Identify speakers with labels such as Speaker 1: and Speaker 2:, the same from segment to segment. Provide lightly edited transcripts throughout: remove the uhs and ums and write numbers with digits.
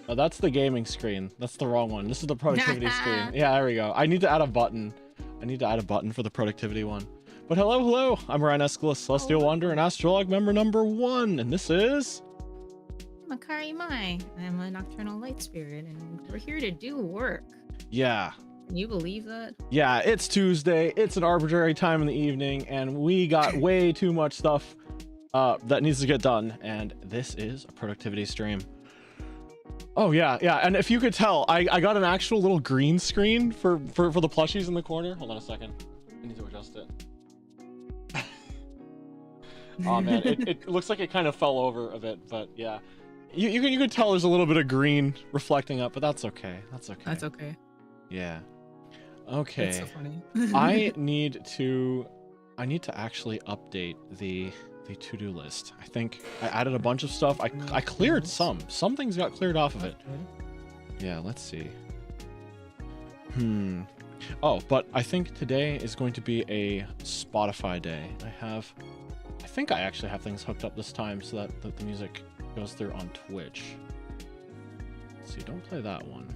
Speaker 1: Oh, that's the gaming screen. That's the wrong one. This is the productivity screen. Yeah, there we go. I need to add a button. I need to add a button for the productivity one. But hello, hello. I'm Orion, Escalus, Celestial Wanderer, and AstraLog member number 1. And this is...
Speaker 2: Makari Mai. I'm a nocturnal light spirit, and we're here to do work.
Speaker 1: Yeah.
Speaker 2: Can you believe that?
Speaker 1: Yeah, it's Tuesday. It's an arbitrary time in the evening, and we got way too much stuff that needs to get done. And this is a productivity stream. Oh yeah, yeah. And if you could tell, I got an actual little green screen for the plushies in the corner. Hold on a second. I need to adjust it. Oh man, it looks like it kind of fell over a bit, but yeah. You can tell there's a little bit of green reflecting up, but that's okay. That's okay.
Speaker 2: That's okay.
Speaker 1: Yeah. Okay.
Speaker 2: That's so funny.
Speaker 1: I need to actually update the to-do list. I think I added a bunch of stuff. I cleared some things got cleared off of it. Yeah, let's see. Oh, but I think today is going to be a Spotify day. I think I actually have things hooked up this time so that the music goes through on Twitch. Let's see, don't play that one.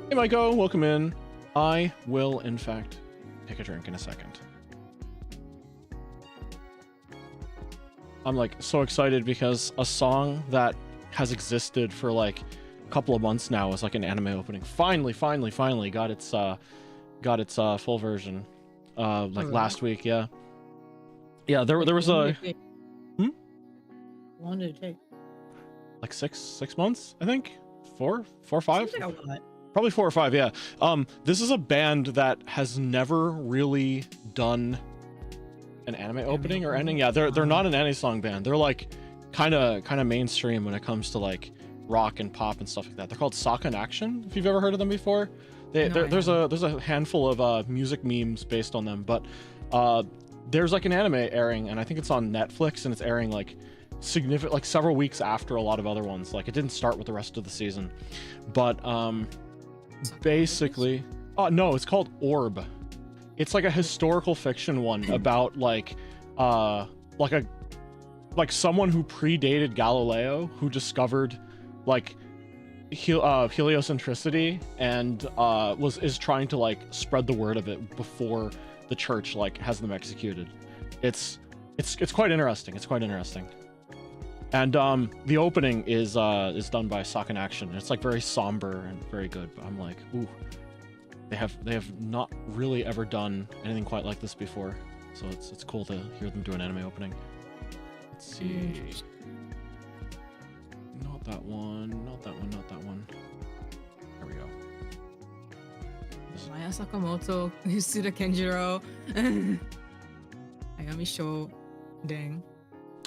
Speaker 1: Hey Maiko, welcome in. I will in fact take a drink in a second. I'm like so excited because a song that has existed for like a couple of months now is like an anime opening. Finally got its full version. Like last week, yeah. Yeah, there was a
Speaker 2: How long did it take?
Speaker 1: like six months, I think. 4 or 5.
Speaker 2: Seems like a lot.
Speaker 1: Probably 4 or 5, yeah. This is a band that has never really done an anime opening or ending. Yeah, they're not an anime song band. They're like kind of mainstream when it comes to like rock and pop and stuff like that. They're called Saka in Action, if you've ever heard of them before. There's a handful of music memes based on them, but there's like an anime airing, and I think it's on Netflix, and it's airing like significant, like several weeks after a lot of other ones. Like it didn't start with the rest of the season, but basically, no, it's called Orb. It's like a historical fiction one about like someone who predated Galileo, who discovered like heliocentricity and is trying to like spread the word of it before the church like has them executed. It's quite interesting. It's quite interesting. And the opening is done by Saka in Action. It's like very somber and very good. But I'm like, ooh, they have not really ever done anything quite like this before. So it's cool to hear them do an anime opening. Let's see. Not that one. Not that one. Not that one. There we go.
Speaker 2: Maya Sakamoto, Yusuda Kenjiro, Ayami Sho, dang.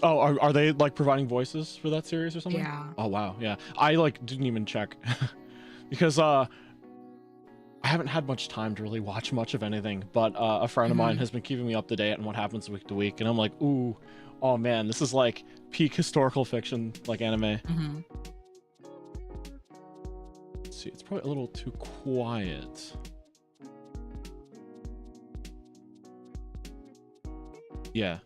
Speaker 1: Oh, are they like providing voices for that series or something?
Speaker 2: Yeah.
Speaker 1: Oh wow, yeah. I like didn't even check because I haven't had much time to really watch much of anything. But a friend of mine has been keeping me up to date on what happens week to week, and I'm like, ooh, oh man, this is like peak historical fiction, like anime. Let's see, it's probably a little too quiet. Yeah.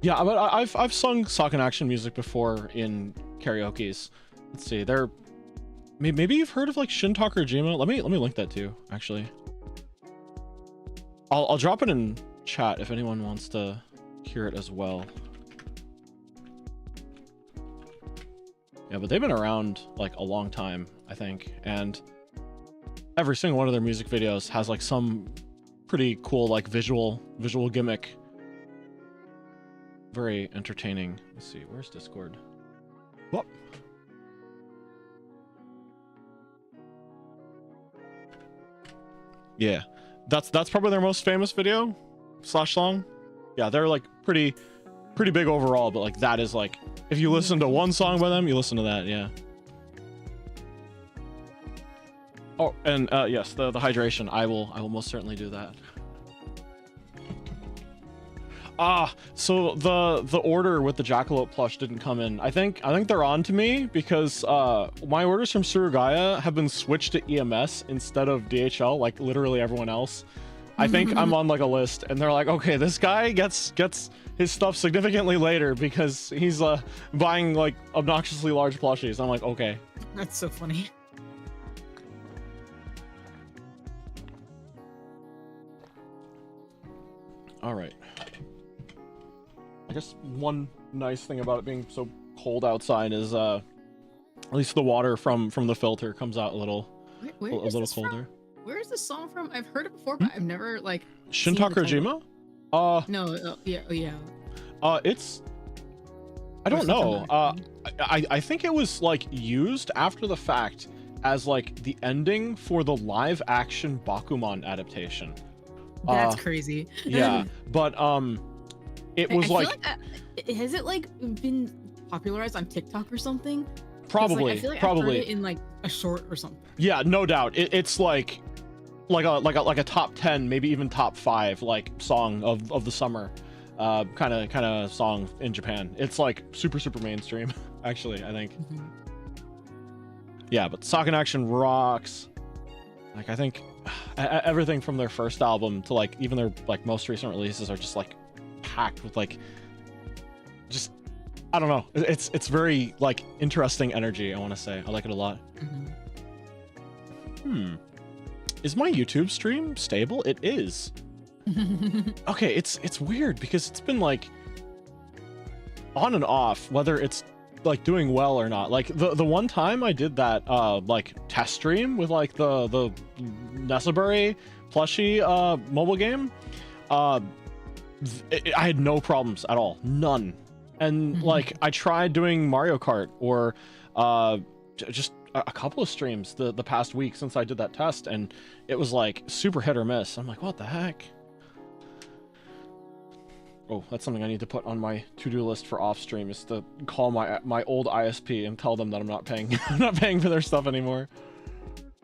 Speaker 1: Yeah, but I've sung Saka in Action music before in karaoke's. Let's see, maybe you've heard of like Shintaka Jima. Let me link that too, actually. I'll drop it in chat if anyone wants to hear it as well. Yeah, but they've been around like a long time, I think, and every single one of their music videos has like some pretty cool like visual gimmick. Very entertaining. Let's see, where's Discord? Whoop. Yeah, that's probably their most famous video / song. Yeah, they're like pretty big overall, but like that is like if you listen to one song by them, you listen to that. Yeah. Oh, and yes, the hydration. I will most certainly do that. So the order with the Jackalope plush didn't come in. I think they're on to me because my orders from Surugaya have been switched to EMS instead of DHL, like literally everyone else. I think I'm on like a list, and they're like, okay, this guy gets his stuff significantly later because he's buying like obnoxiously large plushies. I'm like, okay.
Speaker 2: That's so funny.
Speaker 1: All right. I guess one nice thing about it being so cold outside is at least the water from the filter comes out a little colder.
Speaker 2: From? Where is this song from? I've heard it before, but I've never like
Speaker 1: Shintakurajima?
Speaker 2: No, yeah.
Speaker 1: It's I don't know. I think it was like used after the fact as like the ending for the live action Bakuman adaptation.
Speaker 2: That's crazy.
Speaker 1: Yeah, but it was
Speaker 2: has it like been popularized on TikTok or something?
Speaker 1: Probably,
Speaker 2: I feel like
Speaker 1: probably
Speaker 2: I've heard it in like a short or something.
Speaker 1: Yeah, no doubt. It's like a top 10, maybe even top 5 like song of the summer, kind of song in Japan. It's like super mainstream, actually. I think. Yeah, but Saken Action rocks. Like I think everything from their first album to like even their like most recent releases are just like packed with like just I don't know. It's very like interesting energy. I want to say I like it a lot. Is my YouTube stream stable? It is. Okay, it's weird because it's been like on and off whether it's like doing well or not. Like the one time I did that like test stream with like the Nesabury plushie mobile game, I had no problems at all, none. And like I tried doing Mario Kart or just a couple of streams the past week since I did that test, and it was like super hit or miss. I'm like, what the heck? Oh, that's something I need to put on my to-do list for off stream, is to call my old ISP and tell them that I'm not paying I'm not paying for their stuff anymore.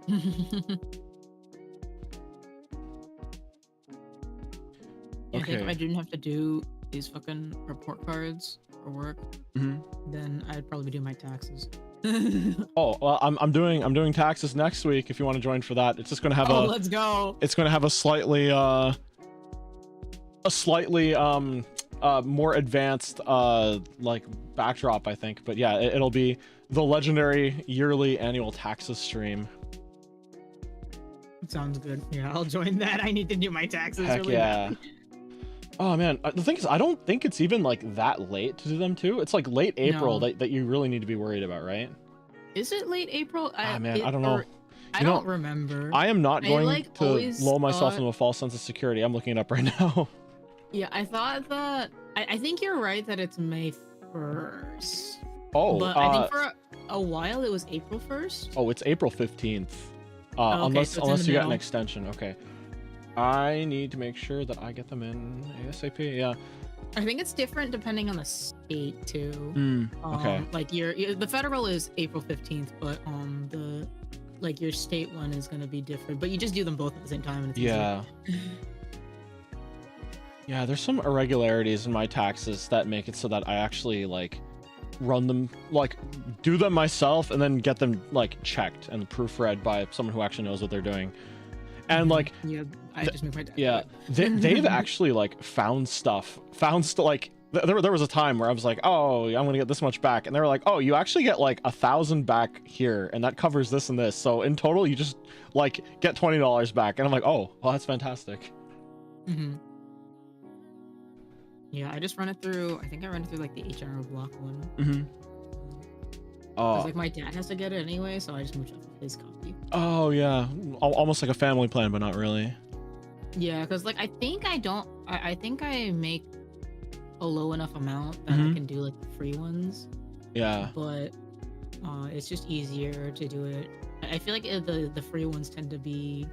Speaker 2: I think if I didn't have to do these fucking report cards for work, then I'd probably do my taxes.
Speaker 1: Oh, well, I'm doing taxes next week if you want to join for that. It's just going to have
Speaker 2: let's go.
Speaker 1: It's going to have a slightly more advanced like backdrop, I think. But yeah, it'll be the legendary yearly annual taxes stream.
Speaker 2: Sounds good. Yeah, I'll join that. I need to do my taxes.
Speaker 1: Heck
Speaker 2: really
Speaker 1: yeah.
Speaker 2: bad.
Speaker 1: Oh man, the thing is, I don't think it's even like that late to do them too. It's like late April that you really need to be worried about, right?
Speaker 2: Is it late April?
Speaker 1: I don't know.
Speaker 2: I don't remember.
Speaker 1: I am not going to lull myself into a false sense of security. I'm looking it up right now.
Speaker 2: Yeah, I thought that. I think you're right that it's May 1st.
Speaker 1: Oh,
Speaker 2: but I think for a while it was April 1st.
Speaker 1: Oh, it's April 15th.
Speaker 2: Okay,
Speaker 1: unless
Speaker 2: so
Speaker 1: you got an extension. Okay. I need to make sure that I get them in ASAP. Yeah.
Speaker 2: I think it's different depending on the state too.
Speaker 1: Okay.
Speaker 2: Like the federal is April 15th, but your state one is going to be different. But you just do them both at the same time. And it's
Speaker 1: yeah. Yeah, there's some irregularities in my taxes that make it so that I actually like run them, like do them myself and then get them like checked and proofread by someone who actually knows what they're doing. And like,
Speaker 2: yeah, I just moved my tax.
Speaker 1: Yeah, they've actually like found stuff like there was a time where I was like, oh, I'm gonna get this much back, and they were like, oh, you actually get like 1,000 back here, and that covers this and this, so in total you just like get $20 back. And I'm like, oh, well, that's fantastic.
Speaker 2: Yeah, I just run it through. I think I run it through like the HR block one.
Speaker 1: Because
Speaker 2: like my dad has to get it anyway, so I just moved off of his copy.
Speaker 1: Oh yeah, almost like a family plan, but not really.
Speaker 2: Yeah, because like I think I make a low enough amount that I can do like the free ones.
Speaker 1: Yeah.
Speaker 2: But it's just easier to do it. I feel like the free ones tend to be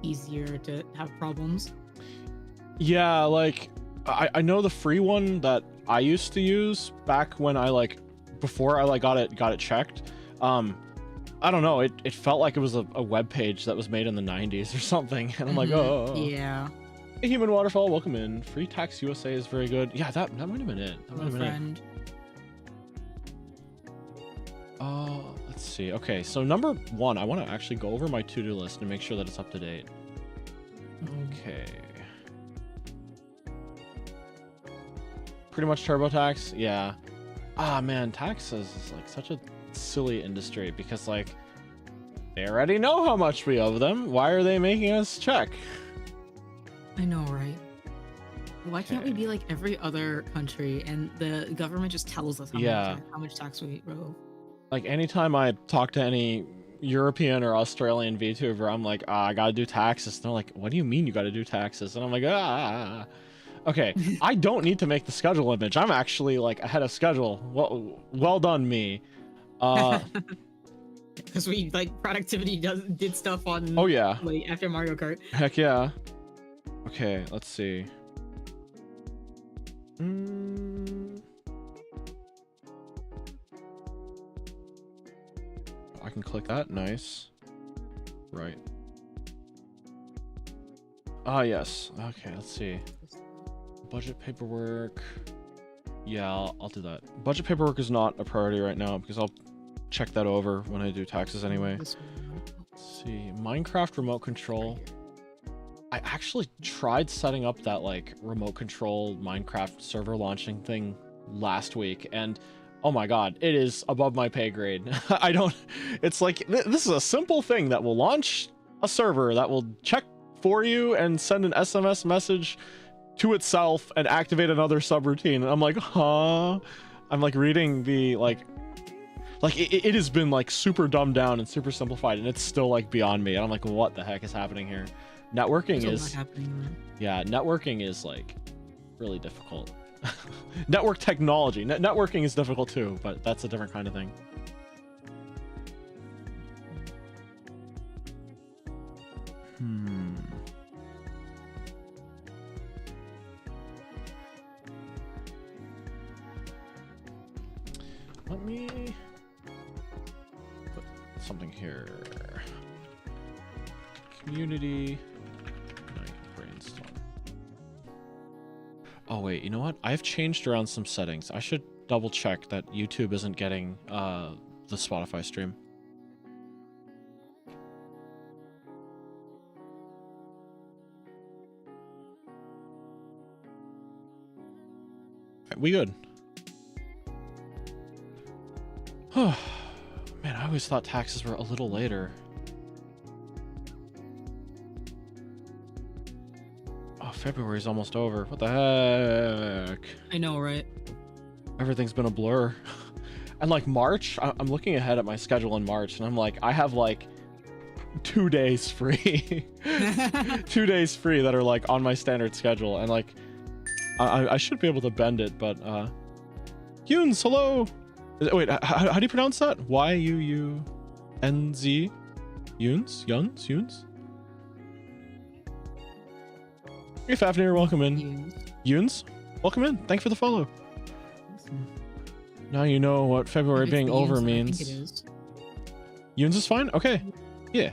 Speaker 2: easier to have problems. Yeah,
Speaker 1: like I know the free one that I used to use back when before I got it checked. I don't know, it felt like it was a web page that was made in the 90s or something, and I'm like, oh.
Speaker 2: Yeah.
Speaker 1: Hey, Human Waterfall, welcome in. Free Tax USA is very good. Yeah, that might have been it. Let's see. Okay, so number 1, I want to actually go over my to-do list and make sure that it's up to date. Okay. Pretty much TurboTax, yeah. Ah, man, taxes is like such a silly industry because like they already know how much we owe them. Why are they making us check?
Speaker 2: I know, right? Why can't we be like every other country and the government just tells us how much tax we owe?
Speaker 1: Like anytime I talk to any European or Australian VTuber, I'm like, I gotta do taxes. And they're like, what do you mean you gotta do taxes? And I'm like, Okay, I don't need to make the schedule image. I'm actually like ahead of schedule. Well done, me.
Speaker 2: Because we like productivity did stuff on.
Speaker 1: Oh yeah.
Speaker 2: Like after Mario Kart.
Speaker 1: Heck yeah. Okay, let's see. I can click that. Nice. Right. Ah, yes. Okay, let's see. Budget paperwork. Yeah, I'll do that. Budget paperwork is not a priority right now because I'll check that over when I do taxes anyway. Let's see. Minecraft remote control. I actually tried setting up that like remote control Minecraft server launching thing last week, and oh my god, it is above my pay grade. It's like, this is a simple thing that will launch a server that will check for you and send an SMS message to itself and activate another subroutine. And I'm like, huh? I'm like reading the like it has been like super dumbed down and super simplified, and it's still like beyond me. And I'm like, what the heck is happening here? Networking is, yeah, networking is like really difficult. Network technology. Networking is difficult too, but that's a different kind of thing. Let me put something here. Community. Brainstorm. Oh wait, you know what? I've changed around some settings. I should double check that YouTube isn't getting the Spotify stream. We good. Man, I always thought taxes were a little later. Oh, February's almost over. What the heck?
Speaker 2: I know, right?
Speaker 1: Everything's been a blur. And like March, I'm looking ahead at my schedule in March, and I'm like, I have like 2 days free. 2 days free that are like on my standard schedule, and like I should be able to bend it, but Yuns, hello. Wait, how do you pronounce that? Y-U-U-N-Z? Yuns? Hey Fafnir, welcome in. Yuns, welcome in. Thank you for the follow. Now you know what February being over means. I think it is. Yuns is fine? Okay. Yeah.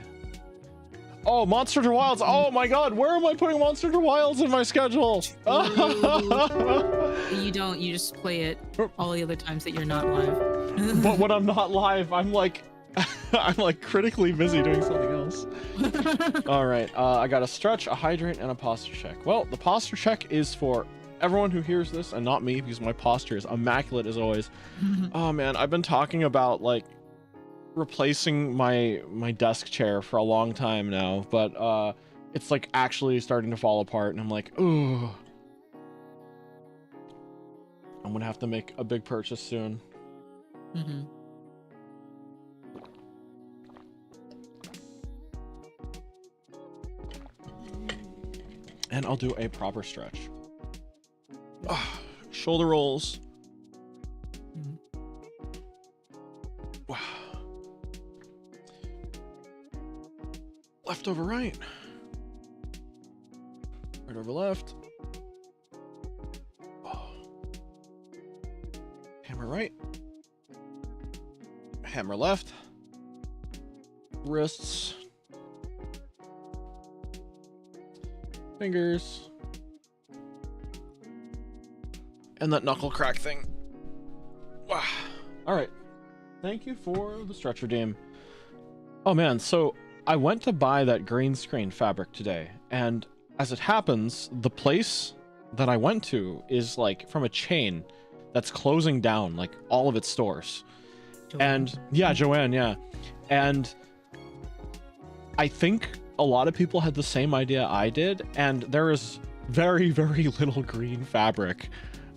Speaker 1: Oh, Monster to Wilds. Oh my god, where am I putting Monster to Wilds in my schedule?
Speaker 2: You don't, you just play it all the other times that you're not live.
Speaker 1: But when I'm not live, I'm like I'm like critically busy doing something else. All right, I got a stretch, a hydrate, and a posture check. Well, the posture check is for everyone who hears this and not me, because my posture is immaculate as always. Oh man, I've been talking about like replacing my desk chair for a long time now, but it's like actually starting to fall apart, and I'm like, ooh, I'm gonna have to make a big purchase soon. And I'll do a proper stretch. Shoulder rolls. Wow. Left over right. Right over left. Oh. Hammer right. Hammer left. Wrists. Fingers. And that knuckle crack thing. Wow. All right. Thank you for the stretch redeem. Oh man, so I went to buy that green screen fabric today, and as it happens, the place that I went to is like from a chain that's closing down like all of its stores. And yeah, Joanne, yeah. And I think a lot of people had the same idea I did, and there is very, very little green fabric.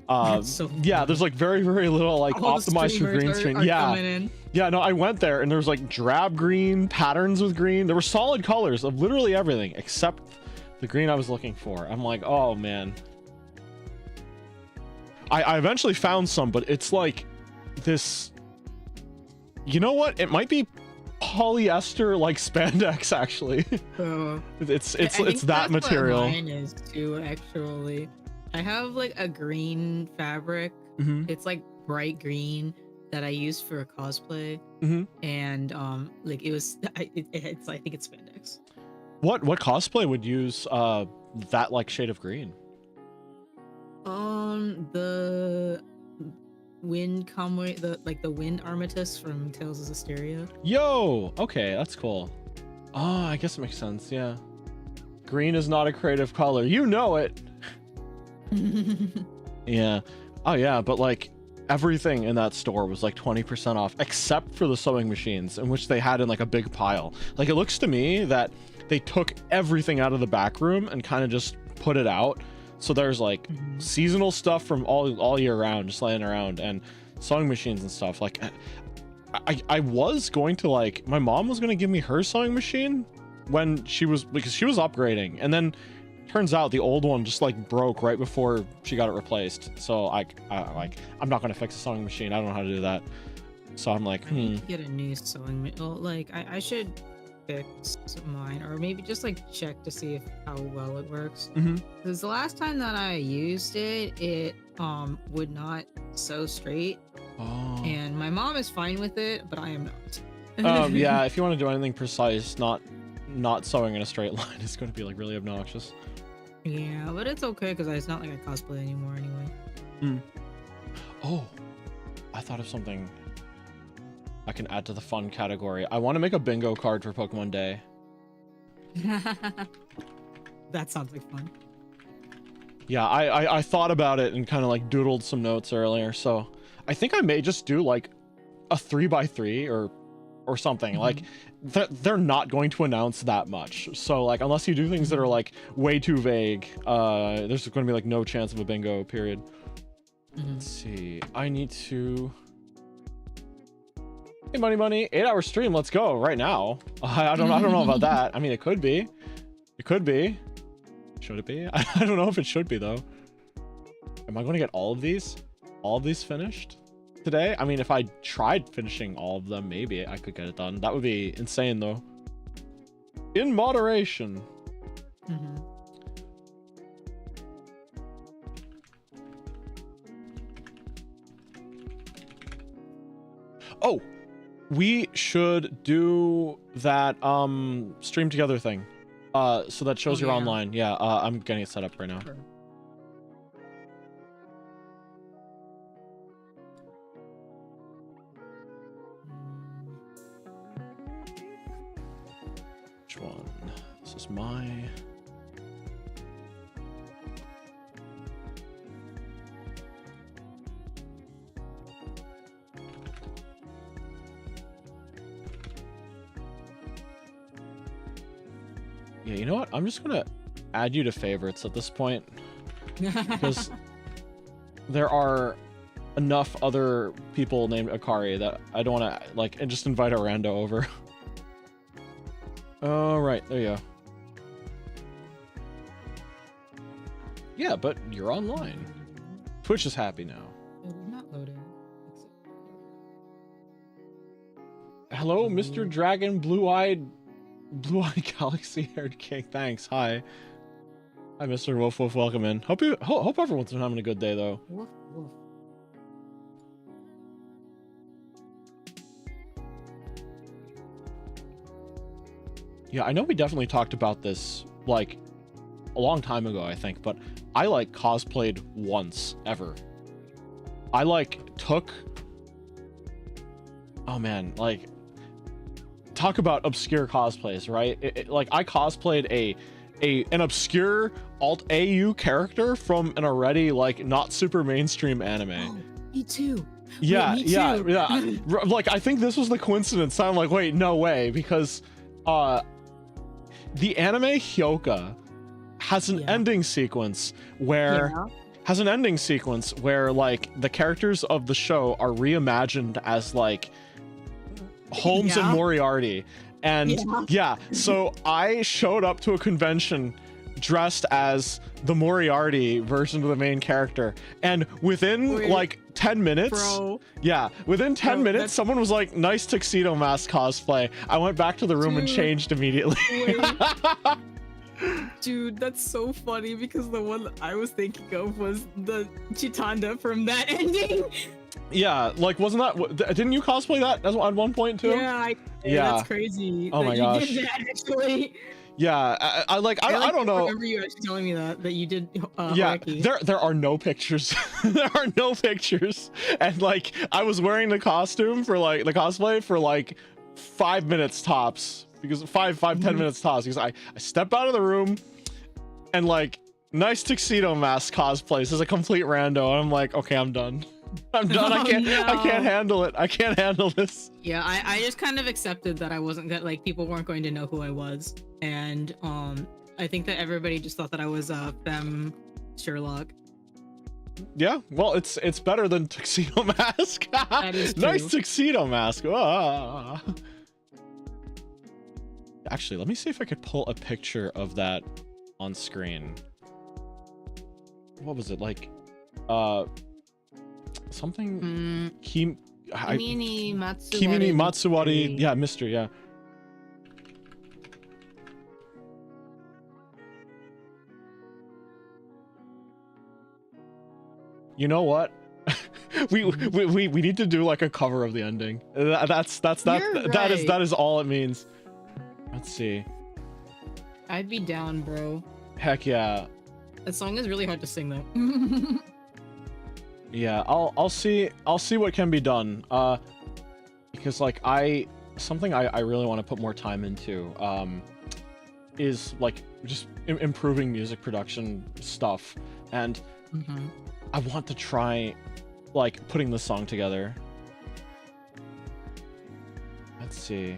Speaker 2: So
Speaker 1: yeah, there's like very, very little like
Speaker 2: all
Speaker 1: optimized for green screen. Yeah. Yeah, no, I went there and there was like drab green, patterns with green. There were solid colors of literally everything except the green I was looking for. I'm like, oh man. I eventually found some, but it's like this, you know what? It might be polyester like spandex actually. It's that material.
Speaker 2: What mine is too, actually. I have like a green fabric. It's like bright green that I use for cosplay. And like it was it's I think it's spandex.
Speaker 1: What cosplay would use that like shade of green?
Speaker 2: The wind convoy, the wind armistice from Tales of Astraea.
Speaker 1: Yo, okay, that's cool. Oh, I guess it makes sense. Yeah, green is not a creative color, you know it. Yeah. Oh yeah, but like everything in that store was like 20% off except for the sewing machines, in which they had in like a big pile. Like it looks to me that they took everything out of the back room and kind of just put it out. So there's like seasonal stuff from all year round just laying around, and sewing machines and stuff. Like I was going to, like, my mom was going to give me her sewing machine when because she was upgrading, and then turns out the old one just like broke right before she got it replaced. So I'm not going to fix a sewing machine. I don't know how to do that. So I'm like,
Speaker 2: I need to get a new sewing machine. Well, like I should fix mine, or maybe just like check to see how well it works. Because the last time that I used it, it would not sew straight. And my mom is fine with it, but I am not.
Speaker 1: Yeah, if you want to do anything precise, not sewing in a straight line is going to be like really obnoxious.
Speaker 2: Yeah, but it's okay because it's not like a cosplay anymore anyway.
Speaker 1: Oh, I thought of something I can add to the fun category. I want to make a bingo card for Pokemon Day.
Speaker 2: That sounds like fun.
Speaker 1: Yeah, I thought about it and kind of like doodled some notes earlier. So I think I may just do like a 3x3 or something. Like they're not going to announce that much. So like unless you do things that are like way too vague, there's going to be like no chance of a bingo period. Let's see. I need to. Hey, money, 8-hour stream. Let's go right now. I don't know about that. I mean, it could be. Should it be? I don't know if it should be though. Am I going to get all of these finished today? I mean, if I tried finishing all of them, maybe I could get it done. That would be insane though. In moderation. Oh, we should do that stream together thing. So that shows you're online. Yeah, I'm getting it set up right now.
Speaker 2: Sure.
Speaker 1: Which one? This is my... Yeah, you know what? I'm just gonna add you to favorites at this point because there are enough other people named Akari that I don't want to like and just invite a rando over. All right, there you go. Yeah, but you're online. Twitch is happy now.
Speaker 2: Not loading.
Speaker 1: Hello, Mr. Dragon, blue-eyed galaxy haired king. Thanks. Hi, Mr. Wolf. Welcome in. Hope everyone's been having a good day though.
Speaker 2: Woof, woof.
Speaker 1: Yeah, I know we definitely talked about this like a long time ago, I think, but I like cosplayed once ever. I like took, oh man, like talk about obscure cosplays, right? Like I cosplayed an obscure alt AU character from an already like not super mainstream anime.
Speaker 2: Oh, me too.
Speaker 1: Yeah,
Speaker 2: Wait, me
Speaker 1: yeah,
Speaker 2: too.
Speaker 1: yeah. Like I think this was the coincidence. I'm like, wait, no way, because the anime Hyoka has an ending sequence where like the characters of the show are reimagined as like Holmes and Moriarty. And so I showed up to a convention dressed as the Moriarty version of the main character, and within like 10 minutes within 10 minutes someone was like, nice tuxedo mask cosplay. I went back to the room and changed immediately.
Speaker 2: Dude, that's so funny, because the one I was thinking of was the Chitanda from that ending.
Speaker 1: Yeah, like wasn't that, didn't you cosplay that at one point too?
Speaker 2: Yeah, that's crazy.
Speaker 1: Oh my gosh.
Speaker 2: You did that, actually.
Speaker 1: Yeah, I don't know.
Speaker 2: I remember you actually telling me that you did.
Speaker 1: Yeah, there are no pictures. There are no pictures, and like I was wearing the costume for like the cosplay for like 5 minutes tops, because 10 minutes tops, because I step out of the room and like, nice tuxedo mask cosplays as a complete rando, and I'm like, okay, I'm done. I'm done. I can't handle it. I can't handle this.
Speaker 2: Yeah, I just kind of accepted that I wasn't gonna, like, people weren't going to know who I was, and I think that everybody just thought that I was femme Sherlock.
Speaker 1: Yeah, well, it's better than tuxedo mask.
Speaker 2: That is true.
Speaker 1: Nice tuxedo mask. Ah. Actually, let me see if I could pull a picture of that on screen. What was it like? Something.
Speaker 2: Kimini
Speaker 1: Matsuwari. Yeah, Mr. Yeah. You know what? we need to do like a cover of the ending. That is all it means. Let's see.
Speaker 2: I'd be down, bro.
Speaker 1: Heck yeah.
Speaker 2: That song is really hard to sing though.
Speaker 1: Yeah, I'll see what can be done. Because like something I really want to put more time into is like just improving music production stuff, and I want to try like putting the song together. Let's see.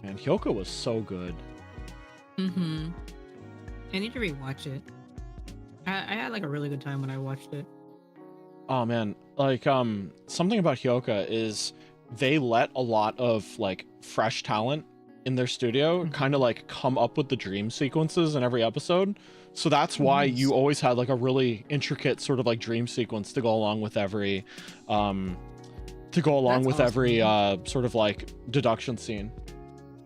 Speaker 1: Man, Hyoka was so good.
Speaker 2: I need to rewatch it. I had like a really good time when I watched it.
Speaker 1: Oh man, like something about Hyoka is they let a lot of like fresh talent in their studio kind of like come up with the dream sequences in every episode. So that's why you always had like a really intricate sort of like dream sequence to go along with every sort of like deduction scene.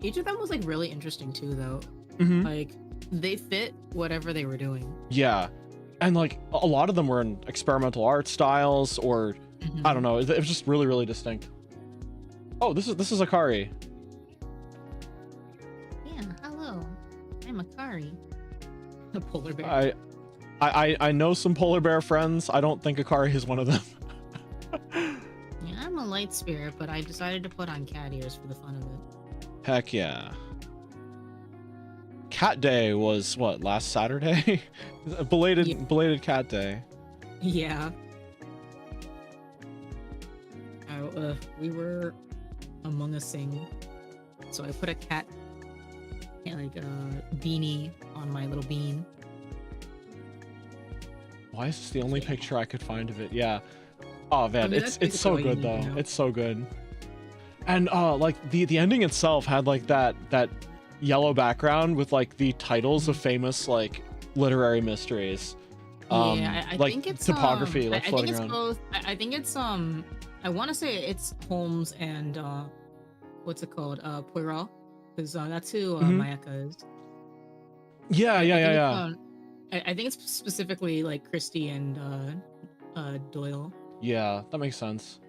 Speaker 2: Each of them was like really interesting too, though. Like they fit whatever they were doing.
Speaker 1: Yeah, and like a lot of them were in experimental art styles, or I don't know. It was just really, really distinct. Oh, this is Akari.
Speaker 2: Yeah, hello. I'm Akari. A polar bear.
Speaker 1: I know some polar bear friends. I don't think Akari is one of them.
Speaker 2: Yeah, I'm a light spirit, but I decided to put on cat ears for the fun of it.
Speaker 1: Heck yeah. Cat Day was what, last Saturday? belated Cat Day.
Speaker 2: Yeah. We were Among Us Sing, so I put a cat like a beanie on my little bean.
Speaker 1: Why is this the only picture I could find of it? Yeah. Oh man, it's so good though. It's so good. And like the ending itself had like that yellow background with like the titles of famous like literary mysteries.
Speaker 2: Yeah, I
Speaker 1: like
Speaker 2: think it's
Speaker 1: topography like floating around.
Speaker 2: Both. I think it's I want to say it's Holmes and what's it called? Poirot, because that's who Mayaka is.
Speaker 1: Yeah.
Speaker 2: I think it's specifically like Christie and Doyle.
Speaker 1: Yeah, that makes sense.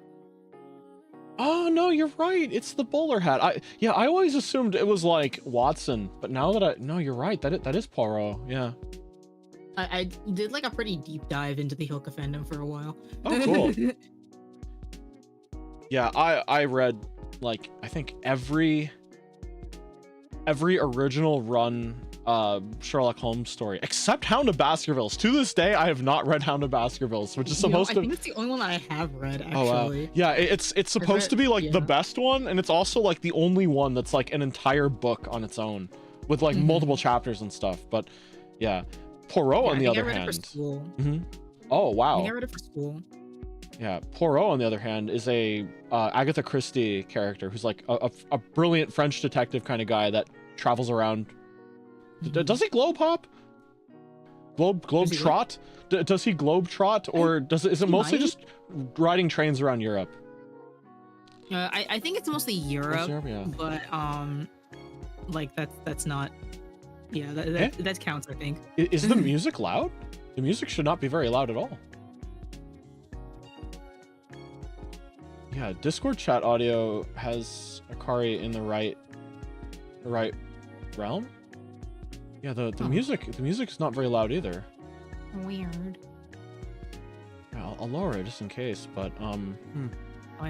Speaker 1: Oh no, you're right. It's the bowler hat. I always assumed it was like Watson, but now that no, you're right. That is Poirot. Yeah.
Speaker 2: I did like a pretty deep dive into the Hyoka fandom for a while.
Speaker 1: Oh, cool. Yeah, I read like I think every every original run Sherlock Holmes story except Hound of Baskervilles. To this day, I have not read Hound of Baskervilles, which is supposed to.
Speaker 2: I think it's the only one I have read, actually.
Speaker 1: Oh wow. Yeah, it's supposed to be like the best one, and it's also like the only one that's like an entire book on its own with like multiple chapters and stuff. But yeah, Poirot on the other hand. Oh wow.
Speaker 2: I think I read it for school.
Speaker 1: Yeah, Poirot on the other hand is a Agatha Christie character who's like a brilliant French detective kind of guy that travels around. Does he globe hop? Globe trot? Does he globe trot, or is it mostly just riding trains around Europe?
Speaker 2: I think it's mostly Europe,
Speaker 1: yeah.
Speaker 2: But like that's not. Yeah, that counts, I think.
Speaker 1: Is the music loud? The music should not be very loud at all. Yeah, Discord chat audio has Akari in the right realm. Yeah, the music's not very loud either.
Speaker 2: Weird.
Speaker 1: Yeah, I'll lower it just in case, but
Speaker 2: I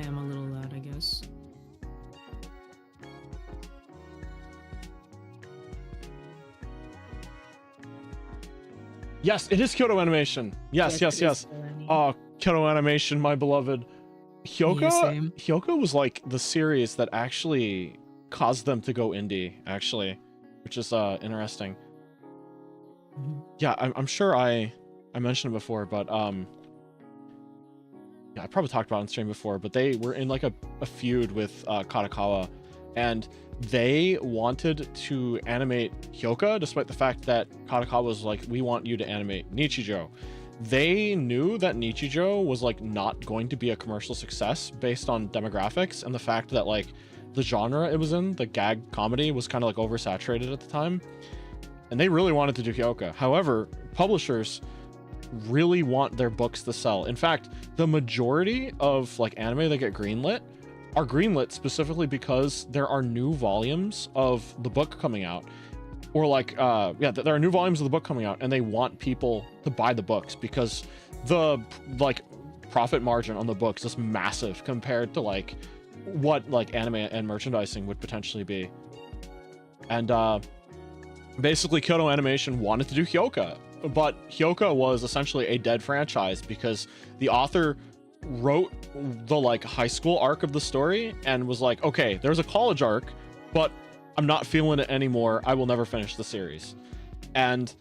Speaker 2: am a little loud, I guess.
Speaker 1: Yes, it is Kyoto Animation. Yes. Oh, Kyoto Animation, my beloved. Hyoka was like the series that actually caused them to go indie, actually, which is interesting. Yeah, I'm sure I mentioned it before, but yeah, I probably talked about it on stream before, but they were in like a feud with Kadokawa, and they wanted to animate Hyoka despite the fact that Kadokawa was like, we want you to animate Nichijou. They knew that Nichijou was like not going to be a commercial success based on demographics and the fact that like the genre it was in, the gag comedy, was kind of like oversaturated at the time, and they really wanted to do Hyoka. However, publishers really want their books to sell. In fact, the majority of like anime that get greenlit are greenlit specifically because there are new volumes of the book coming out, or like there are new volumes of the book coming out, and they want people to buy the books because the like profit margin on the books is massive compared to like what like anime and merchandising would potentially be. And basically Kyoto Animation wanted to do Hyoka, but Hyoka was essentially a dead franchise because the author wrote the like high school arc of the story and was like, okay, there's a college arc, but I'm not feeling it anymore. I will never finish the series. And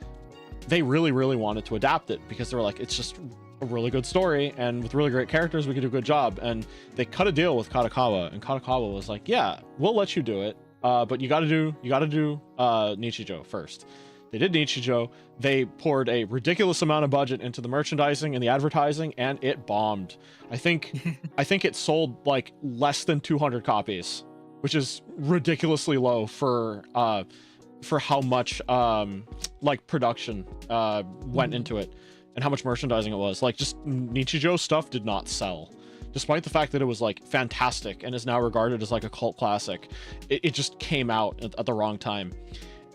Speaker 1: they really, really wanted to adapt it because they were like, it's just a really good story, and with really great characters, we could do a good job. And they cut a deal with Kadokawa, and Kadokawa was like, yeah, we'll let you do it, but you gotta do Nichijou first. They did Nichijou. They poured a ridiculous amount of budget into the merchandising and the advertising, and it bombed. I think it sold like less than 200 copies, which is ridiculously low for how much like production went into it and how much merchandising it was. Like, just Nichijou stuff did not sell, despite the fact that it was like fantastic and is now regarded as like a cult classic. It just came out at the wrong time.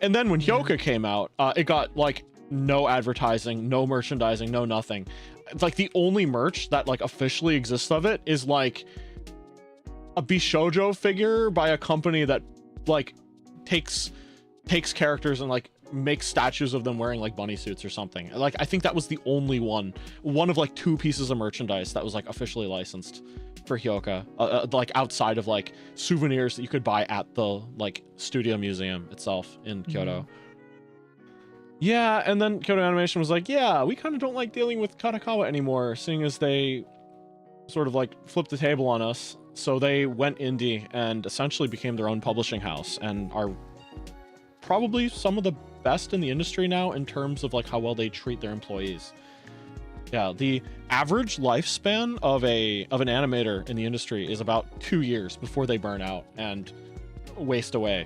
Speaker 1: And then when Hyoka came out, it got like no advertising, no merchandising, no nothing. It's like the only merch that like officially exists of it is like a Bishoujo figure by a company that like takes characters and like makes statues of them wearing like bunny suits or something. Like, I think that was the only one of like 2 pieces of merchandise that was like officially licensed for Hyoka, like outside of like souvenirs that you could buy at the like studio museum itself in Kyoto. Yeah, and then Kyoto Animation was like, yeah, we kind of don't like dealing with Kadokawa anymore, seeing as they sort of like flipped the table on us. So they went indie and essentially became their own publishing house, and are probably some of the best in the industry now in terms of like how well they treat their employees. Yeah, the average lifespan of an animator in the industry is about 2 years before they burn out and waste away.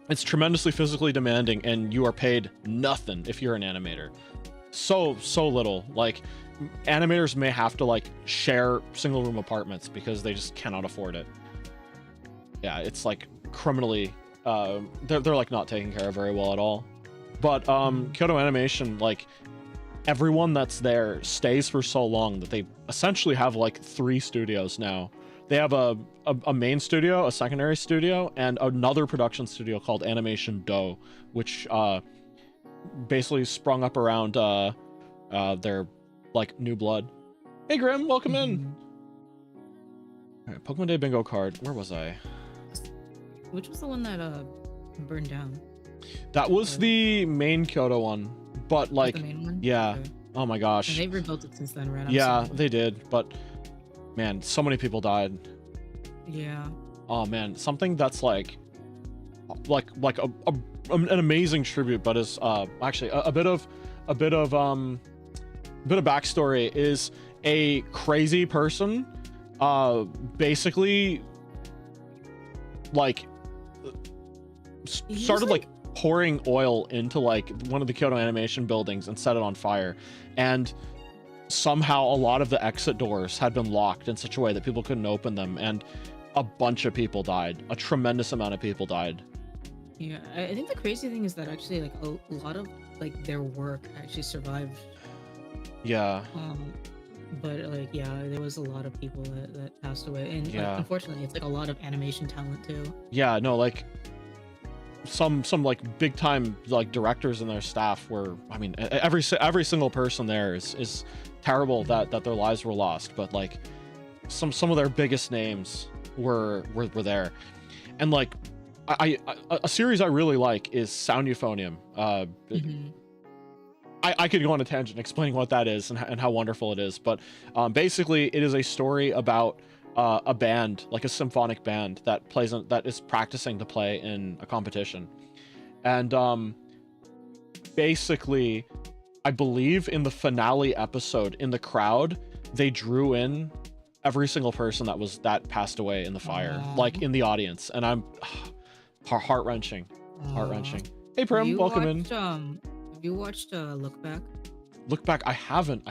Speaker 1: It's tremendously physically demanding, and you are paid nothing if you're an animator. So little. Like, animators may have to like share single room apartments because they just cannot afford it. Yeah, it's like criminally they're like not taken care of very well at all. But Kyoto Animation, like, everyone that's there stays for so long that they essentially have like 3 studios now they have a main studio, a secondary studio, and another production studio called Animation Do, which basically sprung up around their like new blood. Hey Grim, welcome in. All right, Pokemon Day bingo card. Where was I?
Speaker 2: Which was the one that burned down?
Speaker 1: That was the main Kyoto one, but like,
Speaker 2: the main one?
Speaker 1: yeah.
Speaker 2: Okay.
Speaker 1: Oh my gosh.
Speaker 2: And they've rebuilt it since then, right?
Speaker 1: Yeah, they did, but man, so many people died.
Speaker 2: Yeah.
Speaker 1: Oh man, something that's like an amazing tribute, but is actually a bit of backstory is a crazy person basically like started like pouring oil into like one of the Kyoto Animation buildings and set it on fire, and somehow a lot of the exit doors had been locked in such a way that people couldn't open them, and a bunch of people died. A tremendous amount of people died.
Speaker 2: Yeah, I think the crazy thing is that actually like a lot of like their work actually survived.
Speaker 1: Yeah.
Speaker 2: But like yeah, there was a lot of people that passed away, and
Speaker 1: yeah,
Speaker 2: like, unfortunately it's like a lot of animation talent too.
Speaker 1: Yeah, no, like some like big time like directors and their staff were, I mean, every single person there is terrible that their lives were lost, but like some of their biggest names were there. And like a series I really like is Sound Euphonium. I could go on a tangent explaining what that is and how wonderful it is, but basically it is a story about a band, like a symphonic band that is practicing to play in a competition. And basically I believe in the finale episode, in the crowd, they drew in every single person that passed away in the fire, like in the audience, and I'm heart-wrenching. Hey Prim, welcome in.
Speaker 2: Have you watched Look Back?
Speaker 1: Look Back, I haven't.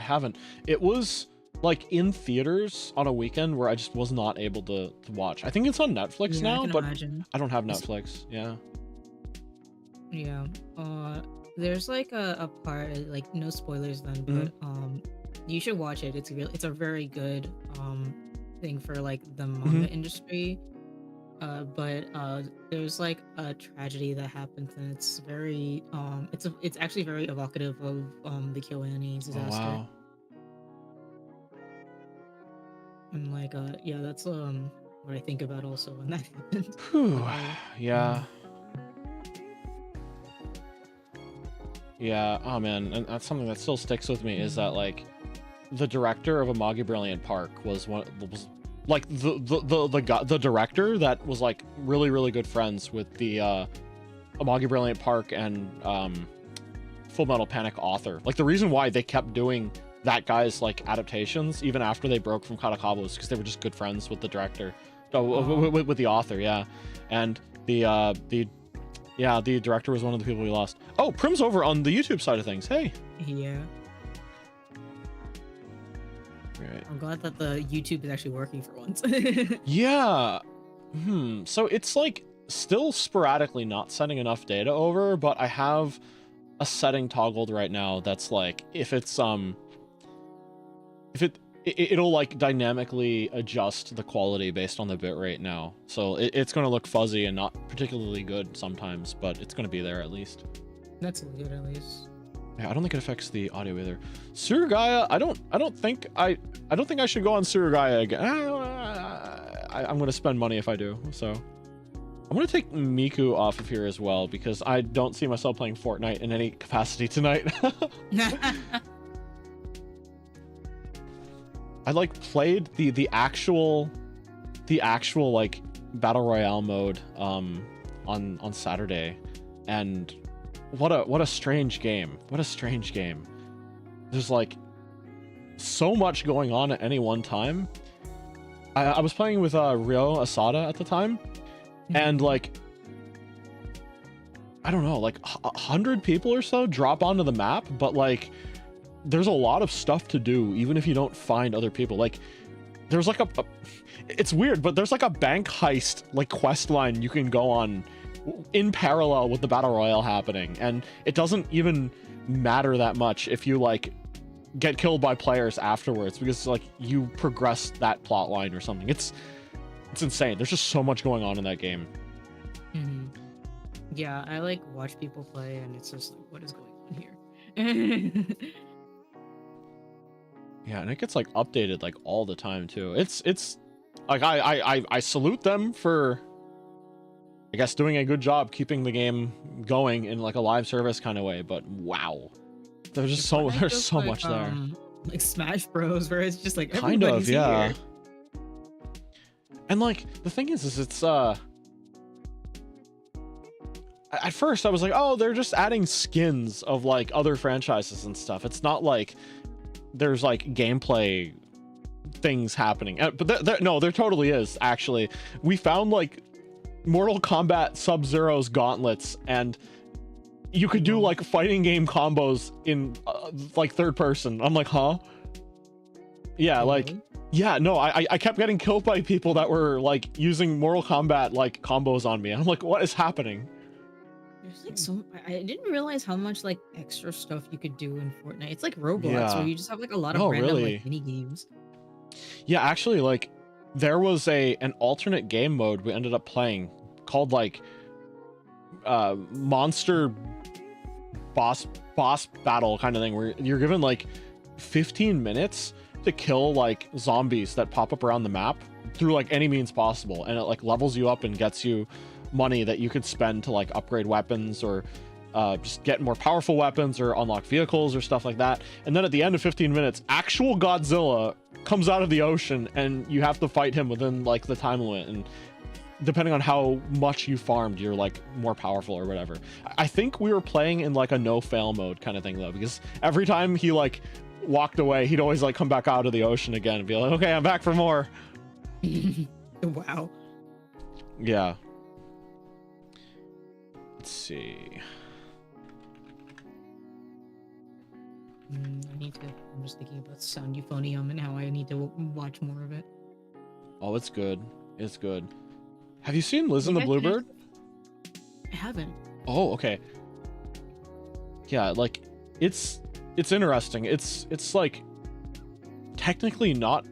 Speaker 1: It was like in theaters on a weekend where I just was not able to watch. I think it's on Netflix now, but
Speaker 2: imagine.
Speaker 1: I don't have Netflix. Yeah.
Speaker 2: There's like a part, like no spoilers then, but you should watch it. It's a very good thing for like the manga industry. But there's like a tragedy that happens, and it's very it's actually very evocative of the Kyoani disaster.
Speaker 1: Oh, wow.
Speaker 2: And like yeah, that's what I think about also when that happens.
Speaker 1: Yeah. Yeah, oh man, and that's something that still sticks with me, is that like the director of Amagi Brilliant Park was like the director that was like really good friends with the Amagi Brilliant Park and Full Metal Panic author. Like the reason why they kept doing that guy's like adaptations even after they broke from Kadokawa was because they were just good friends with the director, with the author. Yeah, and the director was one of the people we lost. Oh, Prim's over on the YouTube side of things. Hey.
Speaker 2: Yeah.
Speaker 1: Right.
Speaker 2: I'm glad that the YouTube is actually working for once.
Speaker 1: Yeah. So it's like still sporadically not sending enough data over, but I have a setting toggled right now that's like it'll like dynamically adjust the quality based on the bitrate now. So it's going to look fuzzy and not particularly good sometimes, but it's going to be there at least. That's
Speaker 2: good at least.
Speaker 1: Yeah, I don't think it affects the audio either. Surugaya, I don't think I should go on Surugaya again. I'm going to spend money if I do. So I'm going to take Miku off of here as well, because I don't see myself playing Fortnite in any capacity tonight. I like played the actual like battle royale mode on Saturday, and what a strange game. There's like so much going on at any one time. I was playing with Ryo Asada at the time, and like I don't know, like 100 people or so drop onto the map, but like there's a lot of stuff to do even if you don't find other people. Like there's like it's weird, but there's like a bank heist like quest line you can go on in parallel with the battle royale happening, and it doesn't even matter that much if you like get killed by players afterwards, because like you progress that plot line or something. It's it's insane. There's just so much going on in that game.
Speaker 2: Mm-hmm. Yeah, I like watch people play, and it's just like, what is going on here?
Speaker 1: Yeah, and it gets like updated like all the time too. It's like I salute them for, I guess, doing a good job keeping the game going in like a live service kind of way. But wow, there's just there's so much there.
Speaker 2: Like Smash Bros, where it's just like
Speaker 1: Kind of, yeah.
Speaker 2: here.
Speaker 1: And like the thing is it's at first I was like, oh, they're just adding skins of like other franchises and stuff. It's not like there's like gameplay things happening. But no, there totally is. Actually, we found like Mortal Kombat Sub-Zero's gauntlets, and you could do like fighting game combos in like third person. I'm like, huh? Yeah, like, yeah, no, I kept getting killed by people that were like using Mortal Kombat like combos on me. And I'm like, what is happening?
Speaker 2: There's like so I didn't realize how much like extra stuff you could do in Fortnite. It's like Roblox, where you just have like a lot of random like mini games.
Speaker 1: Yeah, actually, like there was an alternate game mode we ended up playing called like monster boss battle kind of thing, where you're given like 15 minutes to kill like zombies that pop up around the map through like any means possible, and it like levels you up and gets you money that you could spend to like upgrade weapons or just get more powerful weapons or unlock vehicles or stuff like that. And then at the end of 15 minutes, actual Godzilla comes out of the ocean and you have to fight him within like the time limit, and depending on how much you farmed, you're like more powerful or whatever. I think we were playing in like a no fail mode kind of thing though, because every time he like walked away, he'd always like come back out of the ocean again and be like, okay, I'm back for more.
Speaker 2: Wow.
Speaker 1: Yeah. Let's see.
Speaker 2: I'm just thinking about Sound Euphonium and how I need to watch more of it.
Speaker 1: Oh, it's good. It's good. Have you seen Liz and the Bluebird?
Speaker 2: I haven't.
Speaker 1: Oh, okay. Yeah, like it's interesting. It's like technically not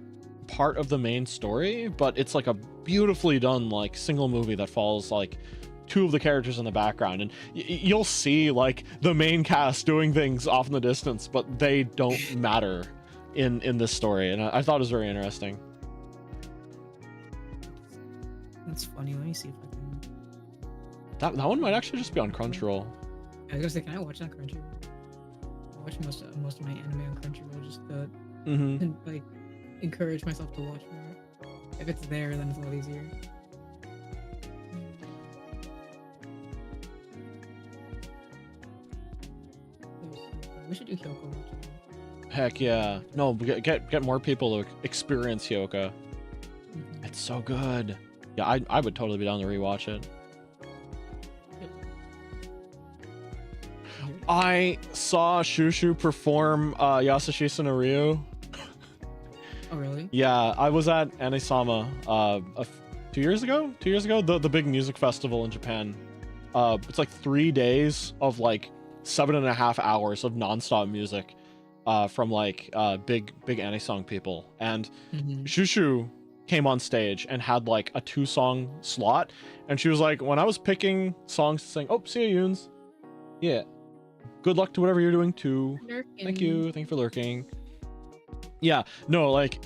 Speaker 1: part of the main story, but it's like a beautifully done like single movie that follows like two of the characters in the background, and you'll see like the main cast doing things off in the distance, but they don't matter in this story, and I thought it was very interesting.
Speaker 2: That's funny. Let me see if I can.
Speaker 1: That one might actually just be on Crunchyroll.
Speaker 2: I was gonna say, can I watch that Crunchyroll? I watch most of my anime on Crunchyroll just to and, like encourage myself to watch more. If it's there, then it's a lot easier. We should do Hyoko.
Speaker 1: Heck yeah. No, get more people to experience Hyoko. It's so good. Yeah, I would totally be down to rewatch it. I saw Shushu perform Yasashisa no Ryu.
Speaker 2: Oh, really?
Speaker 1: Yeah, I was at Anisama 2 years ago? 2 years ago? The big music festival in Japan. It's like 3 days of like 7.5 hours of nonstop music from like big Anisong people. And Shushu came on stage and had like a 2-song slot. And she was like, when I was picking songs to sing, oh, see you, Yoons. Yeah. Good luck to whatever you're doing too.
Speaker 2: Lurking.
Speaker 1: Thank you for lurking. Yeah, no, like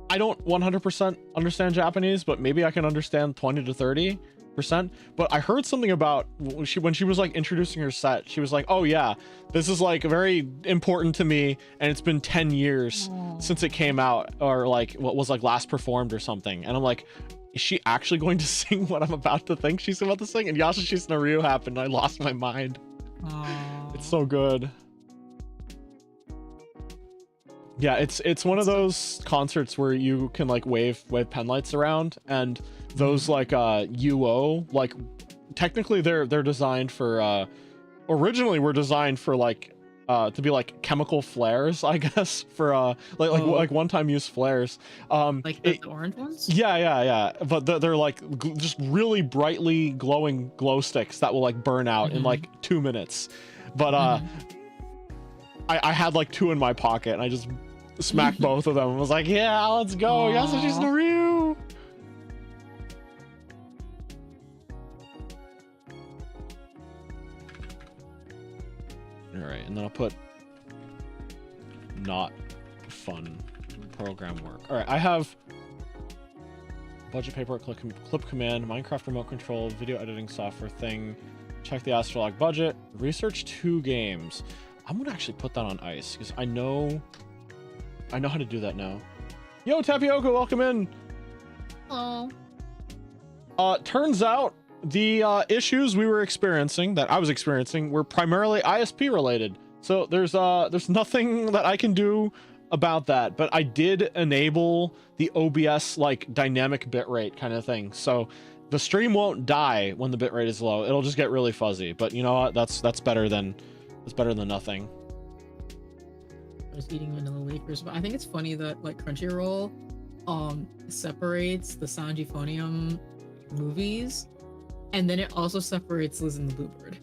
Speaker 1: I don't 100% understand Japanese, but maybe I can understand 20 to 30%. But I heard something about when she was like introducing her set, she was like, oh yeah, this is like very important to me, and it's been 10 years since it came out, or like what was like last performed or something. And I'm like, is she actually going to sing what I'm about to think she's about to sing? And Yasashisa no Ryu happened, and I lost my mind. It's so good. Yeah, it's one of those concerts where you can like wave pen lights around, and those like UO, like technically they're designed for originally were designed for like to be like chemical flares, I guess, for like one-time use flares.
Speaker 2: Like the orange ones?
Speaker 1: Yeah. But they're like just really brightly glowing glow sticks that will like burn out in like 2 minutes. But I had like 2 in my pocket, and I just smacked both of them. I was like, yeah, let's go. Yasashisa no Ryu. put not fun program work. All right, I have budget paperwork, clip command, Minecraft remote control, video editing software thing, check the AstraLog budget, research 2 games. I'm gonna actually put that on ice because I know how to do that now. Yo, Tapioca, welcome in.
Speaker 2: Hello.
Speaker 1: Turns out the issues we were experiencing, that I was experiencing, were primarily ISP related. So there's nothing that I can do about that, but I did enable the OBS like dynamic bitrate kind of thing. So the stream won't die when the bitrate is low. It'll just get really fuzzy. But you know what? That's better than nothing.
Speaker 2: I was eating vanilla wafers, but I think it's funny that like Crunchyroll separates the Sound Euphonium movies, and then it also separates Liz and the Bluebird.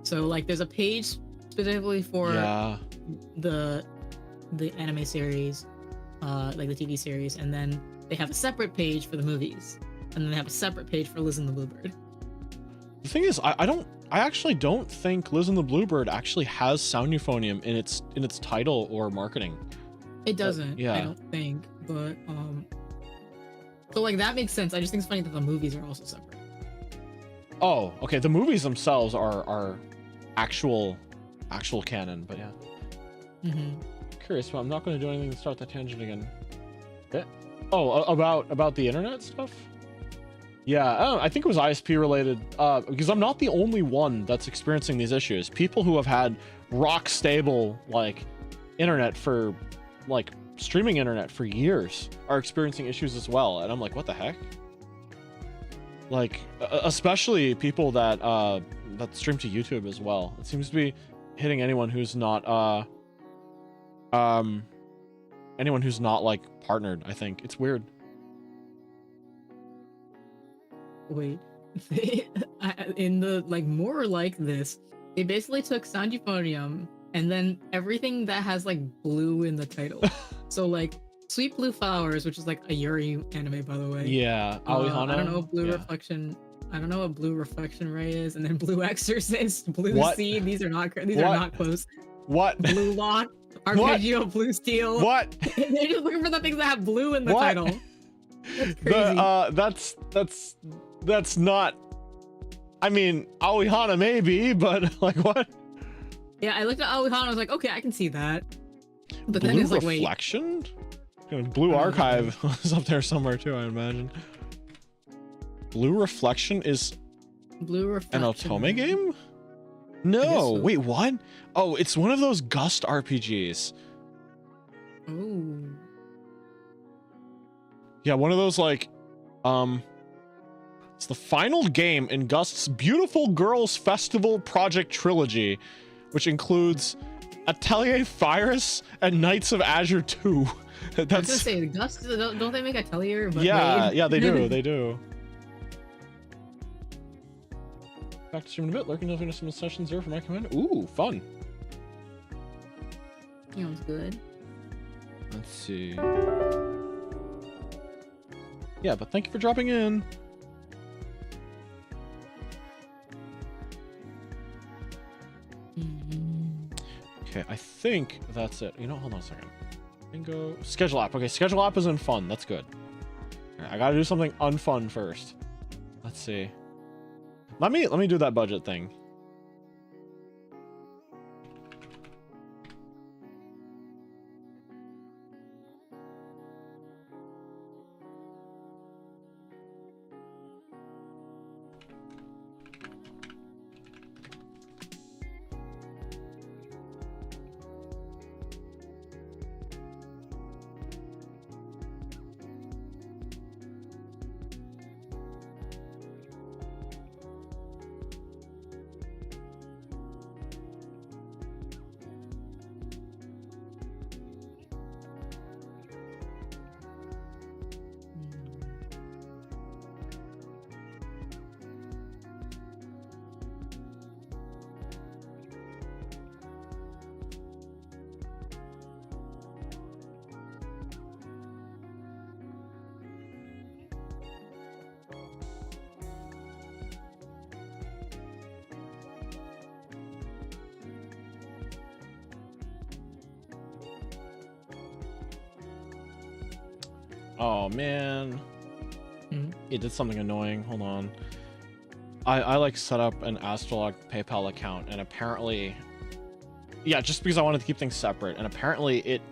Speaker 2: So like there's a page specifically for the anime series, like the TV series, and then they have a separate page for the movies, and then they have a separate page for Liz and the Bluebird.
Speaker 1: The thing is, I actually don't think Liz and the Bluebird actually has Sound Euphonium in its title or marketing.
Speaker 2: It doesn't.
Speaker 1: Yeah.
Speaker 2: I don't think, but so like that makes sense. I just think it's funny that the movies are also separate.
Speaker 1: Oh, okay. The movies themselves are actual canon, but yeah.
Speaker 2: Mm-hmm.
Speaker 1: Curious, but I'm not going to do anything to start that tangent again. Yeah. Oh, about the internet stuff? Yeah, I think it was ISP related, because I'm not the only one that's experiencing these issues. People who have had rock stable like internet for like streaming internet for years are experiencing issues as well, and I'm like, what the heck? Like, especially people that stream to YouTube as well. It seems to be hitting anyone who's not like partnered. I think it's weird.
Speaker 2: Wait, in the like more like this, they basically took Sound Euphonium and then everything that has like blue in the title. So like Sweet Blue Flowers, which is like a Yuri anime, by the way.
Speaker 1: Yeah, Aoihana.
Speaker 2: I don't know Blue Reflection. I don't know what Blue Reflection Ray is, and then Blue Exorcist, Blue Seed. These are not close.
Speaker 1: What?
Speaker 2: Blue Lock, Arpeggio, Blue Steel.
Speaker 1: What?
Speaker 2: They're just looking for the things that have blue in the title. That's crazy.
Speaker 1: That's not. I mean, Aoihana maybe, but like what?
Speaker 2: Yeah, I looked at Aoihana. I was like, okay, I can see that. But
Speaker 1: Blue
Speaker 2: then it's like, wait.
Speaker 1: Reflection? Blue Archive is up there somewhere too, I imagine. Blue Reflection is
Speaker 2: Blue Reflection.
Speaker 1: an Otome game? No,
Speaker 2: so.
Speaker 1: Wait, what? Oh, it's one of those Gust RPGs.
Speaker 2: Oh.
Speaker 1: Yeah, one of those like, it's the final game in Gust's Beautiful Girls Festival Project Trilogy, which includes Atelier Virus and Knights of Azure 2.
Speaker 2: I was gonna say, Gust, don't they make Atelier? But
Speaker 1: yeah, they do, they do. Back to stream in a bit, lurking nothing some session 0 for my command. Ooh, fun.
Speaker 2: Sounds good.
Speaker 1: Let's see. Yeah, but thank you for dropping in. Okay, I think that's it. You know, hold on a second. Bingo. Schedule app. Okay, schedule app isn't fun. That's good. All right, I gotta do something unfun first. Let's see. Let me do that budget thing. Oh man.
Speaker 2: Hmm?
Speaker 1: It did something annoying. Hold on. I like set up an AstraLog PayPal account, and apparently, yeah, just because I wanted to keep things separate, and apparently it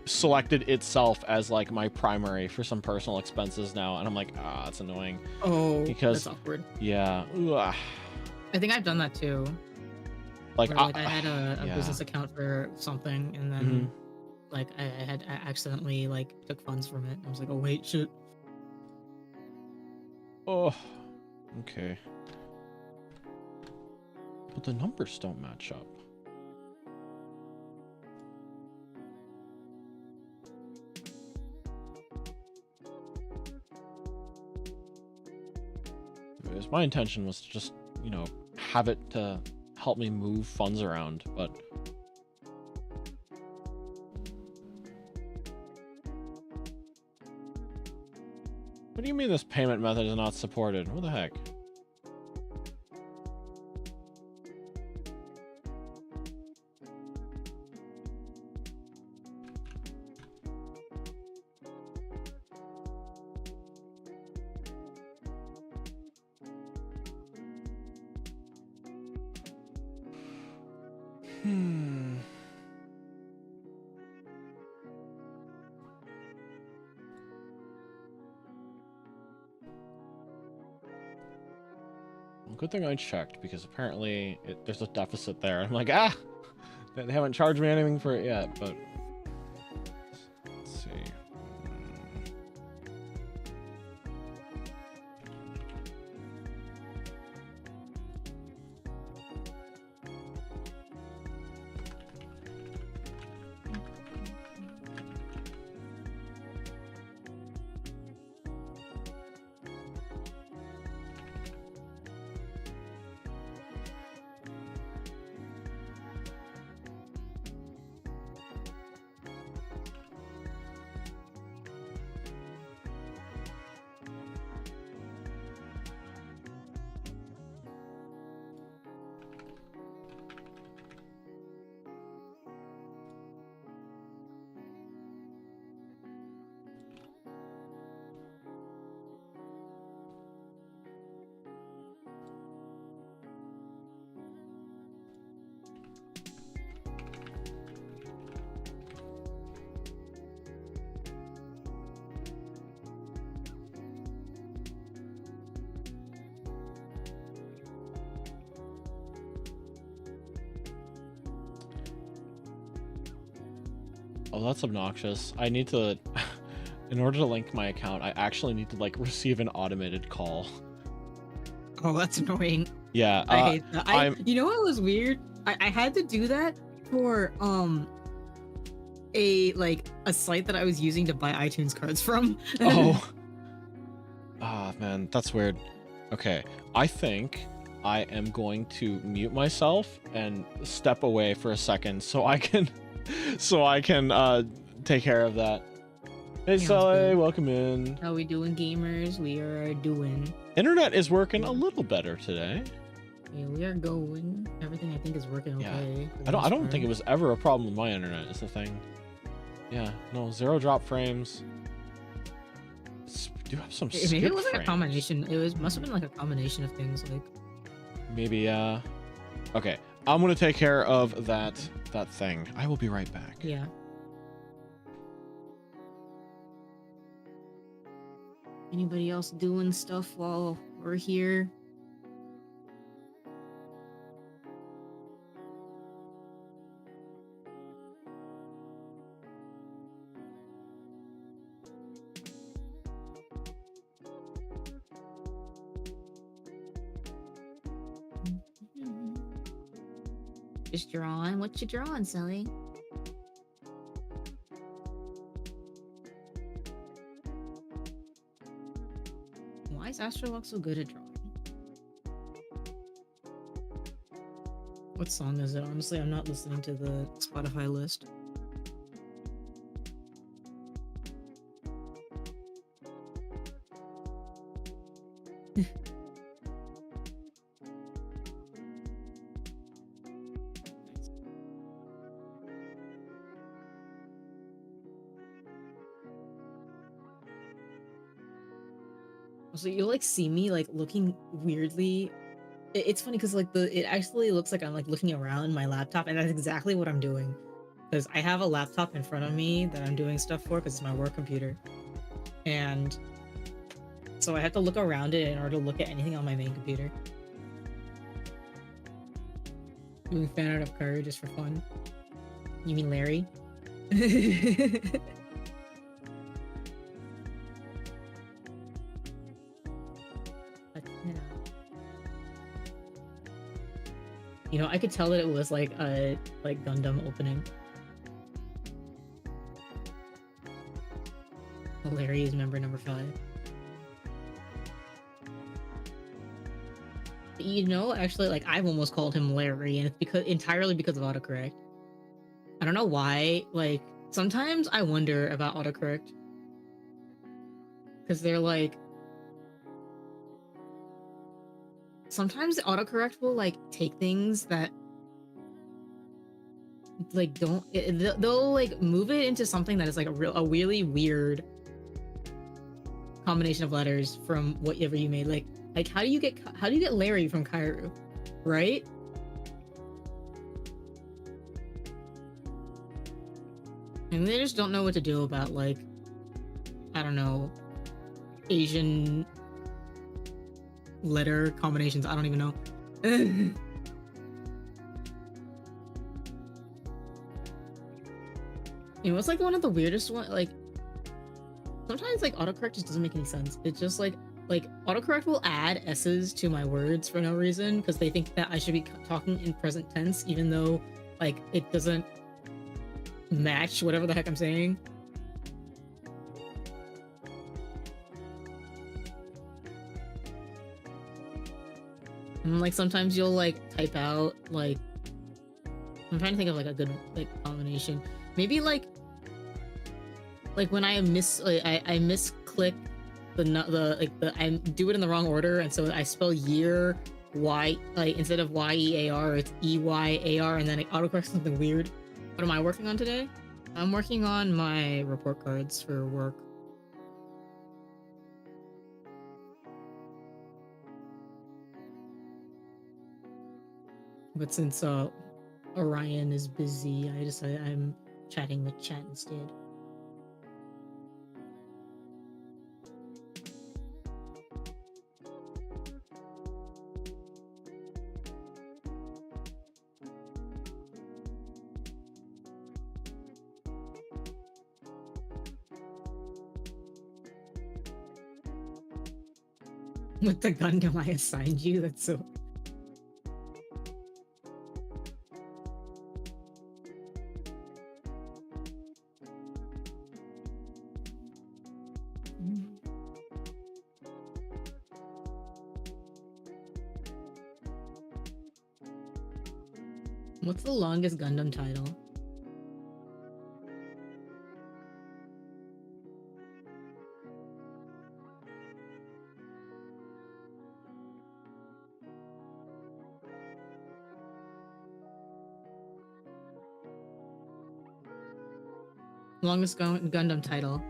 Speaker 1: selected itself as like my primary for some personal expenses now, and I'm like, ah, that's annoying.
Speaker 2: Oh,
Speaker 1: Because
Speaker 2: that's awkward.
Speaker 1: yeah, ugh.
Speaker 2: I think I've done that too.
Speaker 1: Like,
Speaker 2: Where, like I had a
Speaker 1: yeah.
Speaker 2: business account for something, and then like I accidentally like took funds from it. I was like, oh wait, shit.
Speaker 1: Oh, okay. But the numbers don't match up. Anyways, my intention was to just, you know, have it to help me move funds around, but what do you mean this payment method is not supported? What the heck? Good thing I checked, because apparently there's a deficit there. I'm like, ah, they haven't charged me anything for it yet, but let's see. Oh, that's obnoxious. I need to, in order to link my account, I actually need to like receive an automated call.
Speaker 2: Oh, that's annoying.
Speaker 1: Yeah,
Speaker 2: I hate that. You know what was weird? I had to do that for a site that I was using to buy iTunes cards from.
Speaker 1: Oh. Ah, man, that's weird. Okay, I think I am going to mute myself and step away for a second so I can take care of that. Hey, Sele, welcome in.
Speaker 2: How we doing, gamers? We are doing.
Speaker 1: Internet is working a little better today.
Speaker 2: Yeah, we are going. Everything I think is working okay.
Speaker 1: Yeah. I don't think it was ever a problem with my internet, is the thing. Yeah, no, 0 drop frames. We do have some skip
Speaker 2: Maybe it was like
Speaker 1: frames.
Speaker 2: a combination. Must have been like a combination of things, like.
Speaker 1: Maybe, okay, I'm gonna take care of that thing. I will be right back.
Speaker 2: Yeah. Anybody else doing stuff while we're here? Just drawing. What you drawing, Sele? Why is AstraLog so good at drawing? What song is it? Honestly, I'm not listening to the Spotify list. So you'll like see me like looking weirdly. It's funny because like it actually looks like I'm like looking around my laptop, and that's exactly what I'm doing. Because I have a laptop in front of me that I'm doing stuff for because it's my work computer, and so I have to look around it in order to look at anything on my main computer. Doing fan art of Kaeru just for fun. You mean Larry? You know, I could tell that it was like a Gundam opening. Larry is member number 5. You know, actually, like I've almost called him Larry, and it's entirely because of autocorrect. I don't know why. Like sometimes I wonder about autocorrect because they're like. Sometimes autocorrect will like take things that like they'll like move it into something that is like a really weird combination of letters from whatever you made. Like how do you get Larry from Kaeru, right? And they just don't know what to do about like, I don't know, Asian letter combinations. I don't even know. You know, it's like one of the weirdest one. Like sometimes like autocorrect just doesn't make any sense. It's just like autocorrect will add s's to my words for no reason because they think that I should be talking in present tense, even though like it doesn't match whatever the heck I'm saying. And like sometimes you'll like type out like, I'm trying to think of like a good like combination. Maybe like when I misclick I do it in the wrong order, and so I spell year y, like instead of year it's EYAR, and then it autocorrects something weird. What am I working on today? I'm working on my report cards for work. But since Orion is busy, I'm chatting with chat instead. With the Gundam I assigned you, that's so... What's the longest Gundam title? Longest Gundam title.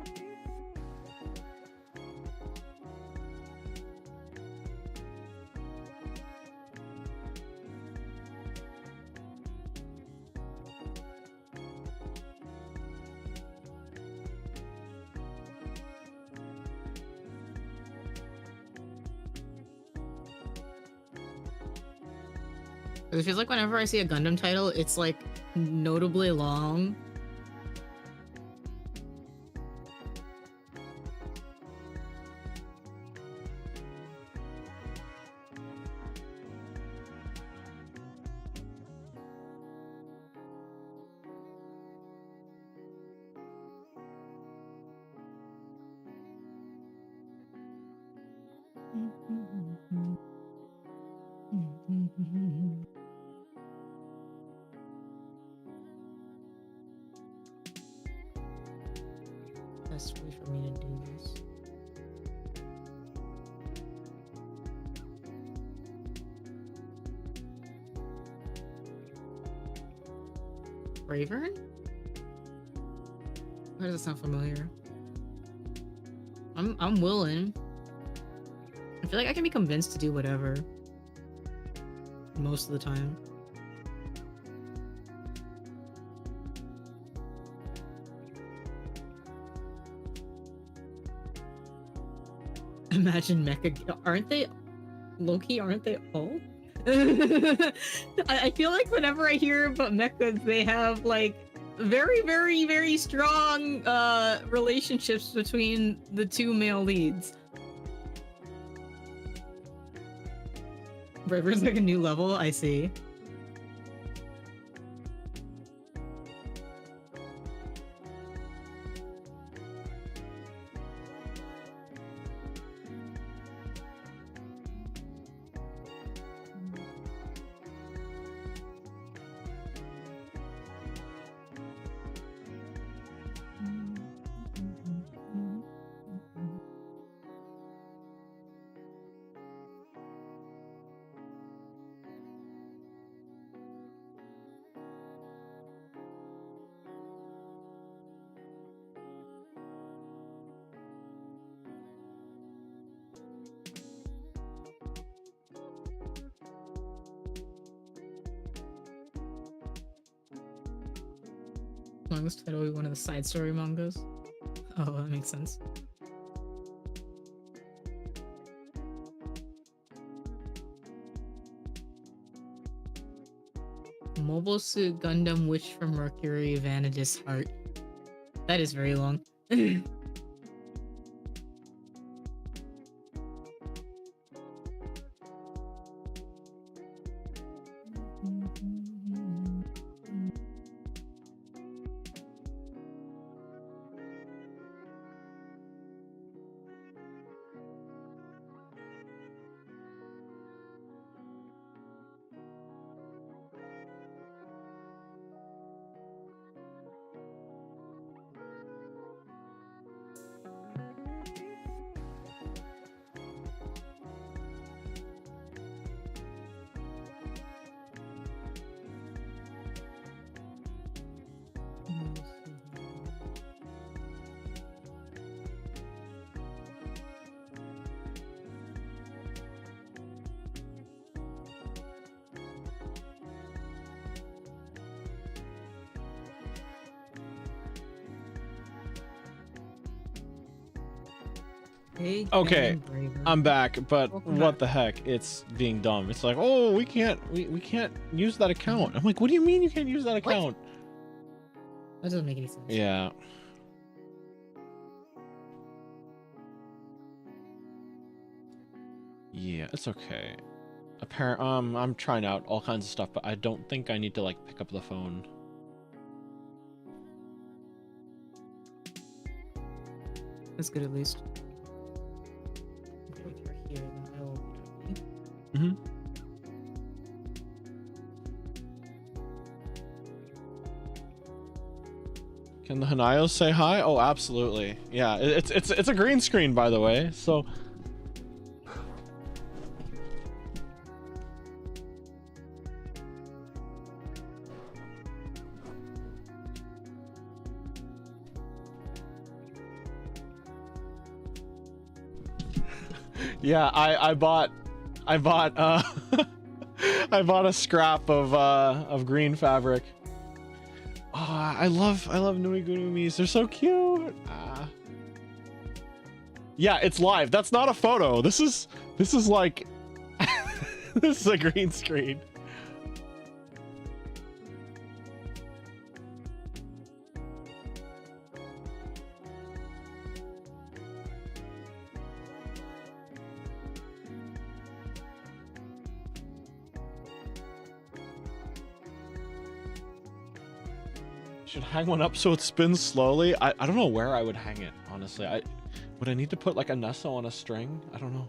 Speaker 2: It feels like whenever I see a Gundam title, it's like notably long. Best way for me to do this. Bravern? Why does it sound familiar? I'm willing. I feel like I can be convinced to do whatever most of the time. Imagine mecha. Aren't they low-key? Aren't they all? I feel like whenever I hear about mechas, they have like very, very, very strong relationships between the two male leads. River's like a new level, I see. Manga's title will be one of the side story mangas. Oh, that makes sense. Mobile Suit Gundam Witch from Mercury Vanadis Heart. That is very long.
Speaker 1: Okay, I'm back, but what the heck? It's being dumb. It's like, oh, we can't use that account. I'm like, what do you mean you can't use that account?
Speaker 2: That doesn't make any sense.
Speaker 1: Yeah. Yeah, it's okay. I'm trying out all kinds of stuff, but I don't think I need to like pick up the phone.
Speaker 2: That's good at least.
Speaker 1: Mm-hmm. Can the Hanayos say hi? Oh, absolutely. Yeah, it's a green screen, by the way. So. Yeah, I bought I bought a scrap of green fabric. Oh, I love Nuigunumis. They're so cute. Yeah, it's live. That's not a photo. This is like this is a green screen. Should hang one up so it spins slowly. I don't know where I would hang it, honestly. Would I need to put like a Nesso on a string? I don't know.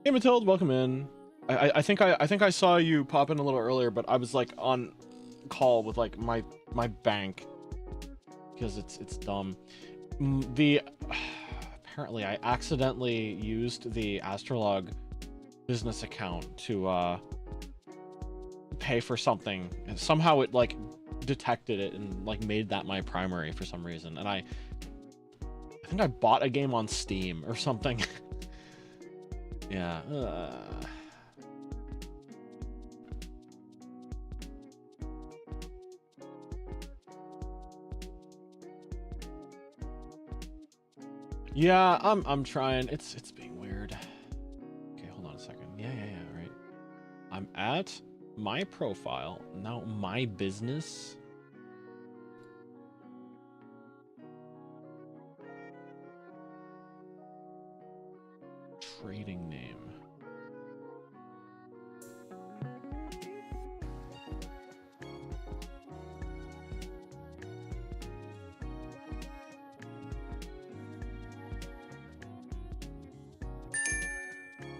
Speaker 1: Hey Matilda, welcome in. I think I saw you pop in a little earlier, but I was like on call with like my bank because it's dumb. Apparently I accidentally used the AstraLog business account to pay for something, and somehow it like detected it and like made that my primary for some reason. And I think I bought a game on Steam or something. Yeah. Yeah, I'm trying. It's being weird. Okay, hold on a second. Yeah, right. I'm at my profile. Now my business. Trading name.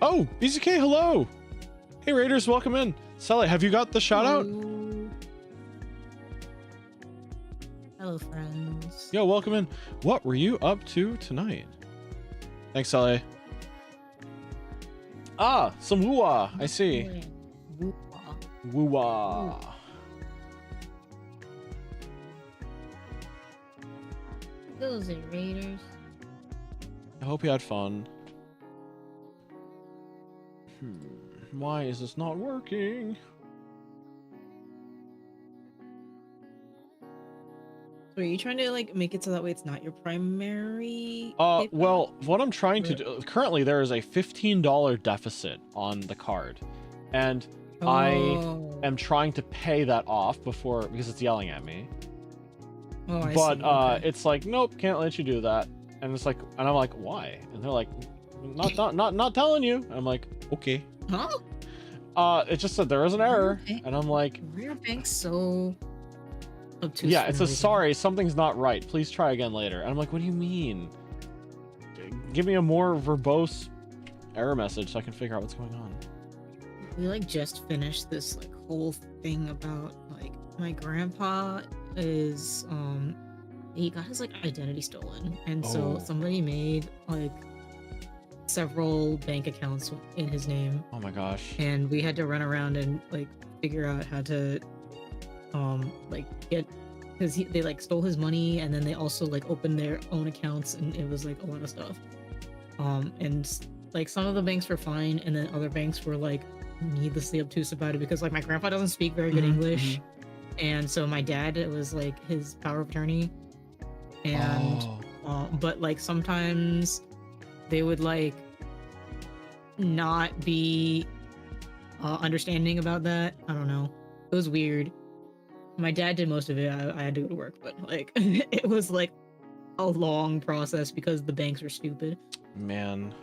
Speaker 1: Oh, BZK, hello. Hey Raiders, welcome in. Sele, have you got the shout out?
Speaker 2: Hello, friends.
Speaker 1: Yo, welcome in. What were you up to tonight? Thanks, Sele. Ah, some woo-wah. I see. Woo-wah.
Speaker 2: Those are Raiders.
Speaker 1: I hope you had fun. Why is this not working?
Speaker 2: So are you trying to like make it so that way it's not your primary?
Speaker 1: Well, what I'm trying to do currently, there is a $15 deficit on the card, and I am trying to pay that off because it's yelling at me.
Speaker 2: Oh, I
Speaker 1: but
Speaker 2: see. Okay.
Speaker 1: it's like, nope, can't let you do that. And it's like, and I'm like, why? And they're like, not telling you. I'm like, okay.
Speaker 2: Huh?
Speaker 1: It just said there was an error,
Speaker 2: Okay.
Speaker 1: and I'm like,
Speaker 2: Why are banks so obtuse?
Speaker 1: yeah, it says sorry, something's not right. Please try again later. And I'm like, what do you mean? Give me a more verbose error message so I can figure out what's going on.
Speaker 2: We like just finished this like whole thing about like my grandpa is he got his like identity stolen, and so somebody made like several bank accounts in his name.
Speaker 1: Oh my gosh.
Speaker 2: And we had to run around and like figure out how to like get, because they like stole his money, and then they also like opened their own accounts, and it was like a lot of stuff. And like some of the banks were fine, and then other banks were like needlessly obtuse about it, because like my grandpa doesn't speak very good English, and so my dad, it was like his power of attorney, and but like sometimes they would like not be understanding about that. I don't know, it was weird. My dad did most of it. I had to go to work, but like it was like a long process because the banks were stupid.
Speaker 1: Man.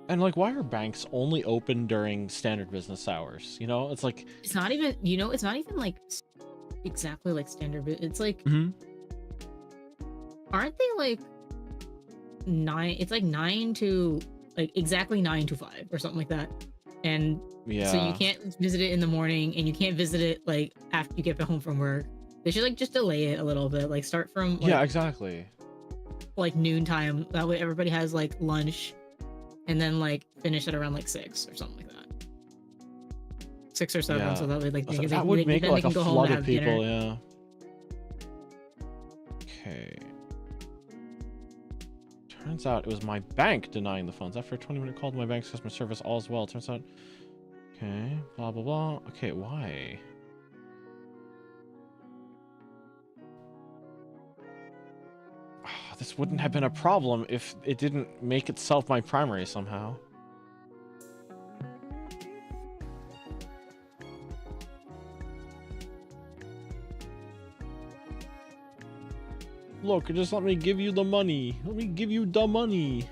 Speaker 1: And like, why are banks only open during standard business hours? You know, it's like,
Speaker 2: it's not even, you know, it's not even like exactly like standard. It's like, aren't they like 9? It's like 9 to like exactly 9 to 5 or something like that. And
Speaker 1: yeah,
Speaker 2: so you can't visit it in the morning, and you can't visit it like after you get home from work. They should like just delay it a little bit, like start from like,
Speaker 1: yeah, exactly,
Speaker 2: like noontime. That way everybody has like lunch, and then like finish it around like 6 or something like that, 6 or 7.
Speaker 1: Yeah.
Speaker 2: So that way like
Speaker 1: that would make like a flood of people. Yeah. Okay. Turns out it was my bank denying the funds. After a 20-minute call to my bank's customer service, all is well. Turns out, okay, blah blah blah. Okay, why? This wouldn't have been a problem if it didn't make itself my primary somehow. Look, just let me give you the money. Let me give you the money.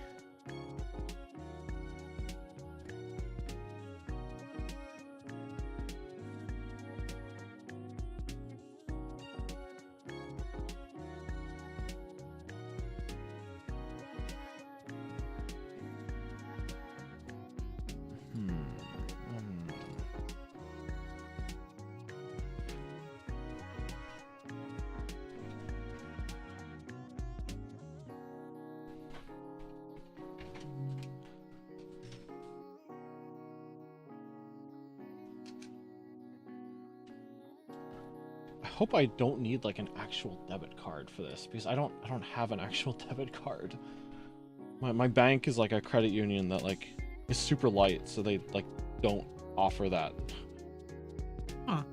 Speaker 1: hope I don't need like an actual debit card for this, because I don't have an actual debit card. My bank is like a credit union that like is super light, so they like don't offer that.
Speaker 2: Huh.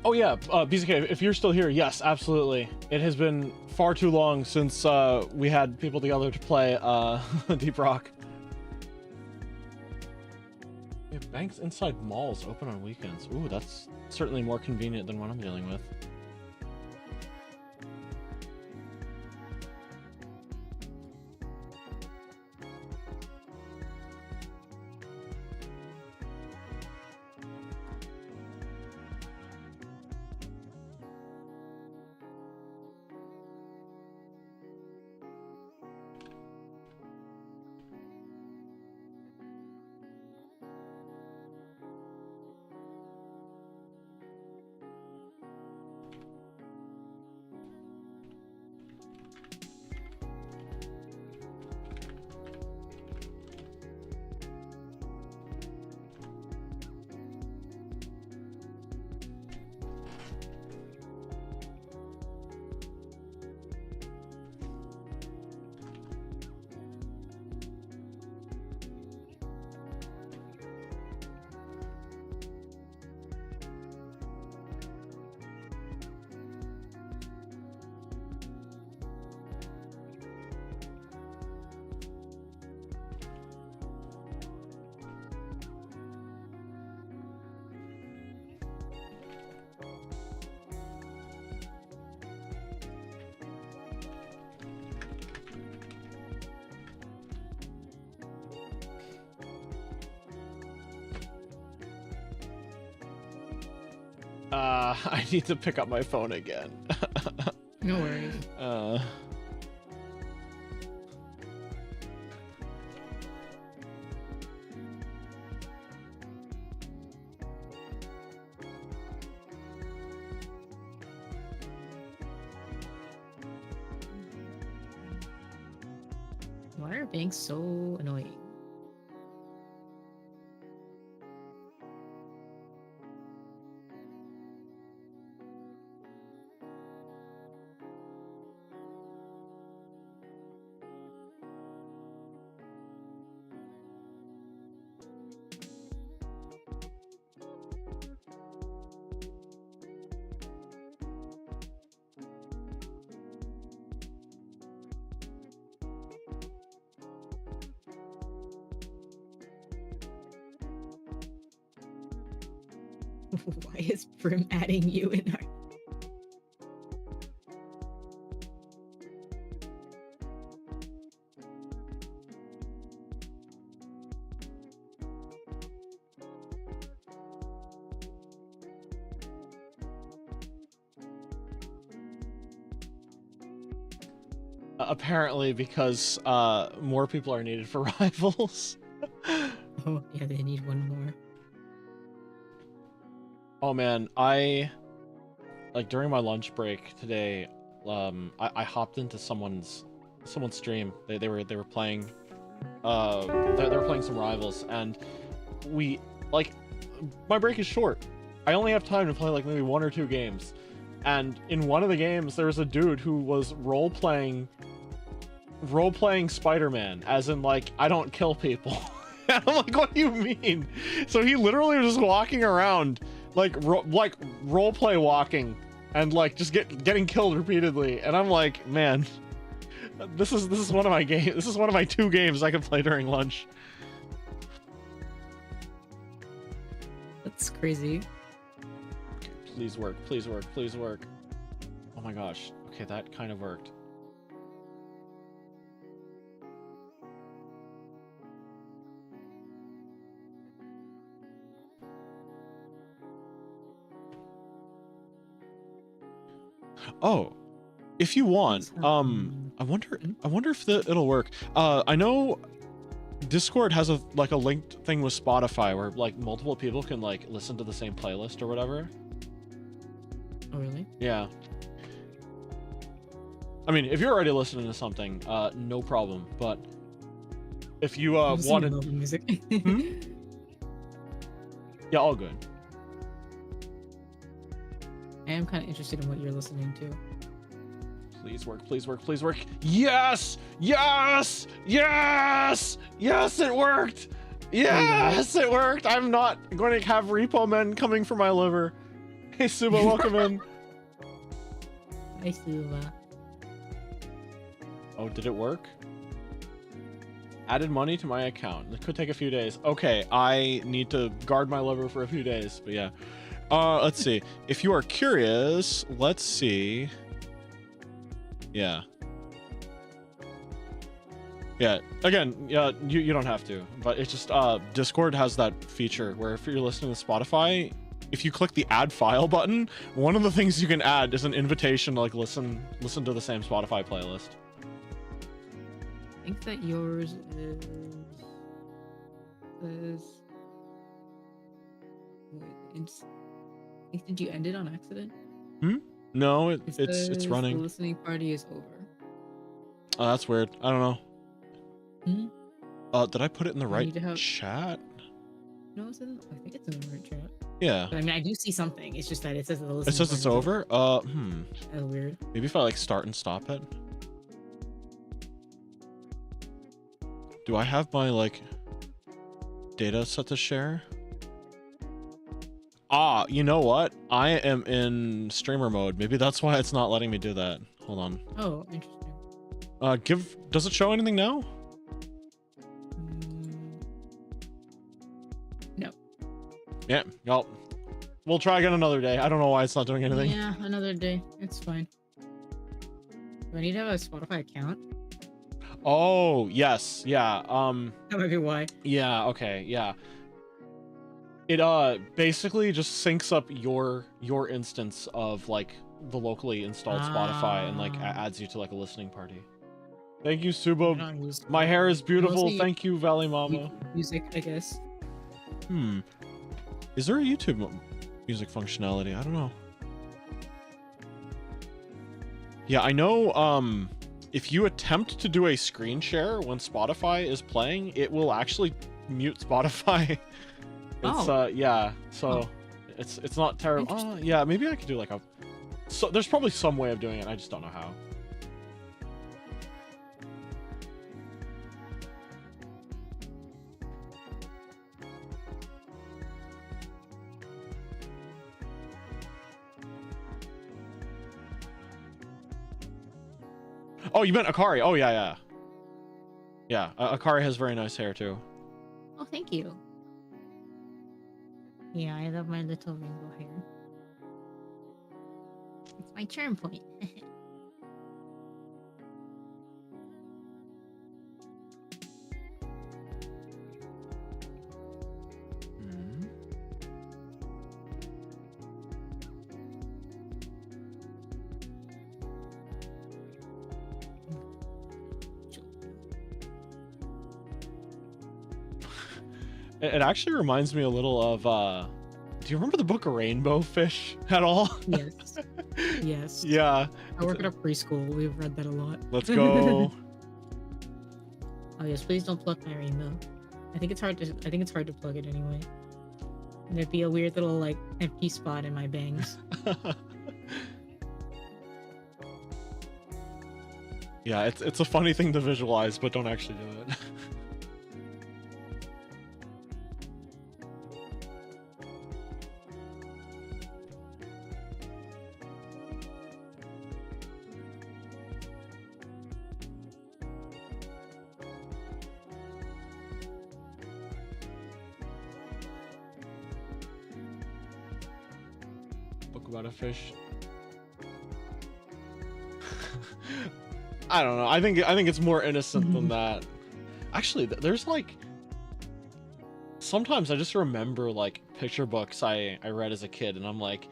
Speaker 1: Oh yeah, BZK, if you're still here, yes, absolutely. It has been far too long since we had people together to play Deep Rock. We have banks inside malls open on weekends. Ooh, that's certainly more convenient than what I'm dealing with. I need to pick up my phone again.
Speaker 2: No worries. Why are banks so annoying? Why is Prim adding you in our...
Speaker 1: Apparently because more people are needed for rivals.
Speaker 2: Oh, yeah, they need one more.
Speaker 1: Oh man, like during my lunch break today, I hopped into someone's stream. They were playing they were playing some rivals, and we, like, my break is short. I only have time to play like maybe 1 or 2 games. And in one of the games there was a dude who was role-playing Spider-Man, as in like, I don't kill people. And I'm like, what do you mean? So he literally was just walking around like role-play walking and like just getting killed repeatedly, and I'm like, man, this is one of my games. This is one of my 2 games I can play during lunch.
Speaker 2: That's crazy.
Speaker 1: Okay, please work, please work, please work. Oh my gosh. Okay, that kind of worked. Oh, if you want, I wonder if it'll work. I know Discord has a linked thing with Spotify where like multiple people can like listen to the same playlist or whatever.
Speaker 2: Oh, really?
Speaker 1: Yeah. I mean, if you're already listening to something, no problem. But if you wanted
Speaker 2: music,
Speaker 1: yeah, all good.
Speaker 2: I am kind of interested in what you're listening to.
Speaker 1: Please work, please work, please work. Yes! Yes! Yes! Yes, it worked! Yes, it worked! I'm not going to have repo men coming for my liver. Hey, Suba, welcome in.
Speaker 2: Hi, Suba.
Speaker 1: Oh, did it work? Added money to my account. It could take a few days. Okay, I need to guard my liver for a few days, but yeah. Let's see. If you are curious, let's see. Yeah. Yeah. Again, yeah, you don't have to, but it's just Discord has that feature where if you're listening to Spotify, if you click the add file button, one of the things you can add is an invitation to like listen to the same Spotify playlist.
Speaker 2: I think that yours is did you end it on accident?
Speaker 1: No, it's running.
Speaker 2: The listening party is over.
Speaker 1: Oh, that's weird. I don't know. Did I put it in the right
Speaker 2: have...
Speaker 1: chat?
Speaker 2: No, it's in, I think it's in the right chat.
Speaker 1: Yeah.
Speaker 2: But, I mean, I do see something. It's just that it says the listening.
Speaker 1: It says it's over.
Speaker 2: That's weird.
Speaker 1: Maybe if I like start and stop it. Do I have my like data set to share? Ah, you know what? I am in streamer mode. Maybe that's why it's not letting me do that. Hold on.
Speaker 2: Oh, interesting.
Speaker 1: Does it show anything now?
Speaker 2: No.
Speaker 1: Yeah, well, we'll try again another day. I don't know why it's not doing anything.
Speaker 2: Yeah, another day. It's fine. Do I need to have a Spotify account?
Speaker 1: Oh, yes. Yeah.
Speaker 2: That might be why.
Speaker 1: Yeah, okay. Yeah. It basically just syncs up your instance of like the locally installed Spotify and like adds you to like a listening party. Thank you, Subo. My hair is beautiful. Thank you, Valley Mama.
Speaker 2: Music, I guess.
Speaker 1: Is there a YouTube music functionality? I don't know. Yeah, I know if you attempt to do a screen share when Spotify is playing, it will actually mute Spotify. It's yeah, so it's not terrible. Yeah, maybe I could do like there's probably some way of doing it. I just don't know how. Oh, you meant Akari. Oh, yeah. Yeah, Akari has very nice hair, too.
Speaker 2: Oh, thank you. Yeah, I love my little rainbow hair. It's my charm point.
Speaker 1: It actually reminds me a little of, do you remember the book Rainbow Fish at all?
Speaker 2: Yes. Yes.
Speaker 1: Yeah.
Speaker 2: I work at a preschool. We've read that a lot.
Speaker 1: Let's go.
Speaker 2: Oh yes, please don't plug my rainbow. I think it's hard to plug it anyway. And there'd be a weird little like empty spot in my bangs.
Speaker 1: Yeah, it's a funny thing to visualize, but don't actually do it. About a fish. I don't know. I think it's more innocent than that. Actually, there's like sometimes I just remember like picture books I read as a kid, and I'm like,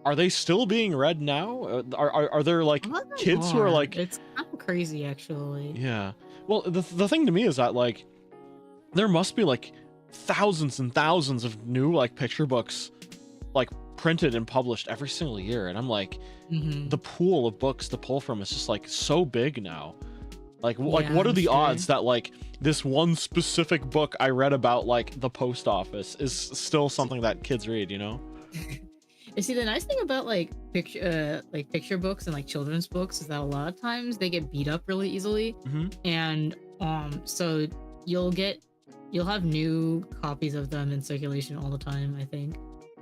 Speaker 1: are they still being read now? Are there like kids who are like?
Speaker 2: It's kind of crazy, actually.
Speaker 1: Yeah. Well, the thing to me is that like there must be like thousands and thousands of new like picture books like printed and published every single year, and I'm like, the pool of books to pull from is just like so big now. Like what are the odds that like this one specific book I read about like the post office is still something that kids read, you know?
Speaker 2: You see, the nice thing about like picture books and like children's books is that a lot of times they get beat up really easily, and so you'll have new copies of them in circulation all the time, I think.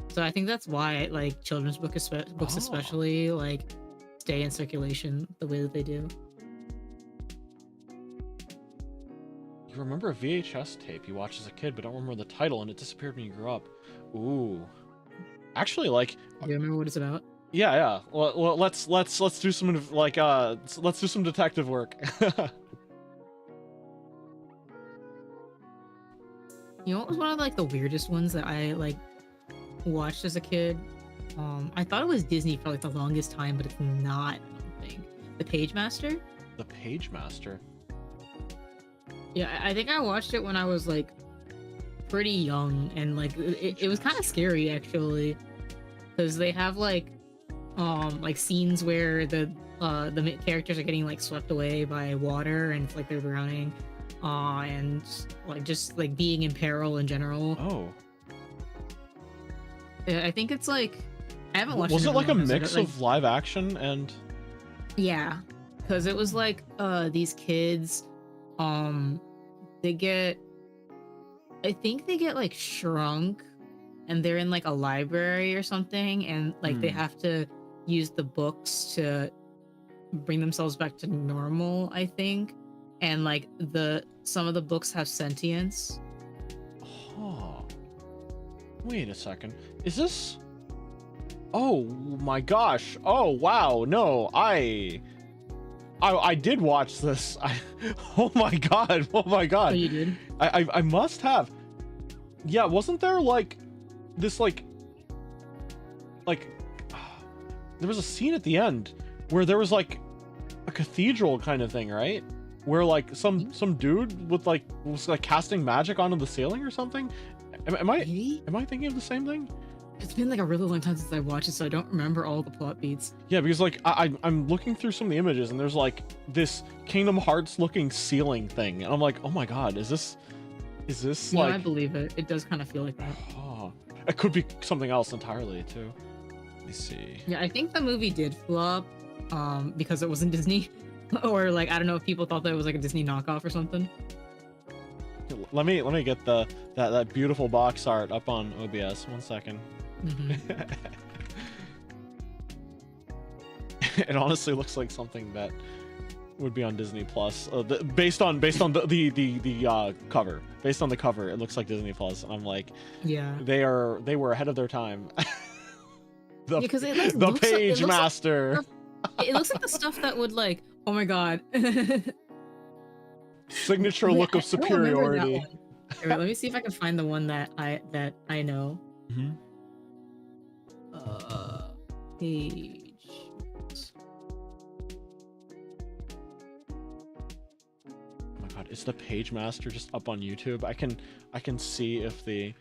Speaker 2: So I think that's why like children's books especially like stay in circulation the way that they do.
Speaker 1: You remember a VHS tape you watched as a kid but don't remember the title, and it disappeared when you grew up. Ooh. Actually, like,
Speaker 2: do you remember what it's about?
Speaker 1: Yeah. Well, let's do some like let's do some detective work.
Speaker 2: You know what was one of like the weirdest ones that I like watched as a kid? I thought it was Disney for like the longest time, but it's not. I don't think. The Page Master.
Speaker 1: The Page Master.
Speaker 2: Yeah, I think I watched it when I was like pretty young, and like it was kind of scary actually, because they have like scenes where the characters are getting like swept away by water and it's like they're drowning, and like just like being in peril in general.
Speaker 1: Oh.
Speaker 2: I think it's like I haven't watched.
Speaker 1: Was it like a mix of live action and?
Speaker 2: Yeah, because it was like these kids, they get, I think they get like shrunk, and they're in like a library or something, and like they have to use the books to bring themselves back to normal, I think, and like some of the books have sentience.
Speaker 1: Oh. Wait a second. Is this? Oh my gosh. Oh wow. No, I did watch this. Oh my god. Oh my god.
Speaker 2: Oh, you did?
Speaker 1: I must have. Yeah, wasn't there like this like there was a scene at the end where there was like a cathedral kind of thing, right? Where like some dude with like was like casting magic onto the ceiling or something. Am I thinking of the same thing?
Speaker 2: It's been like a really long time since I watched it, so I don't remember all the plot beats.
Speaker 1: Yeah, because like I'm looking through some of the images, and there's like this Kingdom Hearts looking ceiling thing, and I'm like, oh my god, is this
Speaker 2: yeah,
Speaker 1: like?
Speaker 2: I believe it. It does kind of feel like that.
Speaker 1: Oh, it could be something else entirely too. Let me see.
Speaker 2: Yeah, I think the movie did flop, because it wasn't Disney, or like I don't know if people thought that it was like a Disney knockoff or something.
Speaker 1: Let me get that beautiful box art up on OBS. 1 second. It honestly looks like something that would be on Disney Plus. Based on the cover. Based on the cover, it looks like Disney Plus, and I'm like,
Speaker 2: yeah,
Speaker 1: they were ahead of their time.
Speaker 2: Because it like,
Speaker 1: the Page Master.
Speaker 2: It looks like the stuff that would like, oh my god.
Speaker 1: Signature look of superiority.
Speaker 2: Let me see if I can find the one that I know.
Speaker 1: Mm-hmm.
Speaker 2: Page.
Speaker 1: Oh my god, is the Page Master just up on YouTube? I can see if the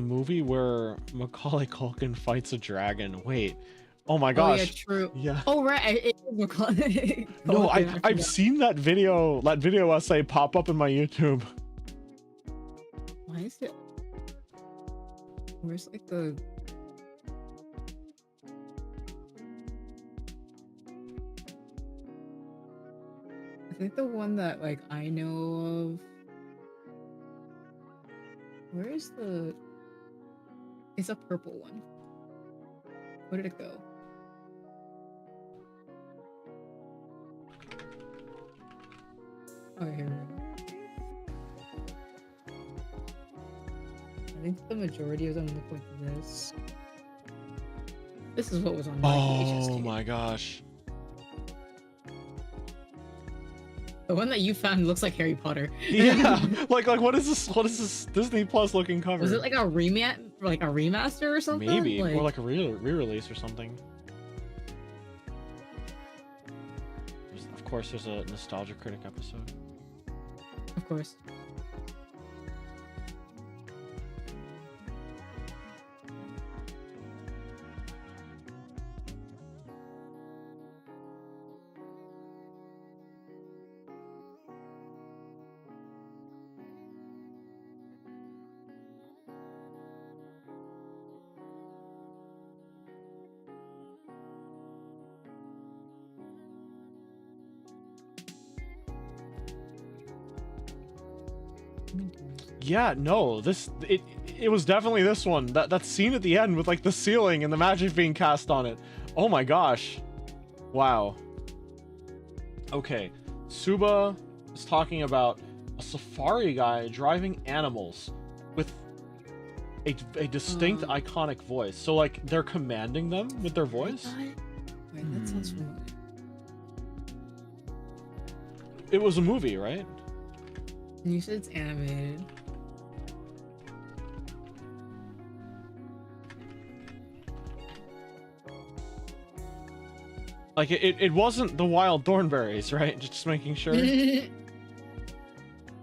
Speaker 1: movie where Macaulay Culkin fights a dragon. Wait. Oh my gosh.
Speaker 2: Oh, yeah, true.
Speaker 1: Yeah.
Speaker 2: Oh, right. It is Macaulay.
Speaker 1: No, I've seen that video essay pop up in my YouTube.
Speaker 2: Why is it? Where's like the... I think the one that like I know of... Where is the... It's a purple one. Where did it go? Oh, here we go. I think the majority of them look like this. This is what was on my VHS tape.
Speaker 1: Oh my gosh.
Speaker 2: The one that you found looks like Harry Potter.
Speaker 1: Yeah. like what is this Disney Plus looking cover?
Speaker 2: Was it like a remaster or something?
Speaker 1: Maybe,
Speaker 2: like...
Speaker 1: or like a re-release or something. Of course, there's a Nostalgia Critic episode.
Speaker 2: Of course.
Speaker 1: Yeah, no, it was definitely this one. That scene at the end with like the ceiling and the magic being cast on it. Oh my gosh. Wow. Okay, Suba is talking about a safari guy driving animals with a distinct iconic voice. So like they're commanding them with their voice?
Speaker 2: Wait, that sounds familiar.
Speaker 1: It was a movie, right?
Speaker 2: You said it's animated.
Speaker 1: Like it wasn't the Wild Thornberries, right? Just making sure. And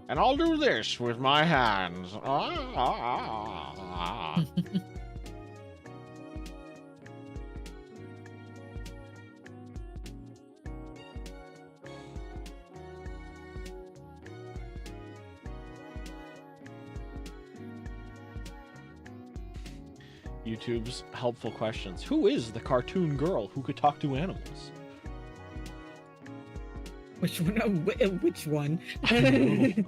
Speaker 1: I'll do this with my hands. YouTube's helpful questions. Who is the cartoon girl who could talk to animals?
Speaker 2: Which one? Which one?
Speaker 1: I don't know.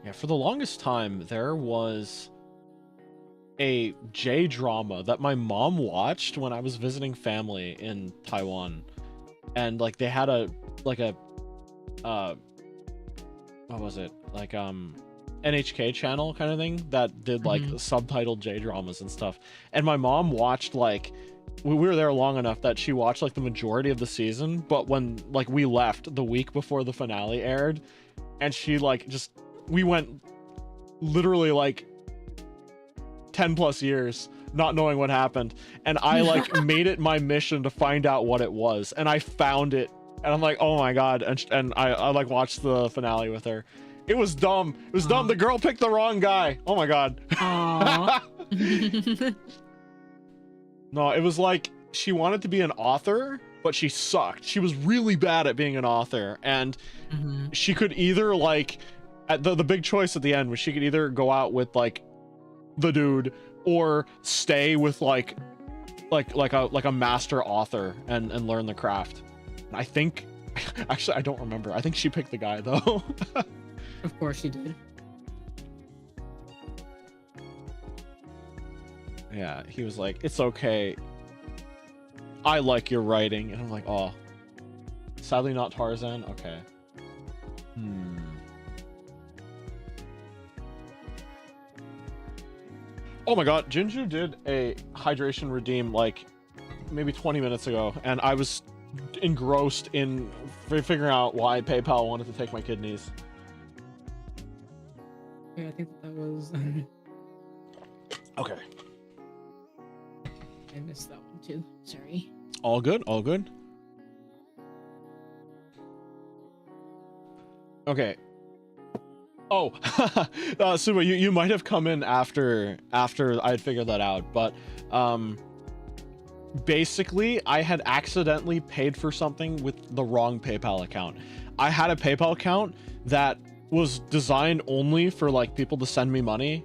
Speaker 1: Yeah, for the longest time, there was a J-drama that my mom watched when I was visiting family in Taiwan. And like they had what was it? Like NHK channel kind of thing that did like subtitled J-dramas and stuff. And my mom watched like we were there long enough that she watched like the majority of the season, but when like we left the week before the finale aired, and she like we went literally like 10 plus years not knowing what happened, and I like made it my mission to find out what it was, and I found it, and I'm like, oh my god, and I like watched the finale with her. It was dumb. It was dumb. The girl picked the wrong guy. Oh my god. No, it was like she wanted to be an author, but she sucked. She was really bad at being an author, and she could either like at the big choice at the end was she could either go out with like the dude or stay with like a master author and learn the craft. And I think Actually, I don't remember. I think she picked the guy though.
Speaker 2: Of course she did.
Speaker 1: Yeah, he was like, it's okay. I like your writing. And I'm like, oh, sadly not Tarzan. Okay. Oh my god, Jinju did a hydration redeem like maybe 20 minutes ago, and I was engrossed in figuring out why PayPal wanted to take my kidneys.
Speaker 2: Yeah, I think that was...
Speaker 1: Okay.
Speaker 2: I missed that one too. Sorry.
Speaker 1: All good, all good. Okay. Oh, Suba, you might have come in after I had figured that out, but basically I had accidentally paid for something with the wrong PayPal account. I had a PayPal account that was designed only for like people to send me money,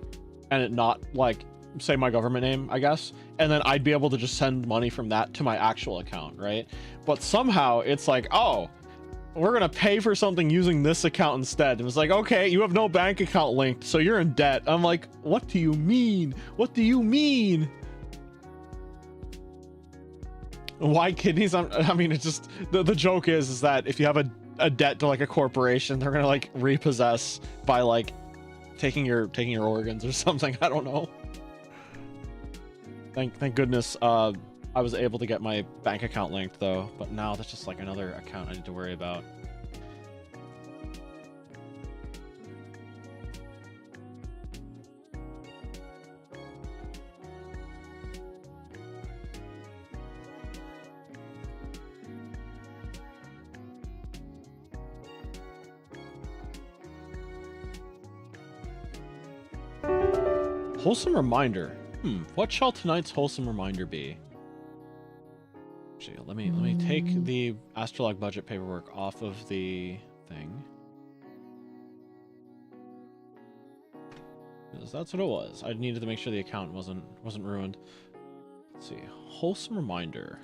Speaker 1: and it not like say my government name, I guess, and then I'd be able to just send money from that to my actual account, right? But somehow it's like, oh, we're gonna pay for something using this account instead. It was like, okay, you have no bank account linked, so you're in debt. I'm like, what do you mean? What do you mean? Why kidneys? I mean, it's just the joke is that if you have a debt to like a corporation, they're gonna like repossess by like taking your organs or something. I don't know. Thank goodness I was able to get my bank account linked though, but now that's just like another account I need to worry about. Wholesome reminder. What shall tonight's wholesome reminder be? Actually, let me take the AstraLog budget paperwork off of the thing. Because that's what it was. I needed to make sure the account wasn't ruined. Let's see. Wholesome reminder.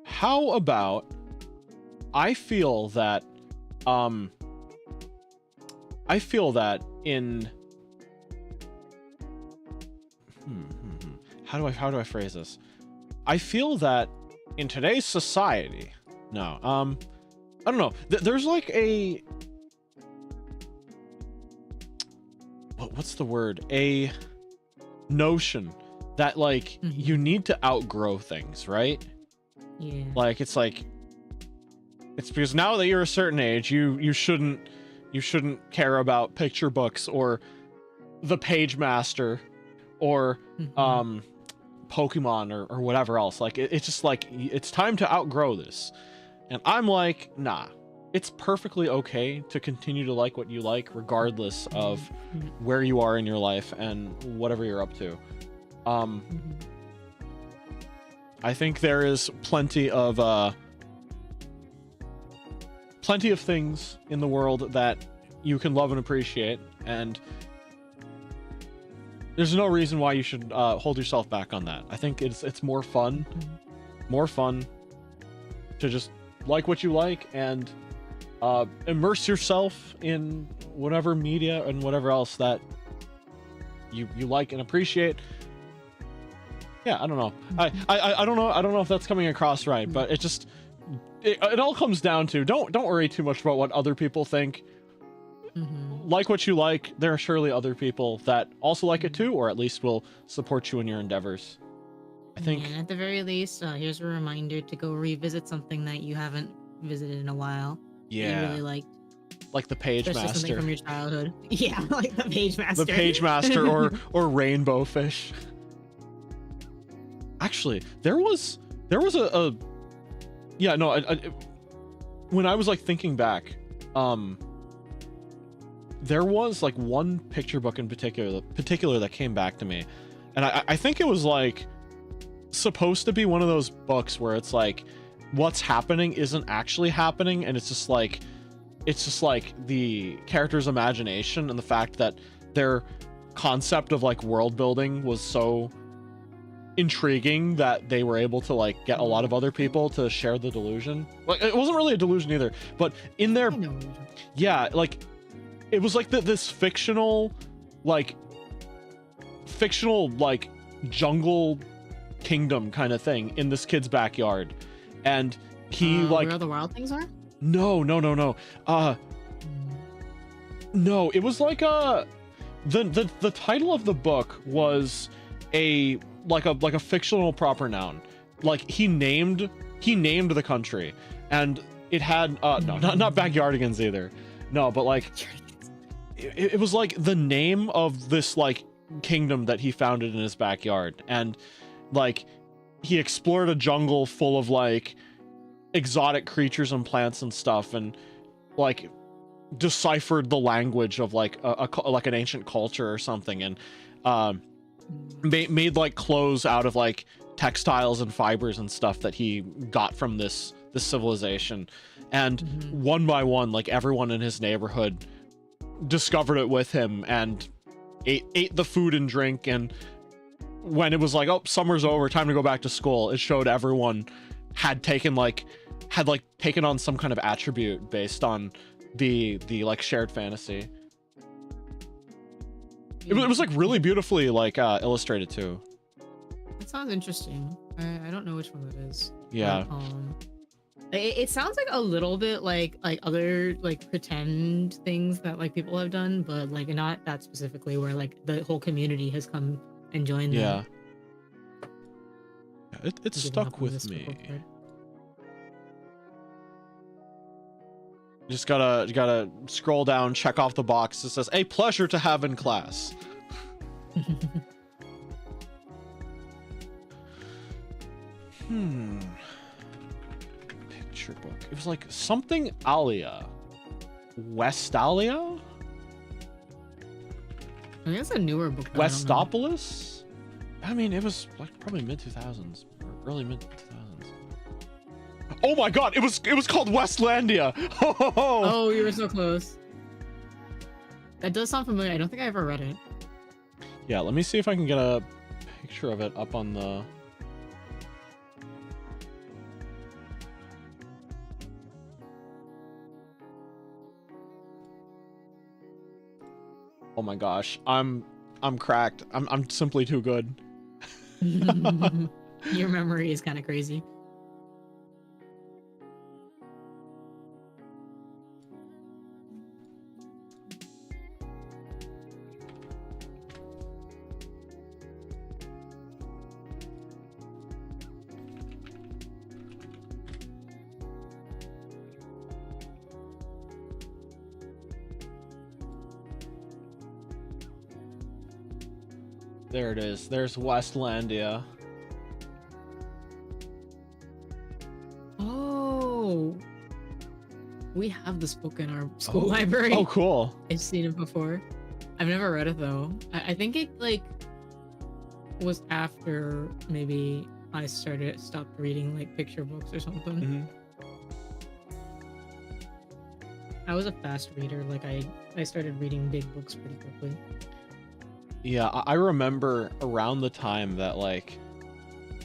Speaker 1: How about I feel that in how do I phrase this? I feel that in today's society, I don't know. There's like a what's the word? A notion that like you need to outgrow things, right?
Speaker 2: Yeah.
Speaker 1: Like it's because now that you're a certain age, you shouldn't care about picture books or the Page Master or Pokemon or whatever else. Like it's just like it's time to outgrow this. And I'm like, nah. It's perfectly okay to continue to like what you like regardless of where you are in your life and whatever you're up to. I think there is plenty of things in the world that you can love and appreciate, and there's no reason why you should hold yourself back on that. I think it's more fun to just like what you like and immerse yourself in whatever media and whatever else that you like and appreciate. Yeah, I don't know. I don't know if that's coming across right, but it all comes down to don't worry too much about what other people think. Like what you like. There are surely other people that also like it too, or at least will support you in your endeavors. I think
Speaker 2: at the very least, here's a reminder to go revisit something that you haven't visited in a while.
Speaker 1: Yeah,
Speaker 2: you really liked,
Speaker 1: like the Page Master,
Speaker 2: something from your childhood. Yeah, like the Page Master.
Speaker 1: The Page Master, or Rainbow Fish. Actually, there was a yeah, no, when I was like thinking back, there was like one picture book in particular that came back to me, and I think it was like supposed to be one of those books where it's like what's happening isn't actually happening, and it's just like the character's imagination and the fact that they're concept of like world building was so intriguing that they were able to like get a lot of other people to share the delusion. Like it wasn't really a delusion either, but in their yeah, like it was like this fictional like jungle kingdom kind of thing in this kid's backyard, and he like
Speaker 2: where the wild things are.
Speaker 1: No, it was like the title of the book was a fictional proper noun. Like he named the country, and it had no, not backyardigans either. No, but like it was like the name of this like kingdom that he founded in his backyard, and like he explored a jungle full of like exotic creatures and plants and stuff, and like deciphered the language of like like an ancient culture or something, and made like clothes out of like textiles and fibers and stuff that he got from this civilization. And one by one, like everyone in his neighborhood discovered it with him and ate the food and drink. And when it was like, oh, summer's over, time to go back to school, it showed everyone had taken on some kind of attribute based on the like shared fantasy. It was like really beautifully like illustrated too.
Speaker 2: That sounds interesting. I don't know which one that is.
Speaker 1: Yeah.
Speaker 2: But, it sounds like a little bit like other like pretend things that like people have done, but like not that specifically where like the whole community has come and joined them.
Speaker 1: Yeah. It stuck with me. Just gotta scroll down, check off the box that says, "A pleasure to have in class." Picture book. It was like something Alia. Westalia?
Speaker 2: I think it's a newer book.
Speaker 1: Westopolis? I mean, it was like probably mid 2000s, or early mid 2000s. Oh my god, it was called Westlandia.
Speaker 2: Oh, you were so close. That does sound familiar. I don't think I ever read it.
Speaker 1: Yeah, let me see if I can get a picture of it up on the... Oh my gosh, I'm cracked. I'm simply too good.
Speaker 2: Your memory is kind of crazy.
Speaker 1: There it is. There's Westlandia.
Speaker 2: Oh, we have this book in our school library.
Speaker 1: Oh, cool.
Speaker 2: I've seen it before. I've never read it though. I think it like was after maybe I stopped reading like picture books or something. I was a fast reader. Like I started reading big books pretty quickly.
Speaker 1: Yeah, I remember around the time that like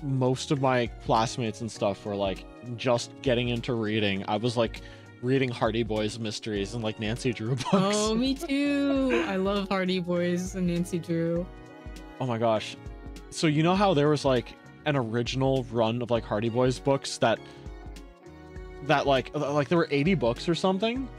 Speaker 1: most of my classmates and stuff were like just getting into reading. I was like reading Hardy Boys mysteries and like Nancy Drew books.
Speaker 2: Oh, me too. I love Hardy Boys and Nancy Drew.
Speaker 1: Oh my gosh. So you know how there was like an original run of like Hardy Boys books that like there were 80 books or something?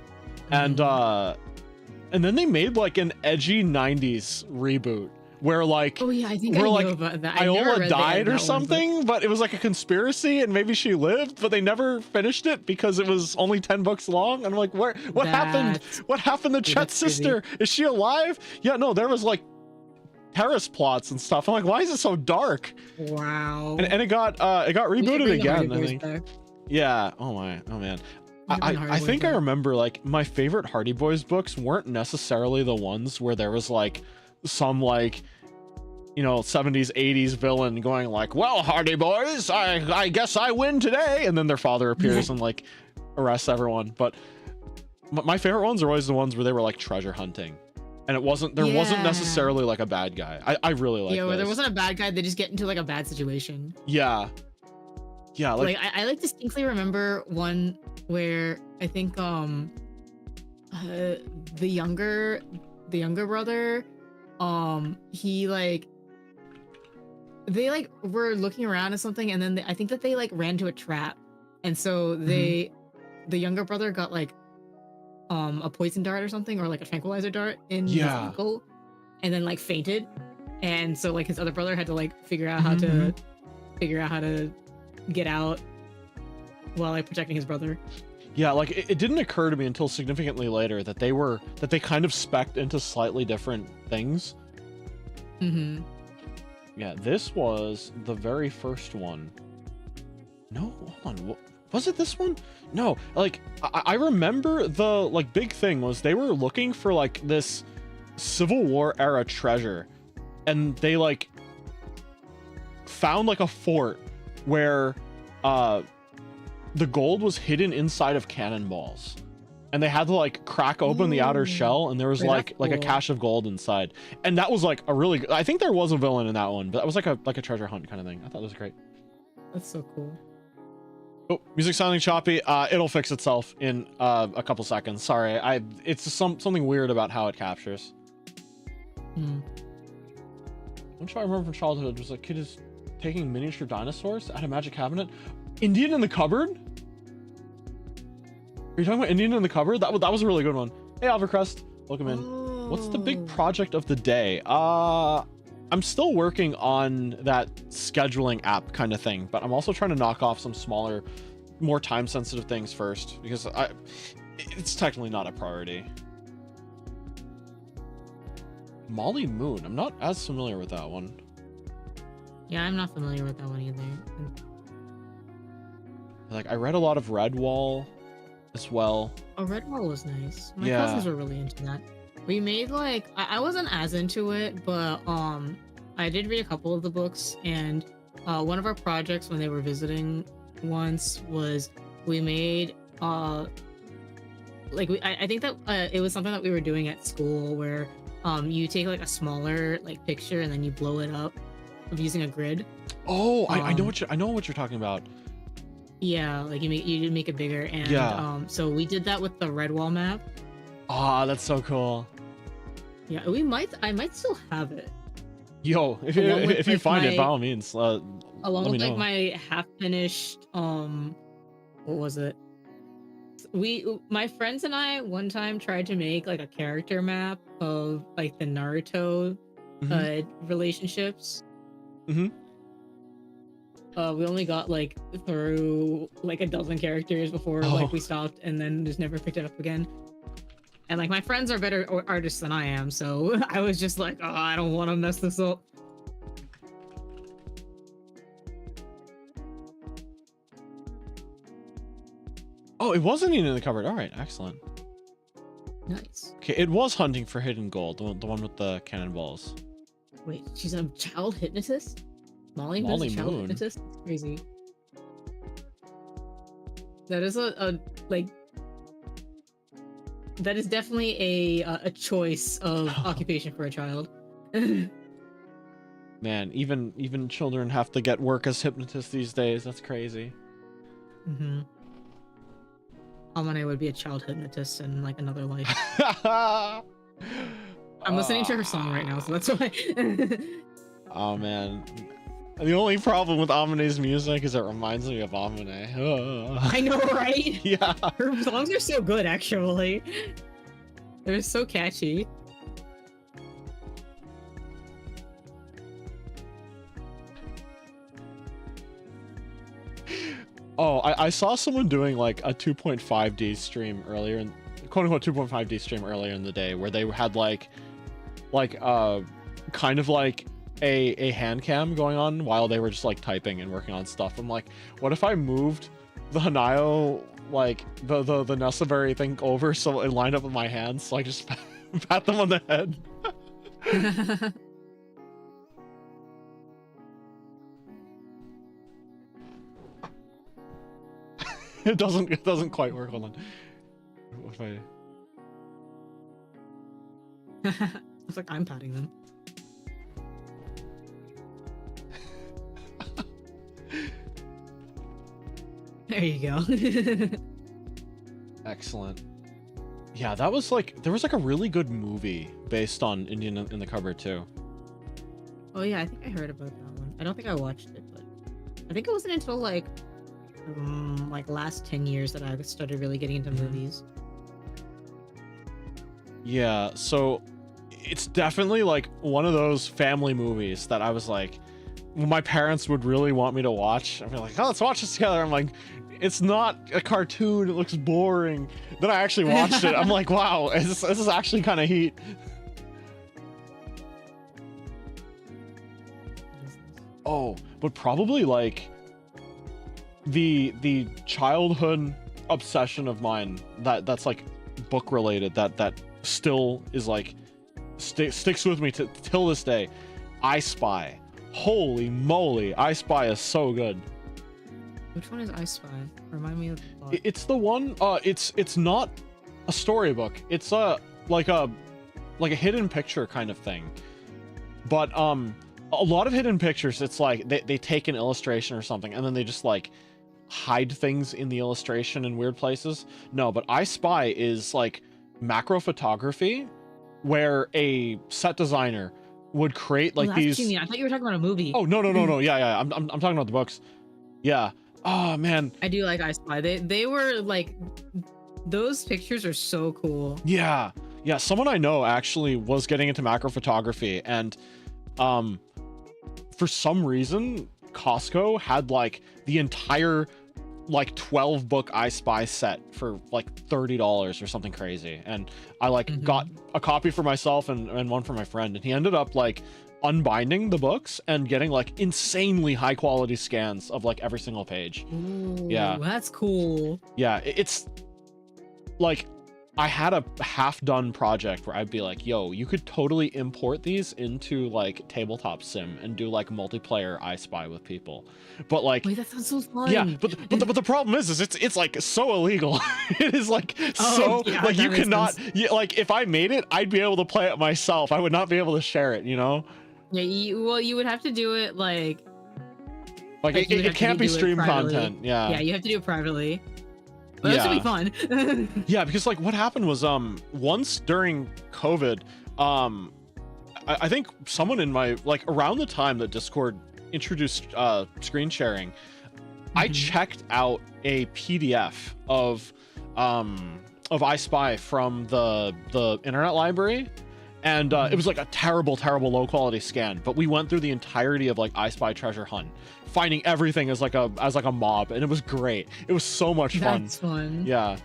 Speaker 1: And then they made like an edgy 90s reboot where like,
Speaker 2: oh yeah, I think I knew about that.
Speaker 1: Iola died or something, but it was like a conspiracy and maybe she lived, but they never finished it because it was only 10 books long. And I'm like, what happened? What happened to Chet's sister? Crazy. Is she alive? Yeah, no, there was like terrorist plots and stuff. I'm like, why is it so dark?
Speaker 2: Wow.
Speaker 1: And it got rebooted again, I think. Back. Yeah. Oh man. I think I remember like my favorite Hardy Boys books weren't necessarily the ones where there was like some like, you know, 70s 80s villain going like, well, Hardy Boys, I guess I win today, and then their father appears and like arrests everyone. But my favorite ones are always the ones where they were like treasure hunting, and it wasn't there wasn't necessarily like a bad guy. I really like
Speaker 2: yeah, where there
Speaker 1: this.
Speaker 2: wasn't a bad guy, they just get into like a bad situation.
Speaker 1: Yeah. Yeah, like
Speaker 2: I like distinctly remember one where I think the younger brother, he like they like were looking around at something, and then I think that they like ran to a trap, and so the younger brother got like a poison dart or something, or like a tranquilizer dart in his ankle, and then like fainted, and so like his other brother had to like figure out how to get out while like protecting his brother.
Speaker 1: Yeah, like it didn't occur to me until significantly later that they kind of spec'd into slightly different things. Yeah, this was the very first one. No, hold on. Was it this one? No, like I remember the like big thing was they were looking for like this Civil War era treasure, and they like found like a fort where the gold was hidden inside of cannonballs, and they had to like crack open the outer shell, and there was like a cache of gold inside, and that was like a really good, I think there was a villain in that one, but that was like a treasure hunt kind of thing. I thought it was great.
Speaker 2: That's so cool.
Speaker 1: Oh, music sounding choppy. It'll fix itself in a couple seconds. Sorry, it's just something weird about how it captures. One shot I remember from childhood was a kid is taking miniature dinosaurs out of magic cabinet. Indian in the cupboard? Are you talking about Indian in the cupboard? That was a really good one. Hey, Alvercrest, welcome in. What's the big project of the day? I'm still working on that scheduling app kind of thing, but I'm also trying to knock off some smaller, more time-sensitive things first, because it's technically not a priority. Molly Moon. I'm not as familiar with that one.
Speaker 2: Yeah, I'm not familiar with that one either.
Speaker 1: Like, I read a lot of Redwall as well.
Speaker 2: Oh, Redwall was nice. My cousins were really into that. We made like I wasn't as into it, but I did read a couple of the books, and one of our projects when they were visiting once was we made I think that it was something that we were doing at school where you take like a smaller like picture and then you blow it up using a grid.
Speaker 1: Oh, I know what you're talking about.
Speaker 2: Yeah, like you make it bigger, and so we did that with the Redwall map.
Speaker 1: Ah, that's so cool.
Speaker 2: Yeah, I might still have it.
Speaker 1: Yo, if you find it, by all means,
Speaker 2: along with like
Speaker 1: know.
Speaker 2: my half finished what was it? My friends and I one time tried to make like a character map of like the Naruto relationships. We only got like through like a dozen characters before like we stopped, and then just never picked it up again. And like my friends are better artists than I am, so I was just like, oh, I don't want to mess this up.
Speaker 1: Oh, it wasn't even in the cupboard. All right, excellent.
Speaker 2: Nice.
Speaker 1: Okay, it was hunting for hidden gold, the one with the cannonballs.
Speaker 2: Wait, she's a child hypnotist? Molly Moon is a child hypnotist? That's crazy. That is that is definitely a choice of occupation for a child.
Speaker 1: Man, even children have to get work as hypnotists these days. That's crazy.
Speaker 2: Amane would be a child hypnotist in like another life. I'm listening to her song right now, so that's why.
Speaker 1: Oh man. The only problem with Amane's music is it reminds me of Amane.
Speaker 2: I know, right?
Speaker 1: Yeah.
Speaker 2: Her songs are so good, actually. They're so catchy.
Speaker 1: Oh, I saw someone doing like a 2.5D stream earlier in quote-unquote 2.5D stream earlier in the day where they had like kind of like a hand cam going on while they were just like typing and working on stuff. I'm like, what if I moved the Hanayo, like the Nesaberry thing over so it lined up with my hands, so I just pat them on the head? It doesn't quite work. Hold on. If I
Speaker 2: It's like I'm patting them. There you go.
Speaker 1: Excellent. Yeah, that was like, there was like a really good movie based on Indian in the Cupboard too.
Speaker 2: Oh yeah, I think I heard about that one. I don't think I watched it, but I think it wasn't until like last 10 years that I started really getting into movies.
Speaker 1: Yeah, so it's definitely like one of those family movies that I was like, my parents would really want me to watch. I'd be like, oh, let's watch this together. I'm like, it's not a cartoon, it looks boring. Then I actually watched it. I'm like, wow, this is actually kind of heat. Oh, but probably like the childhood obsession of mine that's like book related that still is like sticks with me till this day. I Spy. Holy moly, I Spy is so good.
Speaker 2: Which one is I Spy? Remind me of the plot.
Speaker 1: It's the one, it's not a storybook. It's like a hidden picture kind of thing. But a lot of hidden pictures, it's like they take an illustration or something and then they just like hide things in the illustration in weird places. No, but I Spy is like macro photography where a set designer would create like these.
Speaker 2: I thought you were talking about a movie.
Speaker 1: Oh no. Yeah. I'm talking about the books. Yeah. Oh man.
Speaker 2: I do like I Spy. They were like, those pictures are so cool.
Speaker 1: Yeah. Someone I know actually was getting into macro photography, and for some reason Costco had like the entire like 12 book I Spy set for like $30 or something crazy, and I like got a copy for myself and one for my friend, and he ended up like unbinding the books and getting like insanely high quality scans of like every single page.
Speaker 2: Ooh,
Speaker 1: yeah,
Speaker 2: that's cool.
Speaker 1: Yeah, it's like I had a half-done project where I'd be like, yo, you could totally import these into like tabletop sim and do like multiplayer I Spy with people. But like,
Speaker 2: wait, that sounds so fun.
Speaker 1: Yeah, but the problem is it's like so illegal. It is like like you cannot like if I made it, I'd be able to play it myself. I would not be able to share it, you know?
Speaker 2: Yeah, you would have to do it like
Speaker 1: it can't be stream content. Yeah,
Speaker 2: you have to do it privately. But this would be fun.
Speaker 1: Yeah, because like what happened was once during COVID, I think someone in my like around the time that Discord introduced screen sharing, I checked out a PDF of I Spy from the internet library, and it was like a terrible low quality scan, but we went through the entirety of like I Spy Treasure Hunt, finding everything as like a mob, and it was great. It was so much fun.
Speaker 2: That's fun.
Speaker 1: Yeah.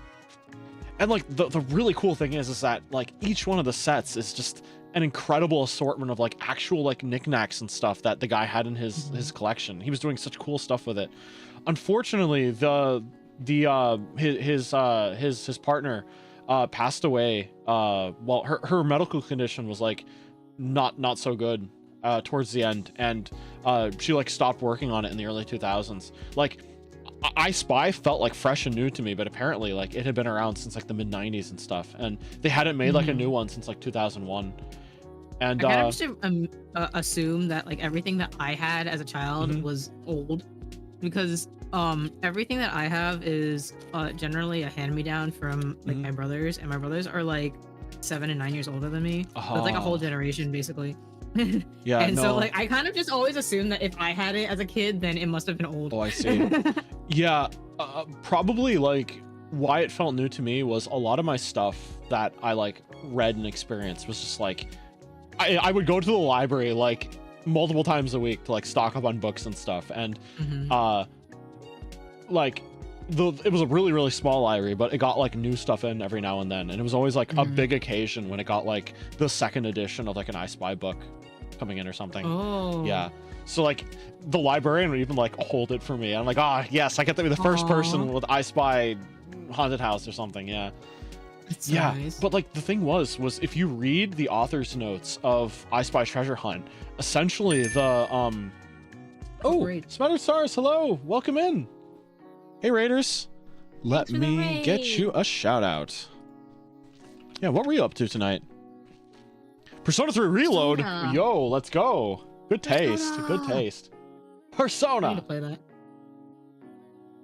Speaker 1: And like the really cool thing is that like each one of the sets is just an incredible assortment of like actual like knickknacks and stuff that the guy had in his collection. He was doing such cool stuff with it. Unfortunately, his partner passed away. Well, her medical condition was like not so good towards the end, and she like stopped working on it in the early 2000s. Like I Spy felt like fresh and new to me, but apparently like it had been around since like the mid 90s and stuff, and they hadn't made like a new one since like 2001. And
Speaker 2: I kind of just assume that like everything that I had as a child was old, because everything that I have is generally a hand-me-down from like my brothers, and my brothers are like 7 and 9 years older than me. So it's like a whole generation basically.
Speaker 1: Yeah,
Speaker 2: and so like I kind of just always assumed that if I had it as a kid, then it must have been old.
Speaker 1: Oh, I see. Yeah, probably like why it felt new to me was a lot of my stuff that I like read and experienced was just like I would go to the library like multiple times a week to like stock up on books and stuff, and like it was a really small library, but it got like new stuff in every now and then, and it was always like a big occasion when it got like the second edition of like an I Spy book coming in or something.
Speaker 2: Oh
Speaker 1: yeah, so like the librarian would even like hold it for me. I'm like, yes, I get to be the first person with I Spy Haunted House or something. Yeah.
Speaker 2: That's
Speaker 1: yeah,
Speaker 2: nice.
Speaker 1: but like the thing was if you read the author's notes of I Spy Treasure Hunt, essentially the Smattered Stars, hello, welcome in. Hey Raiders, let me get you a shout out. Yeah, what were you up to tonight? Persona 3 Reload.
Speaker 2: Persona.
Speaker 1: Yo, let's go. Good taste.
Speaker 2: Persona.
Speaker 1: Good taste.
Speaker 2: I
Speaker 1: Persona.
Speaker 2: need to play that.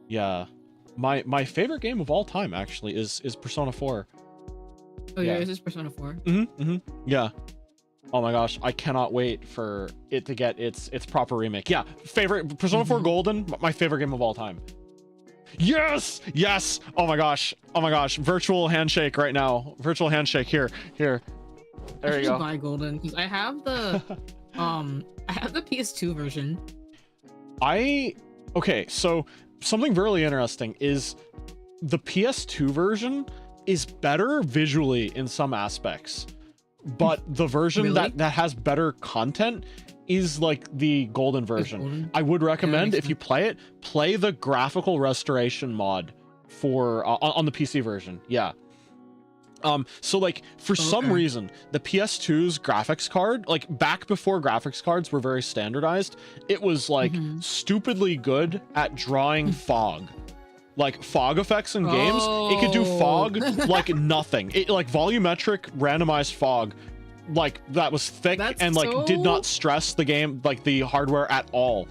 Speaker 1: Yeah. My favorite game of all time actually is Persona 4.
Speaker 2: Oh yeah,
Speaker 1: Yeah.
Speaker 2: this is Persona 4.
Speaker 1: Yeah. Oh my gosh, I cannot wait for it to get its proper remake. Yeah, favorite Persona 4 Golden, my favorite game of all time. Yes, yes. Oh my gosh, virtual handshake right now. Virtual handshake here. There
Speaker 2: I
Speaker 1: you
Speaker 2: should
Speaker 1: go.
Speaker 2: buy Golden because I have the I have the PS2 version.
Speaker 1: Okay, so something really interesting is the PS2 version is better visually in some aspects, but the version
Speaker 2: Really?
Speaker 1: that has better content is like the golden version.
Speaker 2: Golden?
Speaker 1: I would recommend
Speaker 2: makes
Speaker 1: if you play the graphical restoration mod for on the PC version. Yeah. So like for some reason the PS2's graphics card, like back before graphics cards were very standardized, it was like stupidly good at drawing fog. Like fog effects in games, it could do fog like nothing. It like volumetric randomized fog, like that was thick and like did not stress the game, like the hardware at all.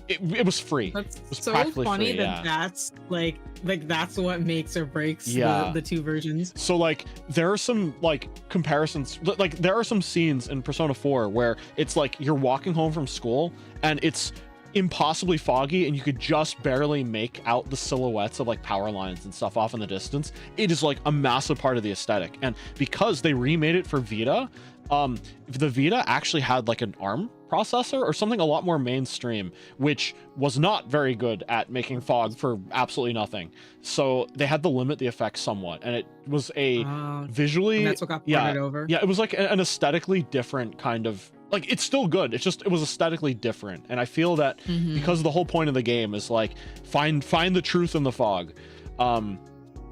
Speaker 1: It was free.
Speaker 2: That's
Speaker 1: it was
Speaker 2: so
Speaker 1: practically
Speaker 2: funny
Speaker 1: free,
Speaker 2: that that's like that's what makes or breaks the two versions.
Speaker 1: So like there are some like comparisons, like there are some scenes in Persona 4 where it's like you're walking home from school and it's impossibly foggy and you could just barely make out the silhouettes of like power lines and stuff off in the distance. It is like a massive part of the aesthetic, and because they remade it for Vita, the Vita actually had like an ARM processor or something a lot more mainstream, which was not very good at making fog for absolutely nothing. So they had to limit the effects somewhat, and it was a visually,
Speaker 2: and that's what got ported over.
Speaker 1: Yeah, it was like an aesthetically different kind of, like, it's still good, it's just it was aesthetically different. And I feel that because the whole point of the game is like find the truth in the fog,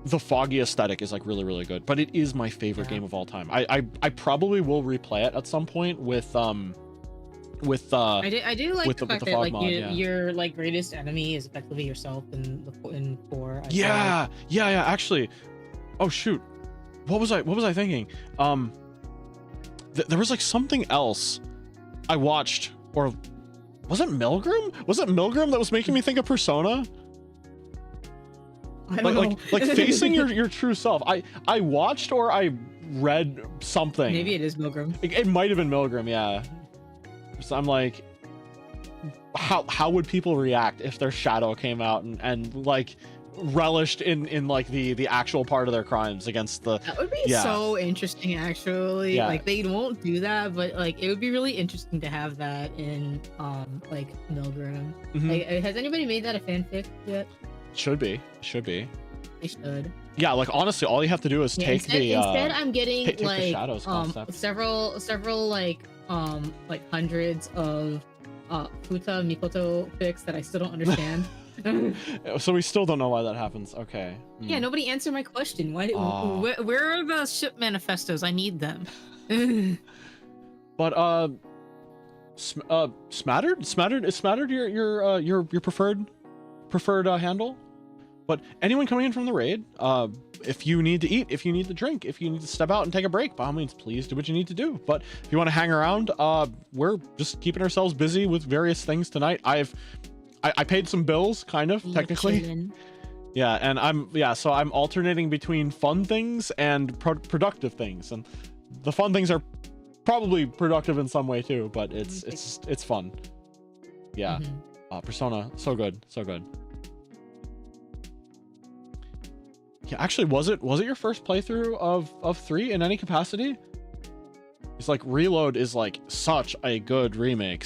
Speaker 1: the foggy aesthetic is like really good. But it is my favorite game of all time. I probably will replay it at some point with I do like the fact that like
Speaker 2: your like greatest enemy is effectively yourself in 4.
Speaker 1: Yeah, actually. Oh shoot, what was I thinking? There was like something else I watched, or was it Milgram? Was it Milgram that was making me think of Persona?
Speaker 2: I don't know.
Speaker 1: Like facing your true self. I watched or I read something.
Speaker 2: Maybe it is Milgram.
Speaker 1: It might have been Milgram, yeah. So I'm like, how would people react if their shadow came out and like relished in like the actual part of their crimes against the...
Speaker 2: That would be so interesting, actually. Like they won't do that, but like it would be really interesting to have that in like Milgram. Like, has anybody made that a fanfic yet?
Speaker 1: Should be.
Speaker 2: They should.
Speaker 1: Yeah, like honestly, all you have to do is take
Speaker 2: instead I'm getting
Speaker 1: take
Speaker 2: like
Speaker 1: the shadows concept.
Speaker 2: several like hundreds of Futa Mikoto fics that I still don't understand.
Speaker 1: So we still don't know why that happens. Okay.
Speaker 2: Yeah, nobody answered my question. Why? Where are the ship manifestos? I need them.
Speaker 1: But Smattered is Smattered your preferred handle? But anyone coming in from the raid, if you need to eat, if you need to drink, if you need to step out and take a break, by all means, please do what you need to do. But if you want to hang around, we're just keeping ourselves busy with various things tonight. I paid some bills, kind of, technically.
Speaker 2: Chilling.
Speaker 1: Yeah, and so I'm alternating between fun things and productive things, and the fun things are probably productive in some way too, but it's fun. Yeah. Persona, so good. Yeah, actually, was it your first playthrough of 3 in any capacity? It's like Reload is like such a good remake.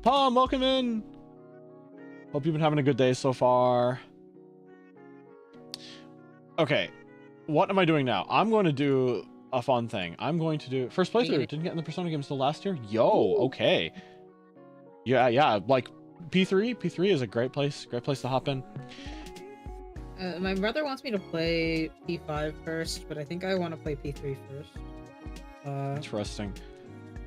Speaker 1: Palm, welcome in. Hope you've been having a good day so far. Okay, what am I doing now? I'm going to do a fun thing. I'm going to do first playthrough. Didn't get in the Persona games till last year. Yo, okay. Yeah, like P3 is a great place to hop in.
Speaker 2: My brother wants me to play P5 first, but I think I want to play P3 first.
Speaker 1: Interesting.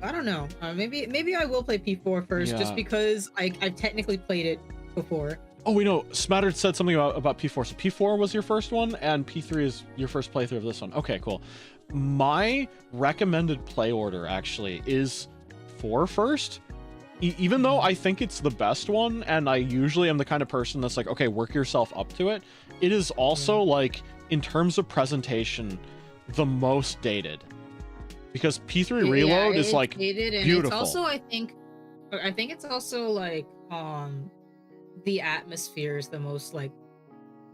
Speaker 2: I don't know. Maybe I will play P4 first, just because I've technically played it before.
Speaker 1: Oh, we know Smattered said something about P4. So P4 was your first one, and P3 is your first playthrough of this one. Okay, cool. My recommended play order actually is 4 first. Even though I think it's the best one, and I usually am the kind of person that's like, okay, work yourself up to it. It is also like, in terms of presentation, the most dated. Because P3 Reload is like
Speaker 2: dated, and
Speaker 1: beautiful.
Speaker 2: It's also, I think it's also like the atmosphere is the most like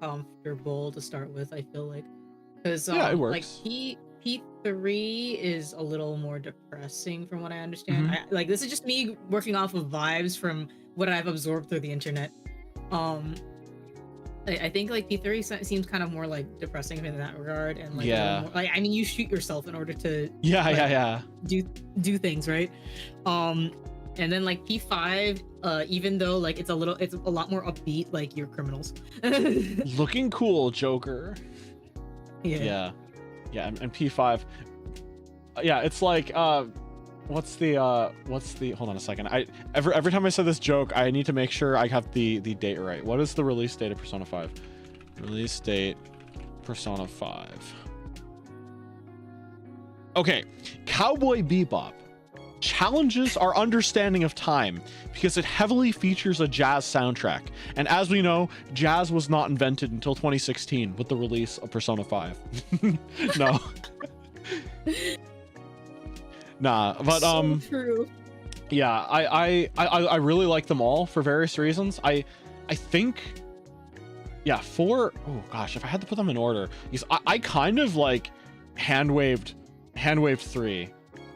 Speaker 2: comfortable to start with. I feel like because
Speaker 1: it works.
Speaker 2: Like P3 is a little more depressing from what I understand. Like this is just me working off of vibes from what I've absorbed through the internet. I think like P3 seems kind of more like depressing in that regard, and like more, like I mean you shoot yourself in order to do things, right? And then like P5, even though like it's a lot more upbeat, like you're criminals.
Speaker 1: Looking cool, Joker. Yeah, and P5, it's like what's the hold on a second. Every time I say this joke, I need to make sure I have the date right. What is the release date of Persona 5? Release date Persona 5. Okay, Cowboy Bebop challenges our understanding of time because it heavily features a jazz soundtrack, and as we know, jazz was not invented until 2016 with the release of Persona 5. No. Nah, but
Speaker 2: so true.
Speaker 1: Yeah, I really like them all for various reasons. I think 4, oh gosh, if I had to put them in order, because I kind of like hand waved 3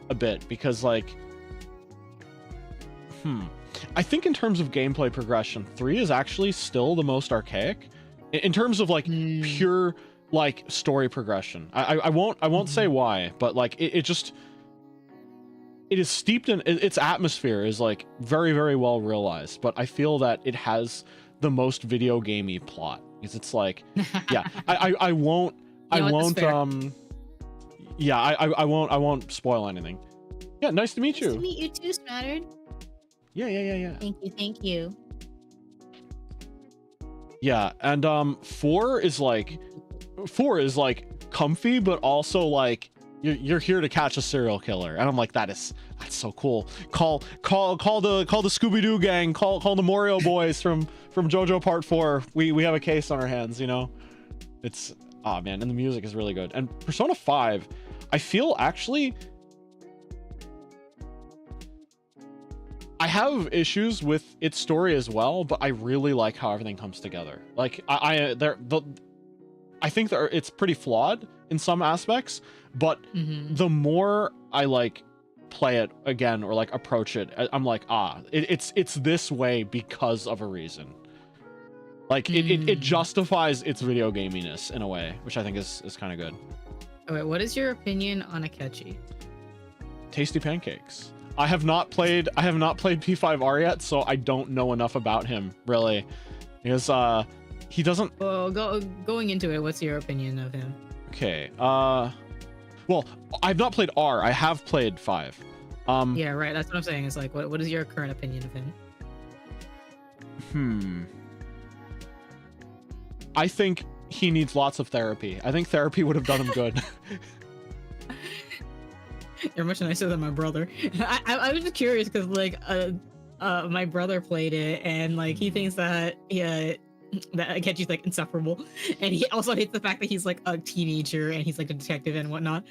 Speaker 1: a bit, because like I think in terms of gameplay progression, 3 is actually still the most archaic in terms of like pure like story progression. I won't say why, but like it is steeped in its atmosphere is like very, very well realized, but I feel that it has the most video gamey plot, because it's like I won't won't spoil anything. Yeah, nice to meet you.
Speaker 2: Nice to meet you too, Smattered.
Speaker 1: Yeah.
Speaker 2: Thank you.
Speaker 1: Yeah, and 4 is like comfy, but also like you're here to catch a serial killer, and I'm like, that's so cool. Call the Scooby-Doo gang, call the Morio boys from JoJo Part 4. We have a case on our hands, you know. It's man, and the music is really good. And Persona 5, I feel actually I have issues with its story as well, but I really like how everything comes together. Like I think it's pretty flawed in some aspects, but the more I like play it again or like approach it, I'm like, it's this way because of a reason. Like it justifies its video gaminess in a way, which I think is kind of good.
Speaker 2: Okay, what is your opinion on Akechi?
Speaker 1: Tasty pancakes. I have not played P5R yet, so I don't know enough about him really, because he doesn't.
Speaker 2: Well, going into it, what's your opinion of him?
Speaker 1: Okay. Well, I've not played R. I have played 5.
Speaker 2: Yeah, right. That's what I'm saying. It's like, what is your current opinion of him?
Speaker 1: I think he needs lots of therapy. I think therapy would have done him good.
Speaker 2: You're much nicer than my brother. I was just curious because like my brother played it, and like he thinks that that Akechi's like insufferable, and he also hates the fact that he's like a teenager and he's like a detective and whatnot.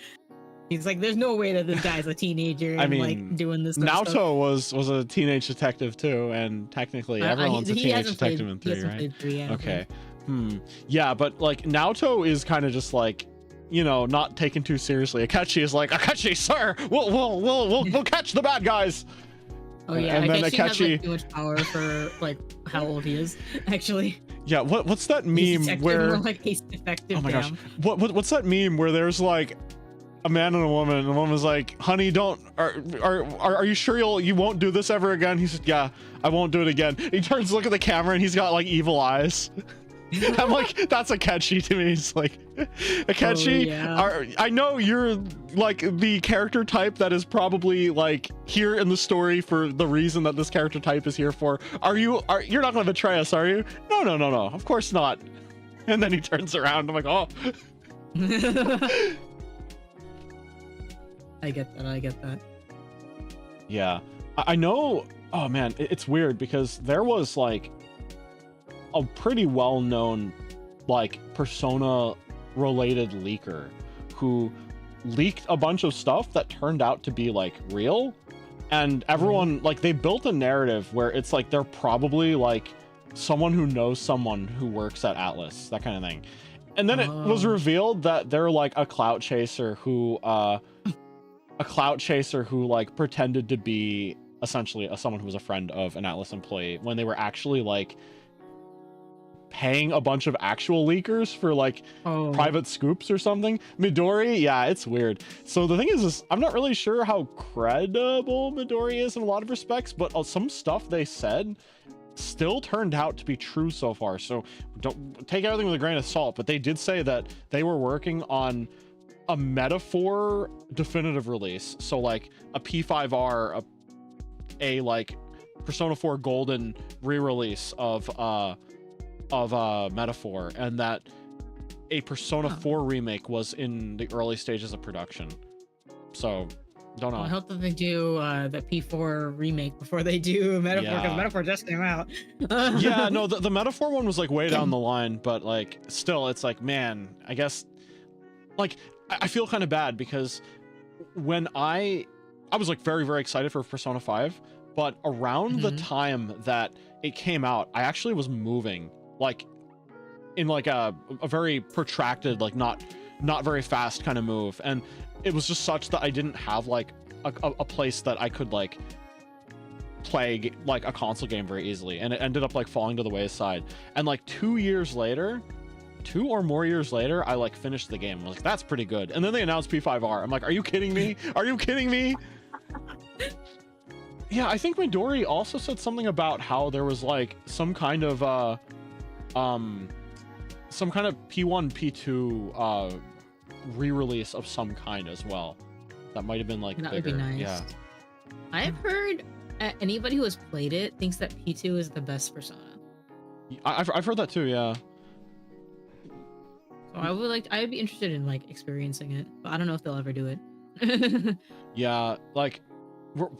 Speaker 2: He's like, there's no way that this guy's a teenager and like doing this stuff.
Speaker 1: Naoto was a teenage detective too, and technically everyone's a teenage detective in 3, right?
Speaker 2: 3, yeah,
Speaker 1: okay. Yeah, but like Naoto is kind of just like, you know, not taken too seriously. Akechi is like, Akechi, sir, we'll catch the bad guys.
Speaker 2: Oh yeah,
Speaker 1: and then
Speaker 2: Akechi has like too much power for like how old he is, actually.
Speaker 1: Yeah, what's that meme where
Speaker 2: more like he's defective?
Speaker 1: Oh my gosh, what's that meme where there's like a man and a woman, and the woman's like, honey, are you sure you won't do this ever again? He said, yeah, I won't do it again. He turns to look at the camera and he's got like evil eyes. I'm like, that's Akechi to me. It's like, Akechi, I know you're like the character type that is probably like here in the story for the reason that this character type is here for. You're not going to betray us, are you? No, of course not. And then he turns around. I'm like, oh.
Speaker 2: I get that.
Speaker 1: Yeah, I know. Oh man, it's weird because there was like a pretty well-known like Persona related leaker who leaked a bunch of stuff that turned out to be like real, and everyone like they built a narrative where it's like they're probably like someone who knows someone who works at Atlas, that kind of thing. And then it was revealed that they're like a clout chaser who like pretended to be essentially someone who was a friend of an Atlas employee when they were actually like paying a bunch of actual leakers for like private scoops or something. Midori, yeah, it's weird. So the thing is I'm not really sure how credible Midori is in a lot of respects, but some stuff they said still turned out to be true so far. So don't take everything with a grain of salt, but they did say that they were working on a metaphor definitive release. So like a P5R, a like Persona 4 Golden re-release of metaphor, and that a Persona 4 remake was in the early stages of production. So don't know.
Speaker 2: I hope that they do the P4 remake before they do metaphor, because metaphor just came out.
Speaker 1: Yeah, no, the metaphor one was like way down the line, but like still it's like, man, I guess like I feel kind of bad because when I was like very, very excited for Persona 5, but around the time that it came out, I actually was moving like in like a very protracted, like not very fast kind of move. And it was just such that I didn't have like a place that I could like play like a console game very easily. And it ended up like falling to the wayside. And like 2 or more years later, I like finished the game. I was like, that's pretty good. And then they announced P5R. I'm like, are you kidding me? Are you kidding me? Yeah, I think Midori also said something about how there was like some kind of P1, P2 re-release of some kind as well. That might have been like
Speaker 2: that
Speaker 1: bigger.
Speaker 2: Would be nice.
Speaker 1: Yeah.
Speaker 2: I've heard anybody who has played it thinks that P2 is the best Persona.
Speaker 1: I've heard that too, yeah.
Speaker 2: So I'd be interested in like experiencing it, but I don't know if they'll ever do it.
Speaker 1: Yeah, like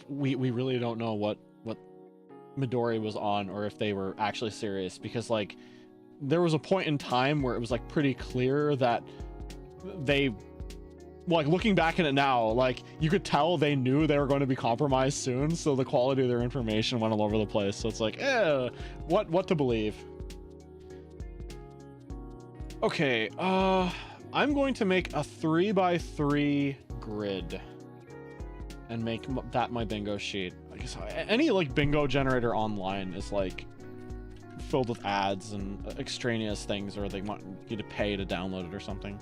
Speaker 1: we really don't know what Midori was on, or if they were actually serious, because like there was a point in time where it was like pretty clear that they, like looking back at it now, like you could tell they knew they were going to be compromised soon, so the quality of their information went all over the place. So it's like, what to believe. Okay, I'm going to make a 3x3 grid and make that my bingo sheet. I guess any like bingo generator online is like filled with ads and extraneous things, or they want you to pay to download it or something.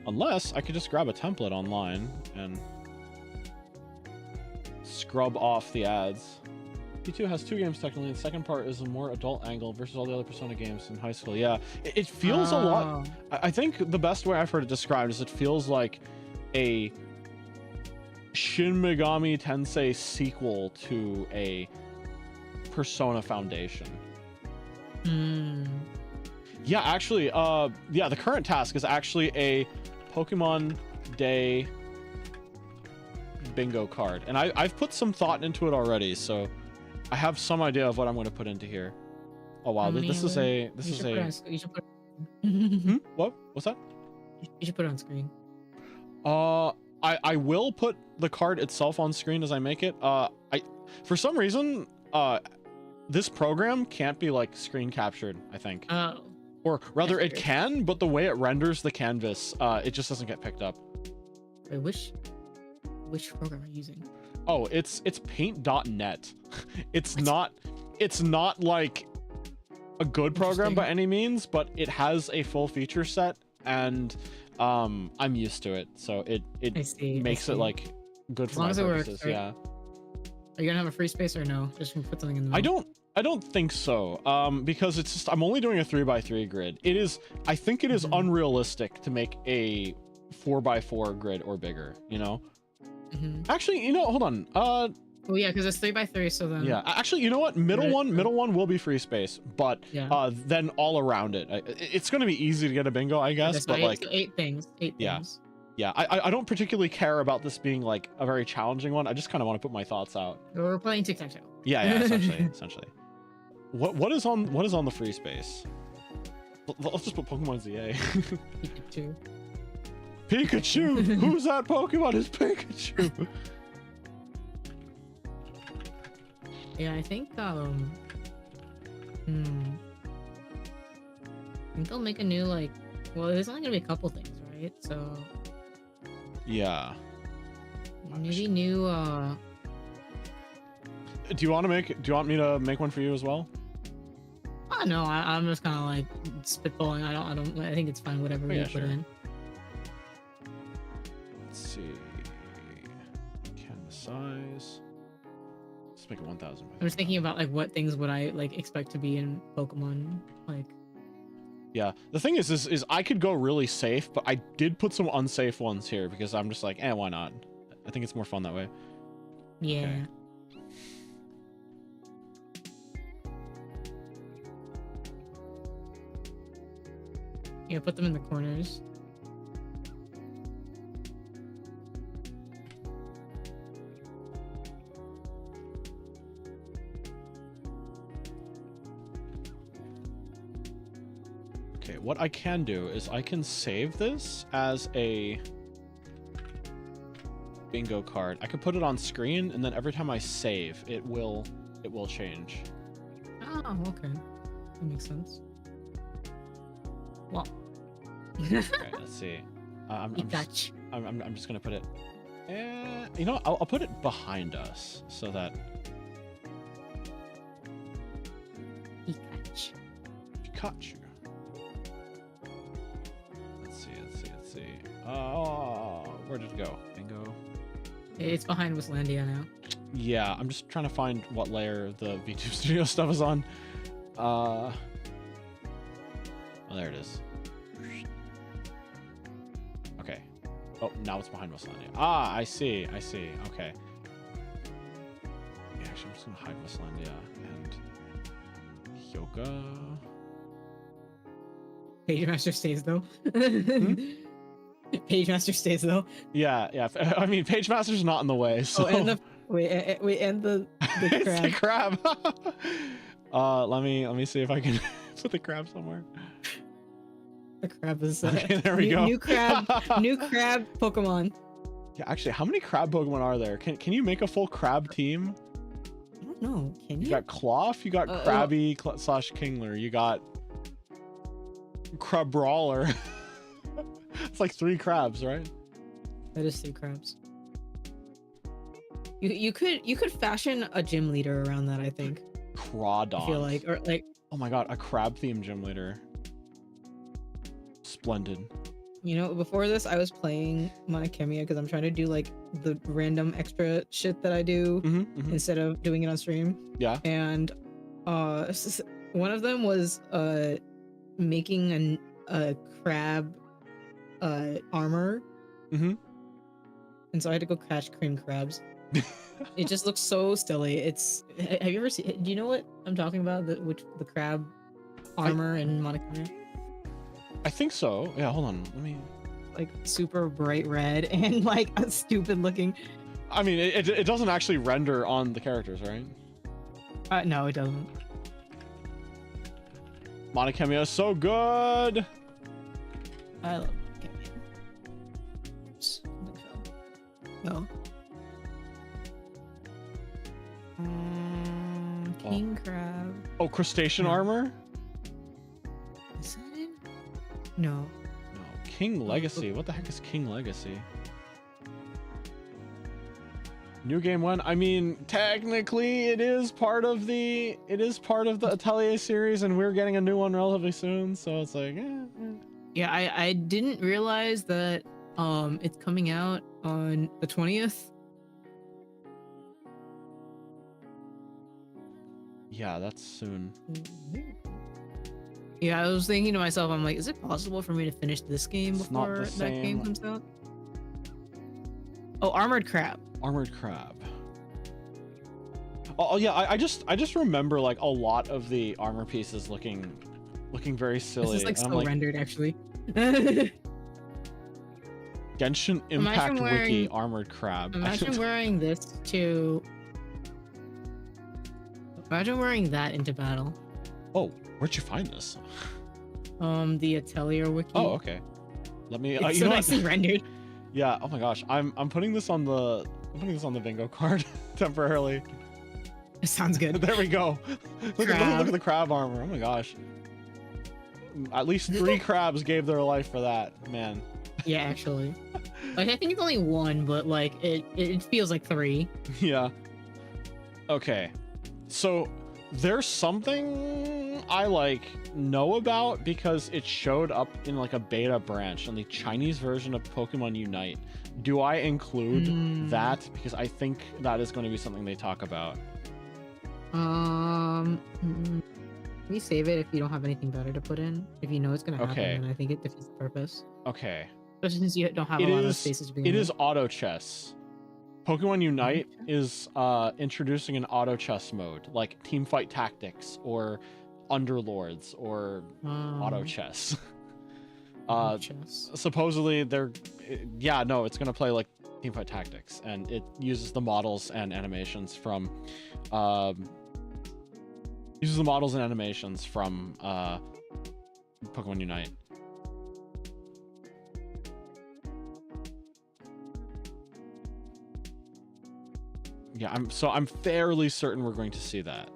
Speaker 1: Unless I could just grab a template online and scrub off the ads. P2 has 2 games technically, and the second part is a more adult angle versus all the other Persona games in high school. Yeah, it feels a lot. I think the best way I've heard it described is it feels like a Shin Megami Tensei sequel to a Persona Foundation. Yeah, actually, yeah, the current task is actually a Pokemon Day bingo card, and I've put some thought into it already, so I have some idea of what I'm going to put into here. Oh wow, this is a what? What's that?
Speaker 2: You should put it on screen.
Speaker 1: I will put the card itself on screen as I make it. For some reason, this program can't be like screen captured, I think.
Speaker 2: Oh.
Speaker 1: Or rather, it can, but the way it renders the canvas, it just doesn't get picked up.
Speaker 2: Wait, which program are you using?
Speaker 1: Oh, it's paint.net. It's not like a good program by any means, but it has a full feature set, and I'm used to it, so it makes it like good for my purposes. Yeah.
Speaker 2: Are you gonna have a free space or no? Just gonna put something in the middle?
Speaker 1: I don't think so. Because it's just I'm only doing a 3x3 grid. I think it is unrealistic to make a 4x4 grid or bigger, you know? Actually, you know, hold on.
Speaker 2: Oh yeah, because it's 3x3, so then
Speaker 1: yeah, actually, you know what? Middle one will be free space, but then all around it, it's gonna be easy to get a bingo, I guess.
Speaker 2: Okay, so
Speaker 1: but like
Speaker 2: eight things.
Speaker 1: Yeah, I don't particularly care about this being like a very challenging one. I just kind of want to put my thoughts out.
Speaker 2: We're playing tic-tac-toe.
Speaker 1: Yeah, essentially. What is on the free space? Let's just put Pokemon ZA.
Speaker 2: Pikachu.
Speaker 1: Pikachu! Who's that Pokemon? It's Pikachu.
Speaker 2: Yeah, I think I think they'll make a new like. Well, there's only gonna be a couple things, right? So.
Speaker 1: Yeah.
Speaker 2: Maybe new.
Speaker 1: Do you want me to make one for you as well?
Speaker 2: Oh no, I'm just kind of like spitballing. I think it's fine. Whatever you put in.
Speaker 1: Let's see. Canvas size. Let's make it 1,000.
Speaker 2: I was thinking about like what things would I like expect to be in Pokemon, like.
Speaker 1: Yeah, the thing is I could go really safe, but I did put some unsafe ones here because I'm just like, why not? I think it's more fun that way.
Speaker 2: Yeah.
Speaker 1: Okay.
Speaker 2: Yeah, put them in the corners.
Speaker 1: Okay, what I can do is I can save this as a bingo card. I could put it on screen, and then every time I save, it will change.
Speaker 2: Oh, okay. That makes sense. Well.
Speaker 1: Okay, let's see. I'm just gonna put it. You know, I'll put it behind us so that. Pikachu. Let's see. Where did it go? Bingo.
Speaker 2: It's behind Wislandia now.
Speaker 1: Yeah, I'm just trying to find what layer the VTube Studio stuff is on. Oh, there it is. Okay. Oh, now it's behind Wislandia. Ah, I see. Okay. Yeah, actually, I'm just gonna hide Wislandia and Yoga.
Speaker 2: Page Master stays though. Page Master stays though.
Speaker 1: Yeah. I mean, Page Master's not in the way. So.
Speaker 2: Oh, and the crab.
Speaker 1: The crab. Let me see if I can put the crab somewhere.
Speaker 2: The crab is
Speaker 1: okay, there we go.
Speaker 2: New crab Pokemon.
Speaker 1: Yeah, actually, how many crab Pokemon are there? Can you make a full crab team?
Speaker 2: I don't know. Can you?
Speaker 1: You got Cloth, you got Krabby / Kingler, you got Crab Brawler. It's like 3 crabs, right?
Speaker 2: That is 3 crabs. You could fashion a gym leader around that, I think.
Speaker 1: Crawdon.
Speaker 2: I feel like, or like.
Speaker 1: Oh my god, a crab themed gym leader. Splendid.
Speaker 2: You know, before this, I was playing Monokemia because I'm trying to do like the random extra shit that I do instead of doing it on stream.
Speaker 1: Yeah.
Speaker 2: And one of them was making a crab armor. And so I had to go catch cream crabs. It just looks so silly. Have you ever seen? Do you know what I'm talking about? The crab armor in Monokemia?
Speaker 1: I think so. Yeah, hold on. Let me.
Speaker 2: Like super bright red and like a stupid looking.
Speaker 1: I mean, it doesn't actually render on the characters, right?
Speaker 2: No, it doesn't.
Speaker 1: Monokemia is so good.
Speaker 2: I love Monokemia. Oops, no. King crab.
Speaker 1: Oh, crustacean armor.
Speaker 2: Is that it? No.
Speaker 1: King Legacy. What the heck is King Legacy? New game 1. I mean, technically, it is part of the Atelier series, and we're getting a new one relatively soon. So it's like,
Speaker 2: yeah. I didn't realize that it's coming out on the 20th.
Speaker 1: Yeah, that's soon.
Speaker 2: Yeah, I was thinking to myself, I'm like, is it possible for me to finish this game
Speaker 1: It's not
Speaker 2: before
Speaker 1: the
Speaker 2: that game
Speaker 1: same.
Speaker 2: comes out? Oh, Armored Crab.
Speaker 1: Armored Crab. Oh yeah, I just remember like a lot of the armor pieces looking very silly.
Speaker 2: This is like
Speaker 1: and I'm
Speaker 2: so rendered, actually.
Speaker 1: Genshin Impact Wiki Armored Crab.
Speaker 2: Imagine wearing this to. Imagine wearing that into battle.
Speaker 1: Oh, where'd you find this?
Speaker 2: The Atelier Wiki.
Speaker 1: Oh, okay. Let me.
Speaker 2: It's
Speaker 1: you
Speaker 2: so
Speaker 1: know
Speaker 2: nicely rendered.
Speaker 1: Yeah. Oh my gosh, I'm putting this on the bingo card temporarily.
Speaker 2: It sounds good.
Speaker 1: There we go. Look at the crab armor. Oh my gosh. At least 3 crabs gave their life for that, man.
Speaker 2: Yeah, actually. Like, I think it's only 1, but like it feels like 3.
Speaker 1: Yeah. Okay. So there's something I like know about because it showed up in like a beta branch on the Chinese version of Pokemon Unite. Do I include that? Because I think that is going to be something they talk about.
Speaker 2: Can you save it if you don't have anything better to put in? If you know it's gonna happen,
Speaker 1: Okay.
Speaker 2: then I think it defeats the purpose.
Speaker 1: Okay.
Speaker 2: Especially since you don't have a lot of spaces to begin
Speaker 1: It
Speaker 2: with.
Speaker 1: is auto chess. Pokemon Unite is introducing an auto chess mode, like Teamfight Tactics or Underlords or auto chess.
Speaker 2: Chess.
Speaker 1: Supposedly it's gonna play like Teamfight Tactics, and it uses the models and animations from Pokemon Unite. Yeah, I'm fairly certain we're going to see that.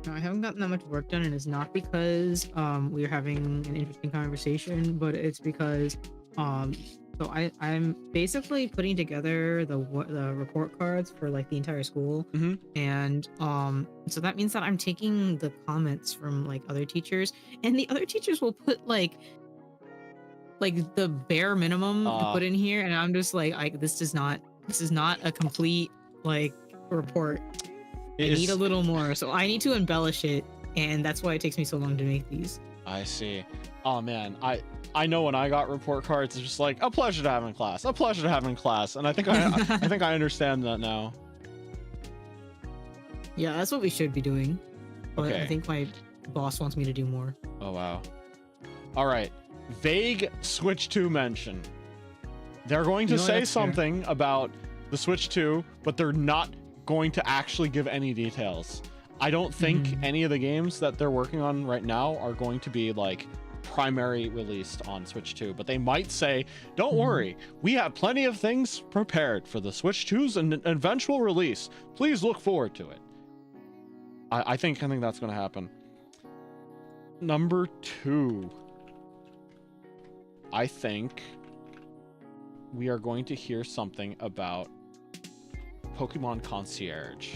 Speaker 2: No, I haven't gotten that much work done, and it's not because we're having an interesting conversation, but it's because so I'm basically putting together the report cards for like the entire school, and so that means that I'm taking the comments from like other teachers, and the other teachers will put like the bare minimum to put in here, and I'm just like this is not a complete like report. I need a little more, so I need to embellish it, and that's why it takes me so long to make these.
Speaker 1: I see. Oh man, I know when I got report cards, it's just like a pleasure to have in class, a pleasure to have in class, and I think I think I understand that now.
Speaker 2: Yeah, that's what we should be doing. But
Speaker 1: Okay.
Speaker 2: I think my boss wants me to do more.
Speaker 1: Oh wow. All right. Vague Switch 2 mention. They're going to say something about the Switch 2, but they're not going to actually give any details. I don't think any of the games that they're working on right now are going to be like primary released on Switch 2, but they might say, don't worry, we have plenty of things prepared for the Switch 2's eventual release. Please look forward to it. I think that's going to happen. Number 2. I think we are going to hear something about Pokemon Concierge.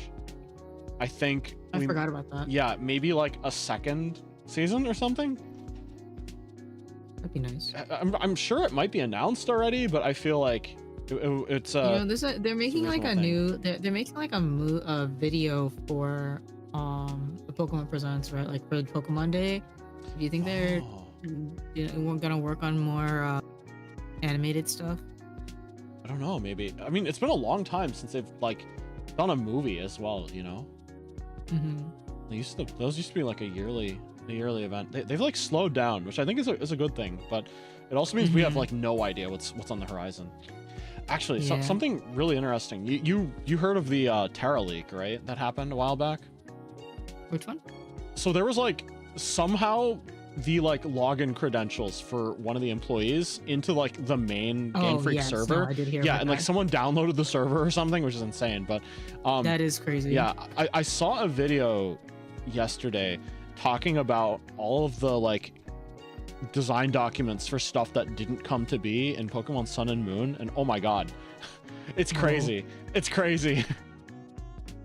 Speaker 1: I think
Speaker 2: I forgot about that.
Speaker 1: Yeah, maybe like a second season or something.
Speaker 2: That'd be nice.
Speaker 1: I'm sure it might be announced already, but I feel like it's
Speaker 2: they're making like a new they're making like a video for the Pokemon Presents, right? Like for Pokemon Day. Do you think they're gonna work on more animated stuff?
Speaker 1: I don't know, maybe. I mean, it's been a long time since they've like done a movie as well, you know. Those used to be like a yearly event. They've like slowed down, which I think is a good thing, but it also means we have like no idea what's on the horizon. Actually, something really interesting. You heard of the Terra leak, right? That happened a while back.
Speaker 2: Which one?
Speaker 1: So there was like somehow the like login credentials for one of the employees into like the main Game Freak server.
Speaker 2: No, I did hear
Speaker 1: yeah,
Speaker 2: about
Speaker 1: and like
Speaker 2: that.
Speaker 1: someone downloaded the server or something, which is insane. But
Speaker 2: that is crazy.
Speaker 1: Yeah, I saw a video yesterday talking about all of the like design documents for stuff that didn't come to be in Pokemon Sun and Moon, and oh my god, it's crazy. It's crazy.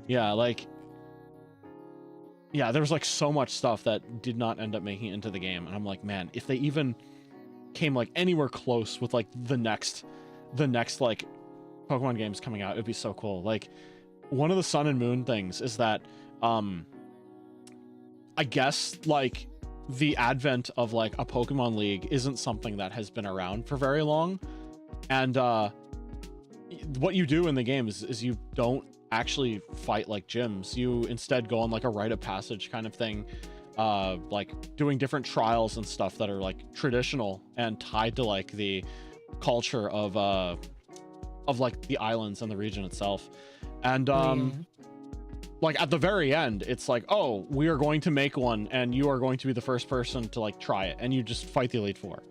Speaker 1: Yeah, like there was like so much stuff that did not end up making it into the game, and I'm like, man, if they even came like anywhere close with like the next the next like Pokemon games coming out, it'd be so cool. Like one of the Sun and Moon things is that I guess like the advent of like a Pokemon League isn't something that has been around for very long, and what you do in the game is you don't actually fight like gyms. You instead go on like a rite of passage kind of thing, like doing different trials and stuff that are like traditional and tied to like the culture of like the islands and the region itself. And like at the very end, it's like, oh, we are going to make one and you are going to be the first person to like try it, and you just fight the Elite Four.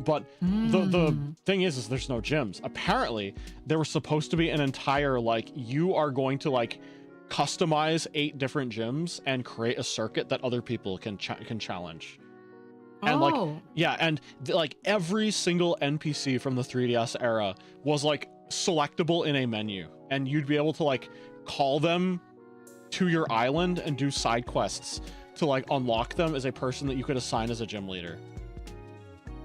Speaker 1: But the thing is there's no gyms. Apparently there was supposed to be an entire like, you are going to like customize 8 different gyms and create a circuit that other people can challenge. And like, yeah, and like every single NPC from the 3DS era was like selectable in a menu, and you'd be able to like call them to your island and do side quests to like unlock them as a person that you could assign as a gym leader.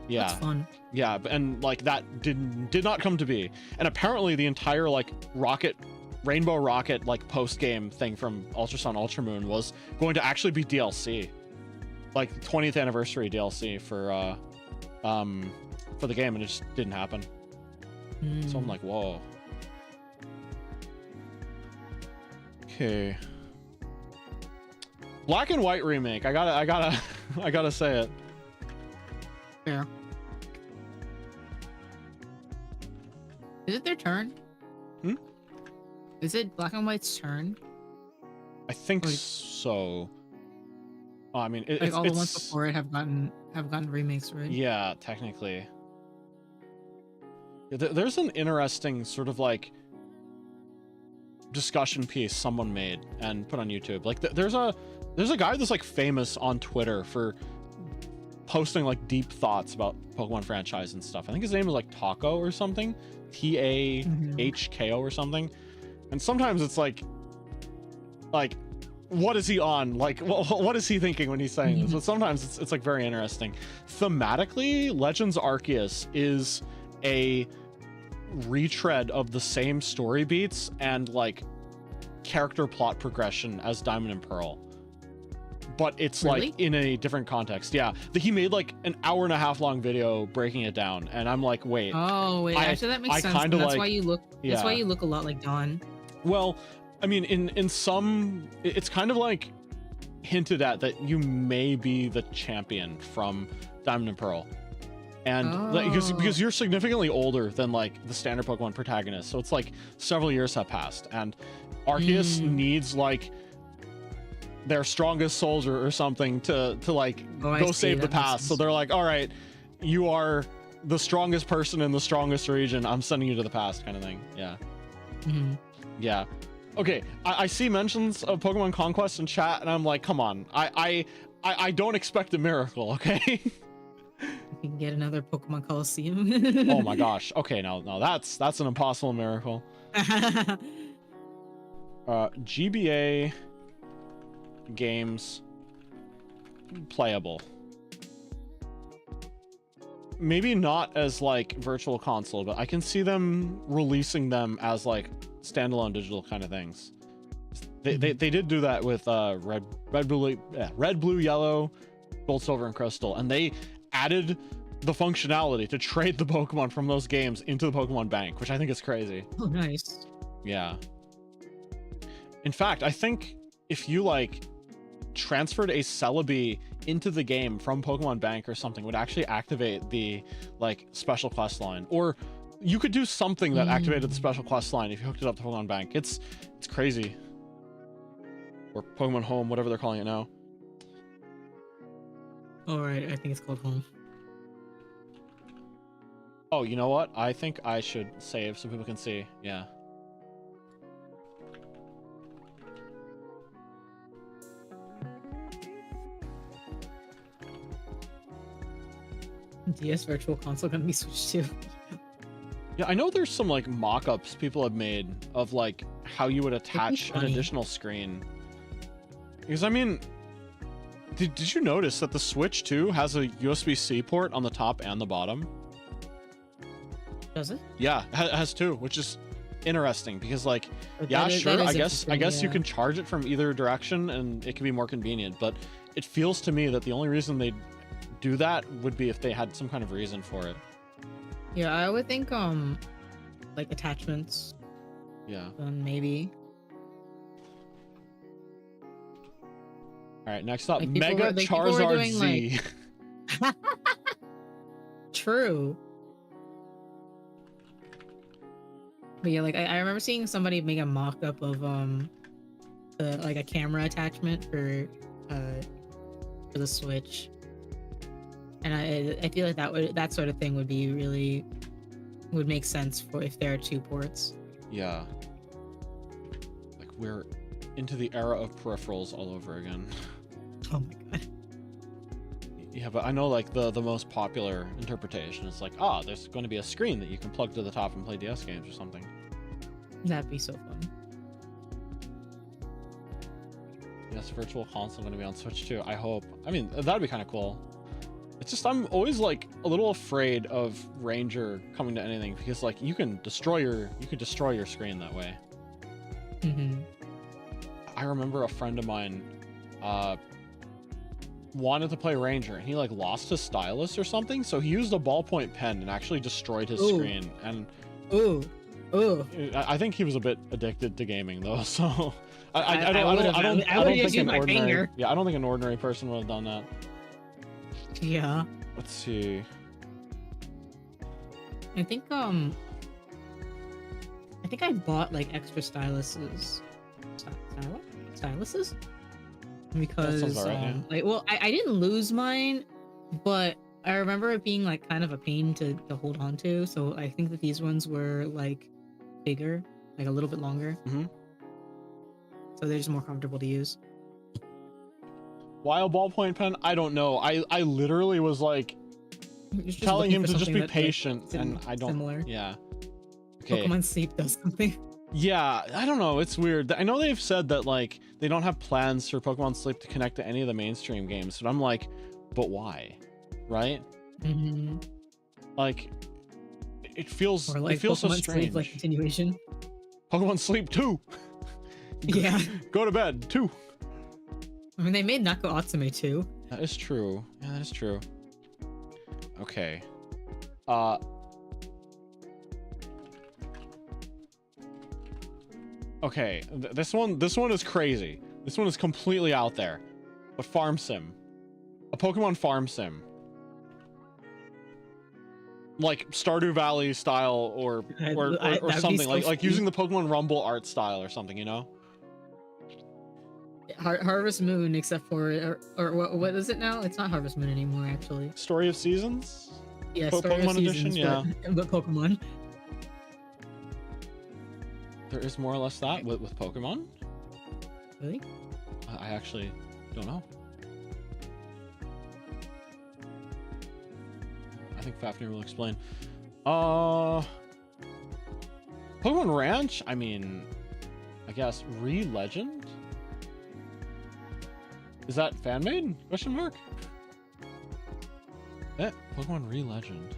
Speaker 1: Yeah. That's fun. Yeah, and like that did not come to be. And apparently the entire like Rainbow Rocket like post game thing from Ultra Sun Ultra Moon was going to actually be DLC. Like 20th anniversary DLC for the game, and it just didn't happen. So I'm like, whoa. Okay. Black and White remake. I gotta say it.
Speaker 2: Yeah. Is it their turn? Is it Black and White's turn?
Speaker 1: I think so. Oh, I mean,
Speaker 2: like all the ones before it have gotten remakes, right?
Speaker 1: Yeah, technically. There's an interesting sort of like discussion piece someone made and put on YouTube. Like there's a guy that's like famous on Twitter for posting like deep thoughts about Pokemon franchise and stuff. I think his name is like Taco or something, TAHKO or something. And sometimes it's like what is he on? Like what is he thinking when he's saying this? But sometimes it's like very interesting. Thematically, Legends Arceus is a retread of the same story beats and like character plot progression as Diamond and Pearl, but it's like in a different context. Yeah, he made like an 1.5 hour long video breaking it down, and I'm like, wait.
Speaker 2: Oh wait, actually that makes sense. That's like, why you look. Yeah. That's why you look a lot like Dawn.
Speaker 1: Well, I mean, in some, it's kind of like hinted at that you may be the champion from Diamond and Pearl. And because you're significantly older than like the standard Pokemon protagonist, so it's like several years have passed, and Arceus needs like their strongest soldier or something to like go save the past. So they're like, all right, you are the strongest person in the strongest region, I'm sending you to the past, kind of thing. Yeah. Yeah. Okay, I see mentions of Pokemon Conquest in chat, and I'm like, come on, I don't expect a miracle, okay?
Speaker 2: You can get another Pokemon Coliseum.
Speaker 1: Oh my gosh. Okay, now that's an impossible miracle. GBA games playable. Maybe not as like virtual console, but I can see them releasing them as like standalone digital kind of things. They did do that with red, blue, yellow, gold, silver, and crystal, and they added the functionality to trade the Pokemon from those games into the Pokemon Bank, which I think is crazy.
Speaker 2: Oh, nice.
Speaker 1: Yeah. In fact, I think if you like transferred a Celebi into the game from Pokemon Bank or something, would actually activate the like special quest line, or you could do something that activated the special quest line if you hooked it up to Pokemon Bank. It's crazy. Or Pokemon Home, whatever they're calling it now.
Speaker 2: All right, I think it's called Home.
Speaker 1: Oh, you know what? I think I should save so people can see. Yeah.
Speaker 2: DS Virtual Console gonna be switched to.
Speaker 1: Yeah, I know there's some like mock-ups people have made of like how you would attach an additional screen. Because I mean, did you notice that the Switch 2 has a USB-C port on the top and the bottom?
Speaker 2: Does it?
Speaker 1: Yeah, it has two, which is interesting because like,
Speaker 2: But
Speaker 1: yeah, sure, I guess you
Speaker 2: yeah.
Speaker 1: can charge it from either direction and it can be more convenient, but it feels to me that the only reason they do that would be if they had some kind of reason for it.
Speaker 2: Yeah, I would think like attachments.
Speaker 1: Yeah.
Speaker 2: Maybe.
Speaker 1: All right, next up,
Speaker 2: Like
Speaker 1: Mega
Speaker 2: people were
Speaker 1: Charizard
Speaker 2: doing,
Speaker 1: Z.
Speaker 2: like... True. But yeah, like I remember seeing somebody make a mock-up of like a camera attachment for the Switch, and I feel like that sort of thing would make sense for if there are two ports.
Speaker 1: Yeah. Like we're into the era of peripherals all over again.
Speaker 2: Oh my god.
Speaker 1: Yeah, but I know like the most popular interpretation is like, there's going to be a screen that you can plug to the top and play DS games or something.
Speaker 2: That'd be so fun.
Speaker 1: Yes, Virtual Console going to be on Switch too. I hope. I mean, that'd be kind of cool. It's just I'm always like a little afraid of Ranger coming to anything because like you could destroy your screen that way.
Speaker 2: Mm-hmm.
Speaker 1: I remember a friend of mine wanted to play Ranger and he like lost his stylus or something, so he used a ballpoint pen and actually destroyed his screen. And I think he was a bit addicted to gaming though, so I don't think an ordinary person would have done that.
Speaker 2: Yeah.
Speaker 1: Let's see.
Speaker 2: I think I bought like extra styluses. Styluses? Because
Speaker 1: right, yeah.
Speaker 2: like, well, I didn't lose mine, but I remember it being like kind of a pain to hold on to. So I think that these ones were like bigger, like a little bit longer.
Speaker 1: Mm-hmm.
Speaker 2: So they're just more comfortable to use.
Speaker 1: Why a ballpoint pen? I don't know. I literally was like telling him to just be patient, and I don't.
Speaker 2: Similar.
Speaker 1: Yeah. Okay.
Speaker 2: Pokemon Sleep does something.
Speaker 1: Yeah, I don't know. It's weird. I know they've said that like they don't have plans for Pokemon Sleep to connect to any of the mainstream games, but I'm like, but why? Right?
Speaker 2: Mm-hmm.
Speaker 1: Like, it feels
Speaker 2: Or like
Speaker 1: it feels
Speaker 2: Pokemon
Speaker 1: so strange.
Speaker 2: Sleep, like continuation.
Speaker 1: Pokemon Sleep 2.
Speaker 2: Yeah.
Speaker 1: Go to bed 2.
Speaker 2: I mean, they made Nako Atsume too.
Speaker 1: That is true. Yeah, that is true. Okay. Okay, this one is crazy. This one is completely out there. A farm sim. A Pokemon farm sim. Like Stardew Valley style or something
Speaker 2: so
Speaker 1: like using the Pokemon Rumble art style or something, you know?
Speaker 2: Harvest Moon, except for or what is it now? It's not Harvest Moon anymore, actually.
Speaker 1: Story of Seasons?
Speaker 2: Yeah,
Speaker 1: Story
Speaker 2: Pokemon
Speaker 1: of Seasons,
Speaker 2: Edition,
Speaker 1: yeah.
Speaker 2: but Pokemon.
Speaker 1: There is more or less that with Pokemon?
Speaker 2: Really?
Speaker 1: I actually don't know. I think Fafnir will explain. Pokemon Ranch? I mean, I guess Re-Legend? Is that fan-made? Question mark? Pokemon Re-Legend.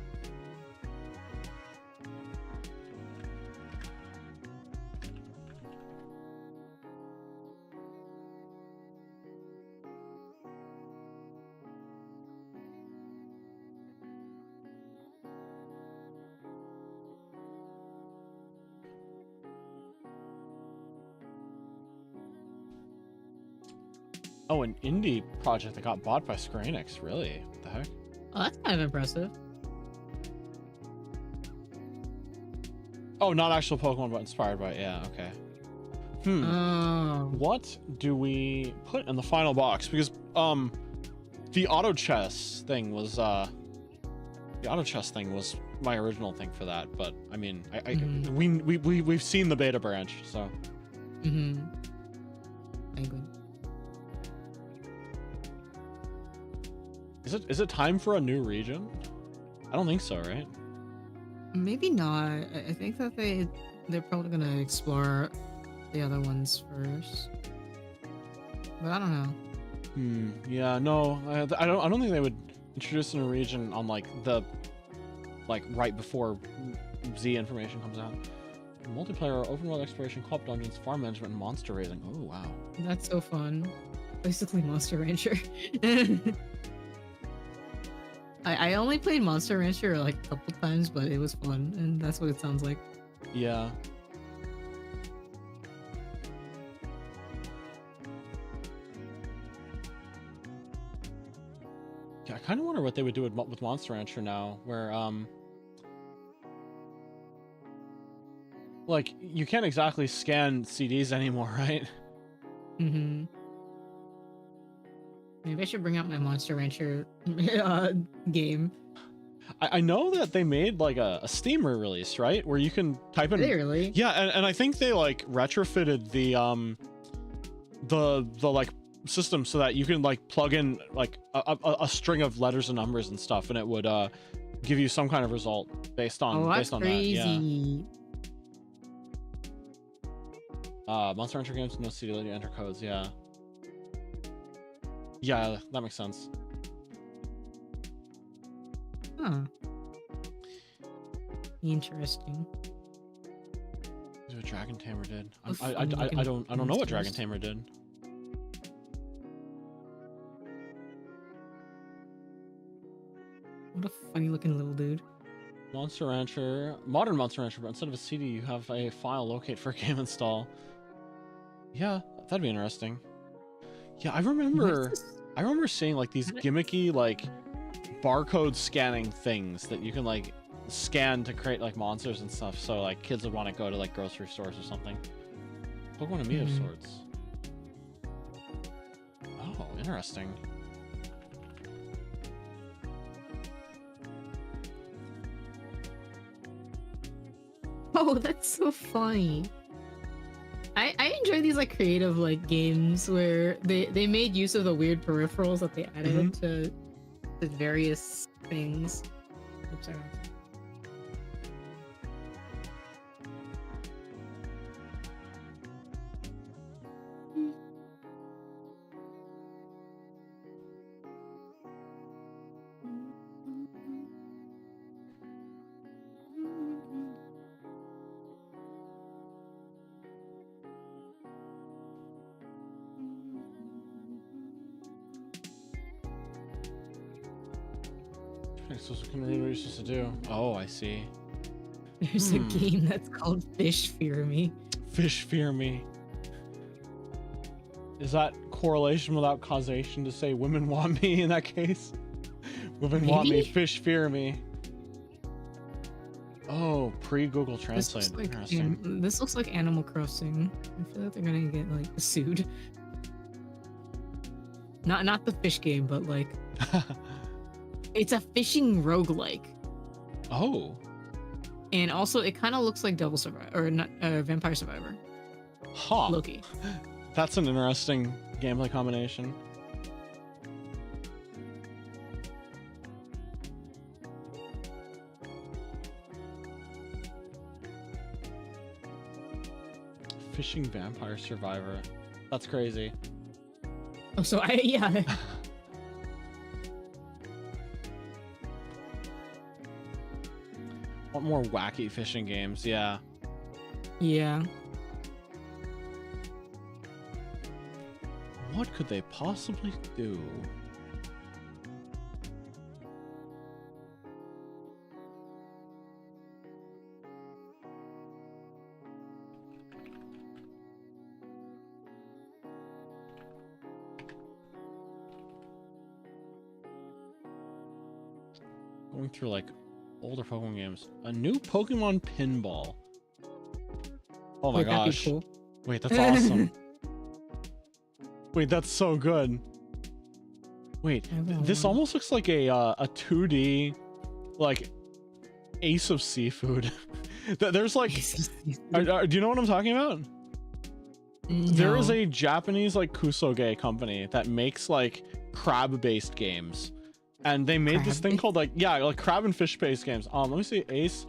Speaker 1: Oh, an indie project that got bought by Square Enix. Really? What the heck?
Speaker 2: Oh, that's kind of impressive.
Speaker 1: Oh, not actual Pokemon, but inspired by it. Yeah, okay. What do we put in the final box? Because the auto chess thing was my original thing for that, but I mean, we've seen the beta branch, so.
Speaker 2: Mm-hmm. Penguin.
Speaker 1: Is it time for a new region? I don't think so, right?
Speaker 2: Maybe not. I think that they're probably gonna explore the other ones first. But I don't know.
Speaker 1: Yeah, no, I don't think they would introduce a new region on like right before Z information comes out. Multiplayer, open world exploration, co-op dungeons, farm management, and monster raising. Oh wow.
Speaker 2: That's so fun. Basically Monster Rancher. I only played Monster Rancher like a couple times, but it was fun, and that's what it sounds like.
Speaker 1: Yeah. Yeah, I kind of wonder what they would do with Monster Rancher now, where like you can't exactly scan CDs anymore, right?
Speaker 2: Mm-hmm. Maybe I should bring out my Monster Rancher game.
Speaker 1: I know that they made like a Steam release, right? Where you can type in.
Speaker 2: Did they really?
Speaker 1: Yeah, and I think they like retrofitted the like system so that you can like plug in like a string of letters and numbers and stuff, and it would give you some kind of result based on
Speaker 2: crazy.
Speaker 1: that. Yeah. Monster Hunter games, no CD to enter codes. Yeah. Yeah, that makes sense.
Speaker 2: Huh. Interesting.
Speaker 1: That's what Dragon Tamer did. I don't know what Dragon Tamer did.
Speaker 2: What a funny looking little dude.
Speaker 1: Monster Rancher, modern Monster Rancher, but instead of a CD, you have a file locate for a game install. Yeah, that'd be interesting. Yeah, I remember seeing like these gimmicky like barcode scanning things that you can like scan to create like monsters and stuff, so like kids would want to go to like grocery stores or something. Pokemon Amiibo of sorts. Oh, interesting.
Speaker 2: Oh, that's so funny. I enjoy these like creative like games where they made use of the weird peripherals that they added to various things. Oops, sorry.
Speaker 1: So what are you supposed to do? Oh, I see.
Speaker 2: There's a game that's called Fish Fear Me.
Speaker 1: Fish Fear Me. Is that correlation without causation to say women want me in that case? Women want me, fish fear me. Oh, pre-Google Translate. Interesting.
Speaker 2: This looks like Animal Crossing. I feel like they're gonna get like sued. Not the fish game, but like it's a fishing roguelike.
Speaker 1: Oh.
Speaker 2: And also it kind of looks like Devil Survivor or not Vampire Survivor.
Speaker 1: Huh.
Speaker 2: Loki.
Speaker 1: That's an interesting gameplay combination. Fishing Vampire Survivor. That's crazy.
Speaker 2: Oh, so yeah.
Speaker 1: Want more wacky fishing games, yeah.
Speaker 2: Yeah.
Speaker 1: What could they possibly do? Going through like older Pokemon games. A new Pokemon pinball. Oh my gosh.
Speaker 2: Cool.
Speaker 1: Wait, that's awesome. Wait, that's so good. Wait, this almost looks like a 2D like Ace of Seafood. There's like do you know what I'm talking about?
Speaker 2: No.
Speaker 1: There is a Japanese like kusoge company that makes like crab based games. And they made this thing called like crab and fish based games. Let me see. Ace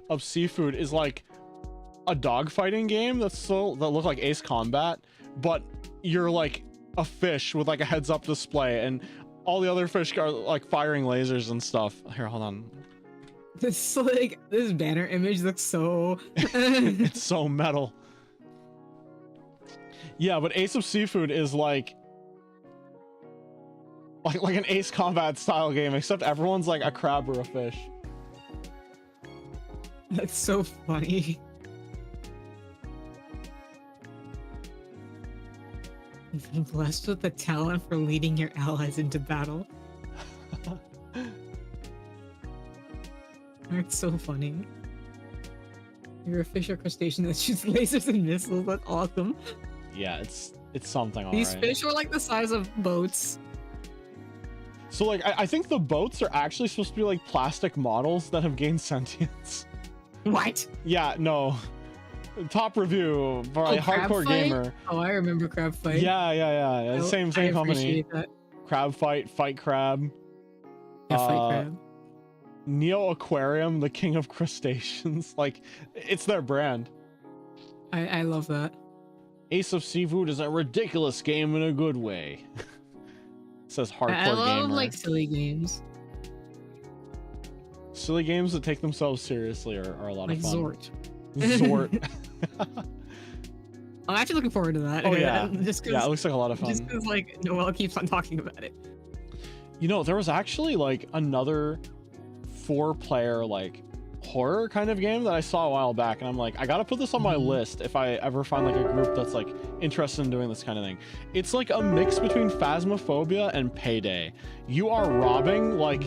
Speaker 1: of Seafood is like a dogfighting game that look like Ace Combat, but you're like a fish with like a heads up display, and all the other fish are like firing lasers and stuff. Here, hold on.
Speaker 2: This banner image looks so.
Speaker 1: It's so metal. Yeah, but Ace of Seafood is like an Ace Combat style game, except everyone's like a crab or a fish.
Speaker 2: That's so funny. You've been blessed with the talent for leading your allies into battle. That's so funny. You're a fish or crustacean that shoots lasers and missiles. That's awesome.
Speaker 1: Yeah, it's something. All
Speaker 2: These
Speaker 1: right.
Speaker 2: fish are like the size of boats.
Speaker 1: So like, I think the boats are actually supposed to be like plastic models that have gained sentience.
Speaker 2: What?
Speaker 1: Yeah, no. Top review by Hardcore Gamer.
Speaker 2: Oh, I remember Crab Fight.
Speaker 1: Yeah. Same company. Crab Fight Crab.
Speaker 2: Yeah, Fight Crab.
Speaker 1: Neo Aquarium, the king of crustaceans. Like, it's their brand.
Speaker 2: I love that.
Speaker 1: Ace of Seafood is a ridiculous game in a good way. Says Hardcore
Speaker 2: I love
Speaker 1: Gamer.
Speaker 2: like silly games.
Speaker 1: Silly games that take themselves seriously are a lot
Speaker 2: Like
Speaker 1: of fun.
Speaker 2: Zort.
Speaker 1: Zort.
Speaker 2: I'm actually looking forward to that.
Speaker 1: Oh yeah.
Speaker 2: Just cause,
Speaker 1: yeah, it looks like a lot of fun.
Speaker 2: Just because like Noel keeps on talking about it.
Speaker 1: You know, there was actually like another 4-player like horror kind of game that I saw a while back, and I'm like, I gotta put this on my list if I ever find like a group that's like interested in doing this kind of thing. It's like a mix between Phasmophobia and Payday. You are robbing like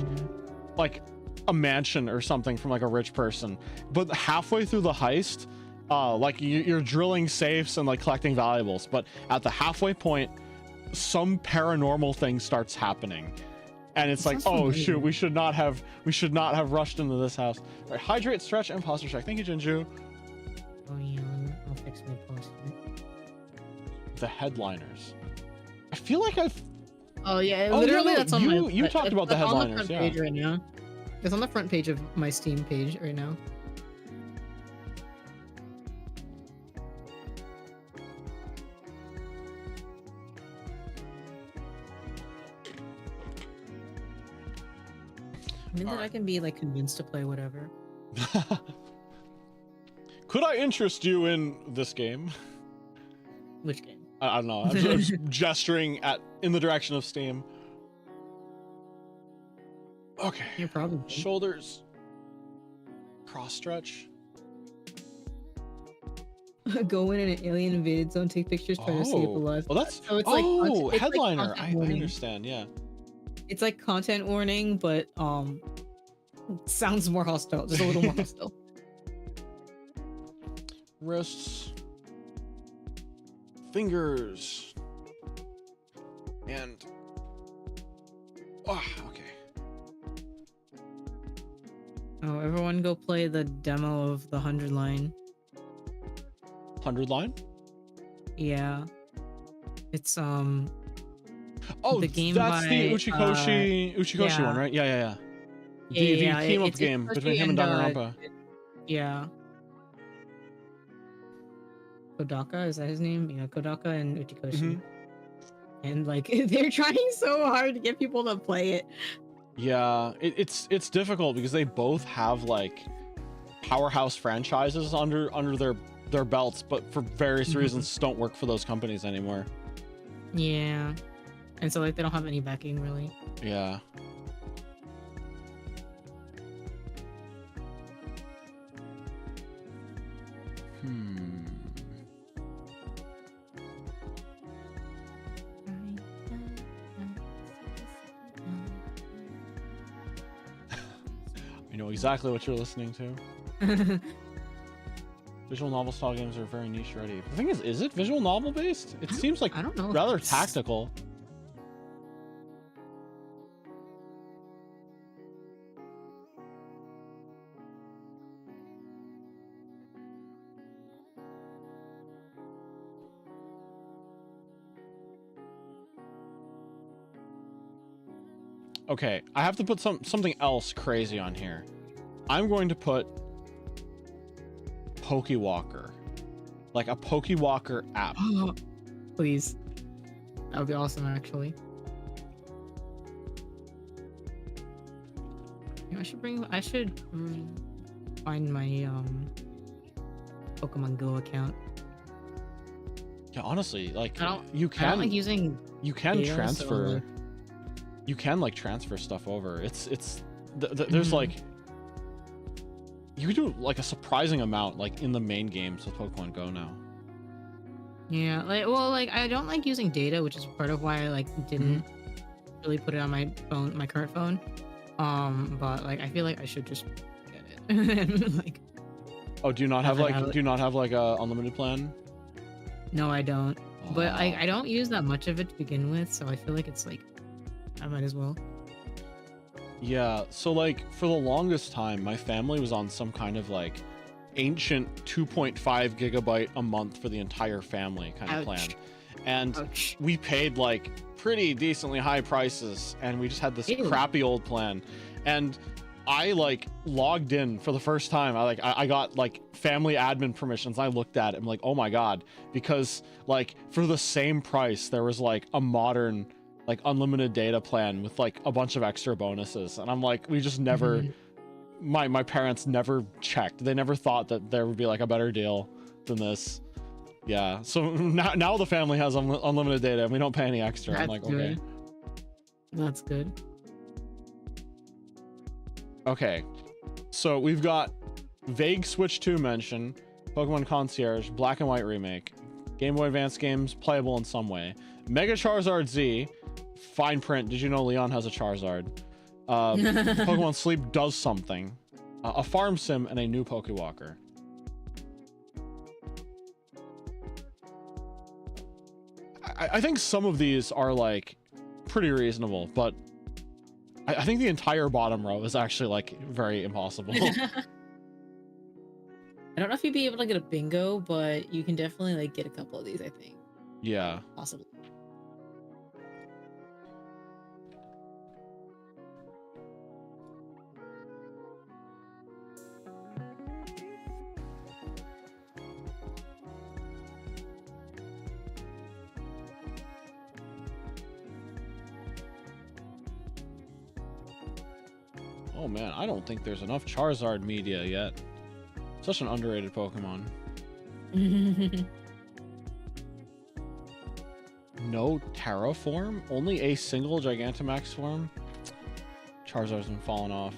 Speaker 1: a mansion or something from like a rich person, but halfway through the heist, like you're drilling safes and like collecting valuables, but at the halfway point, some paranormal thing starts happening. And it's like, oh shoot, we should not have rushed into this house. All right, hydrate, stretch, and posture check. Thank you, Jinju.
Speaker 2: Oh yeah, I'll fix my posture.
Speaker 1: The headliners. I feel like I've.
Speaker 2: Oh yeah,
Speaker 1: Oh,
Speaker 2: literally
Speaker 1: no,
Speaker 2: that's on my.
Speaker 1: You talked about the
Speaker 2: that's
Speaker 1: headliners,
Speaker 2: on the front page right now. It's on the front page of my Steam page right now. I mean that I can be like convinced to play whatever.
Speaker 1: Could I interest you in this game?
Speaker 2: Which game?
Speaker 1: I don't know. I'm just gesturing in the direction of Steam. Okay.
Speaker 2: You're probably
Speaker 1: Shoulders. Cross stretch.
Speaker 2: Go in an alien invaded zone, take pictures, try to escape alive.
Speaker 1: Well, that's
Speaker 2: so it's like
Speaker 1: headliner.
Speaker 2: Like
Speaker 1: I understand. Yeah.
Speaker 2: It's like content warning, but sounds more hostile. Just a little more hostile.
Speaker 1: Wrists. Fingers. And okay.
Speaker 2: Oh, everyone go play the demo of the 100 line.
Speaker 1: 100 line?
Speaker 2: Yeah. It's
Speaker 1: oh,
Speaker 2: the game
Speaker 1: that's
Speaker 2: by,
Speaker 1: the Uchikoshi one, right? Yeah. The team up game between him and Danganronpa.
Speaker 2: Yeah. Kodaka, is that his name? Yeah, Kodaka and Uchikoshi. And like they're trying so hard to get people to play it.
Speaker 1: Yeah, it's difficult because they both have like powerhouse franchises under their belts, but for various reasons don't work for those companies anymore.
Speaker 2: Yeah. And so like they don't have any backing really.
Speaker 1: Yeah. I know exactly what you're listening to. Visual novel style games are very niche ready. The thing is it visual novel based? It seems like
Speaker 2: I don't know.
Speaker 1: rather tactical. Okay, I have to put something else crazy on here. I'm going to put Pokewalker. Like a Pokewalker app.
Speaker 2: Please. That would be awesome, actually. I should find my Pokemon Go account.
Speaker 1: Yeah, honestly, like
Speaker 2: I don't like using
Speaker 1: you can
Speaker 2: data,
Speaker 1: transfer
Speaker 2: so...
Speaker 1: you can like transfer stuff over. There's like you can do like a surprising amount like in the main games with Pokemon Go now.
Speaker 2: Yeah, like I don't like using data, which is part of why I like didn't really put it on my phone, my current phone. But like I feel like I should just get it. And, like,
Speaker 1: oh, do you not have like a unlimited plan?
Speaker 2: No, I don't. But I don't use that much of it to begin with, so I feel like it's like I might as well.
Speaker 1: Yeah, so like for the longest time, my family was on some kind of like ancient 2.5 gigabyte a month for the entire family kind of plan. And we paid like pretty decently high prices, and we just had this crappy old plan. And I like logged in for the first time. I got like family admin permissions. I looked at it. I'm like, oh my God, because like for the same price, there was like a modern like unlimited data plan with like a bunch of extra bonuses. And I'm like, we just never, my parents never checked. They never thought that there would be like a better deal than this. Yeah. So now the family has unlimited data and we don't pay any extra. I'm like, okay.
Speaker 2: That's good.
Speaker 1: Okay. So we've got vague Switch 2 mention, Pokemon Concierge, Black and White remake, Game Boy Advance games playable in some way, Mega Charizard Z, fine print. Did you know Leon has a Charizard? Pokemon Sleep does something, a farm sim, and a new Pokewalker. I think some of these are like pretty reasonable, but I think the entire bottom row is actually like very impossible.
Speaker 2: I don't know if you'd be able to get a bingo, but you can definitely like get a couple of these, I think.
Speaker 1: Yeah.
Speaker 2: Possibly.
Speaker 1: Oh man, I don't think there's enough Charizard media yet. Such an underrated Pokemon. No Terraform? Only a single Gigantamax form? Charizard's been falling off.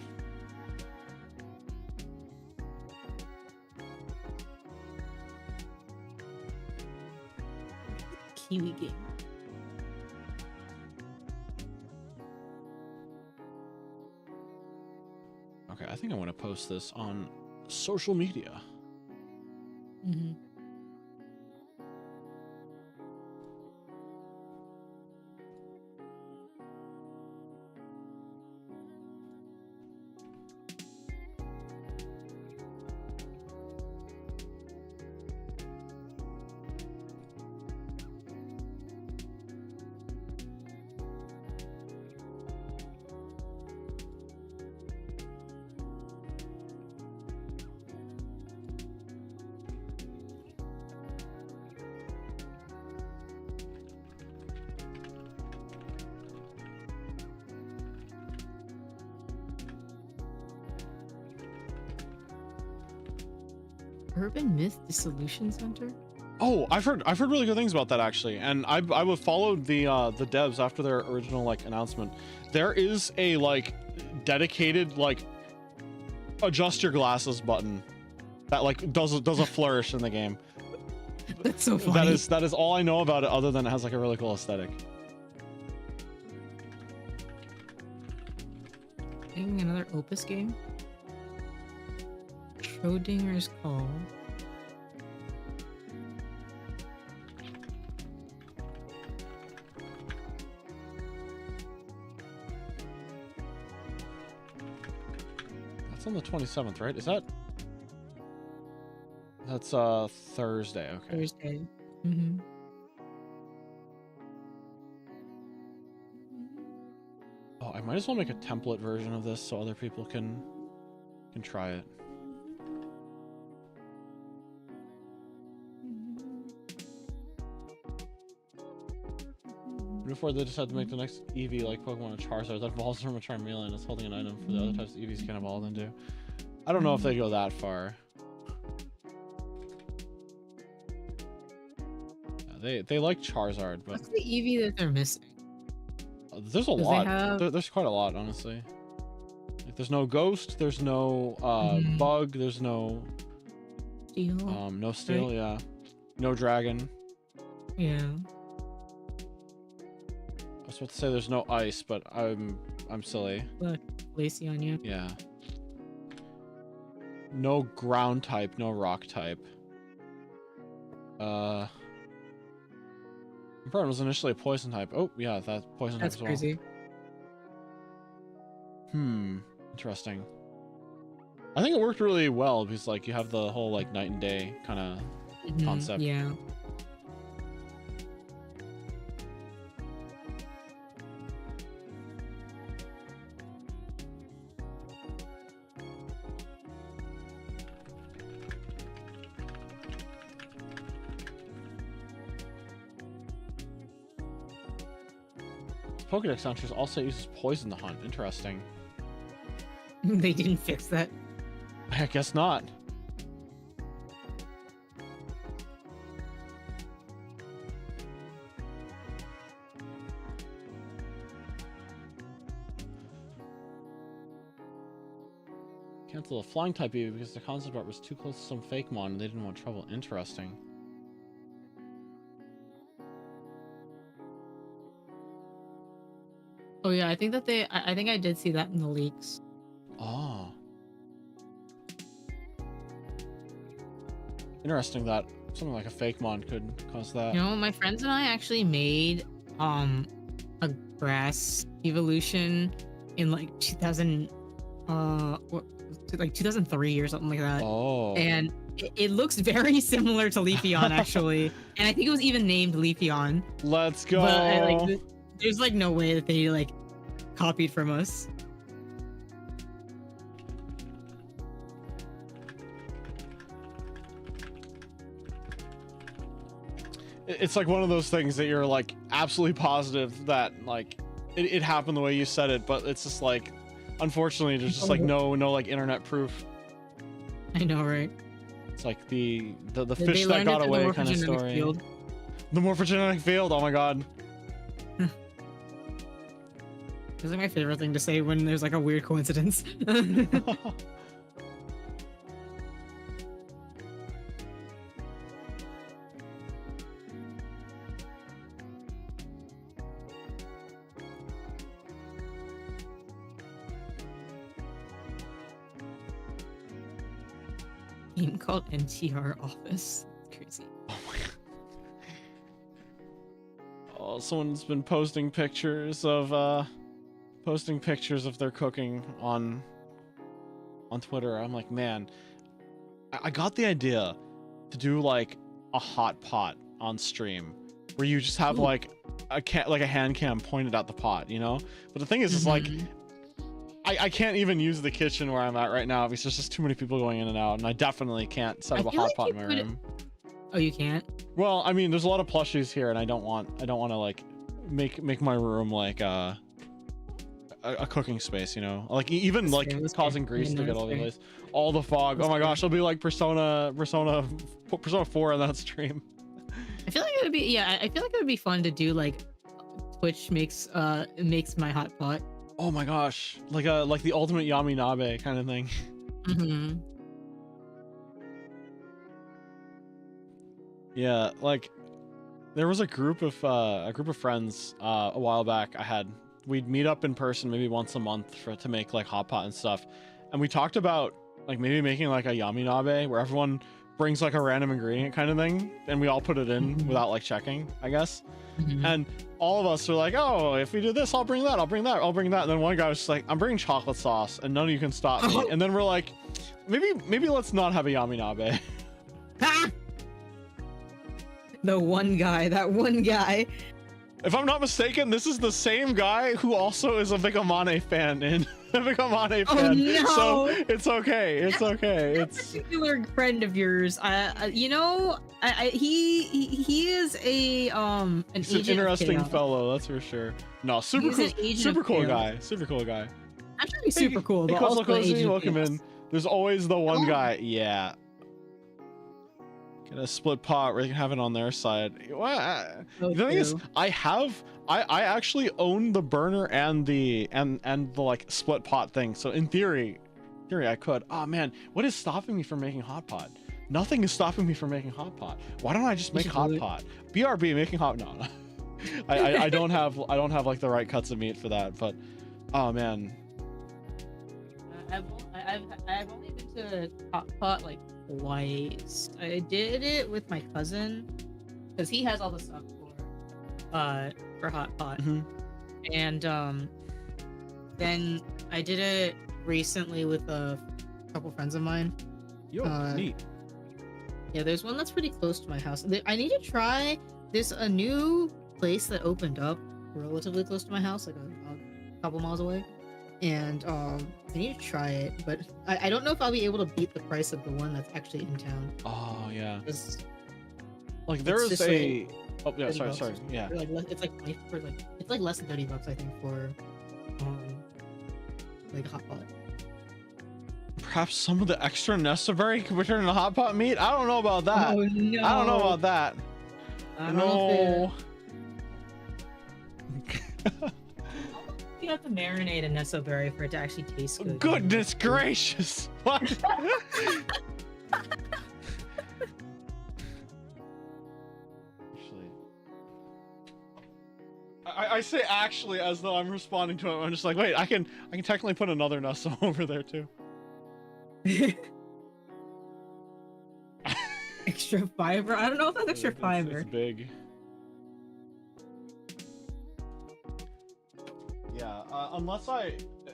Speaker 2: Kiwi game.
Speaker 1: Okay, I think I want to post this on social media.
Speaker 2: Urban Myth Dissolution Center?
Speaker 1: Oh, I've heard really good things about that actually, and I would followed the devs after their original like announcement. There is a like dedicated like adjust your glasses button that like does a flourish in the game.
Speaker 2: That's so funny.
Speaker 1: That is all I know about it, other than it has like a really cool aesthetic.
Speaker 2: Another Opus game? Schrodinger's Call.
Speaker 1: That's on the 27th, right? Is that? That's Thursday. Okay.
Speaker 2: Thursday.
Speaker 1: Oh, I might as well make a template version of this so other people can try it. before they decide to make the next Eevee like Pokemon Charizard that evolves from a Charmeleon and is holding an item for the other types of Eevees can evolve into. I don't know if they go that far. Yeah, they like Charizard, but
Speaker 2: what's the Eevee that they're missing?
Speaker 1: there's a lot. There's quite a lot, honestly. Like, there's no Ghost. There's no Bug. There's no
Speaker 2: Steel.
Speaker 1: no Steel. Right? Yeah, no Dragon.
Speaker 2: Yeah.
Speaker 1: I was about to say there's no Ice, but I'm silly.
Speaker 2: Glaceon, yeah.
Speaker 1: Yeah. No Ground type. No Rock type. Burn was initially a Poison type. Oh yeah, that's Poison type as well. That's crazy. Interesting. I think it worked really well because like you have the whole like night and day kind of concept.
Speaker 2: Yeah.
Speaker 1: Pokédex Launchers also uses poison to hunt. Interesting.
Speaker 2: They didn't fix that.
Speaker 1: I guess not. Cancel a flying type Eevee because the concept art was too close to some fake mon and they didn't want trouble. Interesting.
Speaker 2: Oh yeah, I think that I think I did see that in the leaks.
Speaker 1: Oh. Interesting that something like a fake mon could cause that.
Speaker 2: You know, my friends and I actually made a grass evolution in like 2003 or something like that.
Speaker 1: Oh.
Speaker 2: And it looks very similar to Leafeon actually. And I think it was even named Leafeon.
Speaker 1: Let's go.
Speaker 2: But there's like no way that they like copied from us.
Speaker 1: It's like one of those things that you're like absolutely positive that like it happened the way you said it, but it's just like unfortunately there's just like no like internet proof.
Speaker 2: I know, right?
Speaker 1: It's like the fish that got away kind of story. Field. The morphogenetic field. Oh my god.
Speaker 2: This is my favorite thing to say when there's like a weird coincidence. Game called NTR Office. Crazy.
Speaker 1: Oh my god. Oh, someone's been posting pictures of their cooking on Twitter. I'm like, man, I got the idea to do like a hot pot on stream where you just have like a hand cam pointed at the pot, you know? But the thing is, it's like I can't even use the kitchen where I'm at right now because there's just too many people going in and out, and I definitely can't set up a hot pot in my room.
Speaker 2: Oh, you can't?
Speaker 1: Well, I mean, there's a lot of plushies here, and I don't want to like make my room like a cooking space, you know, like even like causing grease to get all the place, all the fog. Oh my gosh, it'll be like Persona 4 on that stream.
Speaker 2: I feel like it would be I feel like it would be fun to do like Twitch makes my hot pot.
Speaker 1: Oh my gosh, like the ultimate Yami Nabe kind of thing. Yeah, like there was a group of friends a while back. We'd meet up in person maybe once a month to make like hot pot and stuff, and we talked about like maybe making like a Yami Nabe where everyone brings like a random ingredient kind of thing, and we all put it in without like checking, I guess. And all of us were like, oh, if we do this, I'll bring that, I'll bring that, I'll bring that. And then one guy was just like, I'm bringing chocolate sauce, and none of you can stop me. And then we're like, maybe let's not have a Yami Nabe.
Speaker 2: The one guy, that one guy.
Speaker 1: If I'm not mistaken, this is the same guy who also is a big Amane fan in a big Amane fan.
Speaker 2: Oh no!
Speaker 1: So it's okay. It's okay.
Speaker 2: That particular friend of yours, you know, he is an
Speaker 1: he's an
Speaker 2: agent
Speaker 1: interesting
Speaker 2: of chaos.
Speaker 1: fellow, that's for sure. No, super
Speaker 2: He's
Speaker 1: cool,
Speaker 2: an agent
Speaker 1: super
Speaker 2: of
Speaker 1: cool
Speaker 2: chaos.
Speaker 1: guy, super cool guy.
Speaker 2: I'm sure he's super cool,
Speaker 1: Hey,
Speaker 2: but also an
Speaker 1: Cozy,
Speaker 2: agent of
Speaker 1: welcome
Speaker 2: chaos.
Speaker 1: in. There's always the one
Speaker 2: Hello.
Speaker 1: guy. Yeah. Get a split pot where they can have it on their side. What?
Speaker 2: So
Speaker 1: The thing is,
Speaker 2: true.
Speaker 1: I actually own the burner and the like split pot thing. So in theory I could. Oh man, what is stopping me from making hot pot? Nothing is stopping me from making hot pot. Why don't I just make hot pot? BRB making hot. No. I don't have like the right cuts of meat for that. But oh man.
Speaker 2: I've only been to hot pot like twice. I did it with my cousin because he has all the stuff for hot pot, and then I did it recently with a couple friends of mine.
Speaker 1: Yo, neat.
Speaker 2: Yeah, there's one that's pretty close to my house. I need to try this a new place that opened up relatively close to my house, like a couple miles away. And I need to try it, but I don't know if I'll be able to beat the price of the one that's actually in town.
Speaker 1: Oh yeah.
Speaker 2: Like
Speaker 1: there is a
Speaker 2: like
Speaker 1: oh yeah, sorry,
Speaker 2: $30.
Speaker 1: yeah.
Speaker 2: Like it's like less than $30, I think, for like hot pot.
Speaker 1: Perhaps some of the extra necessary can return into hot pot meat. I don't know about that.
Speaker 2: Oh no!
Speaker 1: I don't know about that.
Speaker 2: I don't know
Speaker 1: No.
Speaker 2: you have to marinate a nesoberry for it to actually taste good.
Speaker 1: Goodness gracious! What? Actually, I say actually as though I'm responding to it. I'm just like, wait, I can technically put another neso over there too.
Speaker 2: Extra fiber? I don't know if that's extra fiber.
Speaker 1: It's big. Yeah, unless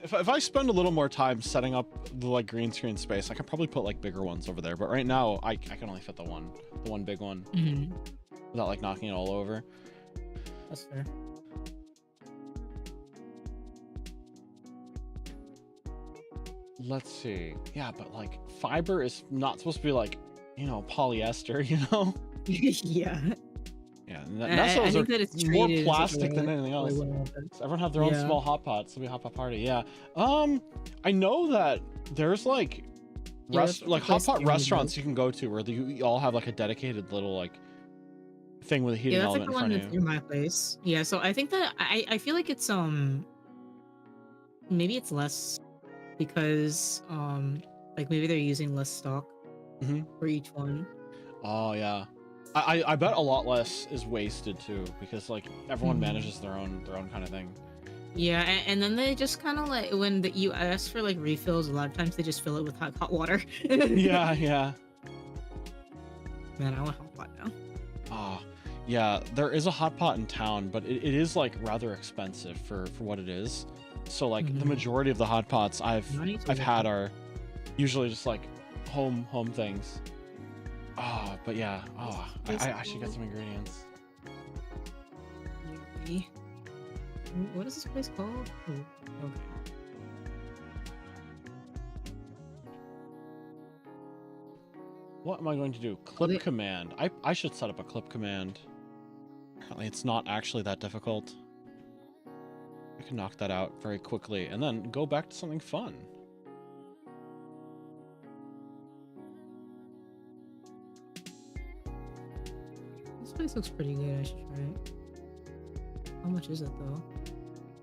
Speaker 1: if I spend a little more time setting up the like green screen space, I can probably put like bigger ones over there. But right now, I can only fit the one big one without like knocking it all over.
Speaker 2: That's fair.
Speaker 1: Let's see. Yeah, but like fiber is not supposed to be like, you know, polyester, you know?
Speaker 2: Yeah.
Speaker 1: Yeah, Nessos are more plastic than anything else.
Speaker 2: So
Speaker 1: everyone have their own small hot pots. It'll be a hot pot party. Yeah. I know that there's like hot pot restaurants you can go to where you all have like a dedicated little like thing with a heating element in front of you.
Speaker 2: Near my place. Yeah, so I think that I feel like it's maybe it's less because like maybe they're using less stock for each one.
Speaker 1: Oh yeah. I bet a lot less is wasted too, because like everyone manages their own kind of thing.
Speaker 2: Yeah, and then they just kind of like when you ask for like refills, a lot of times they just fill it with hot water.
Speaker 1: yeah.
Speaker 2: Man, I want hot pot now.
Speaker 1: Yeah, there is a hot pot in town, but it is like rather expensive for what it is. So like the majority of the hot pots I've had are usually just like home things. But yeah. I should get some ingredients.
Speaker 2: What is this place called? Oh, okay.
Speaker 1: What am I going to do? Clip command. I should set up a clip command. Apparently it's not actually that difficult. I can knock that out very quickly and then go back to something fun.
Speaker 2: This place looks pretty good. I should try it. How much is it though?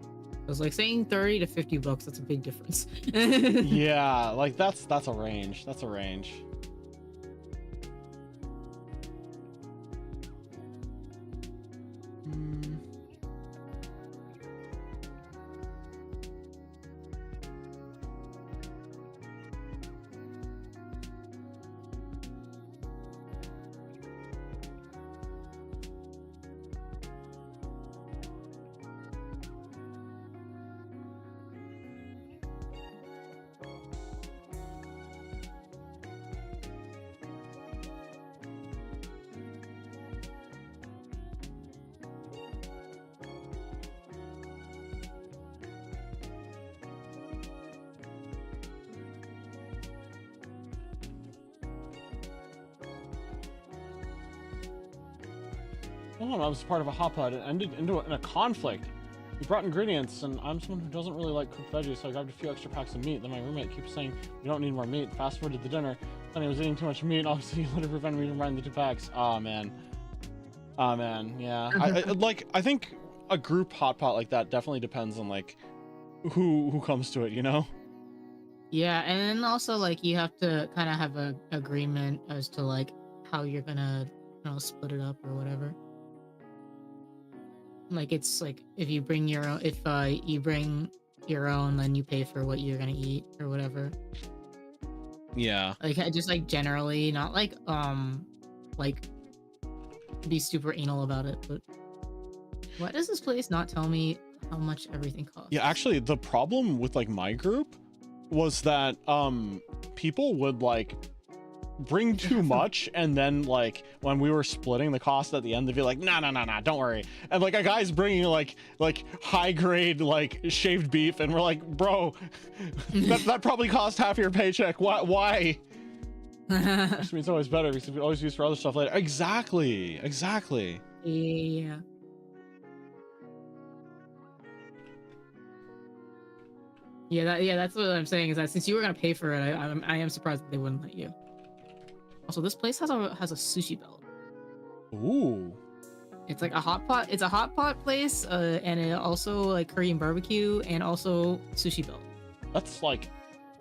Speaker 2: I was like saying 30 to 50 bucks. That's a big difference.
Speaker 1: Yeah, like that's a range. That's a range. Oh, I was part of a hot pot. It ended in a conflict. We brought ingredients, and I'm someone who doesn't really like cooked veggies, so I grabbed a few extra packs of meat. Then my roommate keeps saying, we don't need more meat. Fast forward to the dinner, and I was eating too much meat. Obviously, he would have prevented me from buying the 2 packs. Oh, man. Oh, man, yeah. I think a group hot pot like that definitely depends on, like, who comes to it, you know?
Speaker 2: Yeah, and then also, like, you have to kind of have a agreement as to, like, how you're gonna, split it up or whatever. Like, it's like if you bring your own, if you bring your own, then you pay for what you're gonna eat or whatever.
Speaker 1: Yeah.
Speaker 2: Like, I just, like, generally, not like be super anal about it, but why does this place not tell me how much everything costs?
Speaker 1: Yeah, actually, the problem with, like, my group was that people would, like, bring too much, and then, like, when we were splitting the cost at the end, they'd be like, nah, don't worry. And, like, a guy's bringing like high grade, like, shaved beef, and we're like, bro, that probably cost half your paycheck. Why? Which means it's always better because we can always use for other stuff later. Exactly.
Speaker 2: Yeah. Yeah, that's what I'm saying, is that since you were gonna pay for it, I am surprised that they wouldn't let you. Also, this place has a sushi belt.
Speaker 1: Ooh.
Speaker 2: It's like a hot pot. It's a hot pot place, and it also like Korean barbecue and also sushi belt.
Speaker 1: That's like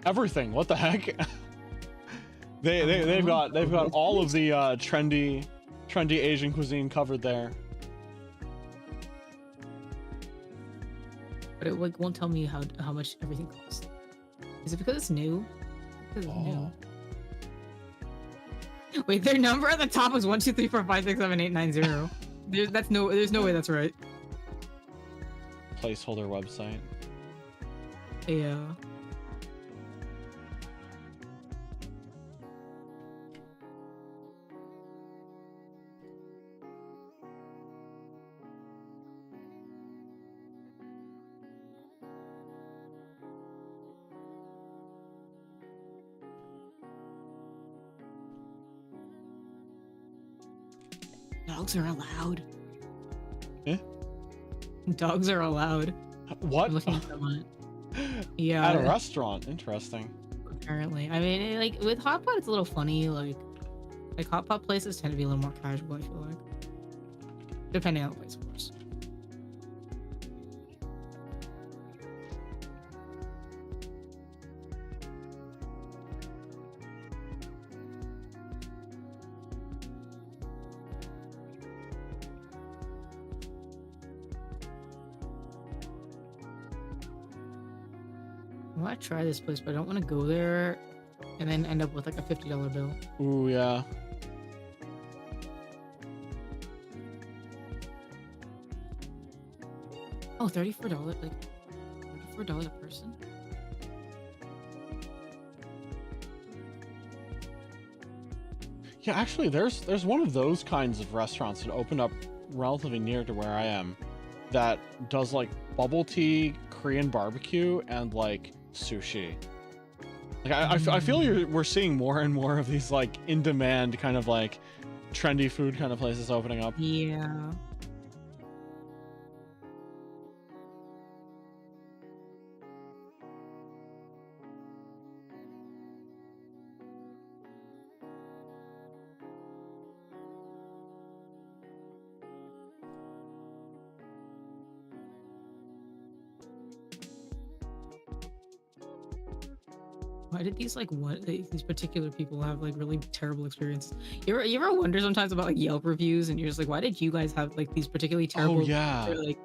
Speaker 1: everything. What the heck? they've got all of the trendy Asian cuisine covered there.
Speaker 2: But it like won't tell me how much everything costs. Is it because it's new? Because it's new. Wait, their number at the top is 1, 2, 3, 4, 5, 6, 7, 8, 9, 0. There's no way that's right.
Speaker 1: Placeholder website.
Speaker 2: Yeah. Dogs are allowed.
Speaker 1: Eh?
Speaker 2: Dogs are allowed.
Speaker 1: What?
Speaker 2: I'm looking at them. Yeah.
Speaker 1: At a restaurant. Interesting.
Speaker 2: Apparently. I mean, like, with hot pot, it's a little funny. Like hot pot places tend to be a little more casual, I feel like. Depending on the place, of course. I want to try this place, but I don't want to go there and then end up with like a $50 bill.
Speaker 1: Ooh, yeah.
Speaker 2: Oh, $34, like $34 a person?
Speaker 1: Yeah, actually, there's one of those kinds of restaurants that opened up relatively near to where I am that does like bubble tea, Korean barbecue, and like sushi. Like I feel we're seeing more and more of these like in demand kind of like trendy food kind of places opening up.
Speaker 2: Yeah. Why did these these particular people have like really terrible experiences? You ever wonder sometimes about like Yelp reviews, and you're just like, why did you guys have like these particularly terrible?
Speaker 1: Oh yeah.
Speaker 2: Or, like,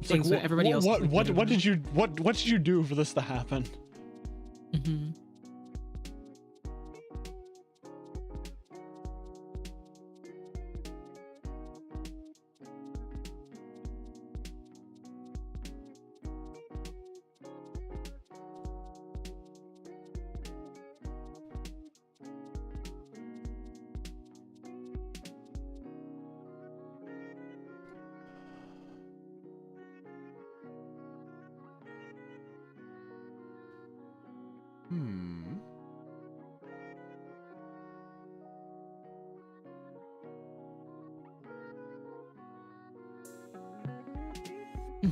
Speaker 1: things
Speaker 2: like,
Speaker 1: but
Speaker 2: everybody else.
Speaker 1: What did you do for this to happen?
Speaker 2: Mm-hmm.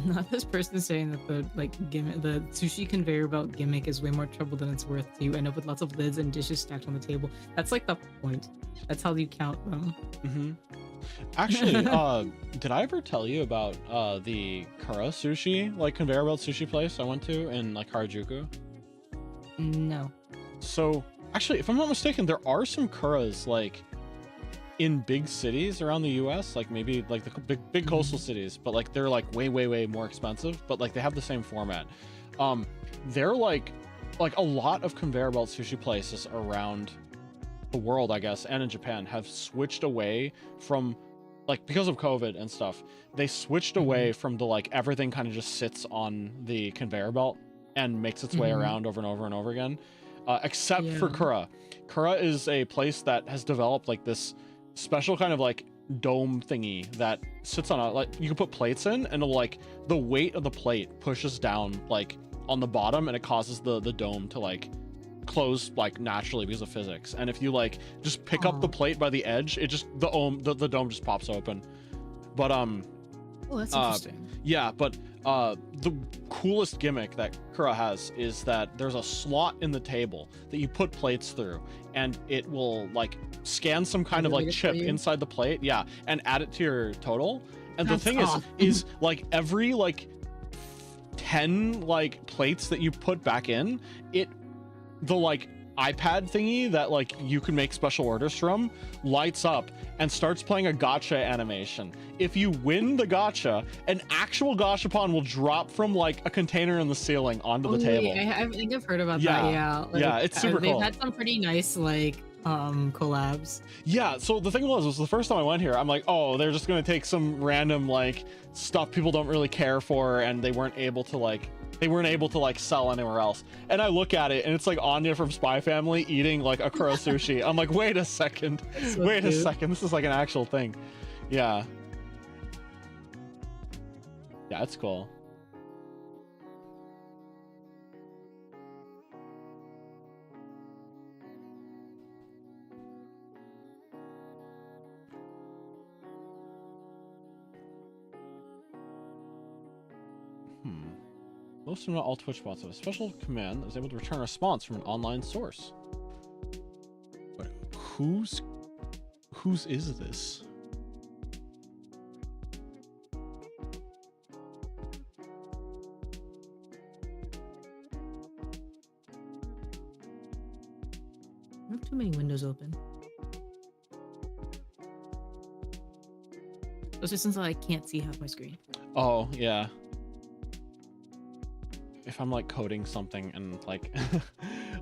Speaker 2: Not this person saying that the gimmick, the sushi conveyor belt gimmick is way more trouble than it's worth. You end up with lots of lids and dishes stacked on the table. That's like the point. That's how you count them.
Speaker 1: Actually, did I ever tell you about the Kura sushi, like conveyor belt sushi place I went to in like Harajuku?
Speaker 2: No.
Speaker 1: So actually, if I'm not mistaken, there are some Kuras like in big cities around the US, like maybe like the big coastal cities, but like they're like way more expensive, but like they have the same format. They're like a lot of conveyor belt sushi places around the world, I guess, and in Japan have switched away from, like, because of COVID and stuff, they switched away from the like everything kind of just sits on the conveyor belt and makes its way around over and over and over again, except for Kura. Kura is a place that has developed like this special kind of like dome thingy that sits on a, like, you can put plates in, and it'll, like, the weight of the plate pushes down like on the bottom, and it causes the dome to like close like naturally because of physics. And if you like just pick up the plate by the edge, it just the dome just pops open. But
Speaker 2: oh, that's interesting.
Speaker 1: Yeah, but the coolest gimmick that Kura has is that there's a slot in the table that you put plates through, and it will like scan some kind of like chip inside the plate, and add it to your total. And the thing is like every like 10 like plates that you put back in, the like iPad thingy that like you can make special orders from lights up and starts playing a gotcha animation. If you win the gotcha, an actual gachapon will drop from like a container in the ceiling onto the table.
Speaker 2: I think I've heard about that. Yeah, like,
Speaker 1: it's super cool.
Speaker 2: They've had some pretty nice like collabs.
Speaker 1: Yeah, so the thing was the first time I went here, I'm like, oh, they're just gonna take some random like stuff people don't really care for, and they weren't able to like sell anywhere else. And I look at it, and it's like Anya from Spy Family eating like a Kuro sushi. I'm like, wait a second, wait a second, this is like an actual thing. Yeah, it's cool. Most of not all Twitch bots have a special command that is able to return a response from an online source. But whose is this?
Speaker 2: I have too many windows open. Especially since I can't see half my screen.
Speaker 1: Oh, yeah. If I'm like coding something and like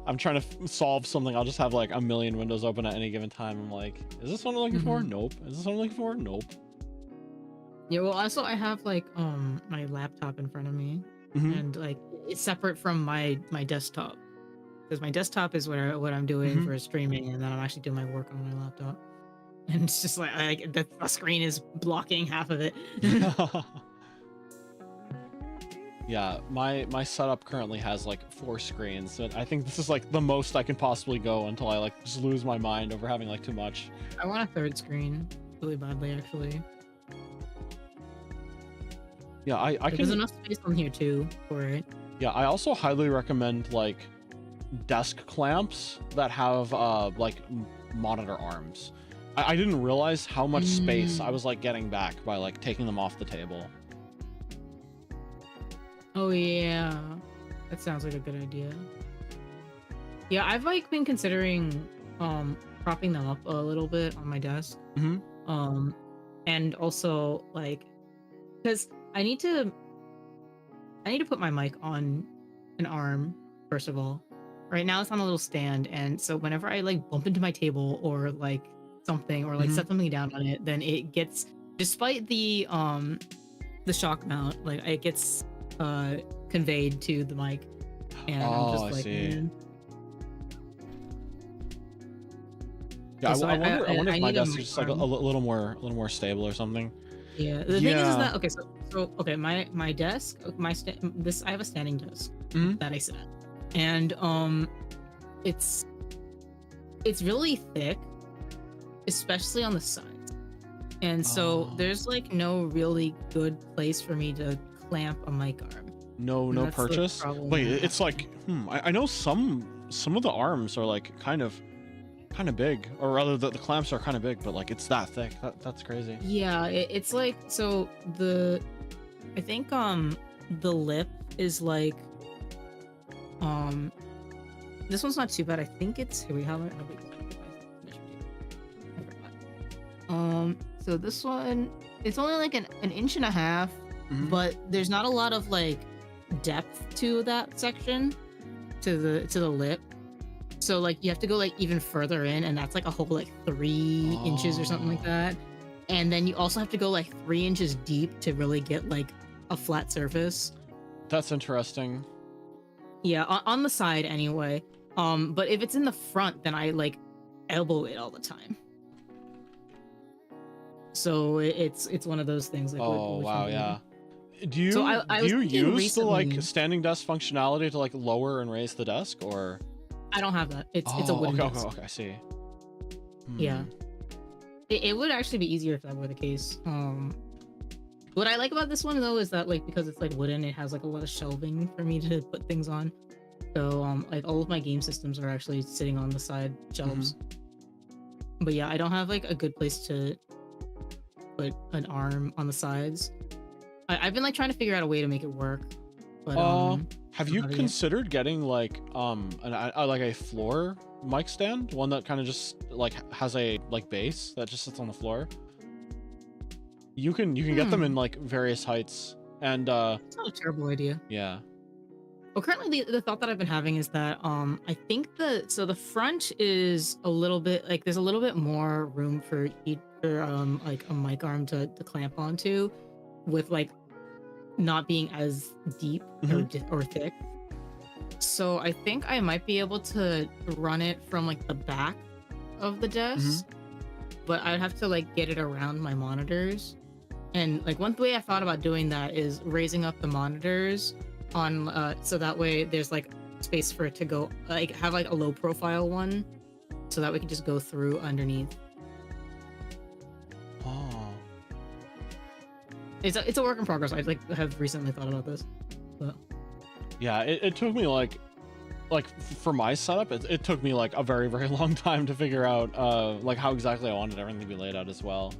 Speaker 1: I'm trying to solve something, I'll just have like a million windows open at any given time. I'm like, is this what I'm looking for? Nope. Is this what I'm looking for? Nope.
Speaker 2: Yeah, well, also I have like my laptop in front of me, and like it's separate from my desktop, because my desktop is what I'm doing for streaming, and then I'm actually doing my work on my laptop, and it's just like the screen is blocking half of it.
Speaker 1: Yeah, my setup currently has like 4 screens, and I think this is like the most I can possibly go until I like just lose my mind over having like too much.
Speaker 2: I want a 3rd screen really badly, actually.
Speaker 1: Yeah, I can.
Speaker 2: There's enough space on here too for it.
Speaker 1: Yeah, I also highly recommend like desk clamps that have like monitor arms. I didn't realize how much space I was like getting back by like taking them off the table.
Speaker 2: Oh yeah, that sounds like a good idea. Yeah, I've like been considering propping them up a little bit on my desk. And also like, because I need to put my mic on an arm first of all. Right now it's on a little stand, and so whenever I like bump into my table or like something, or like set something down on it, then it gets, despite the shock mount, like it gets conveyed to the mic, and I'm just like, man.
Speaker 1: Yeah, so I wonder if my desk is just like a little more stable or something.
Speaker 2: Yeah, the thing is that okay, my desk, I have a standing desk that I sit at, and it's really thick, especially on the sides, and so there's like no really good place for me to clamp a mic arm.
Speaker 1: No,
Speaker 2: And
Speaker 1: no
Speaker 2: that's the
Speaker 1: purchase.
Speaker 2: problem
Speaker 1: Wait,
Speaker 2: I'm
Speaker 1: it's like, I know some of the arms are like kind of big, or rather the clamps are kind of big, but like it's that thick. That's crazy.
Speaker 2: Yeah, it's like, so I think the lip is like, this one's not too bad. I think it's, here we have it. So this one, it's only like an inch and a half, but there's not a lot of like depth to that section, to the lip. So like you have to go like even further in, and that's like a whole like 3 inches or something like that. And then you also have to go like 3 inches deep to really get like a flat surface.
Speaker 1: That's interesting.
Speaker 2: Yeah, on the side anyway. But if it's in the front, then I like elbow it all the time. So it's one of those things. Like,
Speaker 1: Oh wow, yeah. Do you
Speaker 2: I
Speaker 1: do you use
Speaker 2: recently,
Speaker 1: the like standing desk functionality to like lower and raise the desk, or?
Speaker 2: I don't have that. It's a wooden desk.
Speaker 1: Okay, I see.
Speaker 2: Yeah, it would actually be easier if that were the case. What I like about this one though is that like, because it's like wooden, it has like a lot of shelving for me to put things on. So like all of my game systems are actually sitting on the side shelves. But yeah, I don't have like a good place to put an arm on the sides. I've been like trying to figure out a way to make it work. But
Speaker 1: have you considered getting like like a floor mic stand, one that kind of just like has a like base that just sits on the floor? You can get them in like various heights, and
Speaker 2: it's not a terrible idea.
Speaker 1: Yeah.
Speaker 2: Well, currently the thought that I've been having is that I think the front is a little bit like, there's a little bit more room for like a mic arm to clamp onto, with like not being as deep or thick. So I think I might be able to run it from like the back of the desk, but I'd have to like get it around my monitors. And like one way I thought about doing that is raising up the monitors on so that way there's like space for it to go, like have like a low profile one, so that we can just go through underneath. It's a work in progress. I like have recently thought about this, but
Speaker 1: yeah, it took me like for my setup, it took me like a very long time to figure out like how exactly I wanted everything to be laid out as well.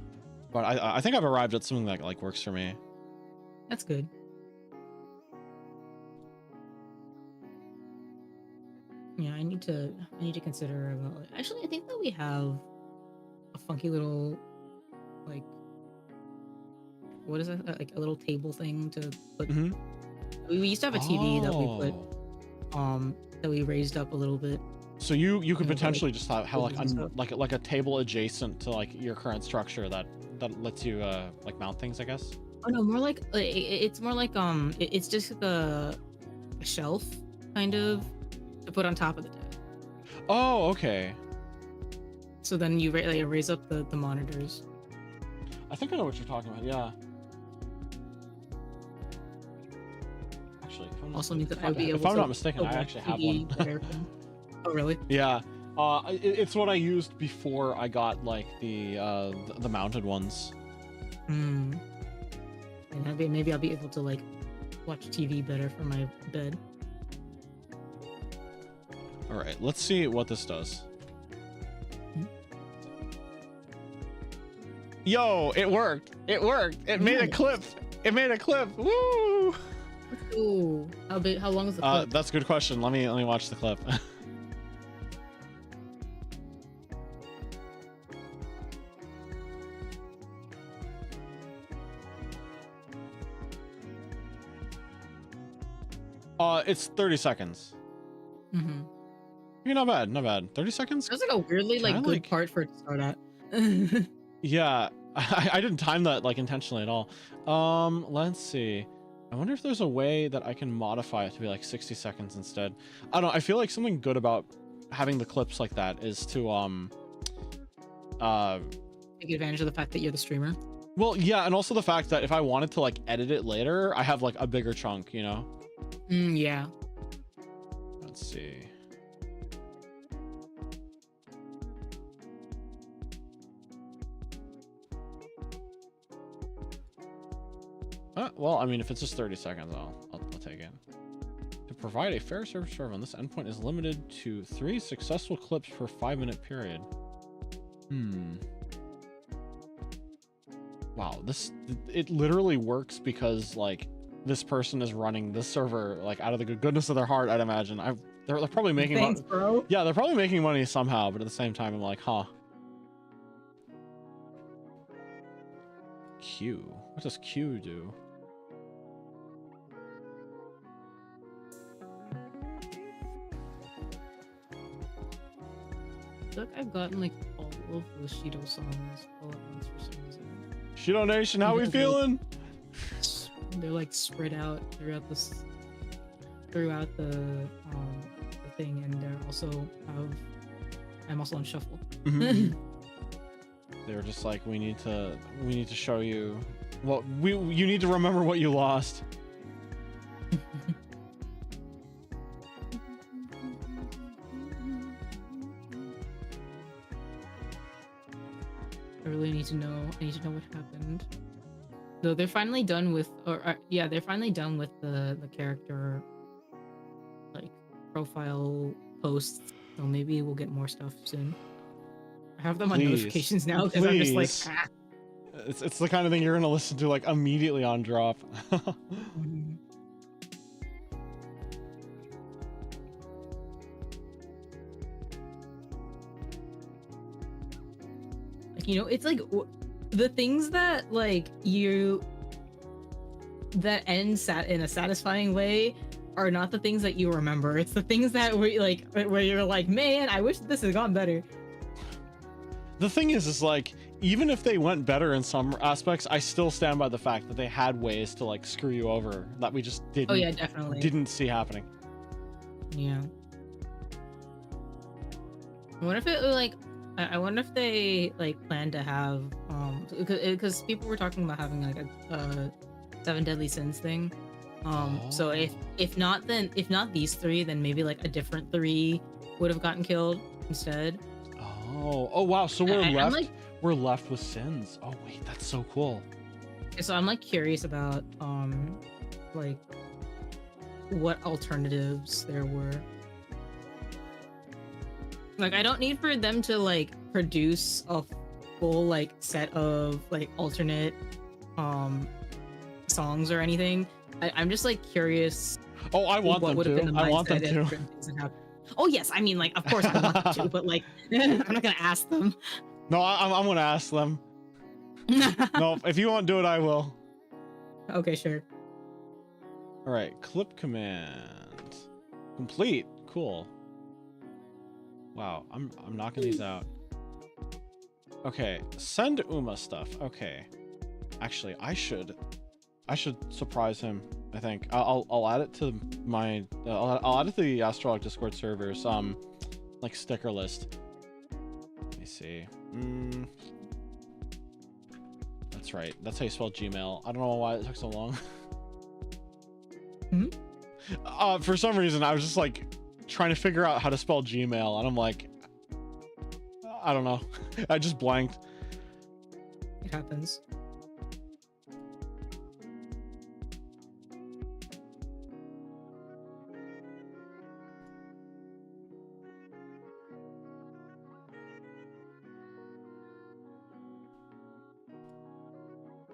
Speaker 1: But I think I've arrived at something that like works for me.
Speaker 2: That's good. Yeah, I need to consider about, actually I think that we have a funky little like, what is that, like a little table thing to put. We used to have a TV that we put that we raised up a little bit.
Speaker 1: So you could potentially just have like a table adjacent to like your current structure that lets you like mount things, I guess.
Speaker 2: Oh no, more like it's more like it's just a shelf kind of to put on top of the desk.
Speaker 1: Oh, okay.
Speaker 2: So then you raise up the monitors.
Speaker 1: I think I know what you're talking about. Yeah. Actually,
Speaker 2: also means that I would be able
Speaker 1: if I'm not mistaken, I actually have one.
Speaker 2: Oh really?
Speaker 1: Yeah. It's what I used before I got like the mounted ones.
Speaker 2: And maybe I'll be able to like watch TV better from my bed.
Speaker 1: All right, let's see what this does. Yo, it worked. It worked. It made a clip. It made a clip. Woo!
Speaker 2: Ooh, how long is the clip?
Speaker 1: That's a good question. Let me watch the clip. It's 30 seconds. You're not bad, not bad. 30 seconds?
Speaker 2: That's like a weirdly like good part for it to start at.
Speaker 1: Yeah, I didn't time that like intentionally at all. Let's see. I wonder if there's a way that I can modify it to be like 60 seconds instead. I don't know. I feel like something good about having the clips like that is to
Speaker 2: take advantage of the fact that you're the streamer.
Speaker 1: Well, yeah, and also the fact that if I wanted to like edit it later, I have like a bigger chunk, you know?
Speaker 2: Yeah.
Speaker 1: Let's see. Well, I mean, if it's just 30 seconds, I'll take it. To provide a fair service to everyone, this endpoint is limited to 3 successful clips per 5-minute period. Wow, it literally works because like this person is running this server like out of the goodness of their heart, I'd imagine. They're probably making money.
Speaker 2: Bro.
Speaker 1: Yeah, they're probably making money somehow, but at the same time, I'm like, huh. Q. What does Q do?
Speaker 2: I feel like I've gotten like all of the Shido songs all at once for some reason.
Speaker 1: Shido Nation, how we feeling?
Speaker 2: They're like spread out throughout the thing, and they're also I'm also on shuffle.
Speaker 1: They were just like, we need to show you what you need to remember what you lost.
Speaker 2: I really need to know. I need to know what happened. Though they're finally done with, yeah, they're finally done with the character like profile posts. So maybe we'll get more stuff soon. I have them on notifications now because I'm just like, ah.
Speaker 1: It's the kind of thing you're gonna listen to like immediately on drop.
Speaker 2: Like, you know, it's like the things that like that end in a satisfying way are not the things that you remember. It's the things that where you're like, man, I wish this had gone better.
Speaker 1: The thing is like, even if they went better in some aspects, I still stand by the fact that they had ways to like screw you over that we just didn't.
Speaker 2: Oh yeah, definitely
Speaker 1: didn't see happening.
Speaker 2: Yeah. I wonder if it like. I wonder if they like plan to have because people were talking about having like a 7 deadly sins thing. So if not these 3, then maybe like a different 3 would have gotten killed instead.
Speaker 1: Oh wow, so we're left with sins. Oh wait, that's so cool.
Speaker 2: So I'm like curious about like what alternatives there were. Like, I don't need for them to like produce a full like set of like alternate songs or anything. I'm just like curious.
Speaker 1: Oh, I want them to. I want them to.
Speaker 2: Oh yes, I mean, like, of course I want them to, but like, I'm not gonna ask them.
Speaker 1: No, I'm gonna ask them. No, if you won't do it, I will.
Speaker 2: Okay, sure.
Speaker 1: All right, clip command complete. Cool. Wow, I'm knocking these out. Okay, send Uma stuff. Okay, actually, I should surprise him. I think I'll add it to my I'll add it to the AstraLog Discord servers like sticker list. Let me see. That's right. That's how you spell Gmail. I don't know why it took so long. For some reason, I was just like trying to figure out how to spell Gmail, and I'm like, I don't know. I just blanked.
Speaker 2: It happens.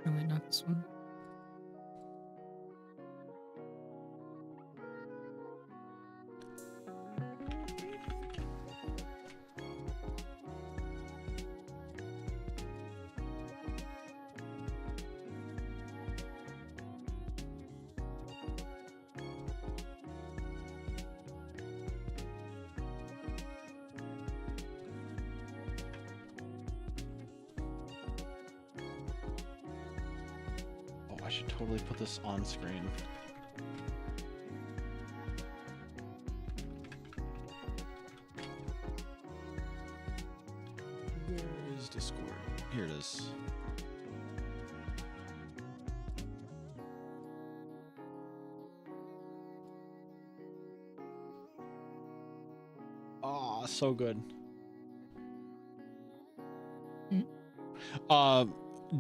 Speaker 2: Oh wait, not this one.
Speaker 1: I should totally put this on screen. Where is Discord? Here it is. Ah, so good.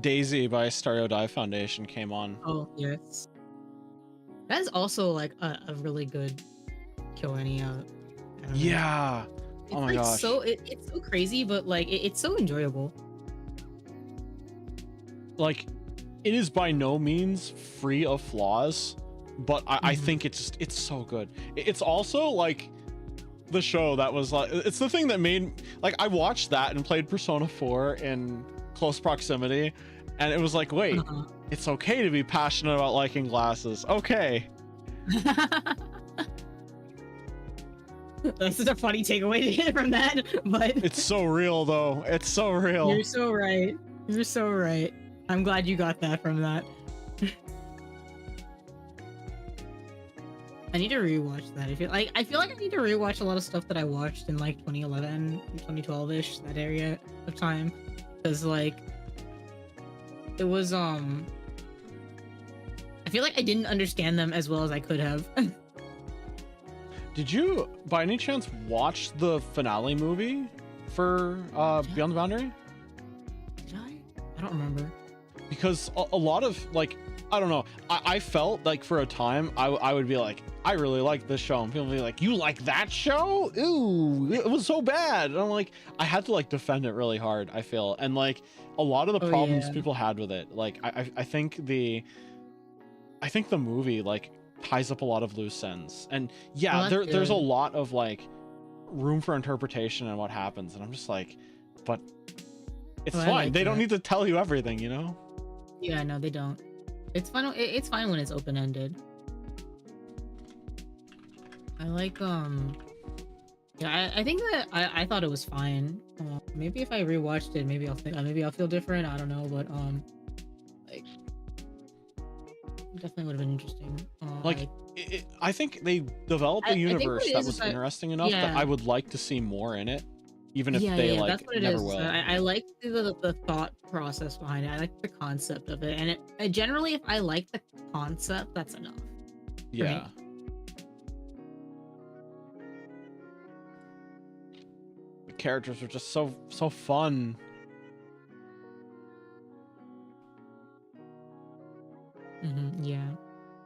Speaker 1: Daisy by Stereo Dive Foundation came on.
Speaker 2: Oh yes, that is also like a really good KyoAni anime.
Speaker 1: Yeah.
Speaker 2: It's
Speaker 1: Oh my
Speaker 2: like
Speaker 1: gosh.
Speaker 2: it's so crazy, but like it's so enjoyable.
Speaker 1: Like, it is by no means free of flaws, but I think it's so good. It's also like the show that was like, it's the thing that made, like, I watched that and played Persona 4 in close proximity, and it was like, wait, it's okay to be passionate about liking glasses. Okay.
Speaker 2: That's such a funny takeaway to get from that, but
Speaker 1: it's so real though. It's so real.
Speaker 2: You're so right. You're so right. I'm glad you got that from that. I need to rewatch that. I feel like I need to rewatch a lot of stuff that I watched in like 2011, 2012-ish, that area of time, because like it was I feel like I didn't understand them as well as I could have.
Speaker 1: Did you by any chance watch the finale movie for Beyond the Boundary?
Speaker 2: Did I? I don't remember.
Speaker 1: Because a lot of, like, I don't know, I felt like for a time I would be like, I really like this show, and people would be like, you like that show? Ooh, it was so bad. And I'm like, I had to like defend it really hard, I feel. And like a lot of the problems people had with it, like I think the movie like ties up a lot of loose ends, and yeah, there's a lot of like room for interpretation and what happens, and I'm just like, but it's fine. Like they don't need to tell you everything, you know?
Speaker 2: Yeah, no, they don't. It's fun. It's fine when it's open-ended. I like yeah, I think that I thought it was fine. Maybe if I rewatched it, maybe I'll feel different. I don't know, but like definitely would have been interesting.
Speaker 1: Like I think they developed a universe that was interesting enough that I would like to see more in it, even if they like that's what it never will.
Speaker 2: I like the thought process behind it. I like the concept of it, and generally, if I like the concept, that's enough.
Speaker 1: Yeah. The characters were just so fun.
Speaker 2: Yeah,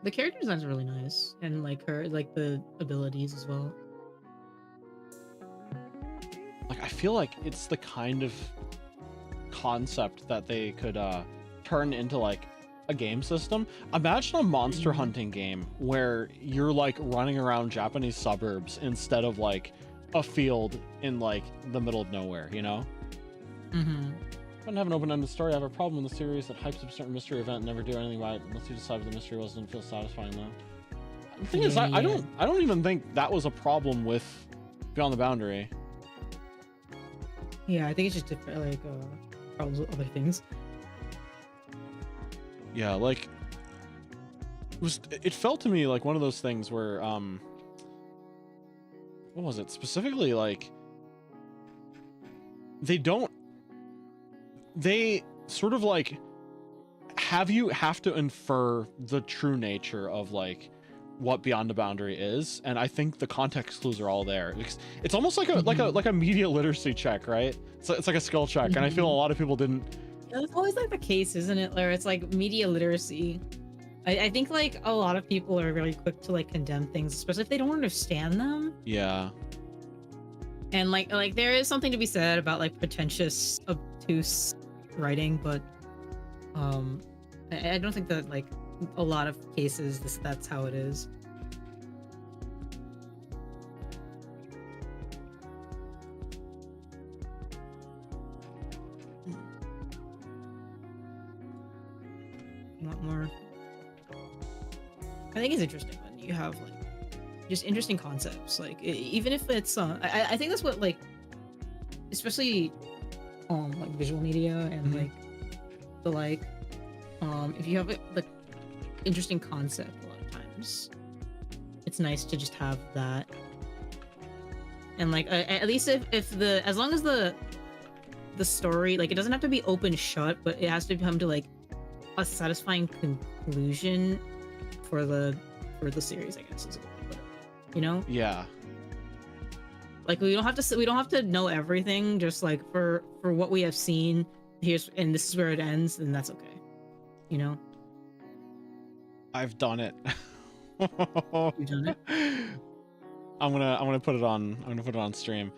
Speaker 2: the character design's really nice, and like the abilities as well.
Speaker 1: Like, I feel like it's the kind of concept that they could turn into like a game system. Imagine a monster hunting game where you're like running around Japanese suburbs instead of like a field in like the middle of nowhere, you know? I don't have an open-ended story. I have a problem in the series that hypes up a certain mystery event and never do anything about it unless you decide what the mystery was and feel satisfying though. The thing is, I don't even think that was a problem with Beyond the Boundary.
Speaker 2: Yeah, I think it's just different, like problems with other things.
Speaker 1: Yeah, like it felt to me like one of those things where what was it specifically, like they sort of like have to infer the true nature of like what Beyond the Boundary is, and I think the context clues are all there. It's almost like a media literacy check, right? So it's like a skill check, and I feel a lot of people didn't.
Speaker 2: It's always like the case, isn't it, Larry? It's like media literacy. I think like a lot of people are really quick to like condemn things, especially if they don't understand them.
Speaker 1: Yeah.
Speaker 2: And like there is something to be said about like pretentious, obtuse writing, but I don't think that like a lot of cases that's how it is. Want more? I think it's interesting when you have like just interesting concepts, like even if it's I think that's what like especially like visual media and like the like if you have the interesting concept, a lot of times it's nice to just have that, and like at least if the as long as the story, like, it doesn't have to be open shut, but it has to come to like a satisfying conclusion for the series, I guess is a good way to put it, you know?
Speaker 1: Yeah.
Speaker 2: Like we don't have to know everything, just like for what we have seen, and this is where it ends, then that's okay. You know?
Speaker 1: I've done it.
Speaker 2: You've done it?
Speaker 1: I'm gonna put it on stream.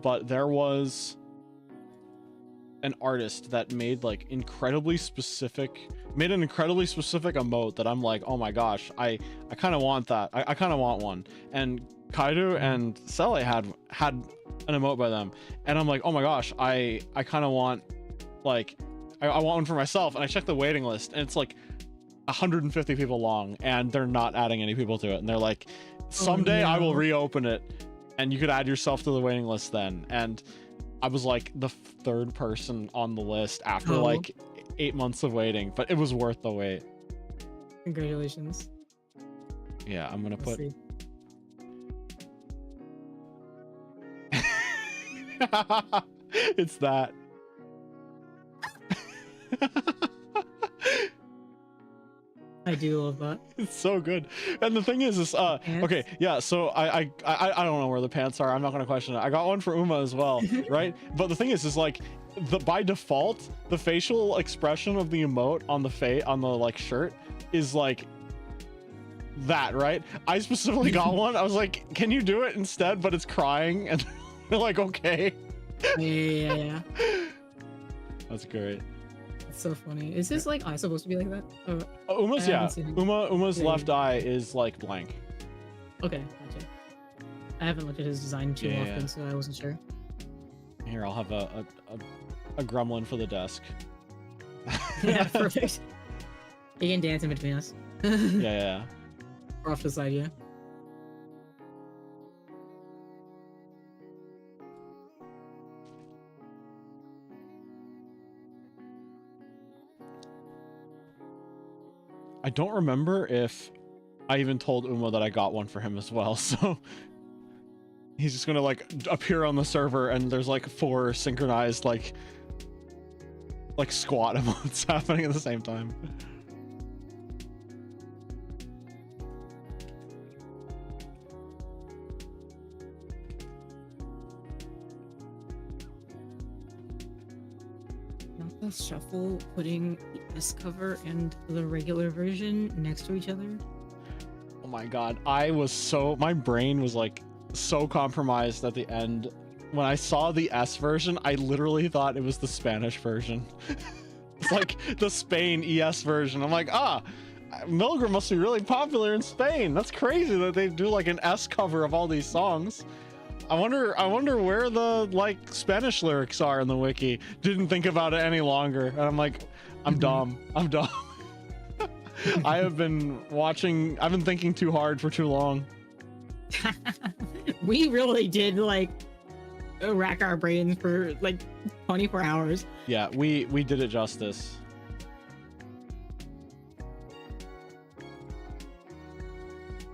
Speaker 1: But there was an artist that made like an incredibly specific emote that I'm like, oh my gosh, I kind of want that. I kind of want one. And Kaeru and Sele had an emote by them, and I'm like, oh my gosh, I kind of want, like, I want one for myself. And I checked the waiting list, and it's like 150 people long, and they're not adding any people to it. And they're like, someday I will reopen it, and you could add yourself to the waiting list then. And I was like the third person on the list after like 8 months of waiting, but it was worth the wait.
Speaker 2: Congratulations.
Speaker 1: Yeah, I'm gonna put. It's that.
Speaker 2: I do love that.
Speaker 1: It's so good. And the thing is okay, yeah, so I don't know where the pants are. I'm not gonna question it. I got one for Uma as well, right? But the thing is like by default, the facial expression of the emote on the like shirt is like that, right? I specifically got one. I was like, can you do it instead? But it's crying, and they're like, okay.
Speaker 2: Yeah.
Speaker 1: That's great.
Speaker 2: So funny. Is this like eye supposed to be like that?
Speaker 1: Uma's, yeah. Uma's left eye is like blank.
Speaker 2: Okay, gotcha. I haven't looked at his design too often, so I wasn't sure.
Speaker 1: Here, I'll have a gremlin for the desk.
Speaker 2: Yeah, perfect. You can dance in between us.
Speaker 1: Yeah.
Speaker 2: Or off to the side, yeah.
Speaker 1: I don't remember if I even told Uma that I got one for him as well, so he's just gonna like appear on the server and there's like 4 synchronized like squat emotes happening at the same time.
Speaker 2: Shuffle putting the S cover and the regular version next to each other.
Speaker 1: Oh my god, my brain was like so compromised at the end. When I saw the S version, I literally thought it was the Spanish version. It's like the Spain ES version. I'm like, Milgram must be really popular in Spain. That's crazy that they do like an S cover of all these songs. I wonder where the like Spanish lyrics are in the wiki. Didn't think about it any longer. And I'm like, I'm dumb. I've been thinking too hard for too long.
Speaker 2: We really did like rack our brains for like 24 hours.
Speaker 1: Yeah, we did it justice.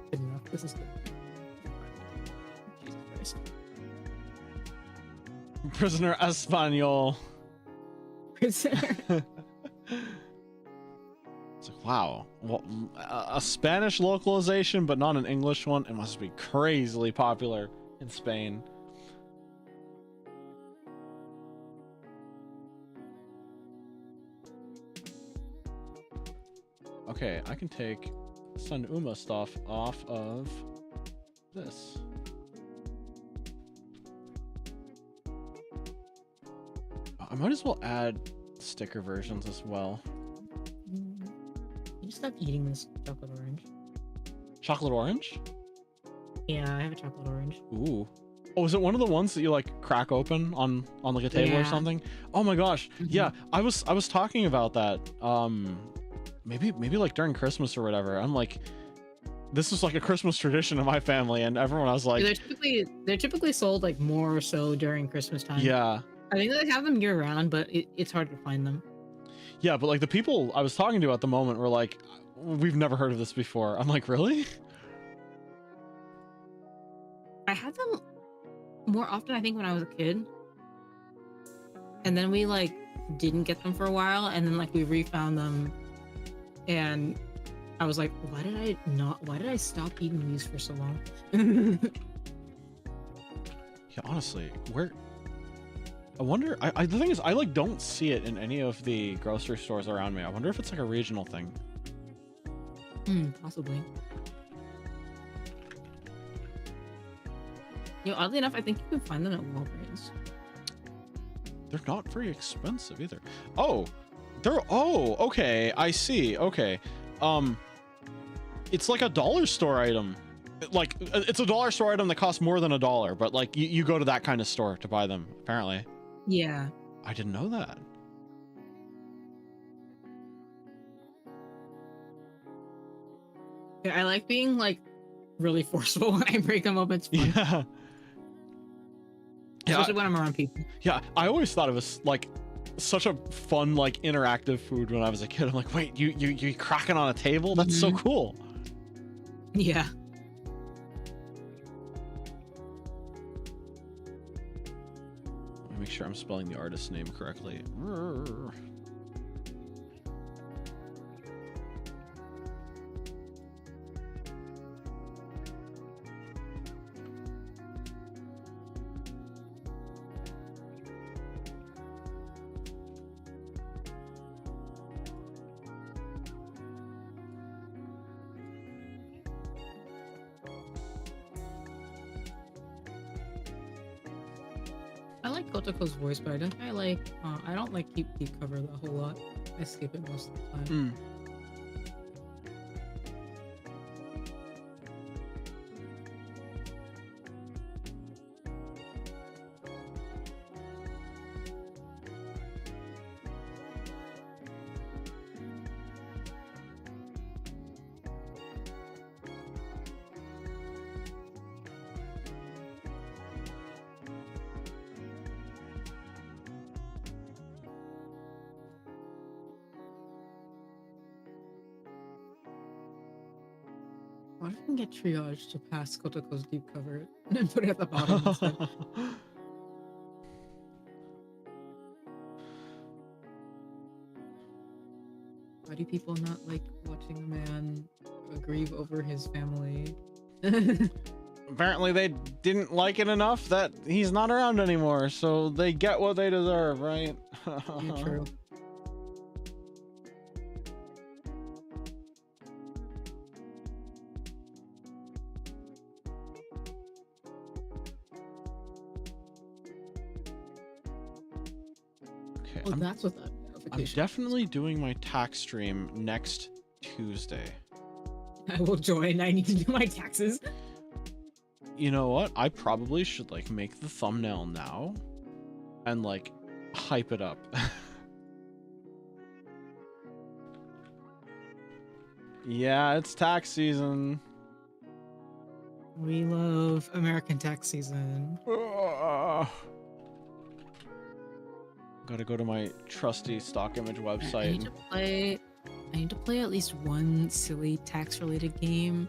Speaker 2: Good enough. This is good.
Speaker 1: Prisoner Espanol.
Speaker 2: Prisoner.
Speaker 1: It's like, wow, well, a Spanish localization, but not an English one. It must be crazily popular in Spain. Okay, I can take Sun Uma stuff off of this. I might as well add sticker versions as well.
Speaker 2: You just stop eating this chocolate orange.
Speaker 1: Chocolate orange?
Speaker 2: Yeah, I have a chocolate orange.
Speaker 1: Ooh. Oh, is it one of the ones that you like crack open on like a table or something? Oh my gosh. Yeah, I was talking about that. Maybe like during Christmas or whatever. I'm like, this is like a Christmas tradition in my family, and everyone was like,
Speaker 2: they're typically sold like more so during Christmas time.
Speaker 1: Yeah.
Speaker 2: I think they have them year round, but it's hard to find them.
Speaker 1: Yeah, but like the people I was talking to at the moment were like, we've never heard of this before. I'm like, really?
Speaker 2: I had them more often, I think, when I was a kid. And then we like didn't get them for a while, and then like we refound them, and I was like, why did I stop eating these for so long?
Speaker 1: Yeah, honestly, where I wonder. The thing is, I like don't see it in any of the grocery stores around me. I wonder if it's like a regional thing.
Speaker 2: Possibly. You know, oddly enough, I think you can find them at Walgreens.
Speaker 1: They're not very expensive either. Oh, okay. I see. Okay. It's like a dollar store item. Like it's a dollar store item that costs more than $1, but like you go to that kind of store to buy them, apparently.
Speaker 2: Yeah.
Speaker 1: I didn't know that.
Speaker 2: Yeah, I like being like really forceful when I break them open. It's fun.
Speaker 1: Yeah.
Speaker 2: Especially when I'm around people.
Speaker 1: Yeah, I always thought it was like such a fun, like interactive food when I was a kid. I'm like, wait, you cracking on a table? That's so cool.
Speaker 2: Yeah.
Speaker 1: Let me make sure I'm spelling the artist's name correctly.
Speaker 2: I like Kotoko's voice, but I don't like keep cover a whole lot. I skip it most of the time. What if I can get triage to pass Kotoko's deep cover and then put it at the bottom instead? Why do people not like watching a man grieve over his family?
Speaker 1: Apparently they didn't like it enough that he's not around anymore, so they get what they deserve, right?
Speaker 2: Yeah, true.
Speaker 1: Okay,
Speaker 2: Oh, that's what that
Speaker 1: I'm
Speaker 2: notification.
Speaker 1: definitely doing my tax stream next Tuesday.
Speaker 2: I will join. I need to do my taxes.
Speaker 1: You know what? I probably should like make the thumbnail now and like hype it up. Yeah, it's tax season.
Speaker 2: We love American tax season.
Speaker 1: Gotta go to my trusty stock image website.
Speaker 2: I need to play at least one silly tax-related game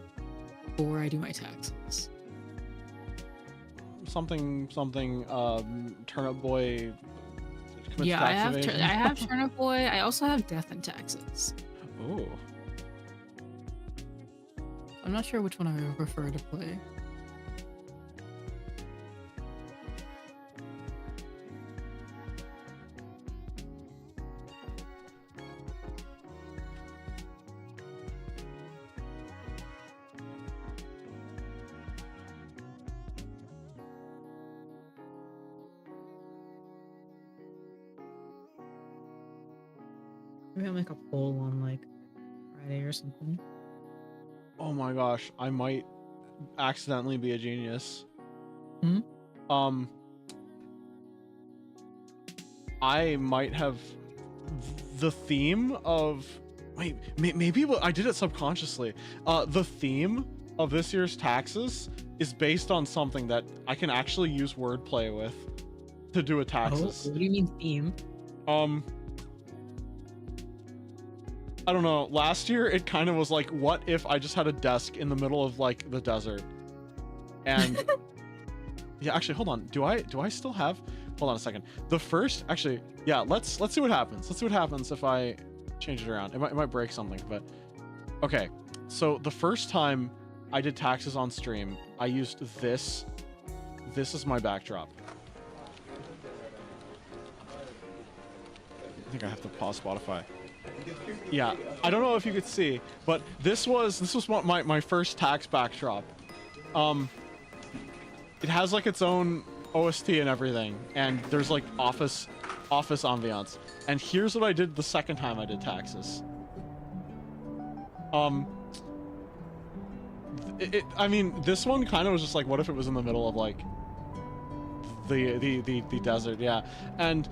Speaker 2: before I do my taxes.
Speaker 1: Something, Turnip Boy.
Speaker 2: Yeah, I have Turnip Boy. I also have Death and Taxes.
Speaker 1: Oh.
Speaker 2: I'm not sure which one I would prefer to play. Maybe I'll make a poll on like Friday or something.
Speaker 1: Oh my gosh, I might accidentally be a genius.
Speaker 2: Hmm?
Speaker 1: I might have the theme of maybe I did it subconsciously. The theme of this year's taxes is based on something that I can actually use wordplay with to do a taxes.
Speaker 2: Oh, what do you mean theme?
Speaker 1: I don't know. Last year, it kind of was like, what if I just had a desk in the middle of like the desert? And yeah, actually, hold on. Do I still have? Hold on a second. The first, actually, yeah. Let's see what happens. Let's see what happens if I change it around. It might break something, but okay. So the first time I did taxes on stream, I used this. This is my backdrop. think I have to pause Spotify. Yeah, I don't know if you could see, but this was my first tax backdrop. It has like its own OST and everything, and there's like office ambiance. And here's what I did the second time I did taxes. I mean, this one kind of was just like, what if it was in the middle of like the desert? Yeah. And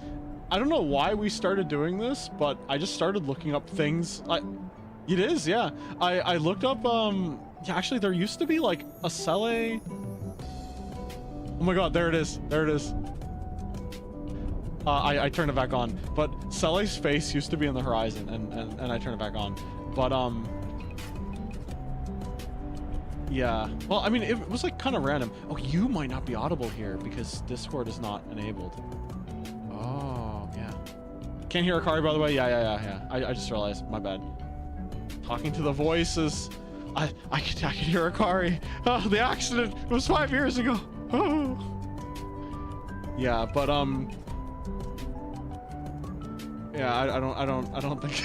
Speaker 1: I don't know why we started doing this, but I just started looking up things. It is, yeah. I looked up, yeah, actually there used to be like a Sele. Oh my god, there it is. There it is. I turned it back on, but Sele's face used to be in the horizon, and I turned it back on. But yeah. Well, I mean, it was like kind of random. Oh, you might not be audible here because Discord is not enabled. Oh, yeah. Can't hear Akari, by the way. Yeah. I just realized. My bad. Talking to the voices. I could hear Akari. Oh, the accident. It was 5 years ago. Oh. Yeah, but yeah, I don't think.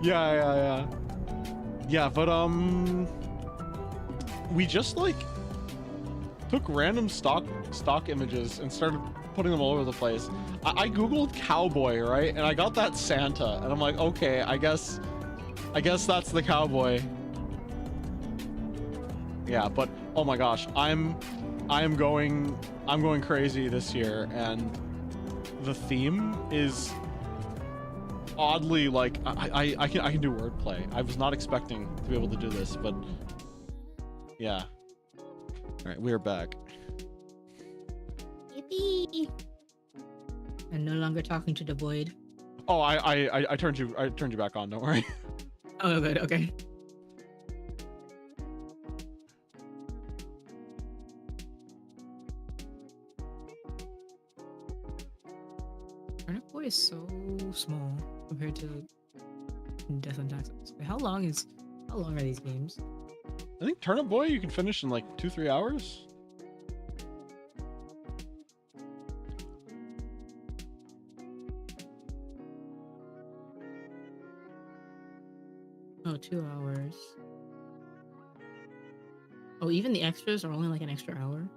Speaker 1: Yeah. Yeah, but we just like took random stock images and started putting them all over the place. I googled cowboy, right? And I got that Santa, and I'm like, okay, I guess that's the cowboy. Yeah, but oh my gosh, I'm going crazy this year, and the theme is oddly like I can do wordplay. I was not expecting to be able to do this, but yeah. All right, we are back.
Speaker 2: Yippee! I'm no longer talking to the void.
Speaker 1: Oh, I turned you back on. Don't worry.
Speaker 2: Oh, good. Okay. Turnip Boy is so small compared to Death and Taxes. Wait, how long are these games?
Speaker 1: I think Turnip Boy you can finish in like 2-3 hours.
Speaker 2: Oh, 2 hours. Oh, even the extras are only like an extra hour.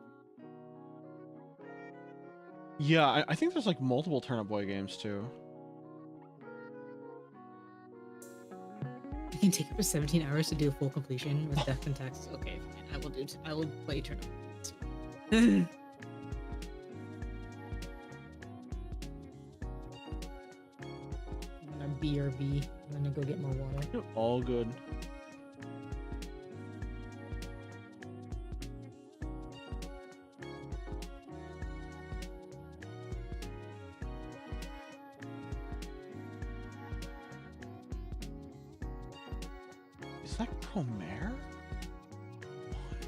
Speaker 1: Yeah, I think there's like multiple Turnip Boy games too.
Speaker 2: You can take up to 17 hours to do a full completion with Death and Taxes. Okay, fine. I will play Turnip. I'm gonna BRB. I'm gonna go get more water.
Speaker 1: All good. Is that Comer? What?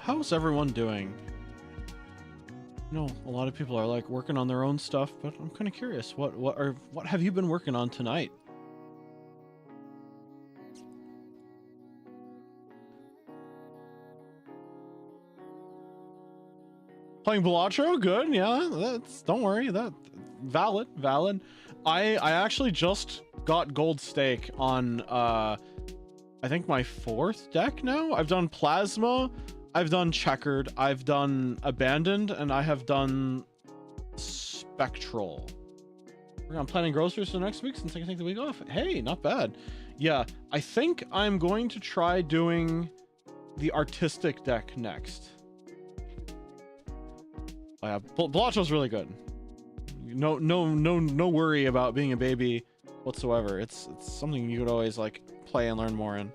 Speaker 1: how's everyone doing? No, a lot of people are like working on their own stuff, but I'm kind of curious. What have you been working on tonight? Playing Balatro, good. Yeah, that's, don't worry, that valid. I actually just got gold stake on I think my 4th deck now. I've done Plasma, I've done Checkered, I've done Abandoned, and I have done Spectral. I'm planning groceries for next week since I can take the week off. Hey, not bad. Yeah, I think I'm going to try doing the artistic deck next. Oh, yeah, Balatro's really good. No worry about being a baby whatsoever. It's something you could always like play and learn more in,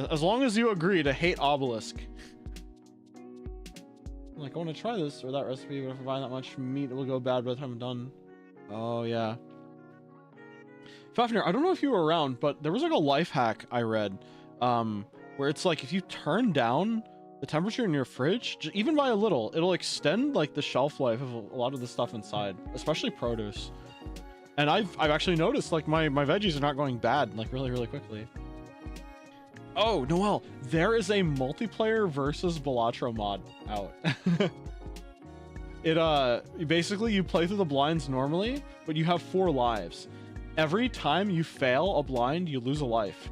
Speaker 1: as long as you agree to hate Obelisk. Like, I want to try this or that recipe, but if I buy that much meat, it will go bad by the time I'm done. Oh yeah. Fafnir, I don't know if you were around, but there was like a life hack I read, where it's like if you turn down the temperature in your fridge, even by a little, it'll extend like the shelf life of a lot of the stuff inside, especially produce. And I've actually noticed like my veggies are not going bad like really quickly. Oh, Noel, there is a multiplayer versus Balatro mod out. It basically you play through the blinds normally, but you have 4 lives. Every time you fail a blind, you lose a life.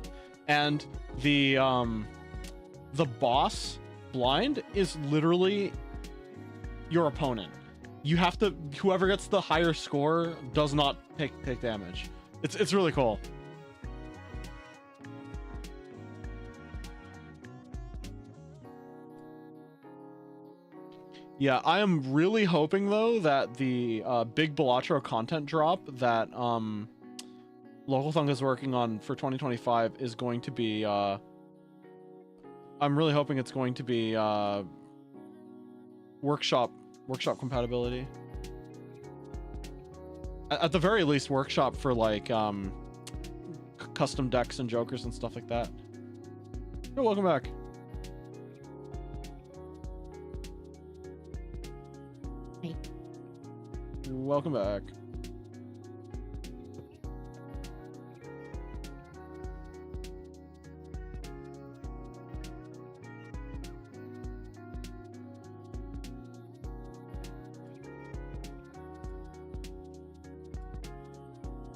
Speaker 1: And the boss blind is literally your opponent. You have to, whoever gets the higher score does not take damage. It's really cool. Yeah, I am really hoping though that the big Balatro content drop that Local Thunk is working on for 2025 is going to be I'm really hoping it's going to be workshop compatibility. At the very least, workshop for like custom decks and jokers and stuff like that. Oh, welcome back.
Speaker 2: Hey.
Speaker 1: Welcome back.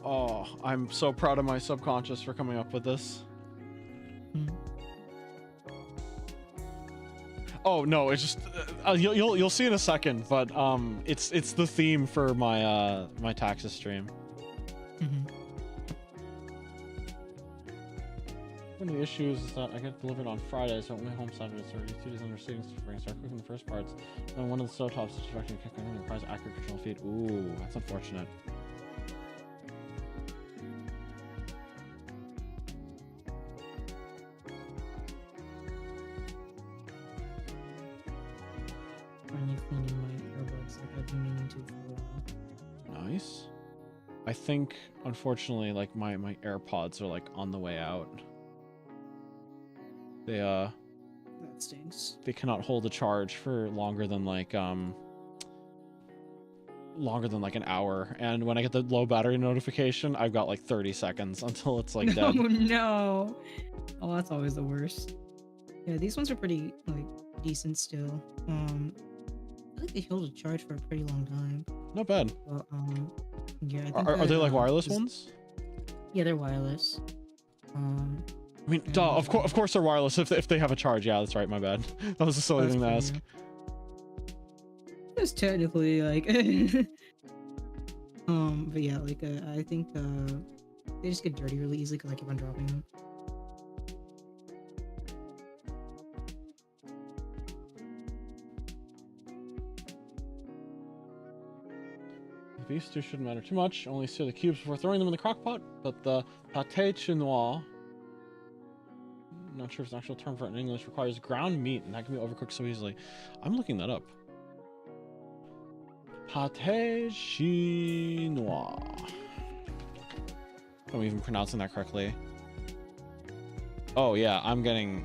Speaker 1: Oh, I'm so proud of my subconscious for coming up with this. Oh no, it's just you'll see in a second, but it's the theme for my my taxes stream. One of the issues is that I get delivered on Friday, so I'm only home Saturday, so 2 days under settings before I start cooking the first parts. And one of the stovetop's distracting kick on requires accurate control feed. Ooh, that's unfortunate. Nice. I think, unfortunately, like my AirPods are like on the way out. They that
Speaker 2: stinks.
Speaker 1: They cannot hold a charge for longer than like an hour. And when I get the low battery notification, I've got like 30 seconds until it's like dead.
Speaker 2: Oh no. Oh, that's always the worst. Yeah, these ones are pretty like decent still. I think they hold a charge for a pretty long time.
Speaker 1: Not bad.
Speaker 2: Well, yeah. I think
Speaker 1: are they like wireless ones?
Speaker 2: Yeah, they're wireless.
Speaker 1: I mean, duh, of course they're wireless if they have a charge. Yeah, that's right. My bad. That was a silly thing to ask.
Speaker 2: It's technically like, but yeah, like I think they just get dirty really easily because I keep on dropping them.
Speaker 1: The beef stew shouldn't matter too much. Only stir the cubes before throwing them in the crock pot. But the pâté chinois, not sure if it's an actual term for it in English, requires ground meat, and that can be overcooked so easily. I'm looking that up. Pâté chinois. I'm even pronouncing that correctly. Oh yeah, I'm getting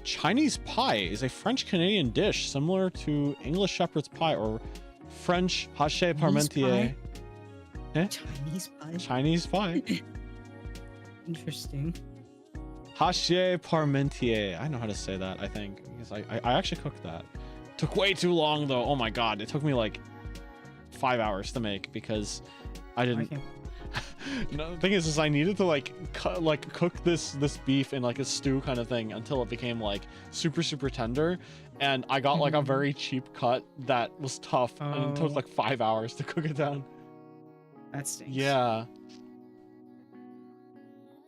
Speaker 1: Chinese pie is a French-Canadian dish similar to English shepherd's pie or French hache parmentier.
Speaker 2: Chinese pie?
Speaker 1: Chinese pie.
Speaker 2: Interesting.
Speaker 1: Hache parmentier. I know how to say that, I think. Because I actually cooked that. Took way too long, though. Oh my god. It took me like 5 hours to make because I didn't... No, the thing is I needed to like cook this beef in like a stew kind of thing until it became like super tender, and I got like a very cheap cut that was tough, and it took like 5 hours to cook it down.
Speaker 2: That stinks.
Speaker 1: Yeah.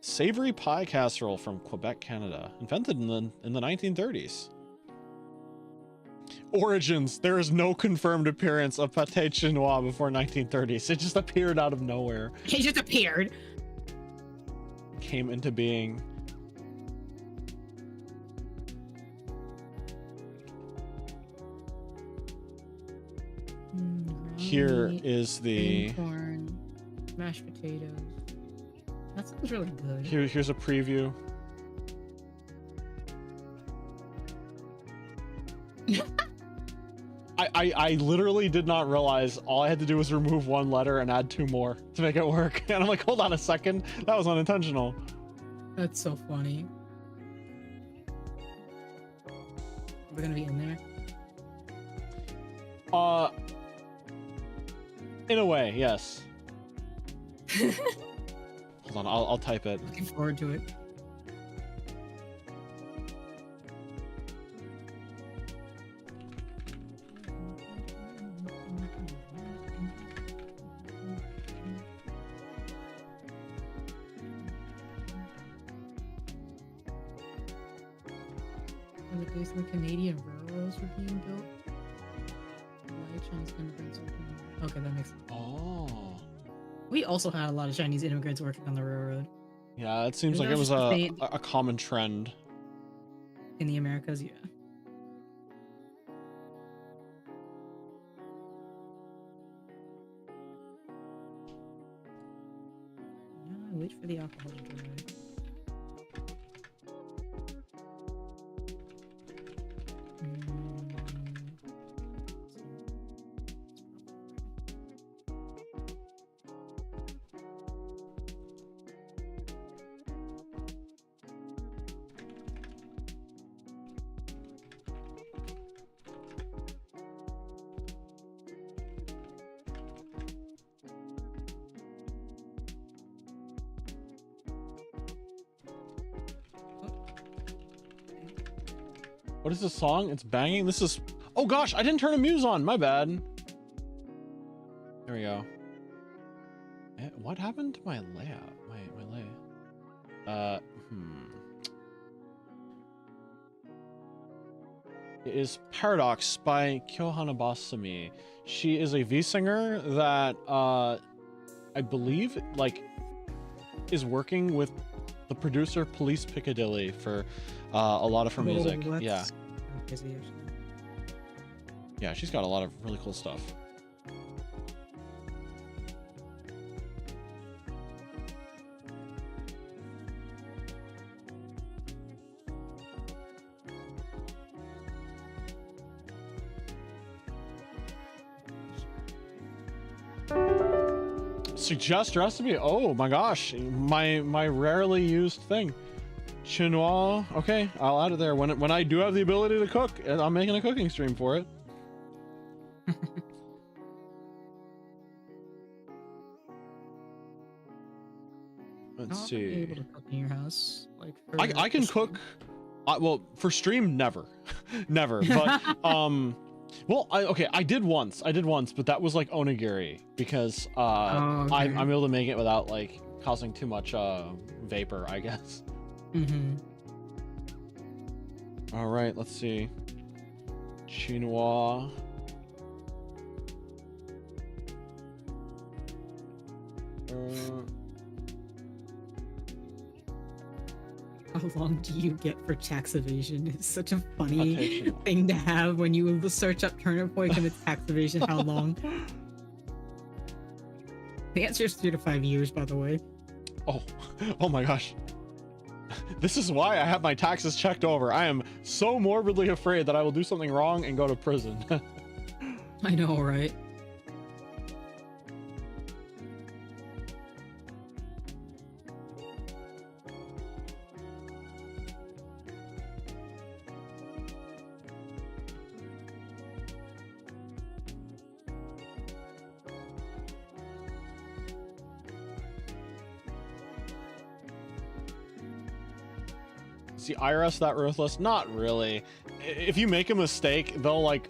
Speaker 1: Savory pie casserole from Quebec, Canada, invented in the 1930s. Origins: there is no confirmed appearance of pâté chinois before 1930s. It just appeared out of nowhere.
Speaker 2: It just appeared.
Speaker 1: Came into being. Here is the
Speaker 2: corn, mashed potatoes. That sounds really good.
Speaker 1: Here's a preview. I literally did not realize all I had to do was remove one letter and add 2 more to make it work. And I'm like, hold on a second. That was unintentional.
Speaker 2: That's so funny. We're gonna be in there?
Speaker 1: In a way, yes. Hold on, I'll type it.
Speaker 2: Looking forward to it. The days when the Canadian railroads were being built. Why Chinese immigrants working? Okay, that makes sense.
Speaker 1: Oh.
Speaker 2: We also had a lot of Chinese immigrants working on the railroad.
Speaker 1: Yeah, it seems like it was a common trend.
Speaker 2: In the Americas, yeah. Yeah, wait for the alcohol to dry.
Speaker 1: What is this song? It's banging. This is... Oh gosh, I didn't turn a muse on. My bad. There we go. What happened to my layout? My layout. It is Paradox by Kyohana Basumi. She is a V-singer that I believe like is working with the producer Police Piccadilly for a lot of her music. Yeah. Yeah, she's got a lot of really cool stuff. Suggest recipe. Oh my gosh, my rarely used thing. Chinois. Okay, I'll add it there when I do have the ability to cook. I'm making a cooking stream for it. Let's see.
Speaker 2: Be able to cook in your house, like
Speaker 1: I can cook. Well, for stream, never, never. But well, I did once, but that was like onigiri because okay. I'm able to make it without like causing too much vapor, I guess.
Speaker 2: Mm-hmm.
Speaker 1: All right, let's see. Chinois.
Speaker 2: How long do you get for tax evasion? It's such a funny thing to have when you search up turnip point and it's tax evasion. How long? The answer is 3 to 5 years, by the way.
Speaker 1: Oh my gosh. This is why I have my taxes checked over. I am so morbidly afraid that I will do something wrong and go to prison.
Speaker 2: I know, right?
Speaker 1: See, IRS that ruthless? Not really. If you make a mistake, they'll like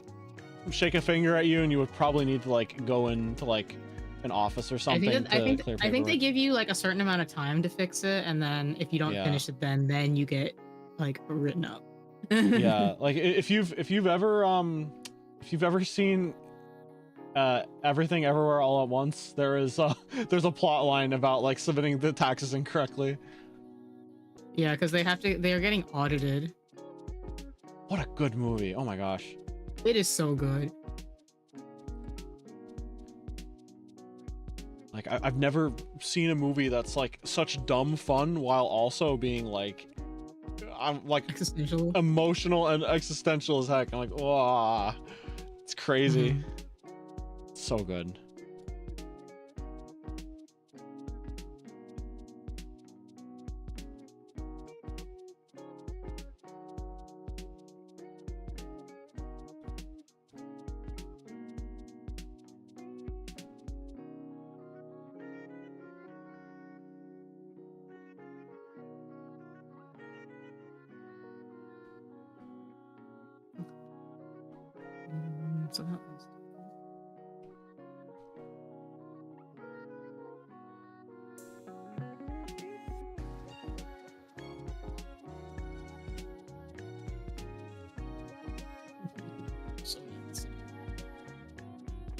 Speaker 1: shake a finger at you, and you would probably need to like go into like an office or something.
Speaker 2: I think they give you like a certain amount of time to fix it, and then if you don't finish it, then you get like written up.
Speaker 1: Yeah, like if you've ever seen Everything Everywhere All at Once, there's a plot line about like submitting the taxes incorrectly.
Speaker 2: Yeah, because they are getting audited.
Speaker 1: What a good movie. Oh my gosh.
Speaker 2: It is so good.
Speaker 1: Like I've never seen a movie that's like such dumb fun while also being like, I'm like
Speaker 2: existential,
Speaker 1: emotional and existential as heck. I'm like, wow, it's crazy. It's so good.
Speaker 2: So that was...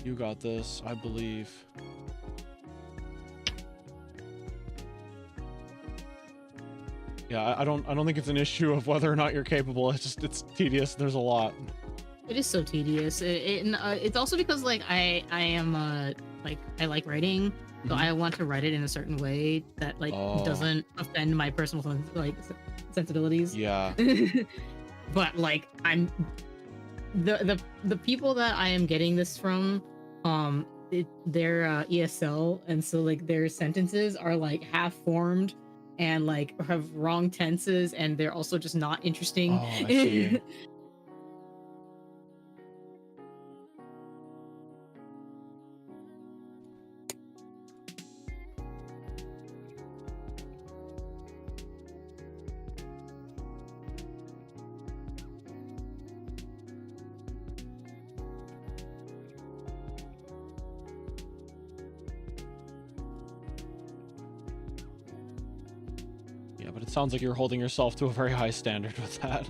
Speaker 1: You got this, I believe. Yeah, I don't think it's an issue of whether or not you're capable. It's just, it's tedious. There's a lot.
Speaker 2: It is so tedious. It's also because like I am like I like writing, so I want to write it in a certain way that like doesn't offend my personal like sensibilities.
Speaker 1: Yeah.
Speaker 2: But like I'm the people that I am getting this from, they're ESL, and so like their sentences are like half formed and like have wrong tenses, and they're also just not interesting.
Speaker 1: Oh, I see. But it sounds like you're holding yourself to a very high standard with that.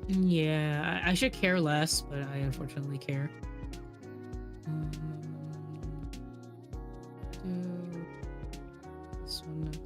Speaker 2: Yeah, I should care less, but I unfortunately care. Do this one next.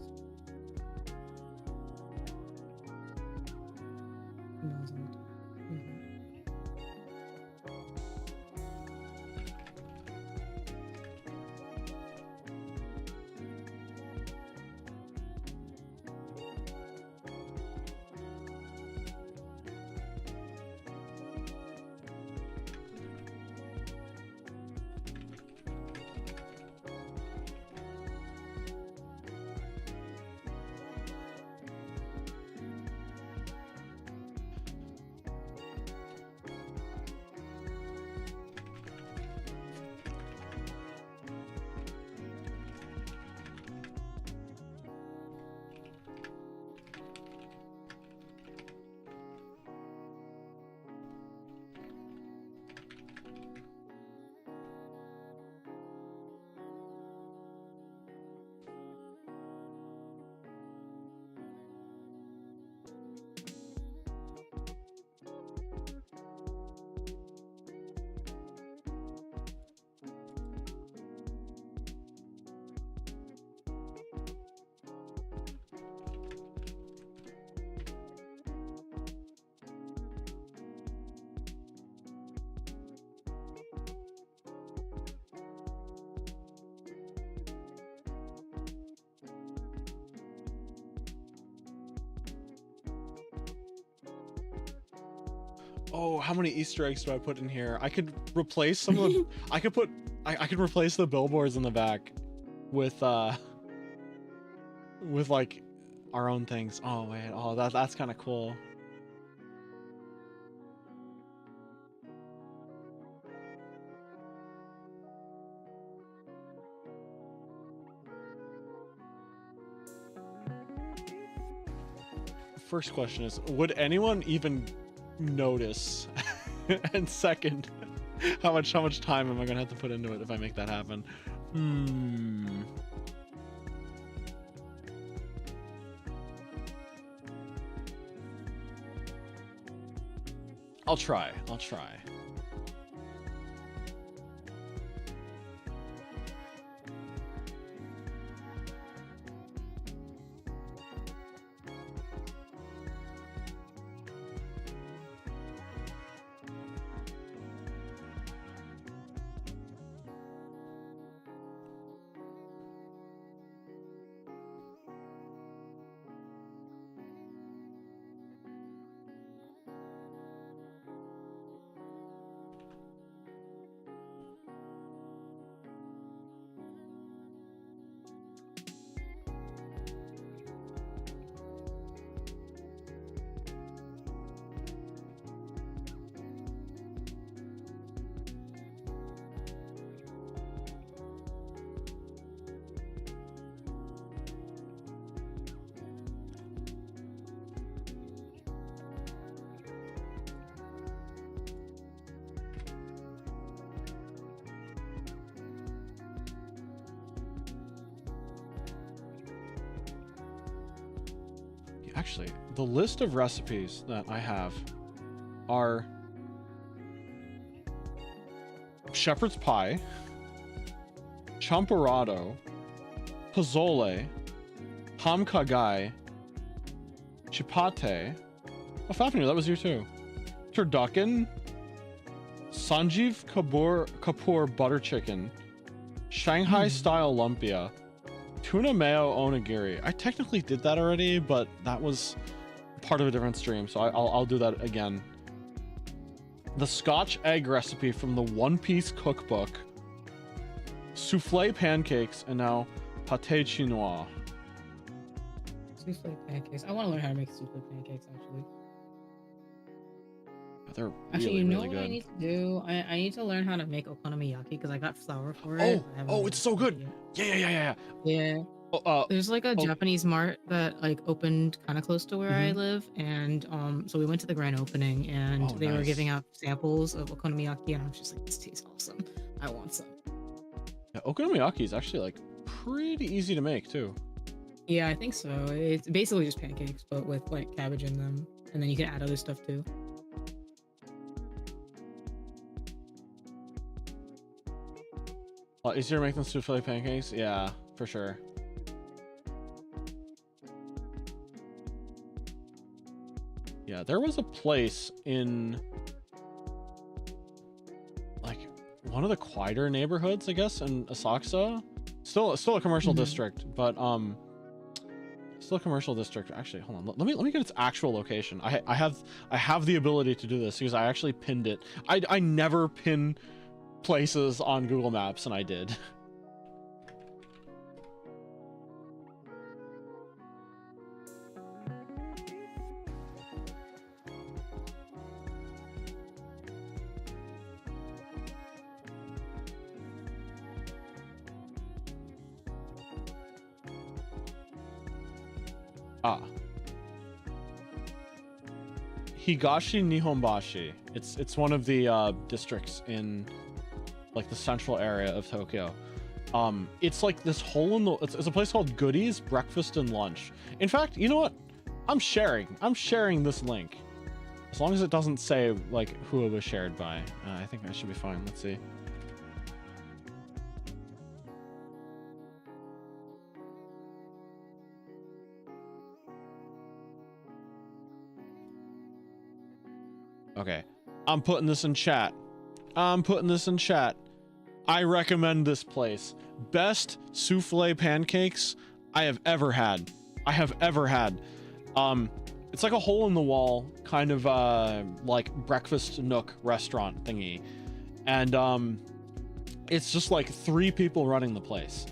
Speaker 1: Oh, how many Easter eggs do I put in here? I could replace some of the, I could replace the billboards in the back with like our own things. Oh wait, oh that's kind of cool. First question is, would anyone even notice? And second, how much time am I gonna have to put into it if I make that happen? I'll try. Actually, the list of recipes that I have are shepherd's pie, champorado, pozole, ham kagai, chipate. Oh, Fafnir, that was you too. Turducken, Sanjeev Kapoor butter chicken, Shanghai style lumpia, tuna mayo onigiri. I technically did that already, but that was part of a different stream, so I'll do that again. The Scotch egg recipe from the One Piece cookbook, souffle pancakes, and now pâté chinois.
Speaker 2: Souffle pancakes. I want to learn how to make souffle pancakes, actually.
Speaker 1: They're
Speaker 2: actually,
Speaker 1: really,
Speaker 2: you know
Speaker 1: really
Speaker 2: what
Speaker 1: good.
Speaker 2: I need to do? I need to learn how to make okonomiyaki because I got flour for it.
Speaker 1: Oh, it's so good. Yeah.
Speaker 2: There's like a Japanese mart that like opened kind of close to where I live, and so we went to the grand opening, and they were giving out samples of okonomiyaki, and I was just like, this tastes awesome. I want some.
Speaker 1: Yeah, okonomiyaki is actually like pretty easy to make too.
Speaker 2: Yeah, I think so. It's basically just pancakes, but with like cabbage in them, and then you can add other stuff too.
Speaker 1: Easier to make than souffle pancakes? Yeah, for sure. Yeah, there was a place in like one of the quieter neighborhoods, I guess, in Asakusa. Still a commercial district, but still a commercial district. Actually, hold on. Let me get its actual location. I have the ability to do this because I actually pinned it. I never pin places on Google Maps, and I did. Higashi Nihonbashi. It's one of the districts in like the central area of Tokyo. It's like this hole in the it's a place called Goodies Breakfast and Lunch. In fact, you know what? I'm sharing this link. As long as it doesn't say like who it was shared by. I think that should be fine. Let's see. Okay, I'm putting this in chat. I recommend this place. Best souffle pancakes I have ever had. it's like a hole in the wall kind of like breakfast nook restaurant thingy, and it's just like 3 people running the place.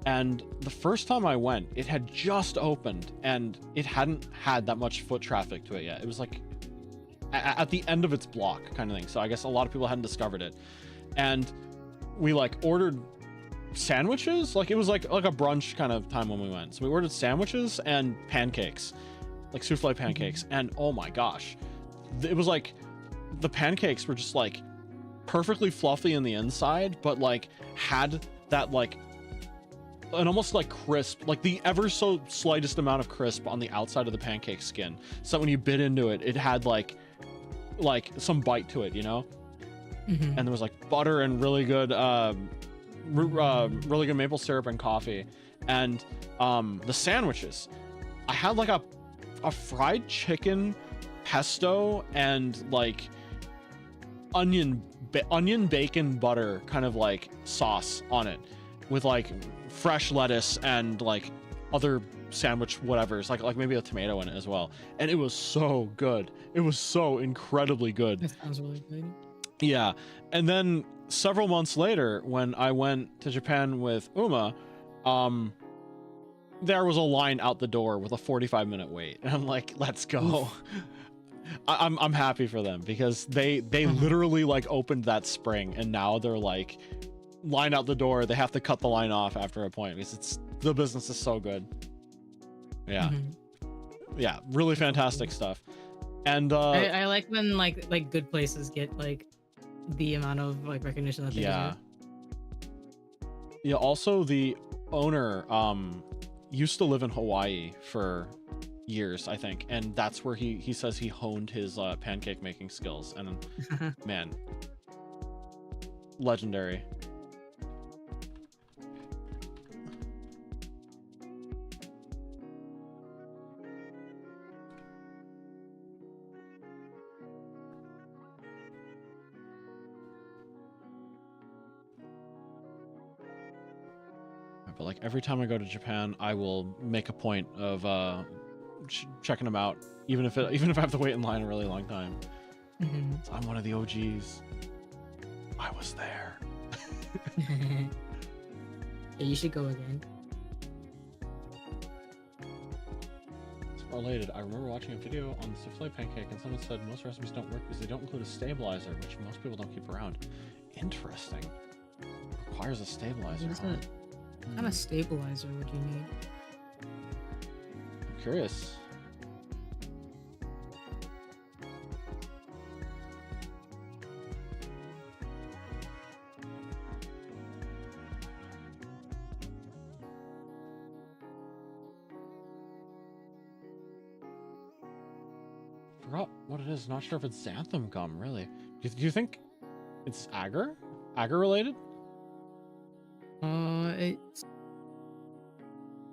Speaker 1: And the first time I went, it had just opened and it hadn't had that much foot traffic to it yet. It was like at the end of its block kind of thing, so I guess a lot of people hadn't discovered it. And we like ordered sandwiches, like it was like a brunch kind of time when we went, so we ordered sandwiches and pancakes, like souffle pancakes. And oh my gosh, it was like the pancakes were just like perfectly fluffy in the inside, but like had that like an almost like crisp, like the ever so slightest amount of crisp on the outside of the pancake skin, so when you bit into it, it had like some bite to it, you know. And there was like butter and really good really good maple syrup and coffee. And the sandwiches, I had like a fried chicken pesto and like onion bacon butter kind of like sauce on it, with like fresh lettuce and like other sandwich whatever's, like maybe a tomato in it as well. And it was so good. It was so incredibly good.
Speaker 2: That sounds really good.
Speaker 1: Yeah. And then several months later, when I went to Japan with Uma, there was a line out the door with a 45-minute wait, and I'm like, let's go. I'm happy for them, because they literally like opened that spring, and now they're like line out the door. They have to cut the line off after a point because the business is so good. Yeah. Yeah, really fantastic stuff. And
Speaker 2: I like when like good places get like the amount of like recognition that they
Speaker 1: yeah.
Speaker 2: get.
Speaker 1: Yeah, also the owner used to live in Hawaii for years, I think, and that's where he says he honed his pancake making skills. And man, legendary. But like every time I go to Japan, I will make a point of checking them out, even if I have to wait in line a really long time. So I'm one of the OGs. I was there.
Speaker 2: Yeah, you should go again.
Speaker 1: It's related. I remember watching a video on the souffle pancake, and someone said most recipes don't work because they don't include a stabilizer, which most people don't keep around. Interesting. Requires a stabilizer.
Speaker 2: What kind of stabilizer would you need?
Speaker 1: I'm curious. Forgot what it is. Not sure if it's xanthan gum, really. Do you think it's agar related?
Speaker 2: It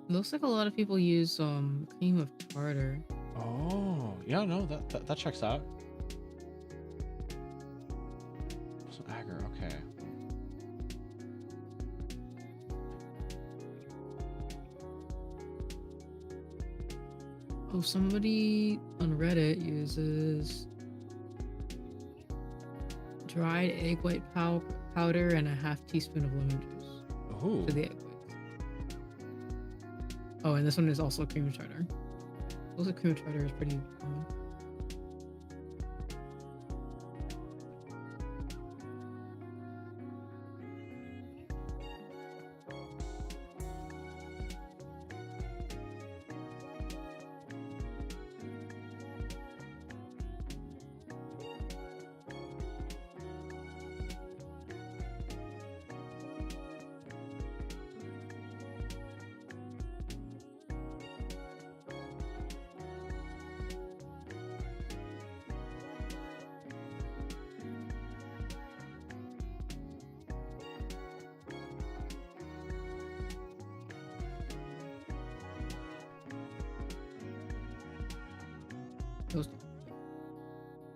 Speaker 2: looks like a lot of people use cream of tartar.
Speaker 1: Oh, yeah, no, that checks out. Some agar, okay.
Speaker 2: Oh, somebody on Reddit uses dried egg white powder and a half teaspoon of lemon juice.
Speaker 1: Ooh.
Speaker 2: To the egg whites. Oh, and this one is also cream of tartar. Also, cream of tartar is pretty common.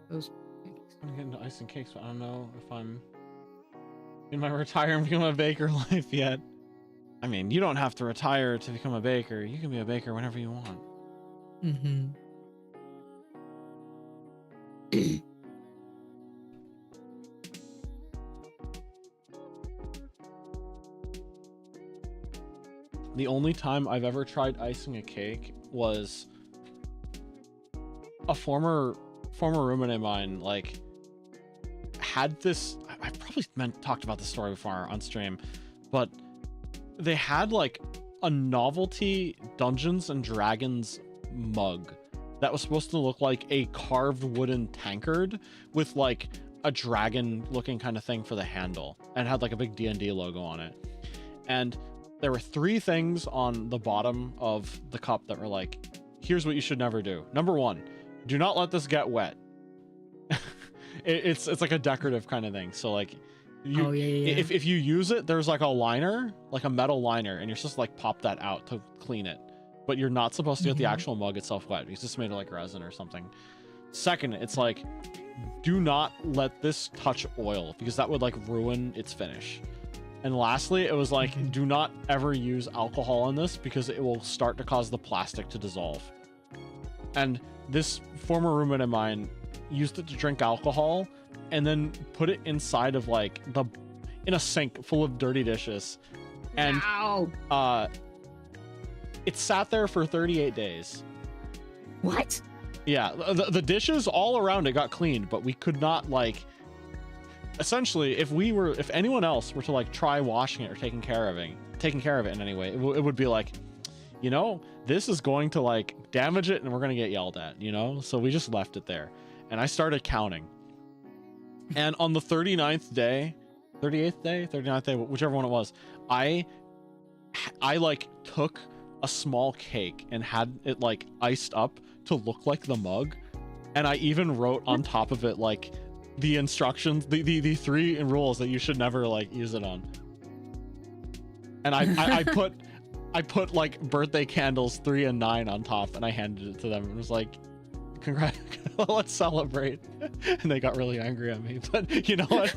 Speaker 2: Those pancakes.
Speaker 1: I'm getting into ice and cakes, but I don't know if I'm in my retire and become a baker life yet. I mean, you don't have to retire to become a baker. You can be a baker whenever you want. The only time I've ever tried icing a cake was a former roommate of mine, like, had this. I've probably talked about this story before on stream, but they had like a novelty Dungeons and Dragons mug that was supposed to look like a carved wooden tankard with like a dragon looking kind of thing for the handle, and had like a big D&D logo on it. And there were 3 things on the bottom of the cup that were like, here's what you should never do. Number 1, do not let this get wet. It's like a decorative kind of thing. So like, if you use it, there's like a liner, like a metal liner, and you're supposed to like pop that out to clean it, but you're not supposed to get the actual mug itself wet. It's just made of like resin or something. Second, it's like, do not let this touch oil, because that would like ruin its finish. And lastly, it was like, do not ever use alcohol in this, because it will start to cause the plastic to dissolve. And this former roommate of mine used it to drink alcohol and then put it inside of like in a sink full of dirty dishes. And it sat there for 38 days.
Speaker 2: What?
Speaker 1: Yeah, the dishes all around it got cleaned, but we could not, like, essentially, if anyone else were to like try washing it or taking care of it in any way, it would be like, you know, this is going to like damage it and we're going to get yelled at, you know? So we just left it there. And I started counting. And on the 39th day, 38th day, 39th day, whichever one it was, I like took a small cake and had it like iced up to look like the mug. And I even wrote on top of it like the instructions, the 3 rules that you should never like use it on. And I put like birthday candles 3 and 9 on top, and I handed it to them and was like, congrats, let's celebrate. And they got really angry at me, but you know what?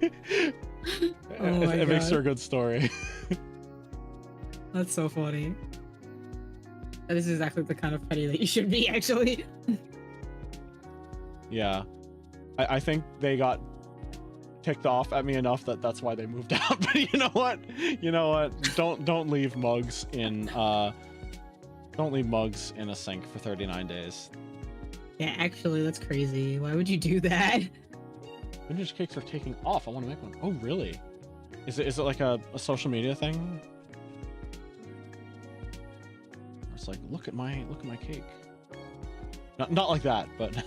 Speaker 1: It makes for a good story.
Speaker 2: That's so funny. This is exactly the kind of petty that you should be, actually.
Speaker 1: Yeah, I think they got ticked off at me enough that's why they moved out. But you know what? Don't leave mugs in a sink for 39 days.
Speaker 2: Yeah, actually, that's crazy. Why would you do that?
Speaker 1: Vintage cakes are taking off. I want to make one. Oh, really? Is it like a social media thing? It's like, look at my cake. Not like that, but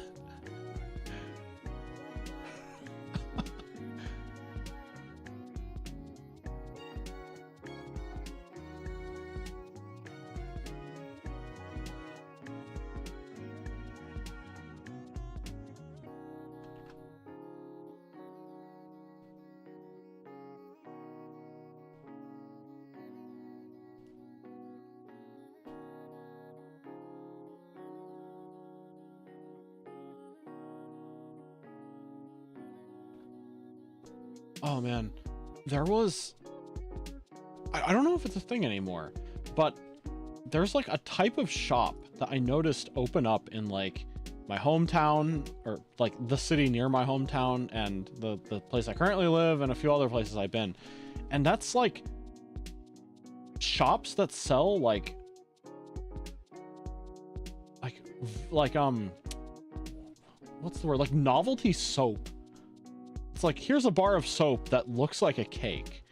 Speaker 1: oh man, there was, I don't know if it's a thing anymore, but there's like a type of shop that I noticed open up in like my hometown, or like the city near my hometown, and the place I currently live, and a few other places I've been. And that's like shops that sell like what's the word, like novelty soap. It's like, here's a bar of soap that looks like a cake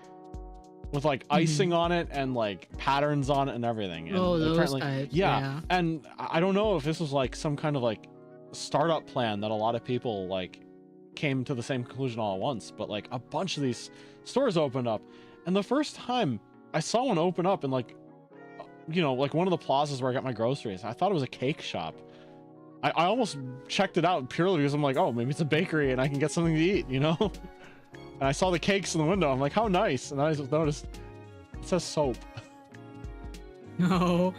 Speaker 1: with like icing on it and like patterns on it and everything. And
Speaker 2: those types, yeah.
Speaker 1: And I don't know if this was like some kind of like startup plan that a lot of people like came to the same conclusion all at once, but like a bunch of these stores opened up. And the first time I saw one open up in like, you know, like one of the plazas where I got my groceries, I thought it was a cake shop. I almost checked it out purely because I'm like, oh, maybe it's a bakery and I can get something to eat, you know? And I saw the cakes in the window. I'm like, how nice. And I just noticed it says soap.
Speaker 2: No.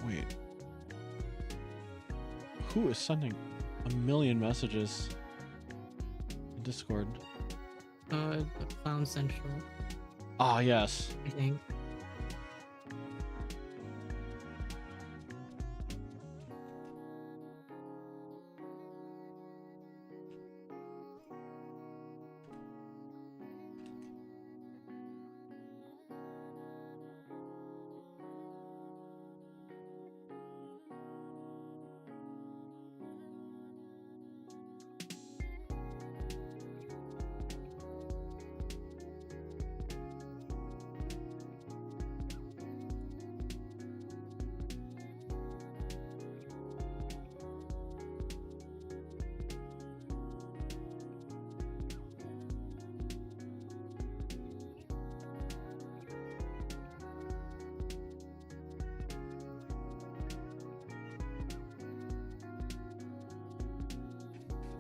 Speaker 1: Wait. Who is sending a million messages? Discord?
Speaker 2: Clown Central,
Speaker 1: Ah, yes.
Speaker 2: I think.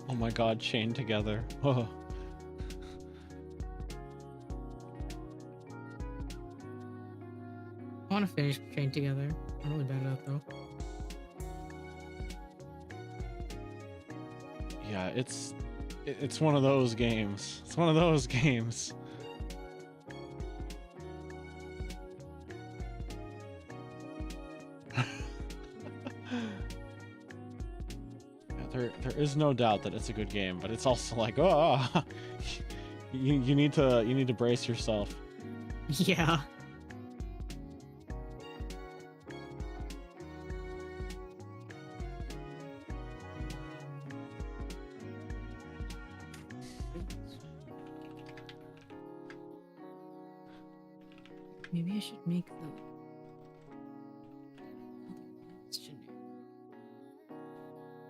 Speaker 1: Oh my god, chained together. Oh.
Speaker 2: I want to finish Chain Together. I'm really bad at that though.
Speaker 1: Yeah, it's one of those games. It's one of those games. There is no doubt that it's a good game, but it's also like, oh, you need to brace yourself.
Speaker 2: Yeah. Maybe I should make the.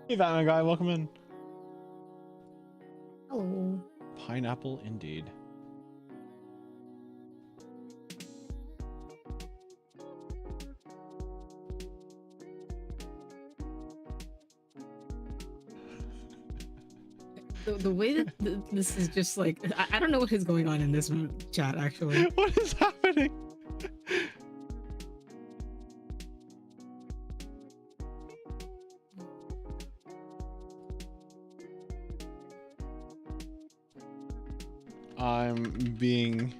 Speaker 1: Hey, Batman guy, welcome in.
Speaker 2: Hello.
Speaker 1: Pineapple indeed.
Speaker 2: The way that this is just like, I don't know what is going on in this chat actually.
Speaker 1: What is happening? I'm being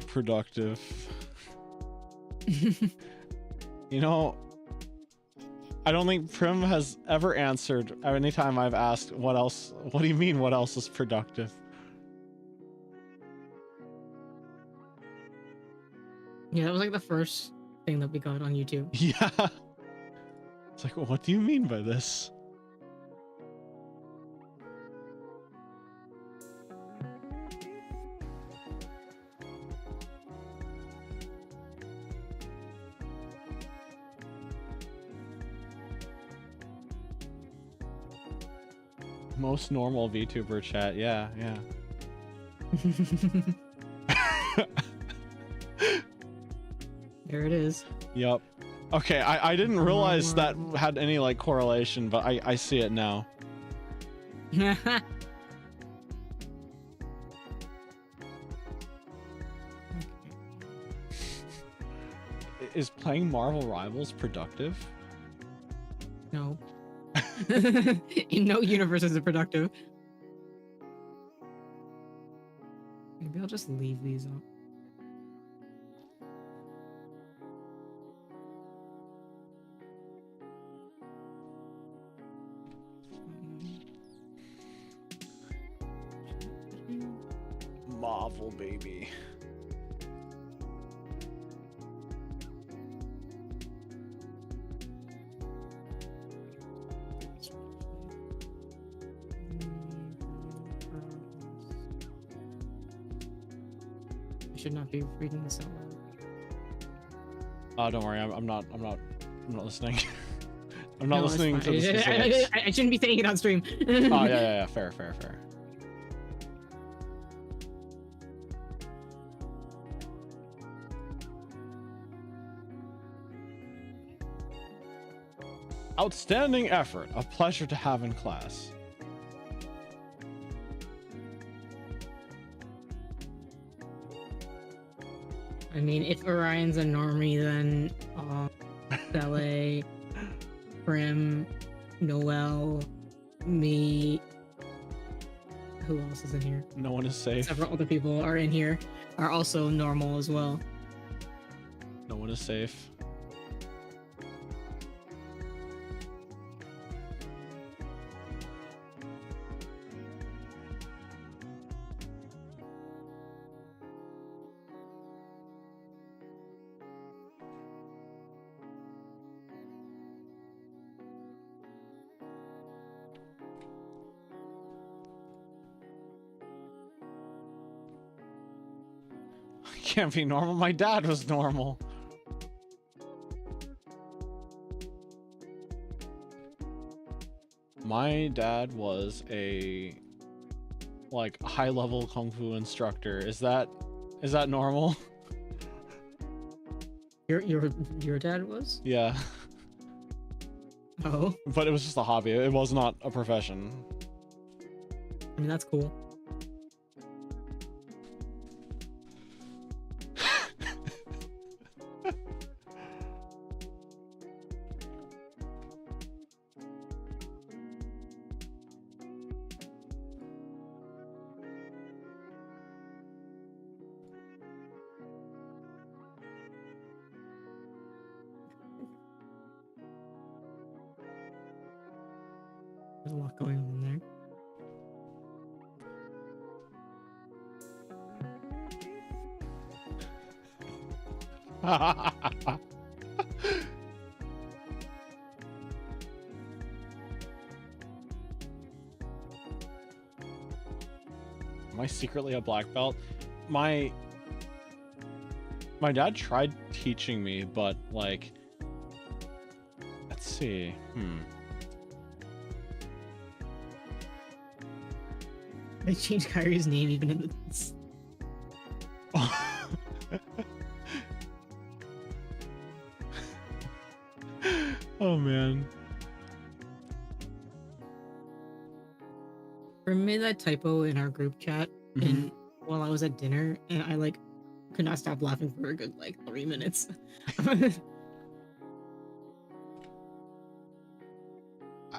Speaker 1: productive. You know, I don't think Prim has ever answered anytime I've asked what else. What do you mean? What else is productive?
Speaker 2: Yeah, that was like the first thing that we got on YouTube.
Speaker 1: Yeah. It's like, what do you mean by this? Most normal VTuber chat, yeah.
Speaker 2: There it is.
Speaker 1: Yep. Okay, I didn't realize that had any like correlation, but I see it now. Is playing Marvel Rivals productive?
Speaker 2: No. In no universe is it productive. Maybe I'll just leave these up.
Speaker 1: Marvel, baby.
Speaker 2: Should not be reading this out loud.
Speaker 1: Oh, don't worry. I'm not listening. I'm not listening to the specifics.
Speaker 2: I shouldn't be saying it on stream.
Speaker 1: Oh yeah. Fair. Outstanding effort. A pleasure to have in class.
Speaker 2: I mean, if Orion's a normie, then Sele, Prim, Noel, me, who else is in here?
Speaker 1: No one is safe.
Speaker 2: Several other people are in here, are also normal as well.
Speaker 1: No one is safe. Can't be normal. My dad was normal. My dad was a like high-level kung fu instructor. Is that normal?
Speaker 2: Your dad was?
Speaker 1: Yeah.
Speaker 2: Oh.
Speaker 1: But it was just a hobby. It was not a profession.
Speaker 2: I mean, that's cool. There's a lot going on there.
Speaker 1: Am I secretly a black belt? My dad tried teaching me, but like, let's see.
Speaker 2: They changed Kaeru's name even in the...
Speaker 1: Oh man.
Speaker 2: We made that typo in our group chat and while I was at dinner, and I like could not stop laughing for a good like 3 minutes.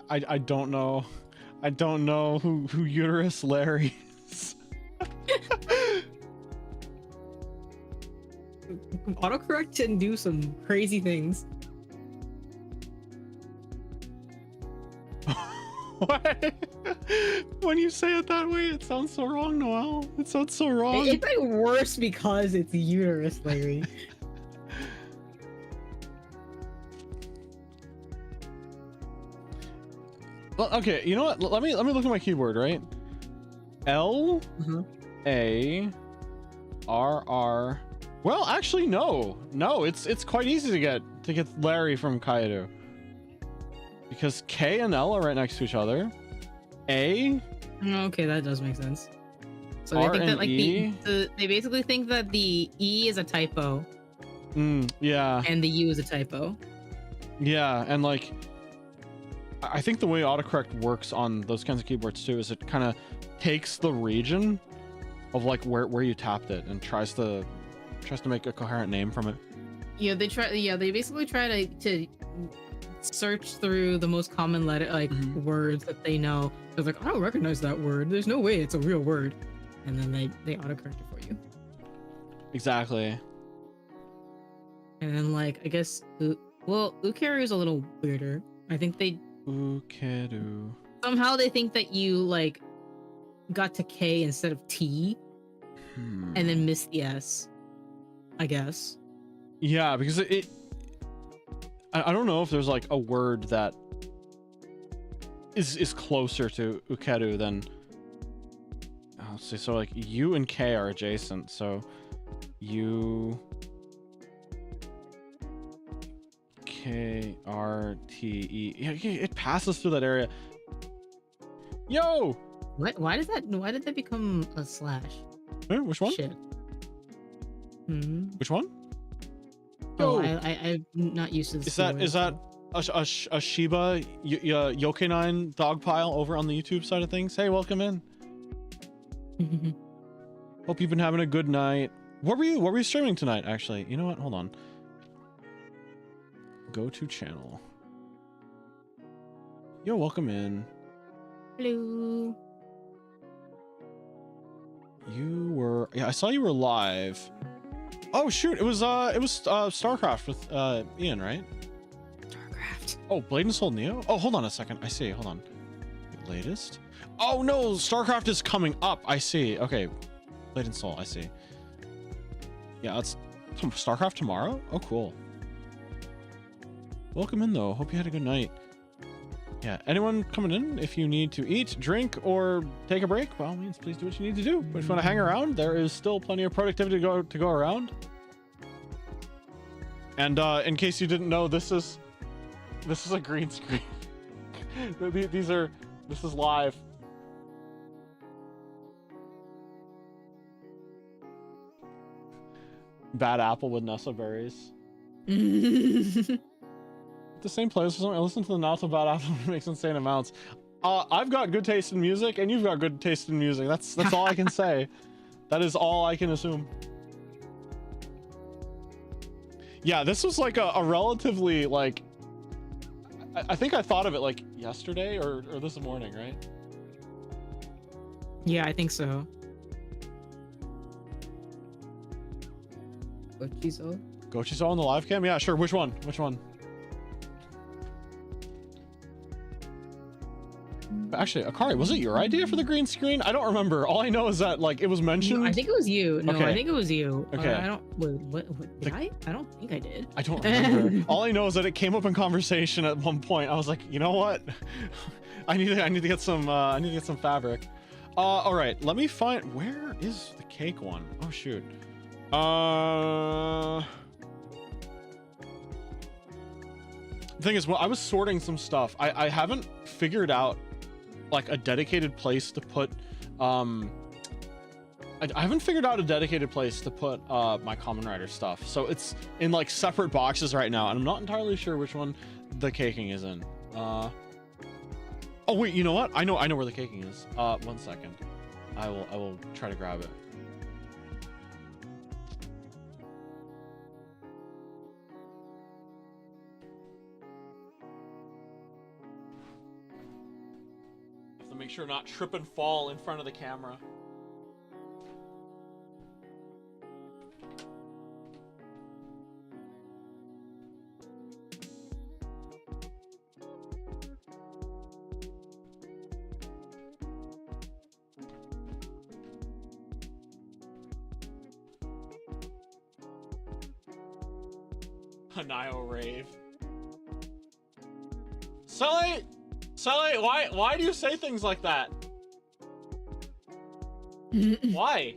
Speaker 1: I don't know. I don't know who Uterus Larry is.
Speaker 2: Autocorrect can do some crazy things.
Speaker 1: What? When you say it that way, it sounds so wrong, Noel. It sounds so wrong.
Speaker 2: It's like worse because it's Uterus Larry.
Speaker 1: Well, okay, you know what? Let me look at my keyboard, right? L A R R. Well, actually, no, it's quite easy to get Larry from Kaeru because K and L are right next to each other. A.
Speaker 2: Okay, that does make sense. So
Speaker 1: R
Speaker 2: they think that like
Speaker 1: E?
Speaker 2: they basically think that the E is a typo.
Speaker 1: Yeah.
Speaker 2: And the U is a typo.
Speaker 1: Yeah, and like, I think the way autocorrect works on those kinds of keyboards too is it kind of takes the region of like where you tapped it and tries to make a coherent name from it.
Speaker 2: Yeah, they basically try to search through the most common letter words that they know. They're like, I don't recognize that word. There's no way it's a real word. And then they autocorrect it for you.
Speaker 1: Exactly.
Speaker 2: And then like I guess Ukeru is a little weirder. I think they
Speaker 1: Ukeru.
Speaker 2: Somehow they think that you like got to K instead of T and then missed the S, I guess.
Speaker 1: Yeah, because I don't know if there's like a word that is closer to Ukeru than let's see, so like U and K are adjacent, so U K R T E. Yeah, it passes through that area. Yo!
Speaker 2: What? Why did that become a slash?
Speaker 1: Which one?
Speaker 2: Shit.
Speaker 1: Which one?
Speaker 2: Oh, I'm not used to this.
Speaker 1: Is that a Shiba Yokinine dog pile over on the YouTube side of things? Hey, welcome in. Hope you've been having a good night. What were you streaming tonight, actually? You know what? Hold on. Go to channel. Yo, welcome in.
Speaker 2: Hello.
Speaker 1: You were, yeah, I saw you were live. Oh shoot, it was StarCraft with Ian, right?
Speaker 2: StarCraft.
Speaker 1: Oh, Blade and Soul Neo? Oh, hold on a second. I see. Hold on. The latest? Oh no, StarCraft is coming up. I see. Okay. Blade and Soul, I see. Yeah, it's StarCraft tomorrow? Oh, cool. Welcome in though. Hope you had a good night. Yeah, anyone coming in, if you need to eat, drink, or take a break, by all means, please do what you need to do. But if you want to hang around, there is still plenty of productivity to go around. And in case you didn't know, this is a green screen. This is live. Bad apple with Nessa berries. The same place. I listen to the not so bad apple makes insane amounts. I've got good taste in music, and you've got good taste in music. That's all I can say. That is all I can assume. Yeah, this was like a relatively like. I think I thought of it like yesterday or this morning, right?
Speaker 2: Yeah, I think so. Gochiso?
Speaker 1: Gochiso on the live cam? Yeah, sure. Which one? Which one? Actually, Akari, was it your idea for the green screen? I don't remember. All I know is that like it was mentioned.
Speaker 2: No, I think it was you. No,
Speaker 1: okay.
Speaker 2: I think it was you.
Speaker 1: Okay.
Speaker 2: I don't. What did I? I don't think I did.
Speaker 1: I don't remember. All I know is that it came up in conversation at one point. I was like, you know what? I need to get some. I need to get some fabric. All right. Let me find. Where is the cake one? Oh shoot. The thing is, well, I was sorting some stuff. I haven't figured out like a dedicated place to put I haven't figured out a dedicated place to put my Common Rider stuff, so it's in like separate boxes right now, and I'm not entirely sure which one the caking is in. Oh wait, you know what, I know where the caking is. 1 second, I will try to grab it. Make sure not trip and fall in front of the camera. Hanayo rave. Sele, why do you say things like that? Why?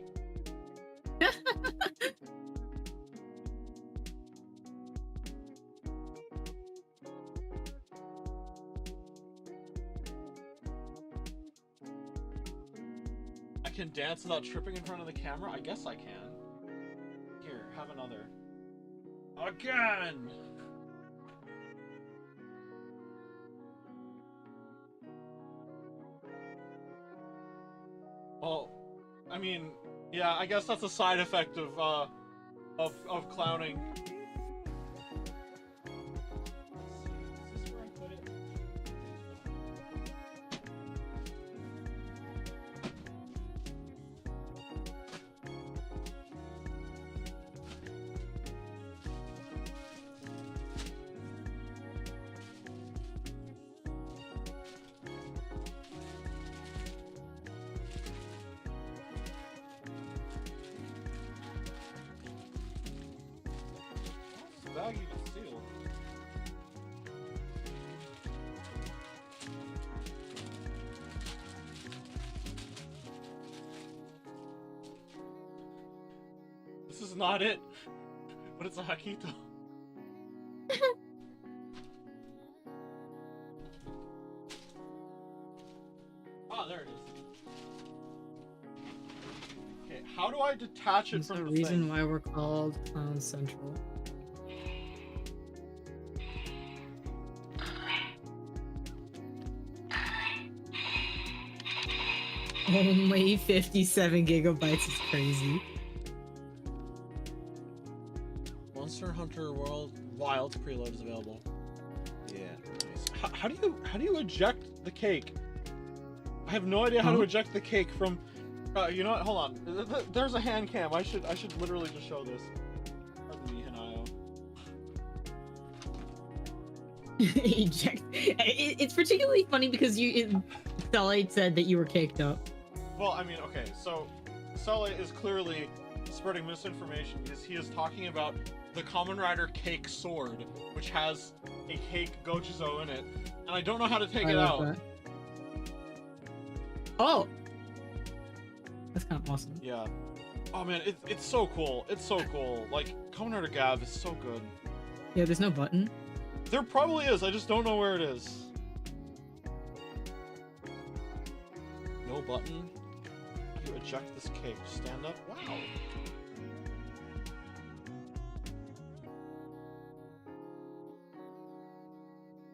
Speaker 1: I can dance without tripping in front of the camera? I guess I can. Here, have another. Again! Well, I mean, yeah, I guess that's a side effect of clowning. Is this where I put it? Bag even sealed. This is not it, but it's a Hakito. Ah, there it is. Okay, how do I detach it from the
Speaker 2: reason
Speaker 1: thing?
Speaker 2: why we're called Clown Central. Only 57 gigabytes is crazy.
Speaker 1: Monster Hunter Wild preload is available. Yeah. Nice. How do you eject the cake? I have no idea how to eject the cake from You know what? Hold on. There's a hand cam. I should literally just show this. Pardon me, Hanayo.
Speaker 2: Eject. It's particularly funny because Sele said that you were caked up.
Speaker 1: Well, I mean, okay, so Sele is clearly spreading misinformation because he is talking about the Kamen Rider Cake Sword, which has a cake Gochizo in it, and I don't know how to take it out.
Speaker 2: That. Oh! That's kind of awesome.
Speaker 1: Yeah. Oh man, it's so cool. It's so cool. Like, Kamen Rider Gav is so good.
Speaker 2: Yeah, there's no button.
Speaker 1: There probably is, I just don't know where it is. No button. You eject this cake. Stand up. Wow.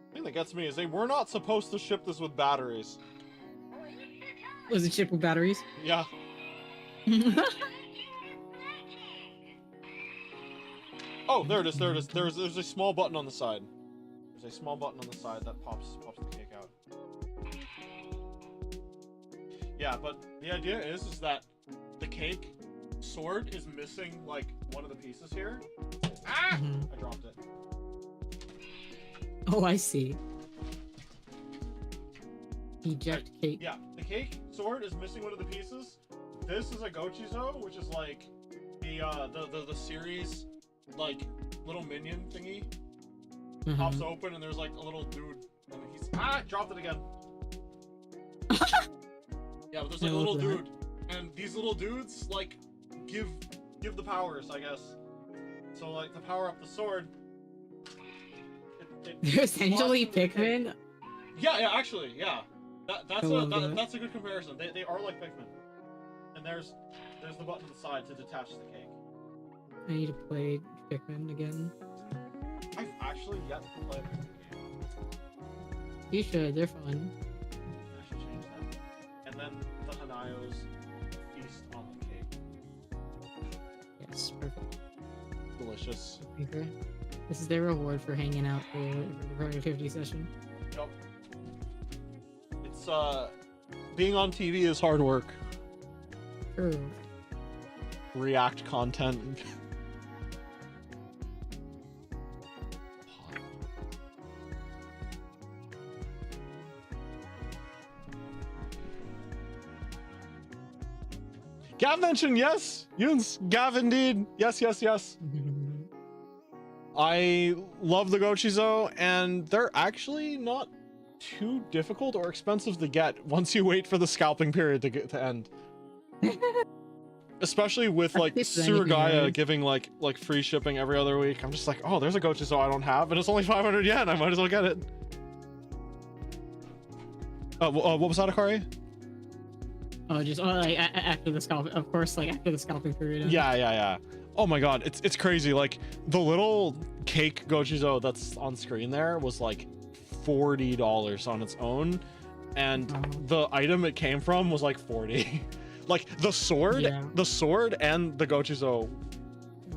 Speaker 1: The thing that gets me is they were not supposed to ship this with batteries.
Speaker 2: Was it shipped with batteries?
Speaker 1: Yeah. Oh, there it is. There it is. There's a small button on the side. There's a small button on the side that pops the cake out. Yeah, but the idea is that the cake sword is missing like one of the pieces here. Ah! I dropped it.
Speaker 2: Oh, I see. Eject cake.
Speaker 1: Yeah, the cake sword is missing one of the pieces. This is a Gochizo, which is like the series like little minion thingy. Pops open and there's like a little dude and he's dropped it again. Yeah, but there's like a little dude, and these little dudes like give the powers, I guess. So like to power up the sword,
Speaker 2: They're essentially Pikmin.
Speaker 1: Yeah, actually, yeah. That's a good comparison. They are like Pikmin. And there's the button on the side to detach the cake.
Speaker 2: I need to play Pikmin again.
Speaker 1: I've actually yet to play a Pikmin game.
Speaker 2: You should. They're fun.
Speaker 1: I should change that. And then the Hanayo's feast on the cake.
Speaker 2: Yes, perfect.
Speaker 1: Delicious.
Speaker 2: Okay. This is their reward for hanging out for the productivity session.
Speaker 1: Yep. It's being on TV is hard work.
Speaker 2: True.
Speaker 1: React content. Gav mentioned, yes, Yuns, Gav indeed. Yes. I love the Gochizo, and they're actually not too difficult or expensive to get once you wait for the scalping period to end. Especially with like Surugaya giving like free shipping every other week. I'm just like, oh, there's a Gochizo I don't have, and it's only 500 yen. I might as well get it. What was that, Akari?
Speaker 2: Oh, just like after the scalp, of course, like after the scalping period. Ends.
Speaker 1: Yeah. Oh my god, it's crazy. Like the little cake Gochizo that's on screen there was like $40 on its own, and the item it came from was like 40. Like the sword and the Gochizo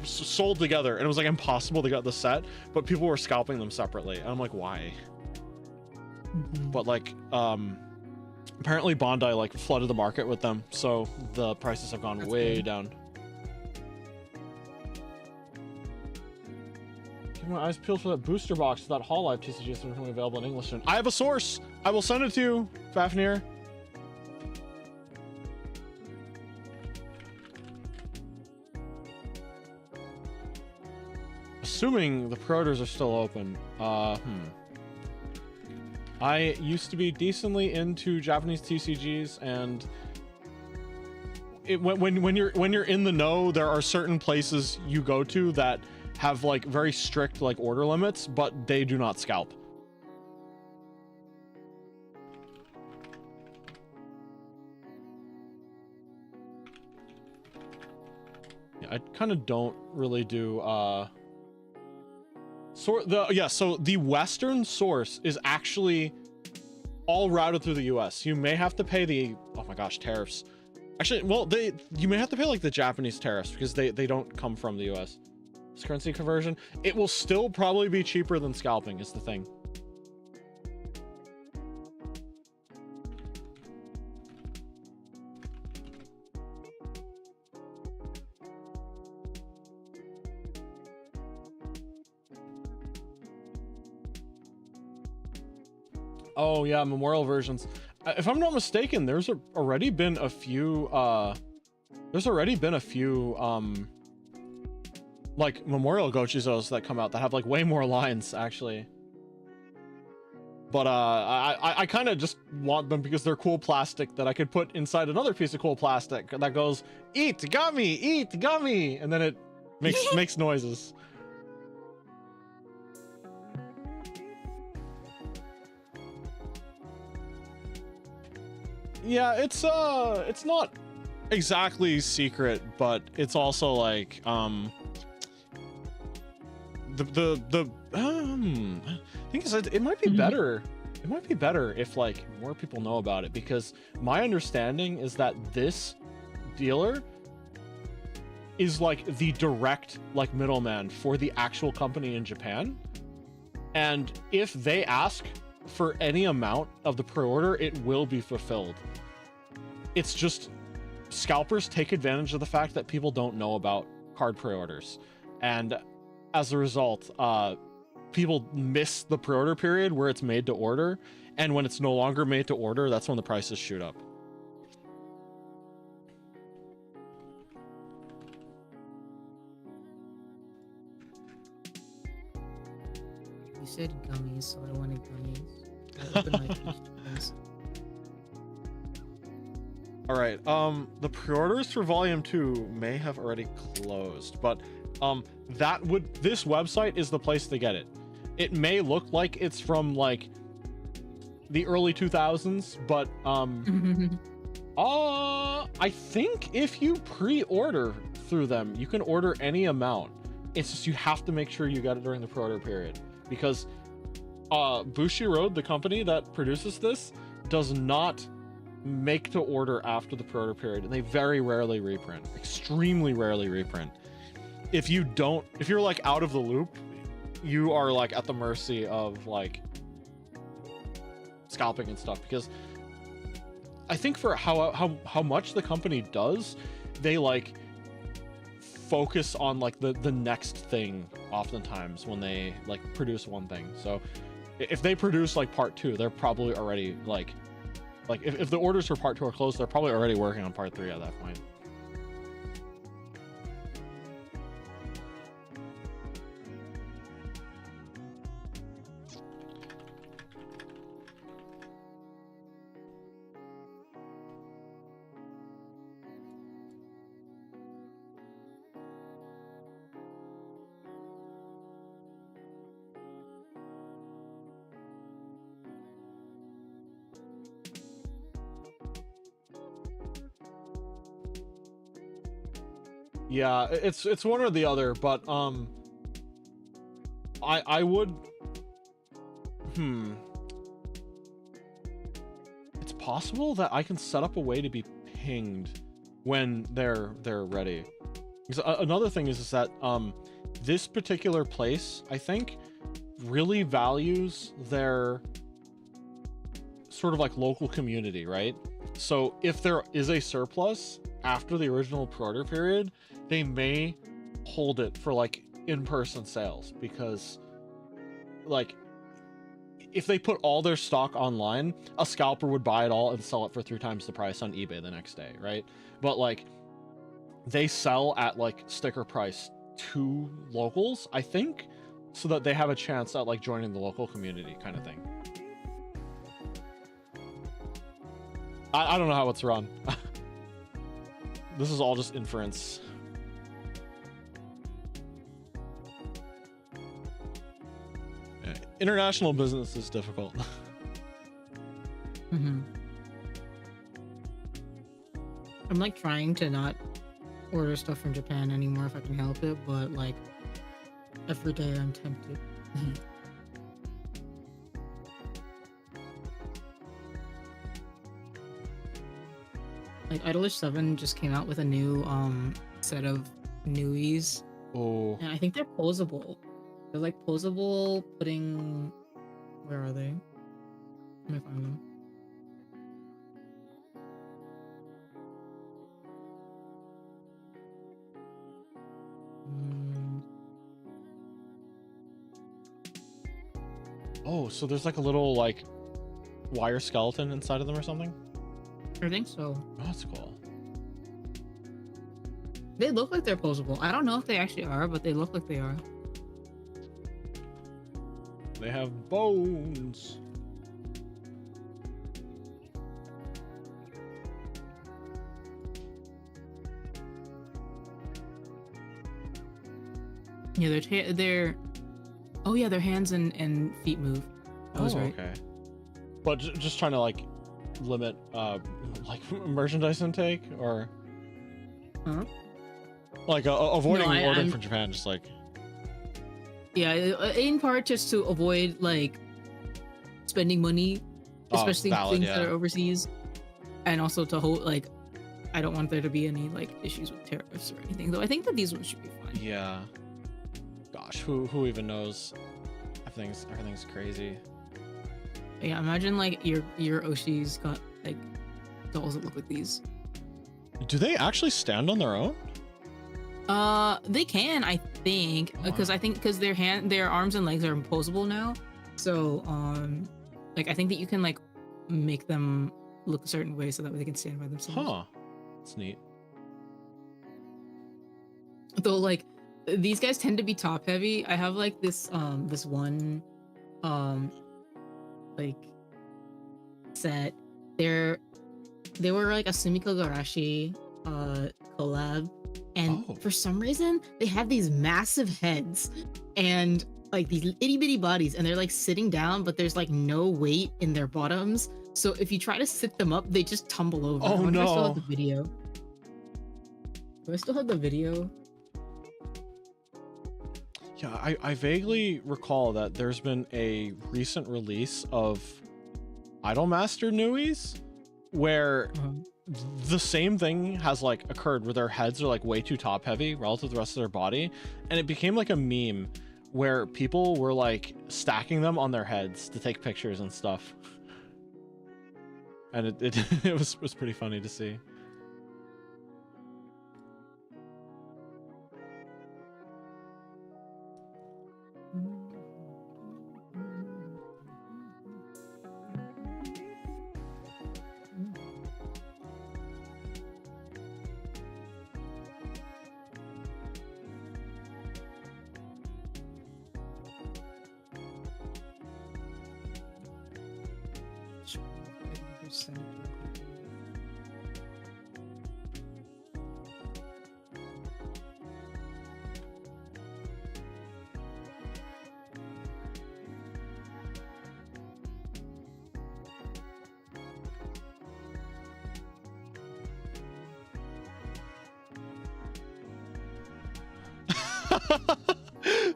Speaker 1: sold together, and it was like impossible to get the set, but people were scalping them separately, and I'm like, why? But like apparently Bondi like flooded the market with them, so the prices have gone way down. Keep my eyes peeled for that booster box for that Hall Life TCG is becoming available in English soon. I have a source. I will send it to you, Fafnir. Assuming the pre-orders are still open. I used to be decently into Japanese TCGs, and when you're in the know, there are certain places you go to that have like very strict like order limits, but they do not scalp. Yeah, I kind of don't really do so the Western source is actually all routed through the US. You may have to pay the, oh my gosh, tariffs. Actually, well, you may have to pay like the Japanese tariffs because they don't come from the US. This currency conversion, it will still probably be cheaper than scalping is the thing. Oh yeah, memorial versions. If I'm not mistaken, there's already been a few like memorial Gochizos that come out that have like way more lines actually. But I kind of just want them because they're cool plastic that I could put inside another piece of cool plastic that goes eat gummy, and then it makes noises. Yeah, it's not exactly secret, but it's also like the thing is, it might be better. It might be better if like more people know about it, because my understanding is that this dealer is like the direct like middleman for the actual company in Japan, and if they ask for any amount of the pre-order, it will be fulfilled. It's just scalpers take advantage of the fact that people don't know about card pre-orders, and as a result, people miss the pre-order period where it's made to order, and when it's no longer made to order, that's when the prices shoot up.
Speaker 2: You said gummies, so I wanted gummies. I opened my gummies.
Speaker 1: All right, the pre-orders for volume 2 may have already closed, but this website is the place to get it. It may look like it's from like the early 2000s, but I think if you pre-order through them, you can order any amount. It's just you have to make sure you get it during the pre-order period, because Bushiroad, the company that produces this, does not make to order after the pre-order period, and they very rarely reprint, extremely rarely reprint. If you're like out of the loop, you are like at the mercy of like scalping and stuff, because I think for how much the company does, they like focus on like the next thing oftentimes when they like produce one thing. So if they produce like part 2, they're probably already like if the orders for part 2 are closed, they're probably already working on part 3 at that point. Yeah, it's one or the other, but I would it's possible that I can set up a way to be pinged when they're ready. Because another thing is that this particular place, I think, really values their sort of like local community, right? So if there is a surplus after the original pre-order period, they may hold it for like in-person sales, because like if they put all their stock online, a scalper would buy it all and sell it for 3 times the price on eBay the next day, right? But like they sell at like sticker price to locals, I think, so that they have a chance at like joining the local community kind of thing. I don't know how it's run. This is all just inference. International business is difficult.
Speaker 2: I'm like trying to not order stuff from Japan anymore if I can help it, but like every day I'm tempted. Like Idolish 7 just came out with a new set of newies.
Speaker 1: Oh.
Speaker 2: And I think they're posable. They're like posable pudding. Where are they? Let me find them.
Speaker 1: Oh, so there's like a little like wire skeleton inside of them or something?
Speaker 2: I think so.
Speaker 1: Oh, that's cool.
Speaker 2: They look like they're posable. I don't know if they actually are, but they look like they are.
Speaker 1: They have bones.
Speaker 2: Yeah, they're oh yeah, their hands and feet move. I was right.
Speaker 1: Okay. But just trying to like limit like merchandise intake, or
Speaker 2: Huh?
Speaker 1: like avoiding
Speaker 2: No,
Speaker 1: ordering from Japan, just like
Speaker 2: yeah, in part just to avoid like spending money, especially
Speaker 1: valid,
Speaker 2: things
Speaker 1: yeah.
Speaker 2: that are overseas, and also to hold like I don't want there to be any like issues with tariffs or anything. Though I think that these ones should be fine.
Speaker 1: Yeah. Gosh, who even knows? Everything's crazy.
Speaker 2: Yeah, imagine like your Oshi's got like dolls that look like these.
Speaker 1: Do they actually stand on their own?
Speaker 2: They can, I think, because their arms and legs are opposable now. So, like I think that you can like make them look a certain way so that way they can stand by themselves.
Speaker 1: Huh. That's neat.
Speaker 2: Though, like these guys tend to be top heavy. I have like this one, like set. They were like a Sumiko Garashi collab, and for some reason they have these massive heads and like these itty bitty bodies, and they're like sitting down, but there's like no weight in their bottoms. So if you try to sit them up, they just tumble over.
Speaker 1: Oh no!
Speaker 2: I still have the video. Do I still have the video?
Speaker 1: Yeah, I vaguely recall that there's been a recent release of Idolmaster Nuis where the same thing has like occurred, where their heads are like way too top heavy relative to the rest of their body, and it became like a meme where people were like stacking them on their heads to take pictures and stuff, and it was pretty funny to see.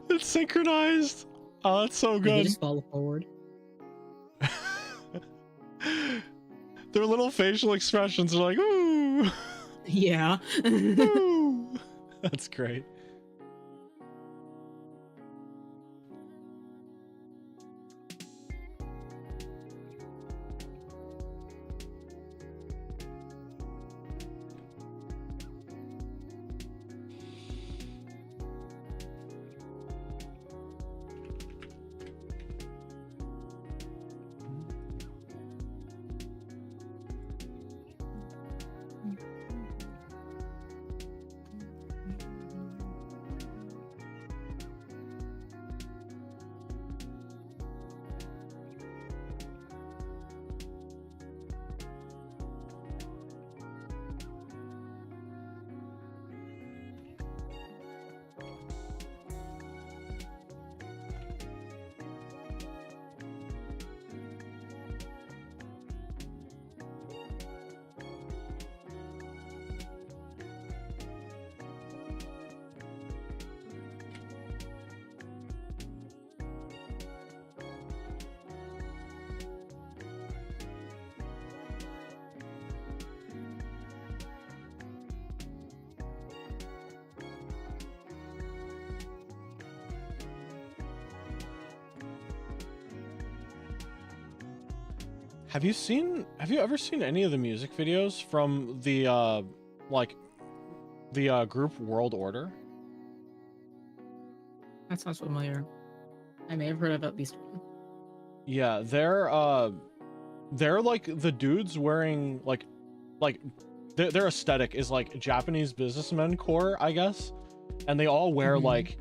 Speaker 1: It's synchronized. Oh, that's so good.
Speaker 2: They just fall forward.
Speaker 1: Their little facial expressions are like, ooh.
Speaker 2: Yeah.
Speaker 1: Ooh. That's great. Have you ever seen any of the music videos from the group World Order?
Speaker 2: That sounds familiar. I may have heard of at least one.
Speaker 1: Yeah, they're they're like the dudes wearing like their aesthetic is like Japanese businessmen core, I guess, and they all wear like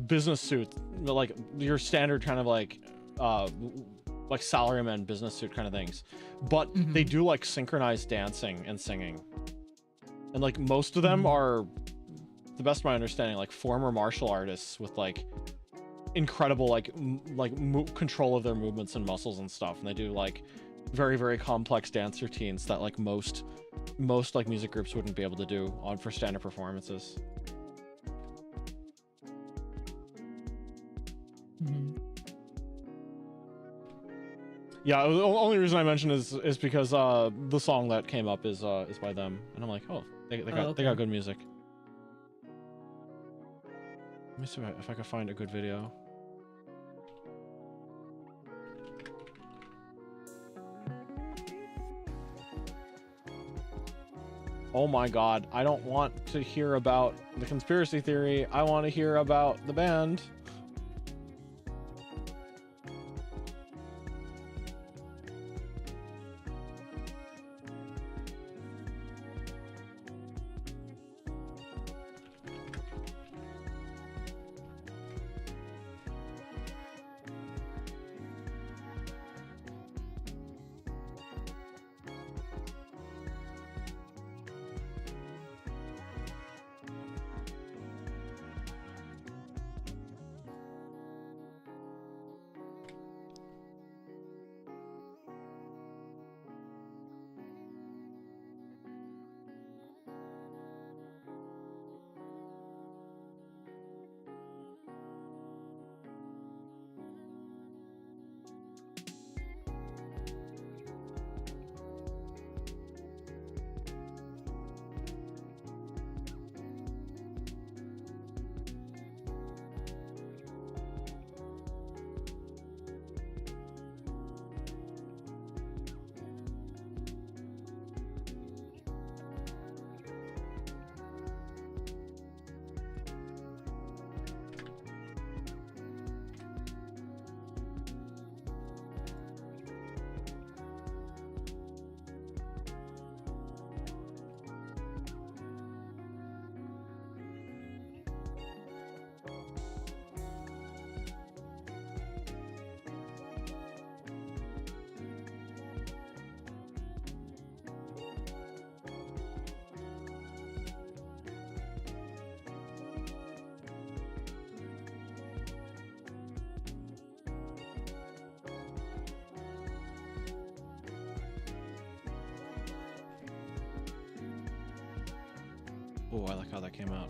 Speaker 1: business suits, like your standard kind of like salaryman business suit kind of things, but they do like synchronized dancing and singing, and like most of them are, to the best of my understanding, like former martial artists with like incredible control of their movements and muscles and stuff, and they do like very, very complex dance routines that like most like music groups wouldn't be able to do for standard performances. Yeah, the only reason I mentioned is because the song that came up is by them, and I'm like, oh, they got good music. Let me see if I can find a good video. Oh my god, I don't want to hear about the conspiracy theory. I want to hear about the band. Oh, I like how that came out.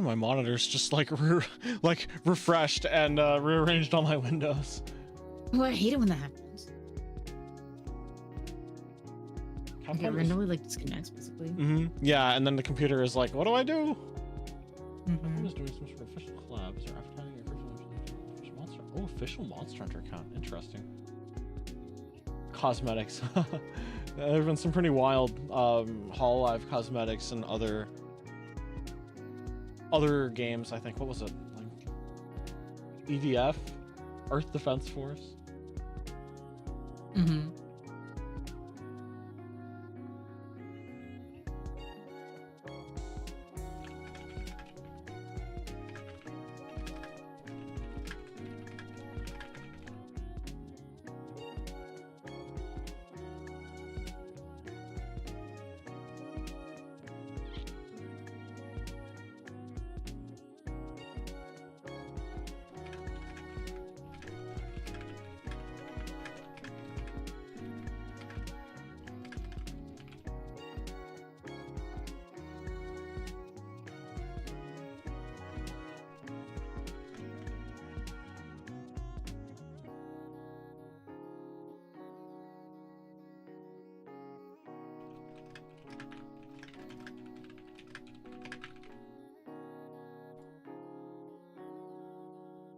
Speaker 1: of my monitors just like like refreshed and rearranged all my windows.
Speaker 2: Oh, I hate it when that happens. Like, it randomly like disconnects basically.
Speaker 1: Yeah, and then the computer is like, what do I do?
Speaker 2: Mm-hmm.
Speaker 1: Is doing some sort of official collabs or advertising your official monster. Oh, official Monster Hunter account. Interesting. Cosmetics. There have been some pretty wild Hololive cosmetics and other games. I think, what was it, like EDF, Earth Defense Force.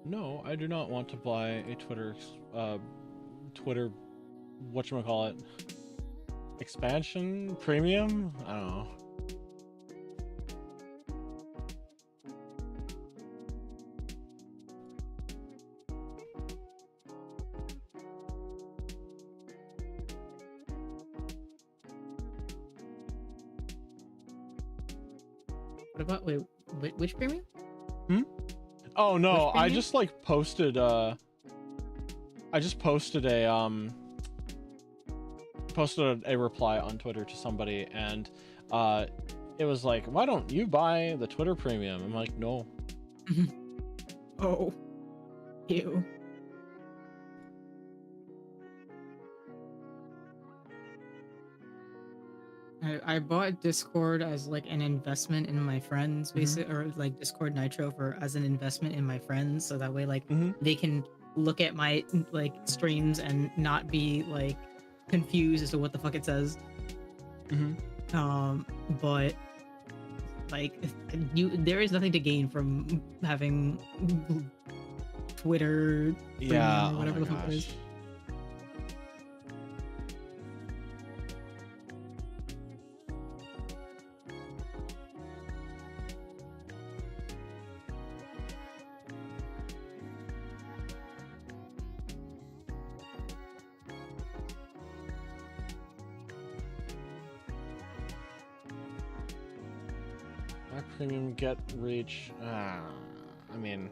Speaker 1: No, I do not want to buy a Twitter whatchamacallit, expansion premium? I don't know.
Speaker 2: What about, wait, which premium?
Speaker 1: Oh no, I just like posted a reply on Twitter to somebody, and it was like, why don't you buy the Twitter premium? I'm like, no.
Speaker 2: Oh, ew. I bought Discord as like an investment in my friends, basically, or like Discord Nitro for as an investment in my friends, so that way like they can look at my like streams and not be like confused as to what the fuck it says. But like there is nothing to gain from having Twitter,
Speaker 1: yeah,
Speaker 2: or whatever the fuck it is.
Speaker 1: Premium get reach. I mean,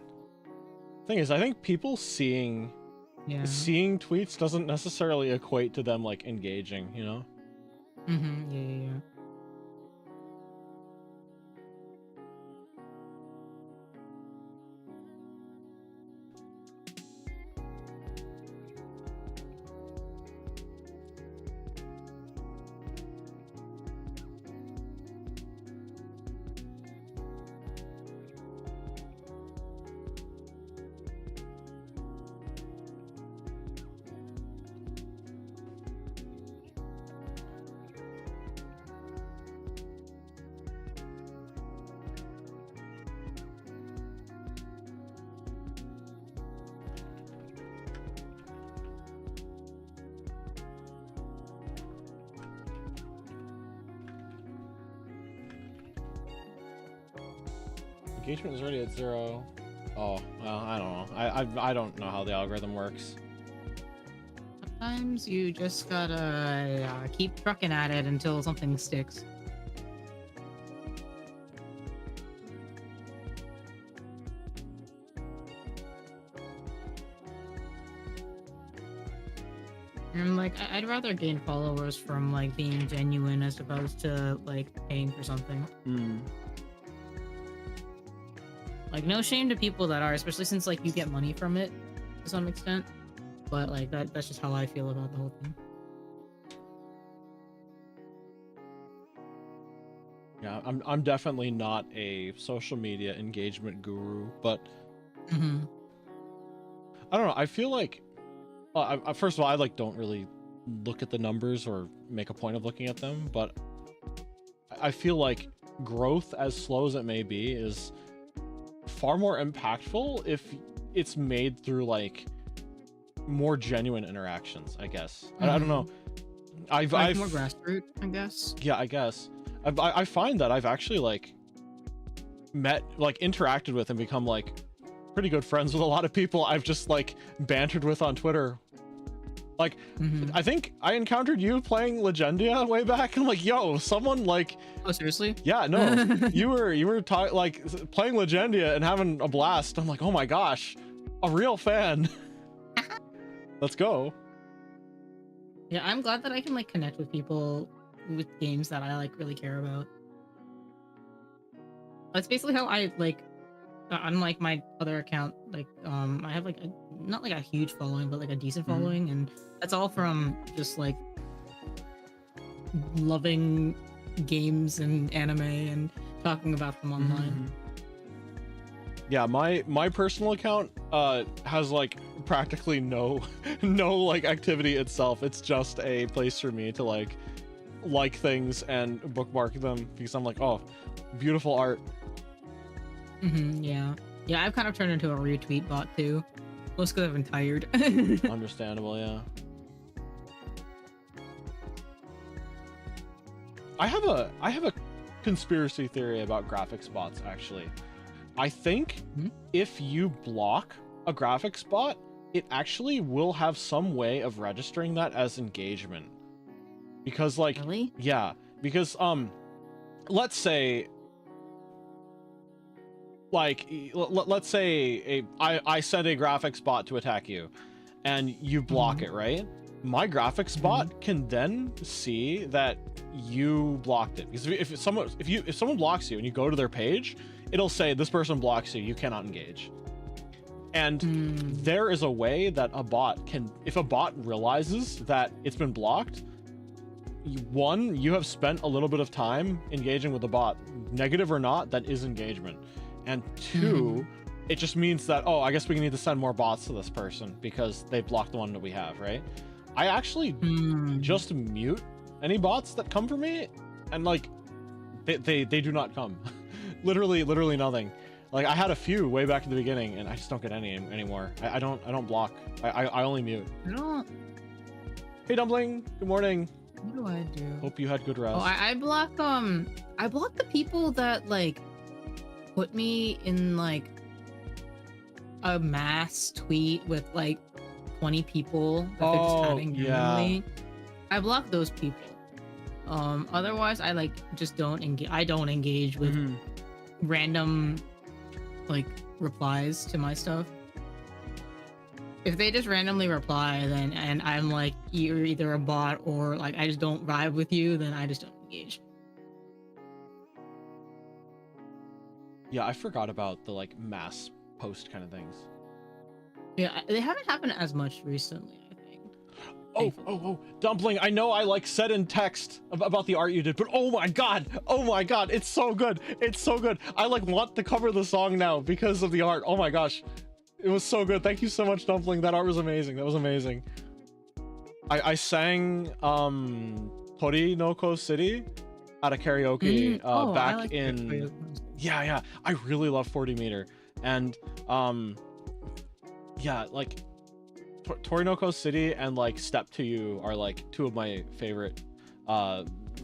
Speaker 1: thing is, I think people seeing tweets doesn't necessarily equate to them like engaging, you know?
Speaker 2: Yeah.
Speaker 1: Engagement is already at 0. Oh, well, I don't know. I don't know how the algorithm works.
Speaker 2: Sometimes you just gotta keep trucking at it until something sticks. And like, I'd rather gain followers from like being genuine as opposed to like paying for something. Like, no shame to people that are, especially since like you get money from it to some extent. But like that's just how I feel about the whole thing.
Speaker 1: Yeah, I'm definitely not a social media engagement guru, but
Speaker 2: Mm-hmm.
Speaker 1: I don't know. I feel like, first of all, I like don't really look at the numbers or make a point of looking at them, but I feel like growth, as slow as it may be, is far more impactful if it's made through like more genuine interactions, I guess. I don't know. I've
Speaker 2: more grassroots, I guess.
Speaker 1: Yeah, I guess. I find that I've actually like met, like interacted with and become like pretty good friends with a lot of people I've just like bantered with on Twitter. Like, I think I encountered you playing Legendia way back. I'm like, yo, someone like...
Speaker 2: Oh, seriously?
Speaker 1: Yeah, no. you were like playing Legendia and having a blast. I'm like, oh my gosh, a real fan. Let's go.
Speaker 2: Yeah, I'm glad that I can like connect with people with games that I like really care about. That's basically how I like, unlike my other account, like I have like not like a huge following, but like a decent following, and that's all from just like loving games and anime and talking about them online.
Speaker 1: Yeah, my personal account has like practically no like activity itself. It's just a place for me to like things and bookmark them because I'm like, oh, beautiful art. Yeah, I've kind of turned into a retweet bot too, most because I've been tired. Understandable. Yeah, I have a conspiracy theory about graphics bots, actually. I think if you block a graphics bot, it actually will have some way of registering that as engagement. Because like,
Speaker 2: really?
Speaker 1: Yeah, because let's say like let's say I send a graphics bot to attack you and you block it, right? My graphics bot can then see that you blocked it, because if someone blocks you and you go to their page, it'll say this person blocks you, you cannot engage. And there is a way that a bot can, if a bot realizes that it's been blocked, one, you have spent a little bit of time engaging with the bot, negative or not, that is engagement. And two, it just means that, oh, I guess we need to send more bots to this person because they blocked the one that we have, right? I actually just mute any bots that come for me, and like they do not come. literally nothing. Like I had a few way back in the beginning, and I just don't get any anymore. I don't block. I only mute.
Speaker 2: I don't.
Speaker 1: Hey Dumpling, good morning.
Speaker 2: What do I do?
Speaker 1: Hope you had good rest.
Speaker 2: Oh, I block the people that like put me in like a mass tweet with like 20 people that they're just adding randomly. I block those people. Otherwise I like just don't engage. I don't engage with random like replies to my stuff. If they just randomly reply, then and I'm like, you're either a bot or like I just don't vibe with you, then I just don't engage.
Speaker 1: Yeah, I forgot about the like mass post kind of things.
Speaker 2: Yeah, they haven't happened as much recently, I think.
Speaker 1: Oh, Dumpling, I know I like said in text about the art you did, but oh my god, it's so good. It's so good. I like want to cover the song now because of the art. Oh my gosh. It was so good. Thank you so much, Dumpling. That art was amazing. That was amazing. I sang Torinoko City at a karaoke back like in yeah, I really love 40 meter, and yeah, like Torinoko City and like Step to You are like two of my favorite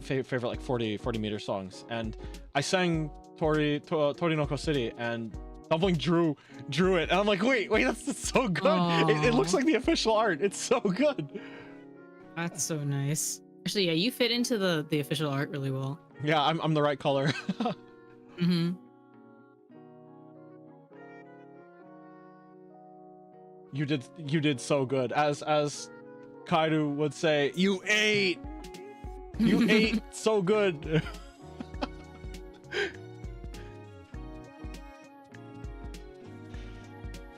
Speaker 1: favorite like 40 meter songs, and I sang Torinoko City, and Dumpling drew it, and I'm like, wait, that's so good. It looks like the official art. It's so good.
Speaker 2: That's so nice. Actually, yeah, you fit into the official art really well.
Speaker 1: Yeah, I'm the right color. You did so good. As Kaeru would say, you ate so good.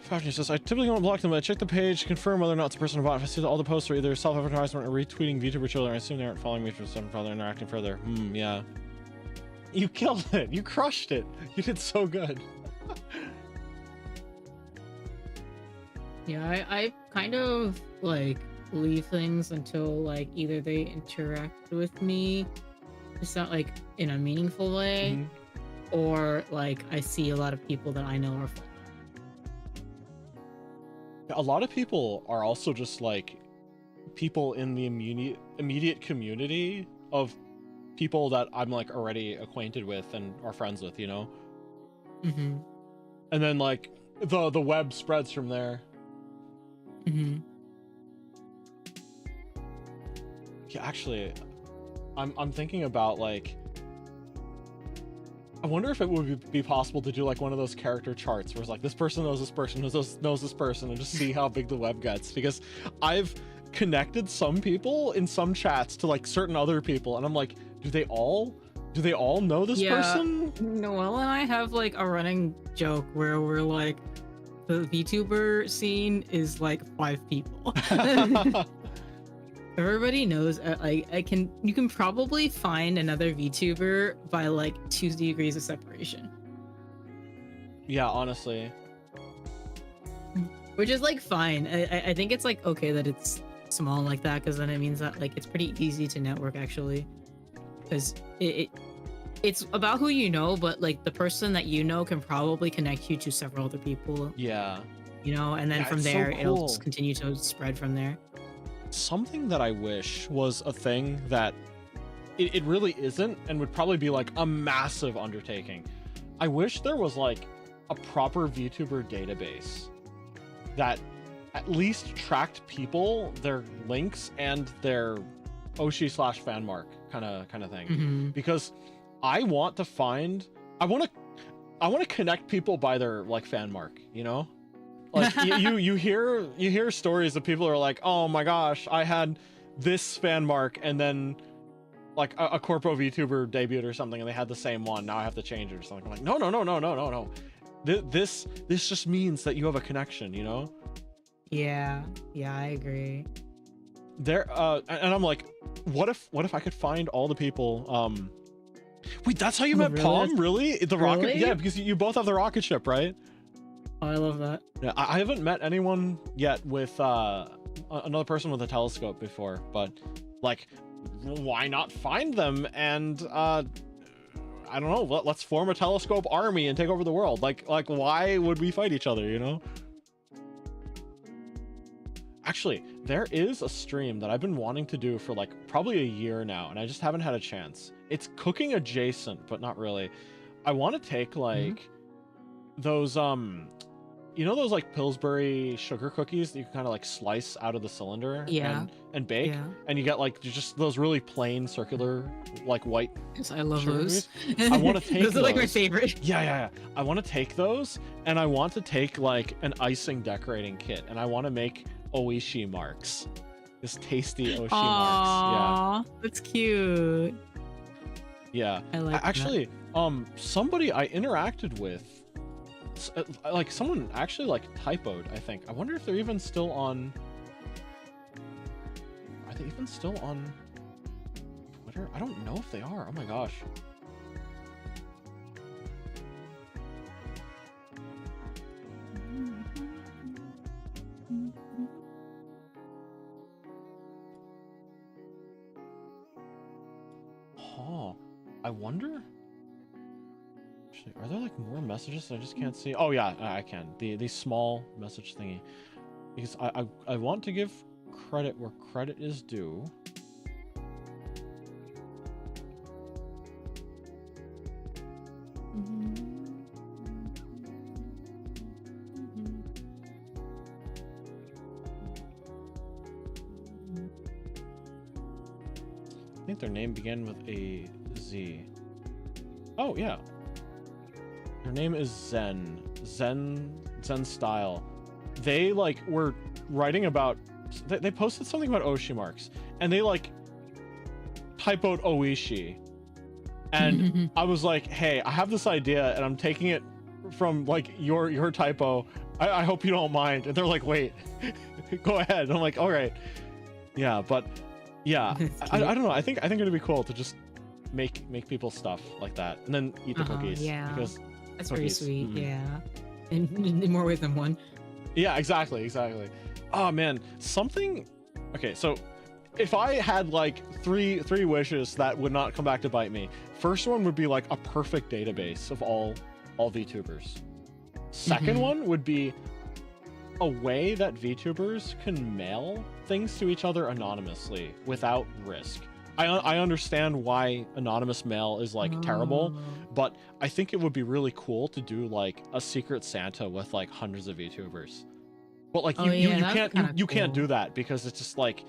Speaker 1: Fafnir says, I typically don't block them, but I check the page to confirm whether or not it's a person or bot. If I see that all the posts are either self-advertisement or retweeting VTuber children, I assume they aren't following me for some further interacting further. Yeah. You killed it. You crushed it. You did so good.
Speaker 2: Yeah, I kind of like leave things until like either they interact with me, it's not like in a meaningful way, or like I see a lot of people that I know are following.
Speaker 1: A lot of people are also just like people in the immediate community of people that I'm like already acquainted with and are friends with, you know? And then like the web spreads from there. Yeah, actually, I'm thinking about like, I wonder if it would be possible to do like one of those character charts where it's like this person knows this person knows this person, and just see how big the web gets. Because I've connected some people in some chats to like certain other people, and I'm like, do they all know this person?
Speaker 2: Noelle and I have like a running joke where we're like, the VTuber scene is like 5 people. Everybody knows. You can probably find another VTuber by like 2 degrees of separation.
Speaker 1: Yeah, honestly.
Speaker 2: Which is like fine. I think it's like okay that it's small like that, because then it means that like it's pretty easy to network actually, because it's about who you know, but like the person that you know can probably connect you to several other people.
Speaker 1: Yeah.
Speaker 2: You know, and then from there it'll just continue to spread from there.
Speaker 1: Something that I wish was a thing that it really isn't, and would probably be like a massive undertaking. I wish there was like a proper VTuber database that at least tracked people, their links, and their Oshi/fanmark kind of thing. Because I want to connect people by their like fan mark, you know? Like you hear stories of people who are like, oh my gosh, I had this fan mark, and then like a corpo VTuber debuted or something, and they had the same one. Now I have to change it or something. I'm like, no. This just means that you have a connection, you know?
Speaker 2: Yeah, I agree.
Speaker 1: And I'm like, what if I could find all the people? Wait, that's how you met Palm? Really? The rocket? Yeah, because you both have the rocket ship, right?
Speaker 2: Oh, I love that.
Speaker 1: Yeah, I haven't met anyone yet with another person with a telescope before, but like, why not find them and I don't know, let's form a telescope army and take over the world. Like why would we fight each other, you know? Actually, there is a stream that I've been wanting to do for like probably a year now, and I just haven't had a chance. It's cooking adjacent, but not really. I want to take like those you know those like Pillsbury sugar cookies that you can kind of like slice out of the cylinder and bake, and you get like just those really plain circular like white.
Speaker 2: Yes, I love those.
Speaker 1: I want to take
Speaker 2: those are like my favorite.
Speaker 1: Yeah. I want to take those, and I want to take like an icing decorating kit, and I want to make Oishi marks. This tasty Oishi marks. Yeah,
Speaker 2: that's cute.
Speaker 1: Yeah,
Speaker 2: I like
Speaker 1: actually that. Somebody I interacted with, like someone actually like typoed, I think. I wonder if they're even still on. Are they even still on Twitter? I don't know if they are. Oh my gosh. Oh, I wonder. Actually, are there like more messages that I just can't see? Oh yeah, I can. The small message thingy, because I want to give credit where credit is due. I think their name began with a Z. Oh yeah. Her name is Zen Style. They like were writing about, they posted something about Oshi marks, and they like typoed Oishi, and I was like, hey, I have this idea and I'm taking it from like your typo. I hope you don't mind. And they're like, wait, go ahead. And I'm like, all right. Yeah, but yeah, I don't know. I think it'd be cool to just make people stuff like that, and then eat the cookies.
Speaker 2: Yeah,
Speaker 1: because
Speaker 2: that's
Speaker 1: cookies.
Speaker 2: pretty sweet. Yeah, in more ways than one.
Speaker 1: Yeah, exactly. Oh man, something. Okay, so if I had like three wishes that would not come back to bite me, first one would be like a perfect database of all VTubers. Second one would be a way that VTubers can mail things to each other anonymously without risk. I understand why anonymous mail is like terrible, but I think it would be really cool to do like a secret Santa with like hundreds of VTubers. But like you can't do that because it's just like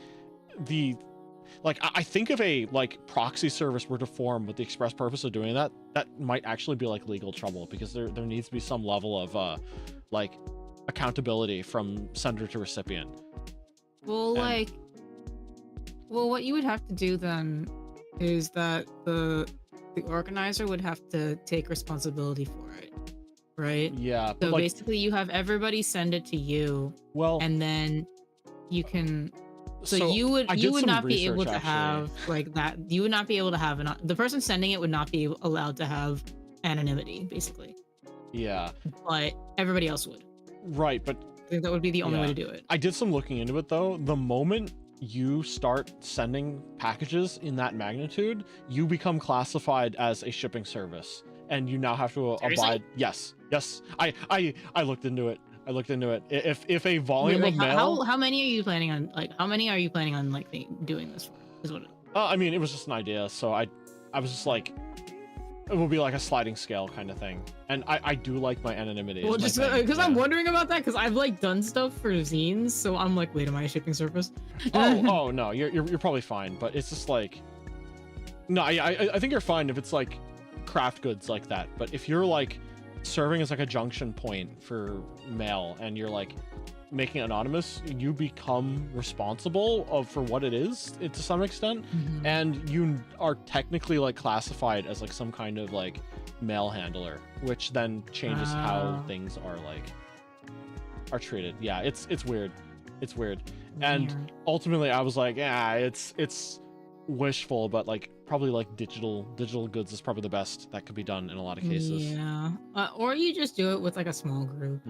Speaker 1: I think if a like proxy service were to form with the express purpose of doing that, that might actually be like legal trouble, because there needs to be some level of like accountability from sender to recipient.
Speaker 2: Well, what you would have to do then is that the organizer would have to take responsibility for it, right?
Speaker 1: Yeah.
Speaker 2: So basically, you have everybody send it to you.
Speaker 1: Well,
Speaker 2: and then you can. So you would not be able to have like that. You would not be able to have the person sending it would not be allowed to have anonymity, basically.
Speaker 1: Yeah.
Speaker 2: But everybody else would.
Speaker 1: Right, but
Speaker 2: I think that would be the only way to do it.
Speaker 1: I did some looking into it though. The moment you start sending packages in that magnitude, you become classified as a shipping service, and you now have to abide. Yes. I looked into it. If a volume of mail.
Speaker 2: How many are you planning on like doing this for? Is what.
Speaker 1: I mean, it was just an idea, so I was just like, it will be like a sliding scale kind of thing, and I do like my anonymity.
Speaker 2: Well, just because I'm wondering about that, because I've like done stuff for zines, so I'm like, wait, am I a shipping service?
Speaker 1: oh no, you're probably fine, but it's just like, no, I think you're fine if it's like craft goods like that, but if you're like serving as like a junction point for mail and you're like making it anonymous, you become responsible for what it is to some extent, and you are technically like classified as like some kind of like mail handler, which then changes how things are treated. Yeah, it's weird. And ultimately I was like, yeah, it's wishful, but like probably like digital goods is probably the best that could be done in a lot of cases.
Speaker 2: Yeah, or you just do it with like a small group.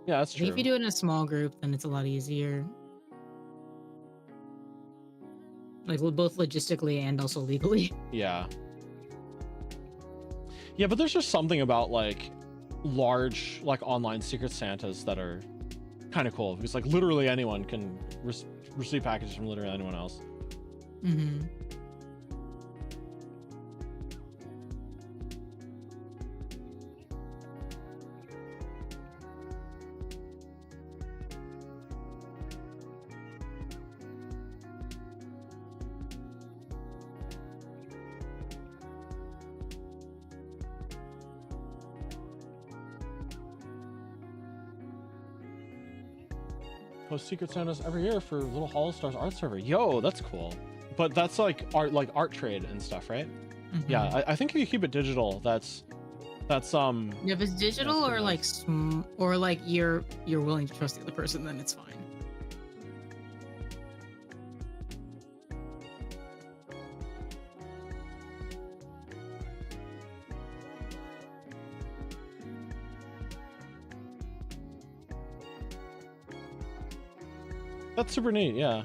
Speaker 1: Yeah, that's true.
Speaker 2: If you do it in a small group, then it's a lot easier, like both logistically and also legally.
Speaker 1: Yeah, but there's just something about like large like online secret Santas that are kind of cool, because like literally anyone can receive packages from literally anyone else. Post secret Santas every year for Little Hollow Stars art server. Yo, that's cool. But that's like art trade and stuff, right? Yeah, I think if you keep it digital, that's
Speaker 2: if it's digital or like or like you're willing to trust the other person, then it's fine.
Speaker 1: That's super neat, yeah.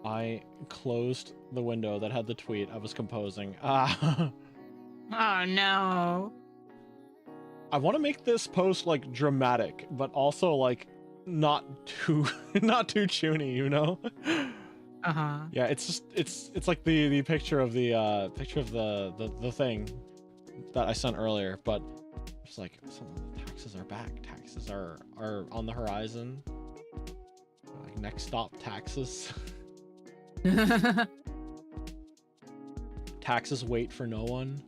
Speaker 1: I closed the window that had the tweet I was composing. Oh
Speaker 2: no.
Speaker 1: I want to make this post like dramatic, but also like not too chuny, you know? Yeah, it's just it's like the picture of the thing that I sent earlier, but it's like taxes are back. Taxes are on the horizon. Like next stop, taxes. Taxes wait for no one.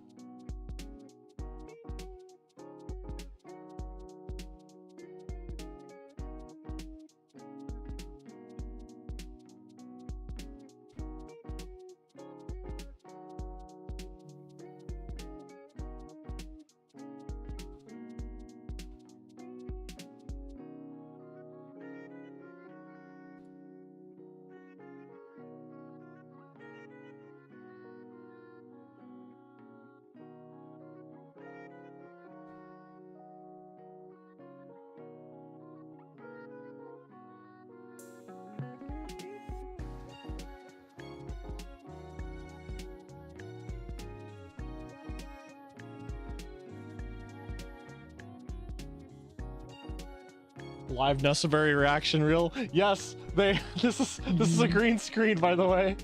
Speaker 1: Live Necessary reaction reel. Yes, this is a green screen, by the way.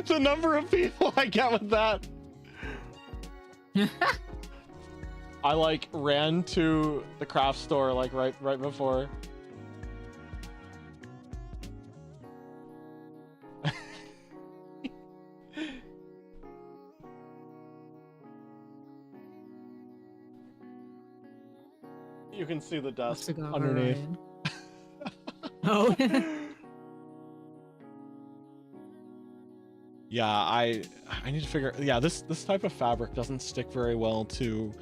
Speaker 1: The number of people I get with that. I like ran to the craft store like right before. You can see the desk underneath.
Speaker 2: Oh.
Speaker 1: Yeah, I need to figure. Yeah, this type of fabric doesn't stick very well to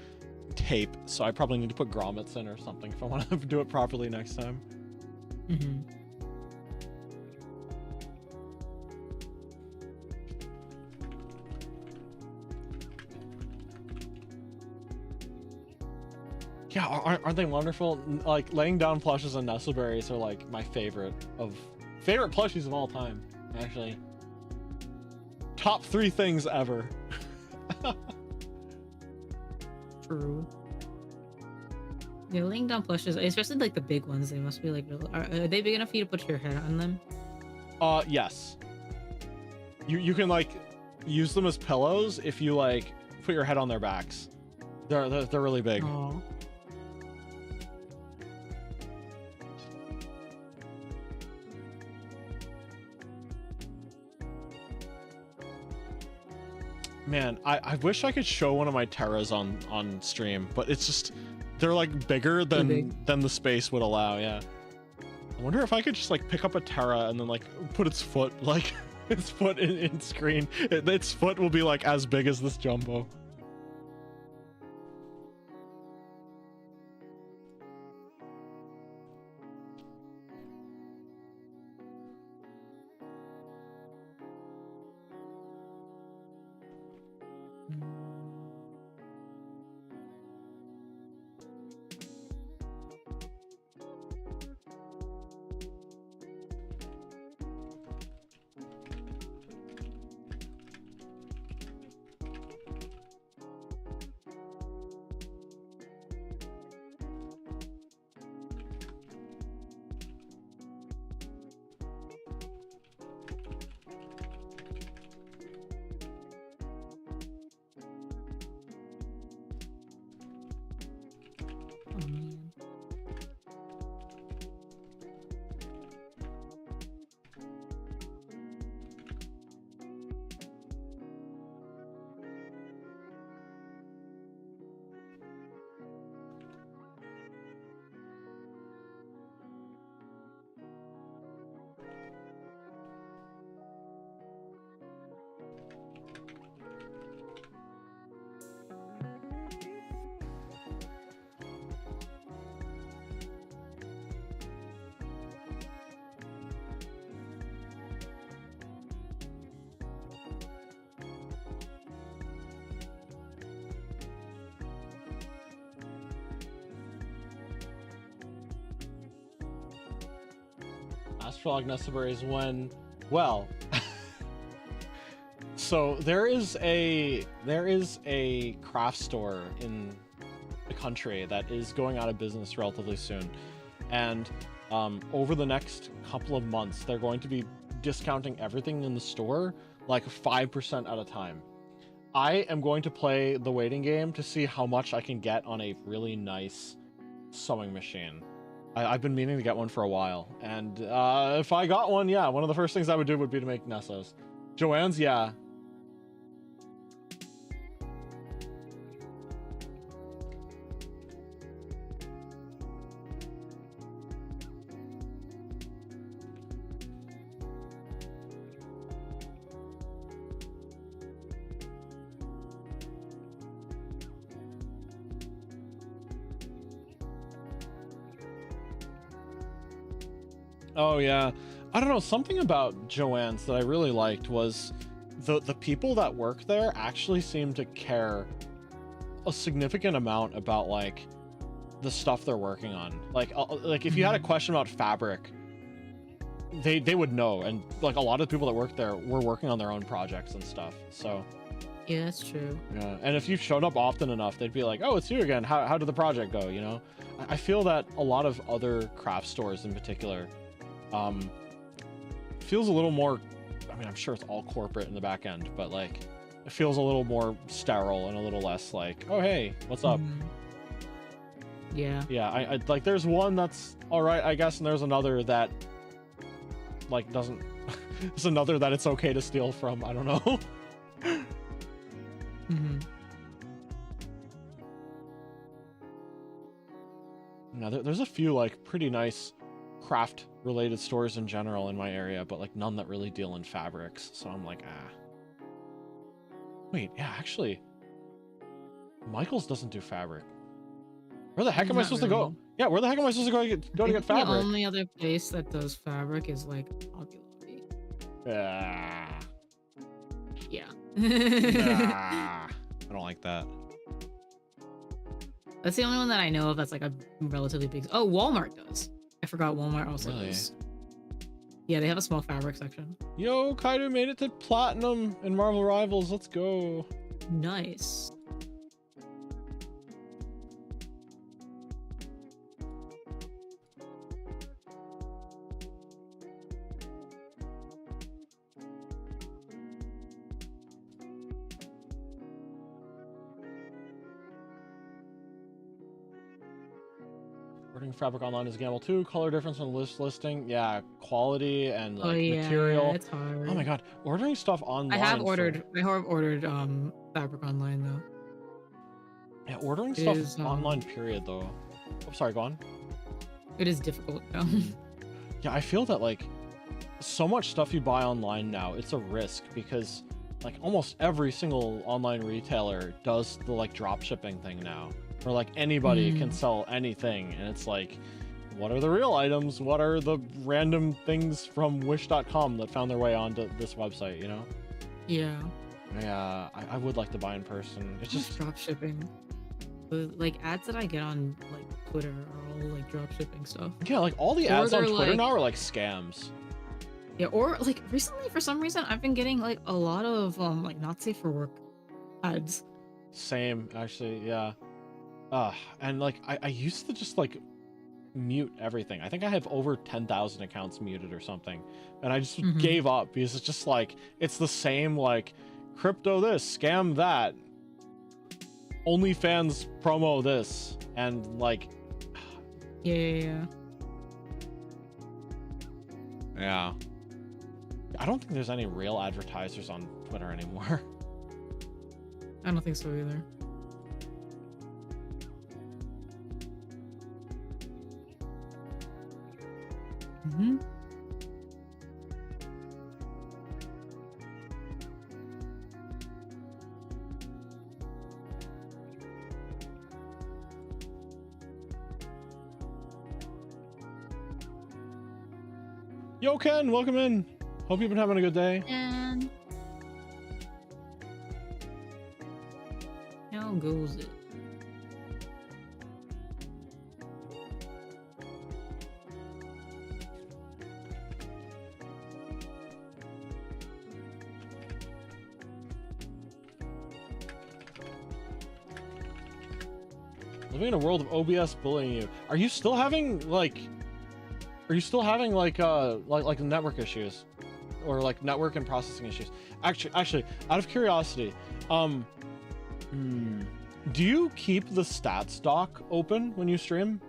Speaker 1: tape, so I probably need to put grommets in or something if I want to do it properly next time.
Speaker 2: Mm-hmm.
Speaker 1: Yeah, aren't they wonderful? Like, laying down plushes and nestleberries are like my favorite plushies of all time, actually. Top 3 things ever.
Speaker 2: True. Yeah, laying down plushes, especially like the big ones, they must be like, are they big enough for you to put your head on them?
Speaker 1: Yes. You can like use them as pillows if you like put your head on their backs. They're really big.
Speaker 2: Aww.
Speaker 1: Man, I wish I could show one of my Terras on stream, but it's just they're like bigger than the space would allow. Yeah. I wonder if I could just like pick up a Terra and then like put its foot like its foot in screen. Its foot will be like as big as this jumbo. AstraLog Members when, well, so there is a craft store in the country that is going out of business relatively soon, and over the next couple of months they're going to be discounting everything in the store like 5% at a time. I am going to play the waiting game to see how much I can get on a really nice sewing machine. I've been meaning to get one for a while, and if I got one, yeah, one of the first things I would do would be to make Nessos. Joanne's, yeah. Oh yeah, I don't know, something about Joanne's that I really liked was the people that work there actually seem to care a significant amount about like the stuff they're working on. Like if you had a question about fabric, they would know, and like a lot of people that work there were working on their own projects and stuff. So
Speaker 2: Yeah, that's true.
Speaker 1: yeah, and if you showed up often enough, they'd be like, "Oh, it's you again. How did the project go?" You know, I feel that a lot of other craft stores in particular, feels a little more. I mean, I'm sure it's all corporate in the back end, but like, it feels a little more sterile and a little less like, "Oh, hey, what's up?"
Speaker 2: Yeah.
Speaker 1: Yeah, I like. There's one that's all right, I guess, and there's another that like doesn't. There's another that it's okay to steal from. I don't know. Now there's a few like pretty nice craft related stores in general in my area, but like none that really deal in fabrics. So I'm like, ah. Wait, yeah, actually, Michael's doesn't do fabric. Where the heck am I supposed to go? Yeah, where the heck am I supposed to go to get fabric?
Speaker 2: The only other place that does fabric is like Hobby Lobby. Yeah.
Speaker 1: I don't like that.
Speaker 2: That's the only one that I know of that's like a relatively big. Oh, Walmart does. I forgot Walmart also does. Yeah, they have a small fabric section.
Speaker 1: Yo, Kaeru made it to Platinum in Marvel Rivals. Let's go.
Speaker 2: Nice.
Speaker 1: Ordering fabric online is a gamble too. Color difference on listing. Yeah, quality and like material.
Speaker 2: It's hard.
Speaker 1: Oh my god, ordering stuff online.
Speaker 2: I have ordered fabric online though.
Speaker 1: Yeah, ordering stuff online period though. Oh, sorry, go on.
Speaker 2: It is difficult though.
Speaker 1: Yeah, I feel that like so much stuff you buy online now, it's a risk because like almost every single online retailer does the like drop shipping thing now. Where like anybody can sell anything, and it's like, what are the real items? What are the random things from wish.com that found their way onto this website, you know?
Speaker 2: Yeah.
Speaker 1: Yeah, I would like to buy in person. It's just
Speaker 2: drop shipping. Like ads that I get on like Twitter are all like drop shipping stuff.
Speaker 1: Yeah, like all the ads on Twitter now are like scams.
Speaker 2: Yeah, or like recently for some reason I've been getting like a lot of like not safe for work ads.
Speaker 1: Same, actually, yeah. And like I used to just like mute everything. I think I have over 10,000 accounts muted or something, and I just gave up because it's just like it's the same like crypto this, scam that, OnlyFans promo this, and like
Speaker 2: yeah.
Speaker 1: I don't think there's any real advertisers on Twitter anymore.
Speaker 2: I don't think so either.
Speaker 1: Yo, Ken, welcome in. Hope you've been having a good day.
Speaker 2: And how goes it?
Speaker 1: Living in a world of OBS bullying you. Are you still having like network issues, or like network and processing issues? Actually, out of curiosity, do you keep the stats doc open when you stream?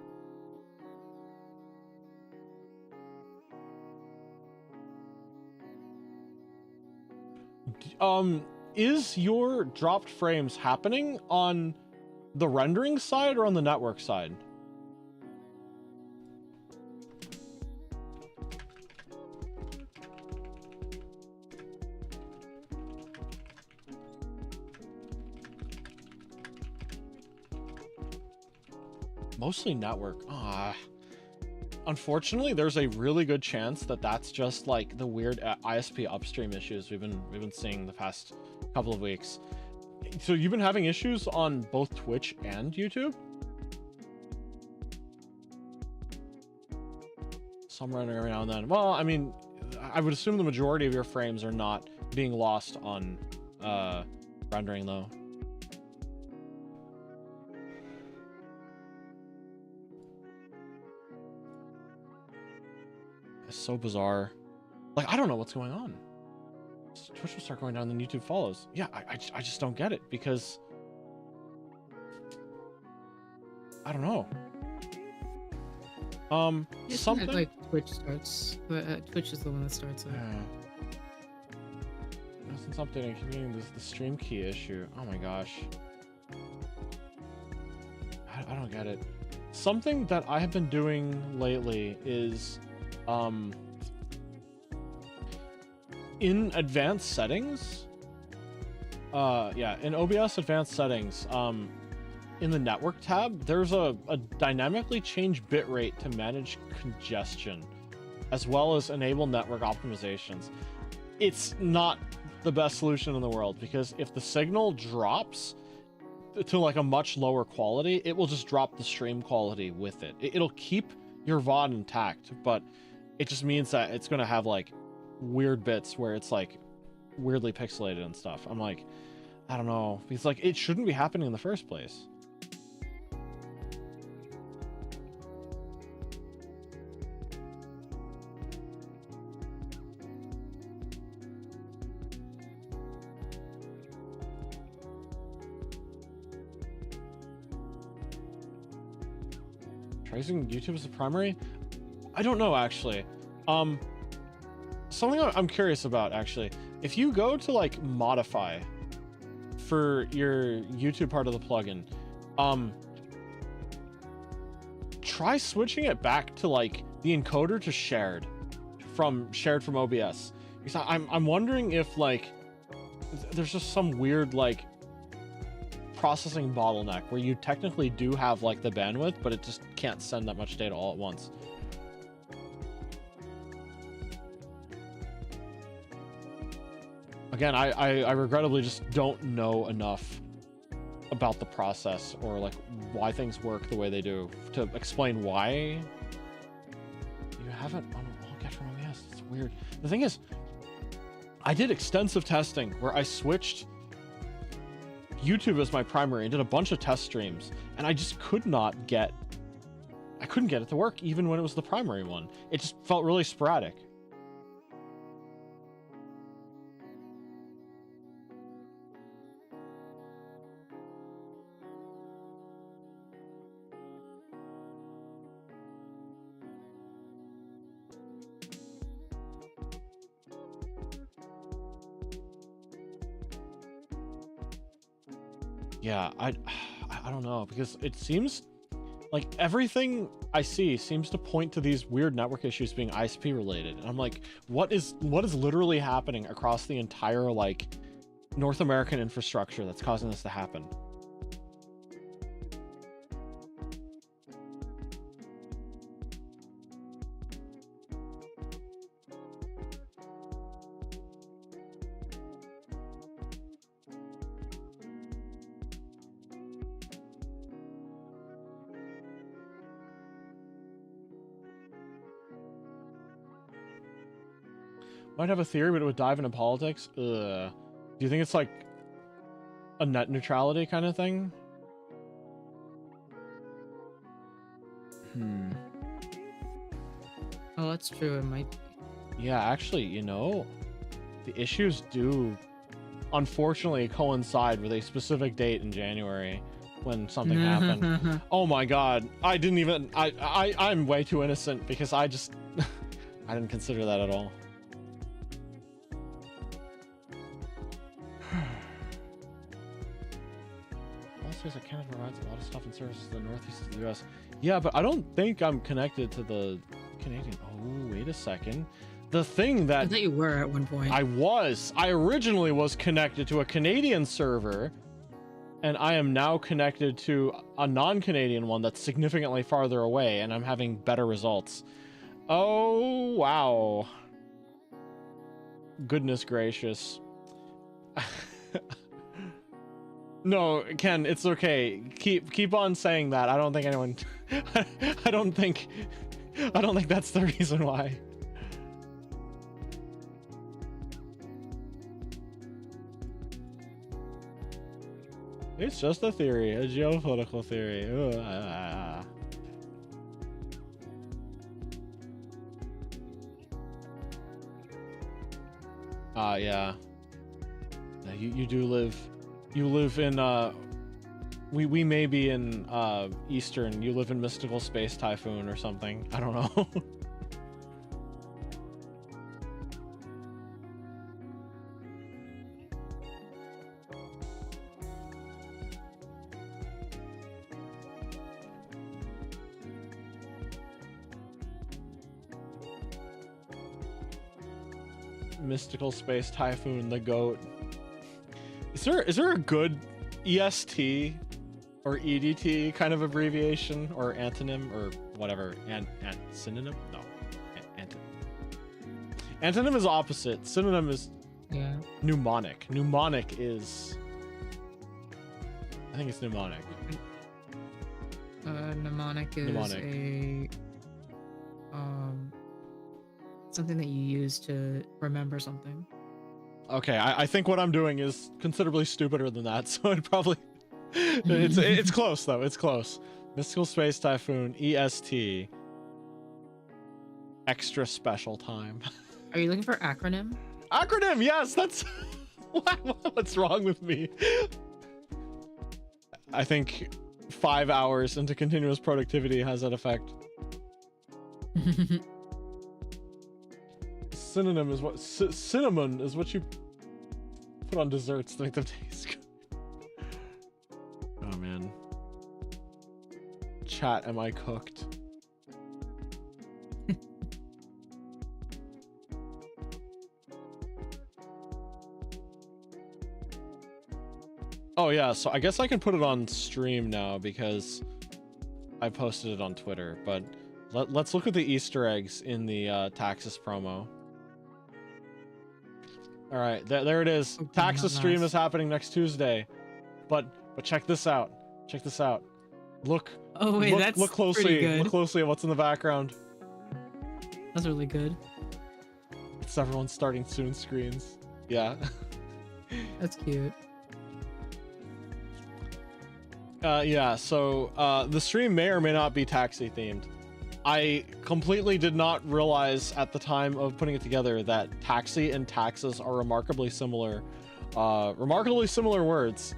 Speaker 1: Is your dropped frames happening on the rendering side or on the network side? Mostly network. Unfortunately, there's a really good chance that that's just like the weird ISP upstream issues we've been seeing the past couple of weeks. So you've been having issues on both Twitch and YouTube? some rendering every now and then. Well, I mean, I would assume the majority of your frames are not being lost on rendering though. It's so bizarre. Like, I don't know what's going on. Twitch will start going down, then YouTube follows. Yeah, I just don't get it, because I don't know. Something
Speaker 2: like Twitch starts, but Twitch is the one that starts it.
Speaker 1: Yeah. Since updating, keeping the stream key issue. Oh my gosh. I don't get it. Something that I have been doing lately is in advanced settings, yeah, in OBS advanced settings, in the network tab, there's a dynamically changed bitrate to manage congestion, as well as enable network optimizations. It's not the best solution in the world, because if the signal drops to like a much lower quality, it will just drop the stream quality with it. It'll keep your VOD intact, but it just means that it's going to have like weird bits where it's like weirdly pixelated and stuff. I'm like, I don't know, because like it shouldn't be happening in the first place. Using YouTube as a primary? I don't know, actually. Something I'm curious about, actually. If you go to like modify for your YouTube part of the plugin, try switching it back to like the encoder to shared from OBS. Because I'm wondering if like there's just some weird like processing bottleneck where you technically do have like the bandwidth, but it just can't send that much data all at once. Again, I regrettably just don't know enough about the process or like why things work the way they do to explain why you haven't I'll get from OBS. It's weird. The thing is, I did extensive testing where I switched YouTube as my primary and did a bunch of test streams, and I just couldn't get it to work even when it was the primary one. It just felt really sporadic. Yeah, I don't know, because it seems like everything I see seems to point to these weird network issues being ISP related. And I'm like, what is literally happening across the entire like North American infrastructure that's causing this to happen? Might have a theory, but it would dive into politics. Ugh. Do you think it's like a net neutrality kind of thing?
Speaker 2: Oh, that's true. It might be.
Speaker 1: Yeah, actually, you know, the issues do unfortunately coincide with a specific date in January when something happened. Oh my god. I didn't even I'm way too innocent because I just I didn't consider that at all. Also, Canada provides a lot of stuff and services in the northeast of the US. Yeah, but I don't think I'm connected to the Canadian. Oh, wait a second. The thing that
Speaker 2: I thought you were at one point.
Speaker 1: I originally was connected to a Canadian server, and I am now connected to a non-Canadian one that's significantly farther away, and I'm having better results. Oh, wow. Goodness gracious. No, Ken, it's okay. Keep on saying that. I don't think anyone I don't think I don't think that's the reason why. It's just a theory, a geopolitical theory. Yeah. You do live. You live in we may be in Eastern. You live in Mystical Space Typhoon or something. I don't know. Mystical Space Typhoon, the GOAT. Is there a good EST or EDT kind of abbreviation or antonym or whatever? Synonym? No. Antonym is opposite. Synonym is mnemonic. Mnemonic is... I think it's mnemonic.
Speaker 2: Mnemonic is a... something that you use to remember something.
Speaker 1: Okay, I think what I'm doing is considerably stupider than that, so it probably... it's close, though. It's close. Mystical Space Typhoon, EST. Extra special time.
Speaker 2: Are you looking for acronym?
Speaker 1: Acronym, yes! That's... What's wrong with me? I think 5 hours into continuous productivity has that effect. Synonym is what cinnamon is what you put on desserts to make them taste good. Oh man. Chat, am I cooked? Oh yeah, so I guess I can put it on stream now because I posted it on Twitter, but let's look at the Easter eggs in the Taxus promo. All right, there it is.
Speaker 2: Okay,
Speaker 1: Taxus stream is happening next Tuesday, but check this out. Check this out. Look.
Speaker 2: Oh wait, that's
Speaker 1: look closely.
Speaker 2: pretty good.
Speaker 1: Look closely at what's in the background.
Speaker 2: That's really good.
Speaker 1: It's everyone starting soon screens. Yeah.
Speaker 2: That's cute.
Speaker 1: Yeah. So the stream may or may not be taxi themed. I completely did not realize at the time of putting it together that taxi and taxes are remarkably similar words.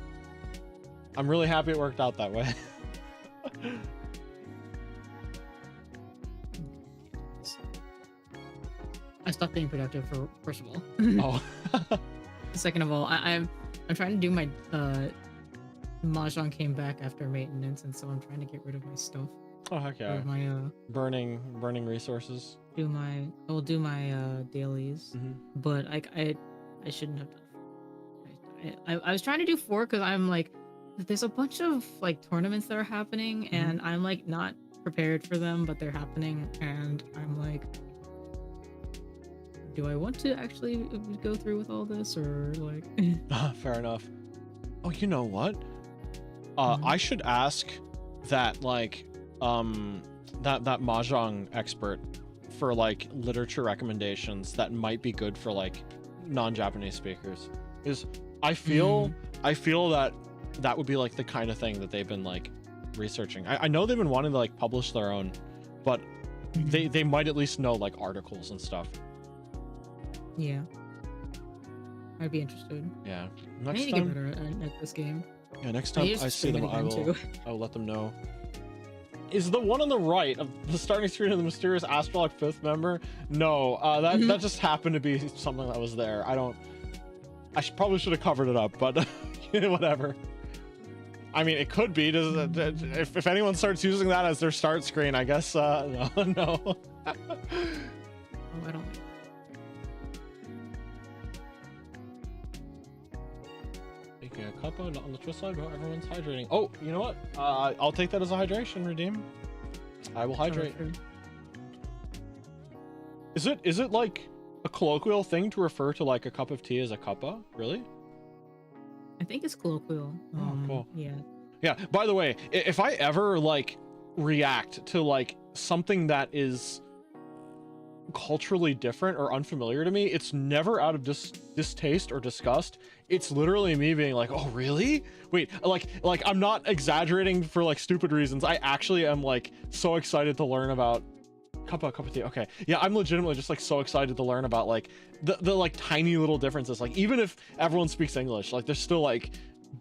Speaker 1: I'm really happy it worked out that way.
Speaker 2: I stopped being productive for first of all.
Speaker 1: Oh.
Speaker 2: Second of all, I'm trying to do my Mahjong came back after maintenance, and so I'm trying to get rid of my stuff.
Speaker 1: Oh heck yeah.
Speaker 2: My
Speaker 1: burning resources.
Speaker 2: do my dailies, but I shouldn't have done. I was trying to do 4 because I'm like, there's a bunch of like tournaments that are happening, and I'm like not prepared for them, but they're happening, and I'm like, do I want to actually go through with all this, or like?
Speaker 1: Fair enough. Oh, you know what? I should ask that like that Mahjong expert for like literature recommendations that might be good for like non-Japanese speakers. Is I feel that would be like the kind of thing that they've been like researching. I know they've been wanting to like publish their own, but they might at least know like articles and stuff.
Speaker 2: Yeah, I'd be interested.
Speaker 1: Yeah.
Speaker 2: I need to get better at this game.
Speaker 1: Yeah, next time I see them, I will let them know. Is the one on the right of the starting screen of the mysterious AstraLog 5th member? No, that just happened to be something that was there. Probably should have covered it up, but whatever. I mean, it could be. If anyone starts using that as their start screen, I guess no.
Speaker 2: Oh, I don't.
Speaker 1: Taking a cup on the twist side while everyone's hydrating. Oh, you know what? I'll take that as a hydration, Redeem. I will hydrate. Is it like a colloquial thing to refer to like a cup of tea as a cuppa? Really?
Speaker 2: I think it's colloquial.
Speaker 1: Oh, cool.
Speaker 2: Yeah.
Speaker 1: Yeah. By the way, if I ever like react to like something that is culturally different or unfamiliar to me, it's never out of distaste or disgust. It's literally me being like, oh really? Wait, like I'm not exaggerating for like stupid reasons. I actually am like so excited to learn about cup of tea. Okay, yeah, I'm legitimately just like so excited to learn about like the like tiny little differences. Like even if everyone speaks English, like there's still like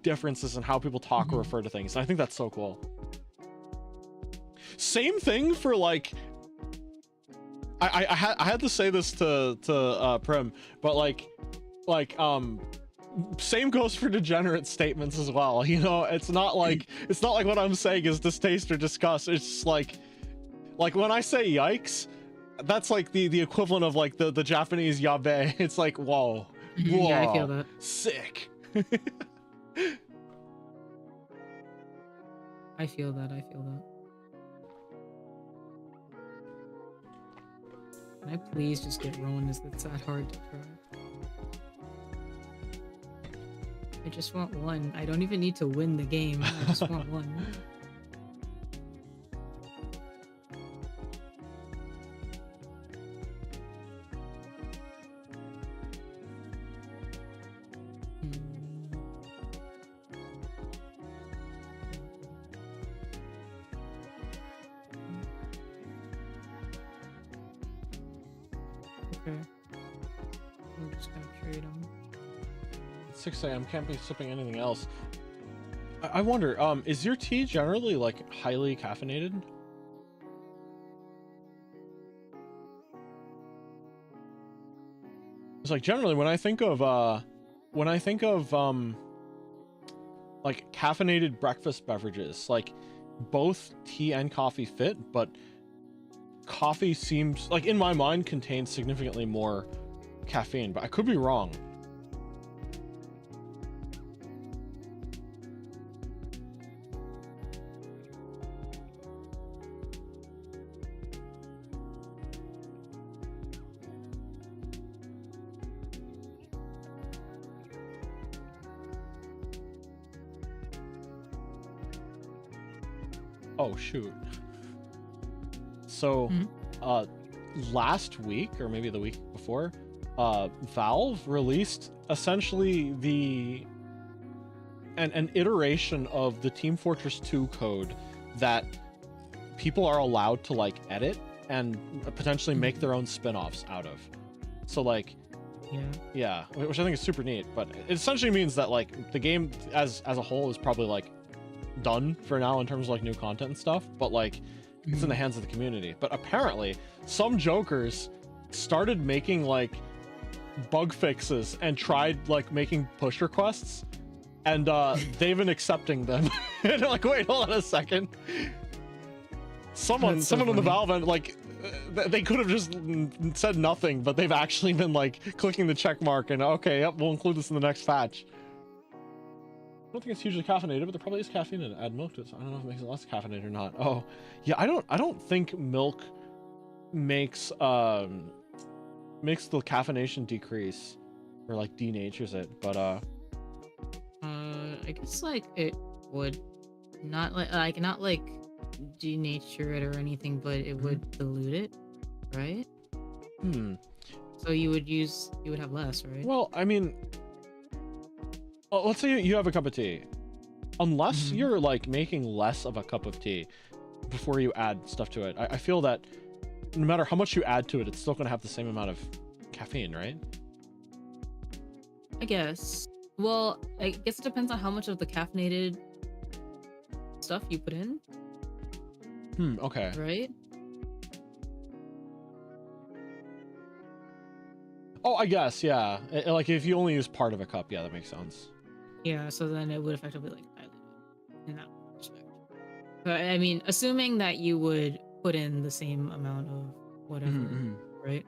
Speaker 1: differences in how people talk or refer to things, and I think that's so cool. Same thing for like I had to say this to Prim, but like same goes for degenerate statements as well. You know, it's not like what I'm saying is distaste or disgust. It's just like when I say yikes, that's like the equivalent of like the Japanese yabe. It's like whoa,
Speaker 2: Yeah, I feel that.
Speaker 1: Sick.
Speaker 2: I feel that. I feel that. Can I please just get Rowan? Is that hard to try? I just want one. I don't even need to win the game. I just want one. Okay. I'm just gonna trade them.
Speaker 1: 6 a.m. Can't be sipping anything else. I wonder, is your tea generally like highly caffeinated? It's like generally when I think of like caffeinated breakfast beverages, like both tea and coffee fit, but coffee seems like in my mind contains significantly more caffeine, but I could be wrong. Oh shoot. So last week or maybe the week before, Valve released essentially an iteration of the Team Fortress 2 code that people are allowed to like edit and potentially make their own spin-offs out of. So like yeah, which I think is super neat, but it essentially means that like the game as a whole is probably like done for now in terms of like new content and stuff, but like it's in the hands of the community. But apparently some jokers started making like bug fixes and tried like making push requests, and they've been accepting them. And they're like, wait, hold on a second, someone on the Valve end, like they could have just said nothing, but they've actually been like clicking the check mark and okay, yep, we'll include this in the next patch. I don't think it's hugely caffeinated, but there probably is caffeine in it. Add milk to it, so I don't know if it makes it less caffeinated or not. Oh, yeah, I don't think milk makes the caffeination decrease or like denatures it, but
Speaker 2: I guess like it would not not denature it or anything, but it would dilute it, right? So you would have less, right?
Speaker 1: Well, I mean, let's say you have a cup of tea. Unless you're like making less of a cup of tea before you add stuff to it, I feel that no matter how much you add to it, it's still going to have the same amount of caffeine, right?
Speaker 2: I guess. Well, I guess it depends on how much of the caffeinated stuff you put in.
Speaker 1: Okay.
Speaker 2: Right?
Speaker 1: Oh, I guess, yeah. Like if you only use part of a cup, yeah, that makes sense.
Speaker 2: Yeah, so then it would effectively like dilute it in that respect. But I mean, assuming that you would put in the same amount of whatever, right?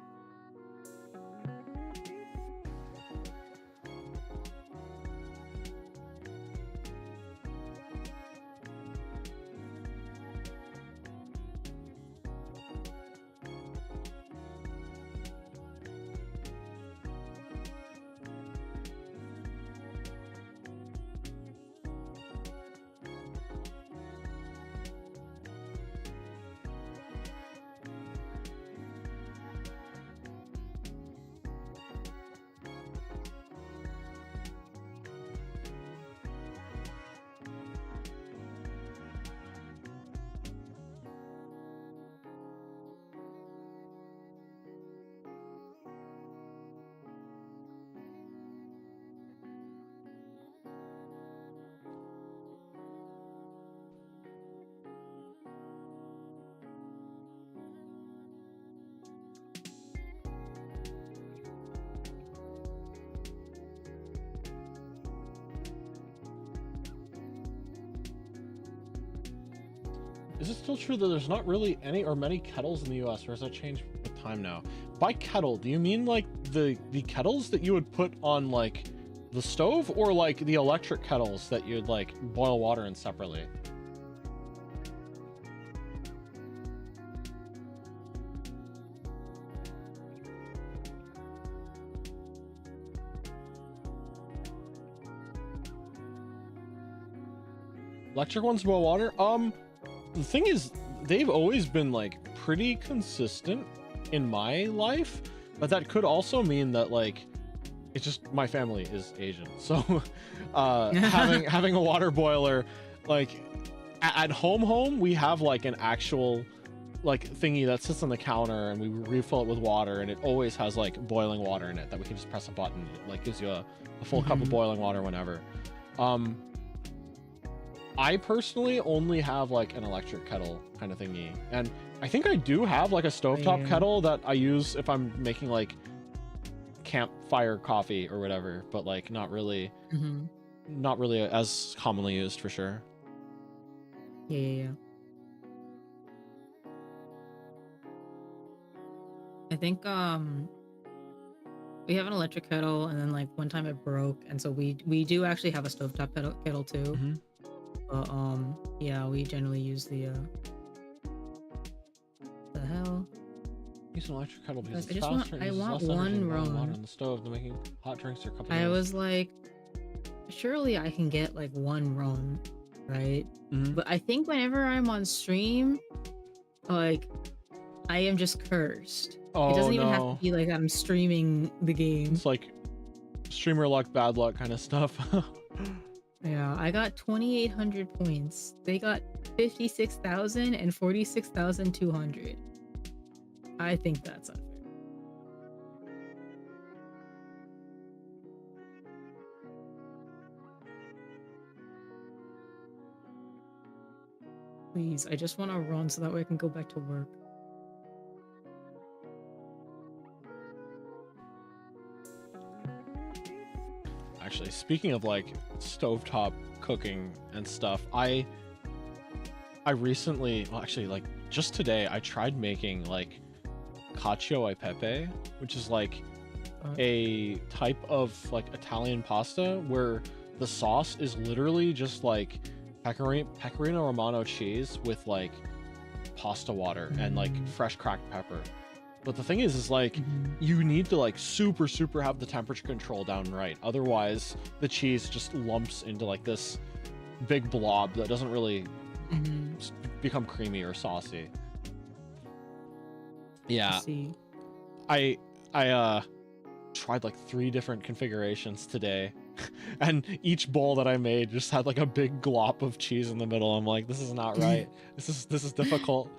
Speaker 1: is it still true that there's not really any or many kettles in the US, or has that changed with time now? By kettle, do you mean like the kettles that you would put on like the stove, or like the electric kettles that you'd like boil water in separately? Electric ones boil water? The thing is, they've always been like pretty consistent in my life, but that could also mean that like it's just my family is Asian, so having a water boiler, like at home we have like an actual like thingy that sits on the counter, and we refill it with water, and it always has like boiling water in it that we can just press a button. It like gives you a full cup of boiling water whenever. I personally only have like an electric kettle kind of thingy, and I think I do have like a stovetop kettle that I use if I'm making like campfire coffee or whatever, but like not really as commonly used for sure.
Speaker 2: Yeah. I think we have an electric kettle, and then like one time it broke, and so we do actually have a stovetop kettle too. But yeah, we generally use the hell.
Speaker 1: Use an electric kettle because
Speaker 2: I want one
Speaker 1: water
Speaker 2: rum.
Speaker 1: on the stove than making hot drinks or cup of
Speaker 2: I was like, surely I can get like one rum, right? But I think whenever I'm on stream, like I am just cursed.
Speaker 1: Oh,
Speaker 2: it doesn't even
Speaker 1: no.
Speaker 2: have to be like I'm streaming the game.
Speaker 1: It's like streamer luck, bad luck kind of stuff.
Speaker 2: Yeah, I got 2,800 points. They got 56,000 and 46,200. I think that's unfair. Please, I just want to run so that way I can go back to work.
Speaker 1: Actually, speaking of like stovetop cooking and stuff, I recently, well, actually, like just today, I tried making like cacio e pepe, which is like a type of like Italian pasta where the sauce is literally just like pecorino romano cheese with like pasta water and like fresh cracked pepper. But the thing is like you need to like super have the temperature control down right, otherwise the cheese just lumps into like this big blob that doesn't really become creamy or saucy. Yeah, I tried like 3 different configurations today and each bowl that I made just had like a big glop of cheese in the middle. I'm like, this is not right. This is difficult.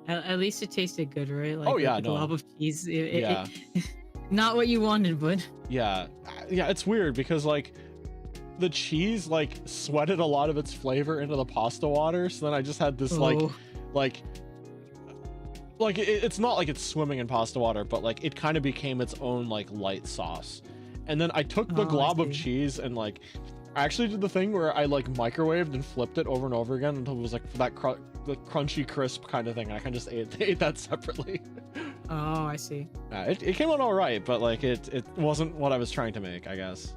Speaker 2: At least it tasted good, right? Like,
Speaker 1: oh yeah,
Speaker 2: the glob of cheese.
Speaker 1: Yeah.
Speaker 2: Not what you wanted, but
Speaker 1: yeah, it's weird because like the cheese like sweated a lot of its flavor into the pasta water, so then I just had this like it's not like it's swimming in pasta water, but like it kind of became its own like light sauce. And then I took the glob of cheese and like I actually did the thing where I like microwaved and flipped it over and over again until it was like that the crunchy crisp kind of thing, and I kind of just ate that separately.
Speaker 2: Oh, I see.
Speaker 1: It came out all right, but like it wasn't what I was trying to make, I guess.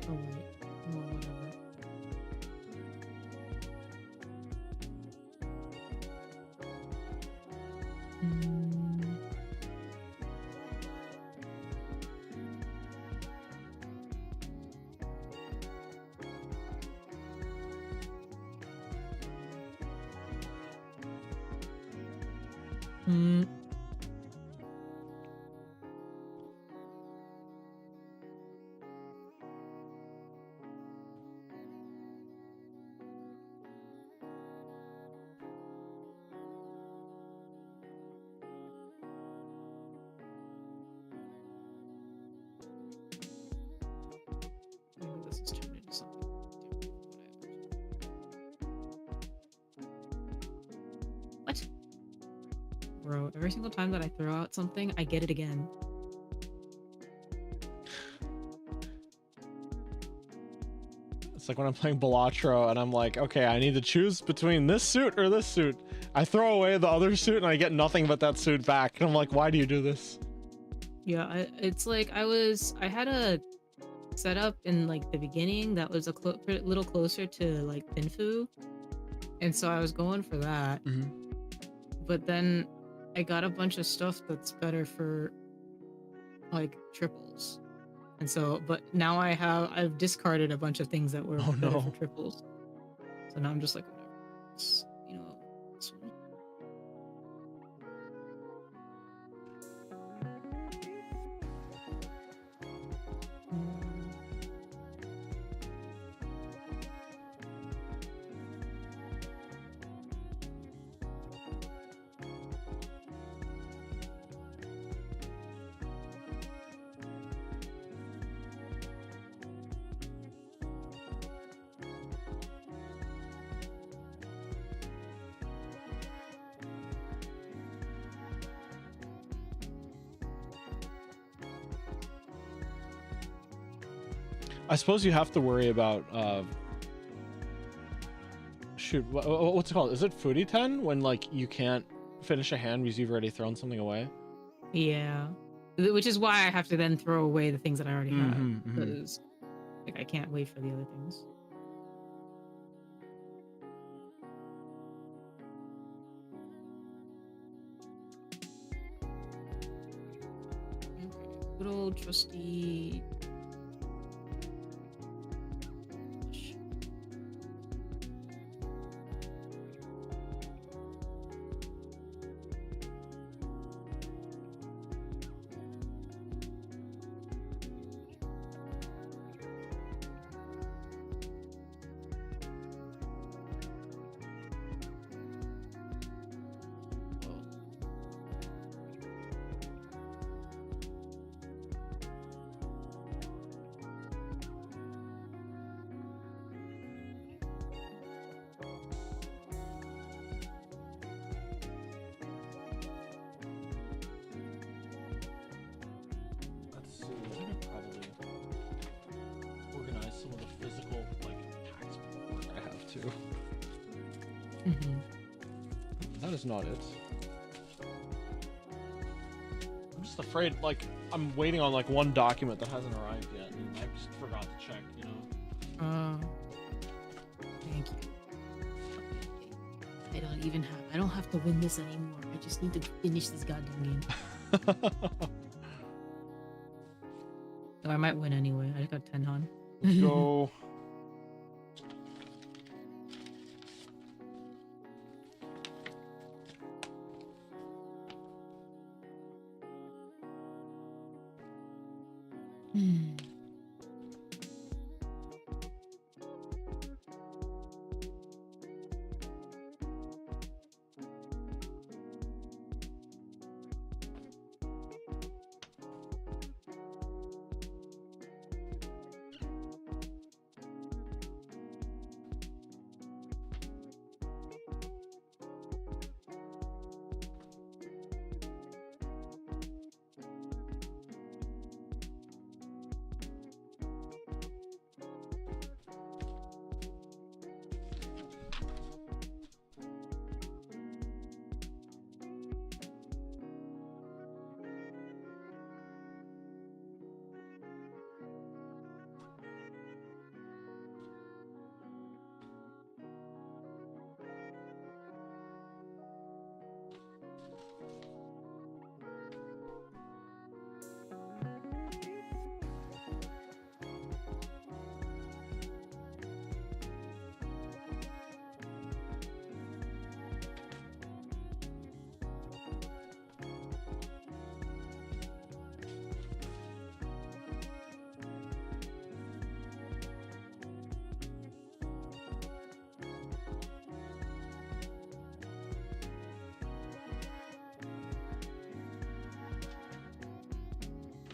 Speaker 2: Oh wait, well, whatever. Maybe this is turned into something different. bro. Every single time that I throw out something, I get it again.
Speaker 1: It's like when I'm playing Balatro and I'm like, okay, I need to choose between this suit or this suit. I throw away the other suit and I get nothing but that suit back. And I'm like, why do you do this?
Speaker 2: Yeah, it's like I had a setup in like the beginning that was a little closer to like Pinfu, and so I was going for that. But then I got a bunch of stuff that's better for like triples, and so but now I've discarded a bunch of things that were better for triples. So now I'm just like whatever. It's, you know, this one.
Speaker 1: I suppose you have to worry about shoot, what's it called? Is it Foodie 10 when like you can't finish a hand because you've already thrown something away?
Speaker 2: Yeah, which is why I have to then throw away the things that I already have, because like I can't wait for the other things. Okay, good old trusty.
Speaker 1: That is not it. I'm just afraid, like, I'm waiting on like one document that hasn't arrived yet, and I just forgot to check, you know?
Speaker 2: Thank you. I don't have to win this anymore. I just need to finish this goddamn game. So I might win anyway. I just got 10 on.
Speaker 1: Let's go.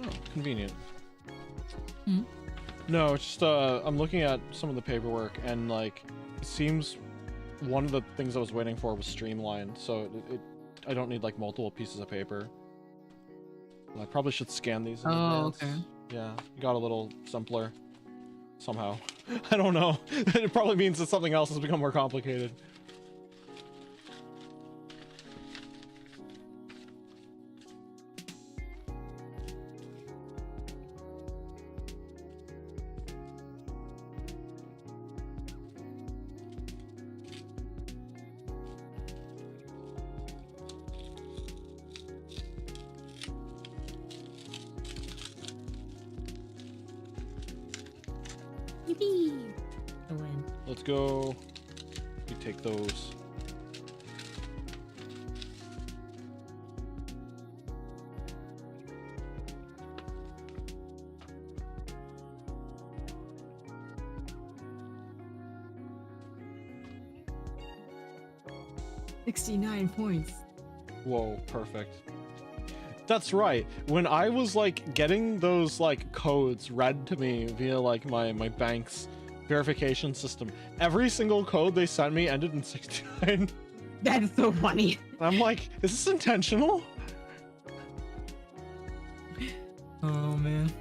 Speaker 1: Oh, convenient. No, it's just I'm looking at some of the paperwork, and like it seems one of the things I was waiting for was streamlined, so I don't need like multiple pieces of paper. I probably should scan these in
Speaker 2: Oh,
Speaker 1: advance.
Speaker 2: okay.
Speaker 1: Yeah, got a little simpler somehow. I don't know. It probably means that something else has become more complicated.
Speaker 2: Yippee! I win.
Speaker 1: Let's go. We take those.
Speaker 2: $69
Speaker 1: Whoa, perfect. That's right. When I was like getting those like codes read to me via like my bank's verification system, every single code they sent me ended in 69.
Speaker 2: That's so funny.
Speaker 1: I'm like, is this intentional?
Speaker 2: Oh man.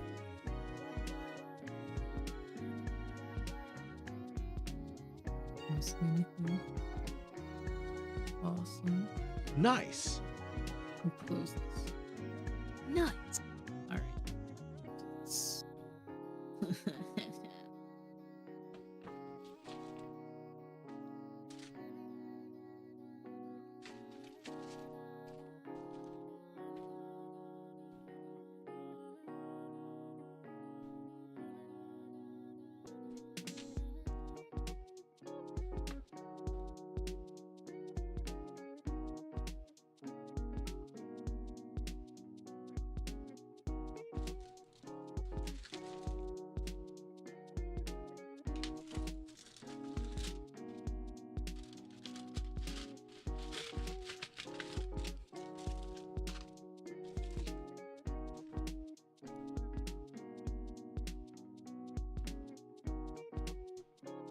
Speaker 2: Awesome.
Speaker 1: Nice.
Speaker 2: We'll close this. Nice. All right.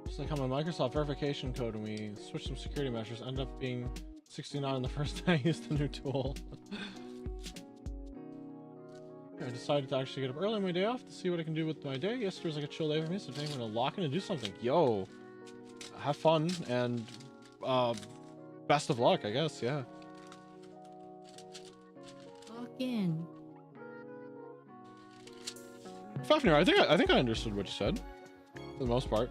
Speaker 1: Just like how my Microsoft verification code when we switched some security measures ended up being 69 the first time I used the new tool. I decided to actually get up early on my day off to see what I can do with my day. Yesterday was like a chill day for me, so today I'm gonna lock in and do something. Yo, have fun and best of luck, I guess. Yeah.
Speaker 2: Lock in.
Speaker 1: Fafnir, I think I understood what you said for the most part.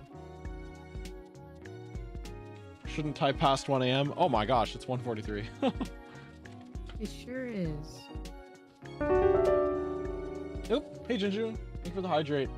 Speaker 1: Shouldn't type past 1 a.m. Oh my gosh, it's 1:43.
Speaker 2: It sure is.
Speaker 1: Nope. Hey Jinju, thank you for the hydrate.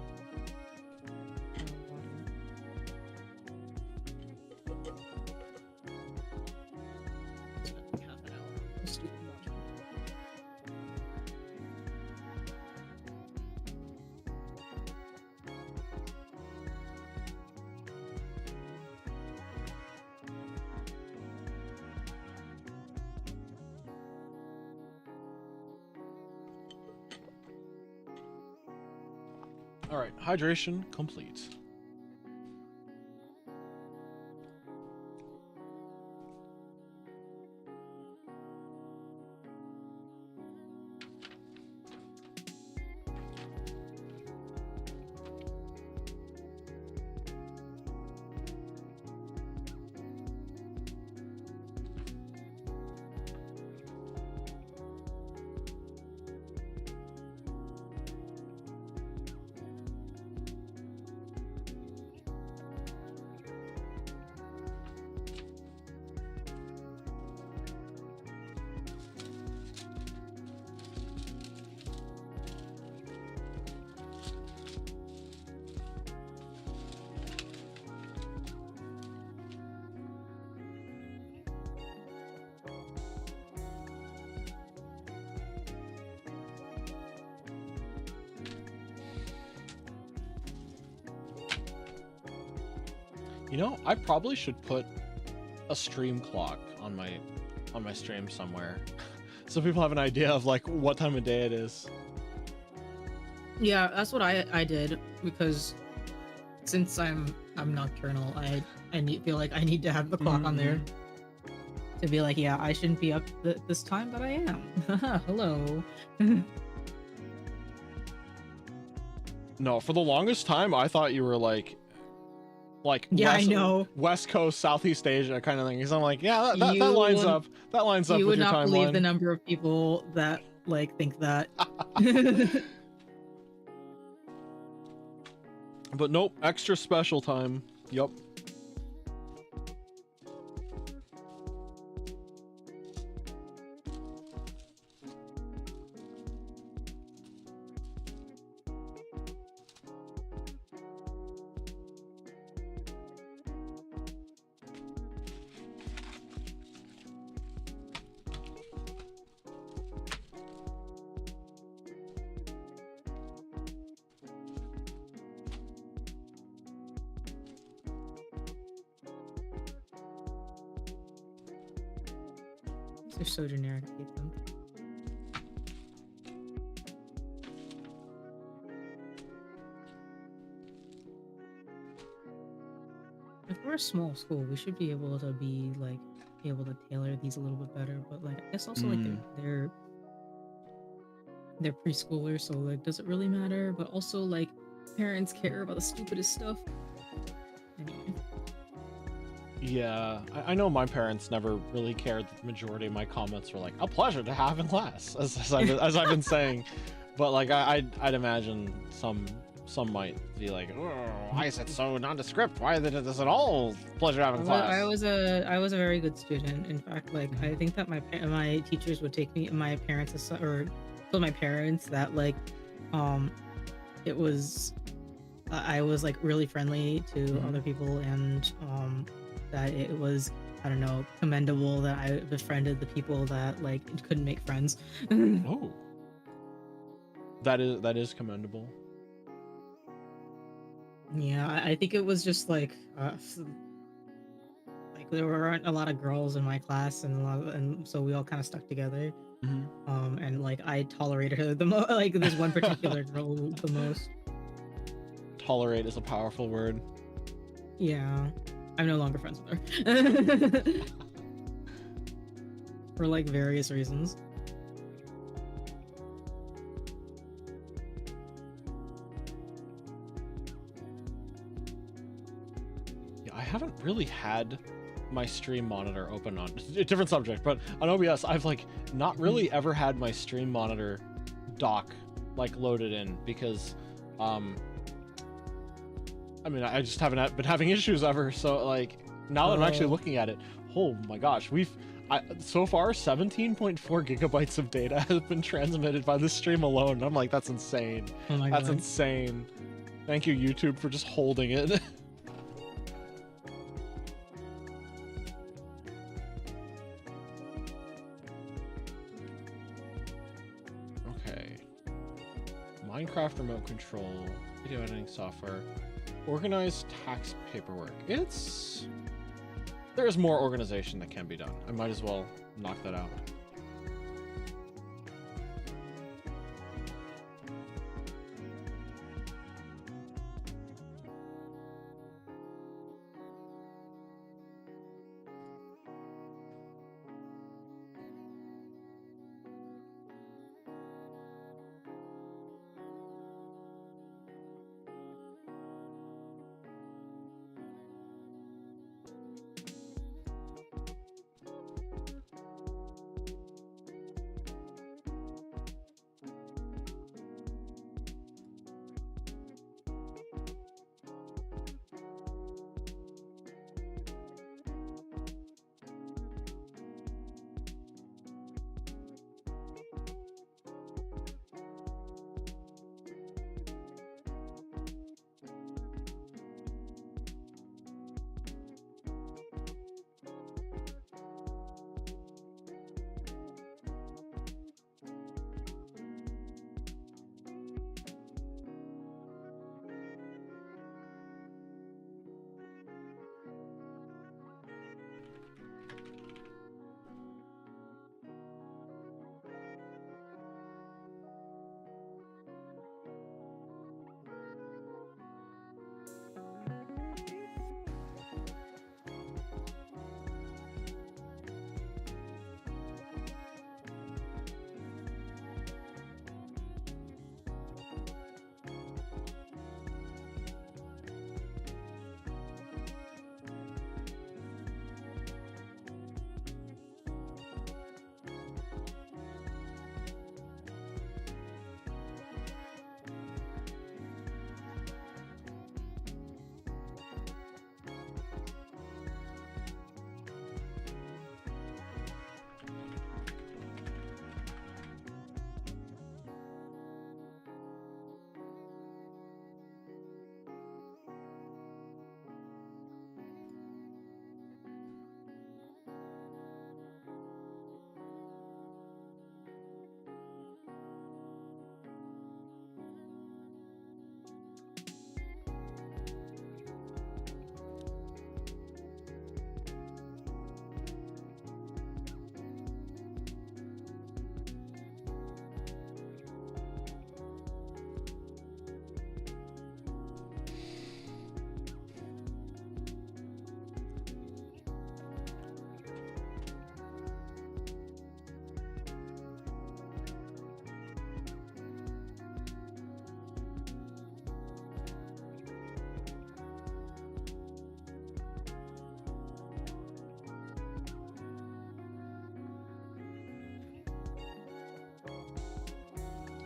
Speaker 1: All right, hydration complete. You know, I probably should put a stream clock on my stream somewhere, so people have an idea of like what time of day it is.
Speaker 2: Yeah, that's what I did, because since I'm nocturnal, I feel like I need to have the clock on there. to be like, yeah, I shouldn't be up this time, but I am. Hello.
Speaker 1: No, for the longest time, I thought you were like
Speaker 2: Yeah,
Speaker 1: West,
Speaker 2: I know.
Speaker 1: West Coast, Southeast Asia kind of thing. Because I'm like, yeah, that
Speaker 2: You
Speaker 1: lines
Speaker 2: would-
Speaker 1: up. That lines up
Speaker 2: You
Speaker 1: with
Speaker 2: would
Speaker 1: your
Speaker 2: not believe the
Speaker 1: timeline.
Speaker 2: number of people that like think that.
Speaker 1: But nope, extra special time. Yup.
Speaker 2: They're so generic. I hate them. If we're a small school, we should be able to tailor these a little bit better. But like, I guess also like they're preschoolers, so like, does it really matter? But also like, parents care about the stupidest stuff. Anyway.
Speaker 1: Yeah, I know my parents never really cared. The majority of my comments were like, "A pleasure to have in class," as I've been saying. But like, I'd imagine some might be like, "Oh, why is it so nondescript? Why is it all pleasure having class?"
Speaker 2: I was a very good student. In fact, like I think that my teachers would take me, my parents or told my parents that like, it was I was like really friendly to other people, and that it was, I don't know, commendable that I befriended the people that like couldn't make friends.
Speaker 1: Oh, that is commendable.
Speaker 2: Yeah, I think it was just like there weren't a lot of girls in my class, and so we all kind of stuck together. And like I tolerated her the most, like this one particular girl the most.
Speaker 1: Tolerate is a powerful word.
Speaker 2: Yeah, I'm no longer friends with her. For like various reasons.
Speaker 1: Yeah, I haven't really had my stream monitor open on a different subject, but on OBS, I've like not really ever had my stream monitor dock like loaded in because, I mean, I just haven't been having issues ever. So like now that I'm actually looking at it, oh my gosh, so far 17.4 gigabytes of data has been transmitted by this stream alone. I'm like, that's insane.
Speaker 2: Oh my
Speaker 1: That's
Speaker 2: God.
Speaker 1: insane. Thank you, YouTube, for just holding it. Okay. Minecraft remote control, video editing software, organized tax paperwork. There is more organization that can be done. I might as well knock that out.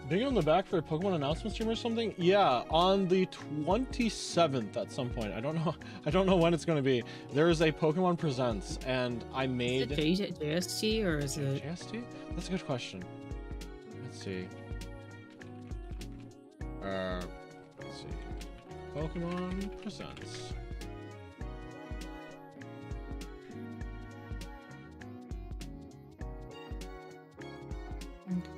Speaker 1: Being on the back for a Pokemon announcement stream or something? Yeah, on the 27th at some point. I don't know when it's going to be. There is a Pokemon Presents, and I made...
Speaker 2: Is it JST or is it...
Speaker 1: JST? That's a good question. Let's see. Let's see. Pokemon Presents.
Speaker 2: Okay.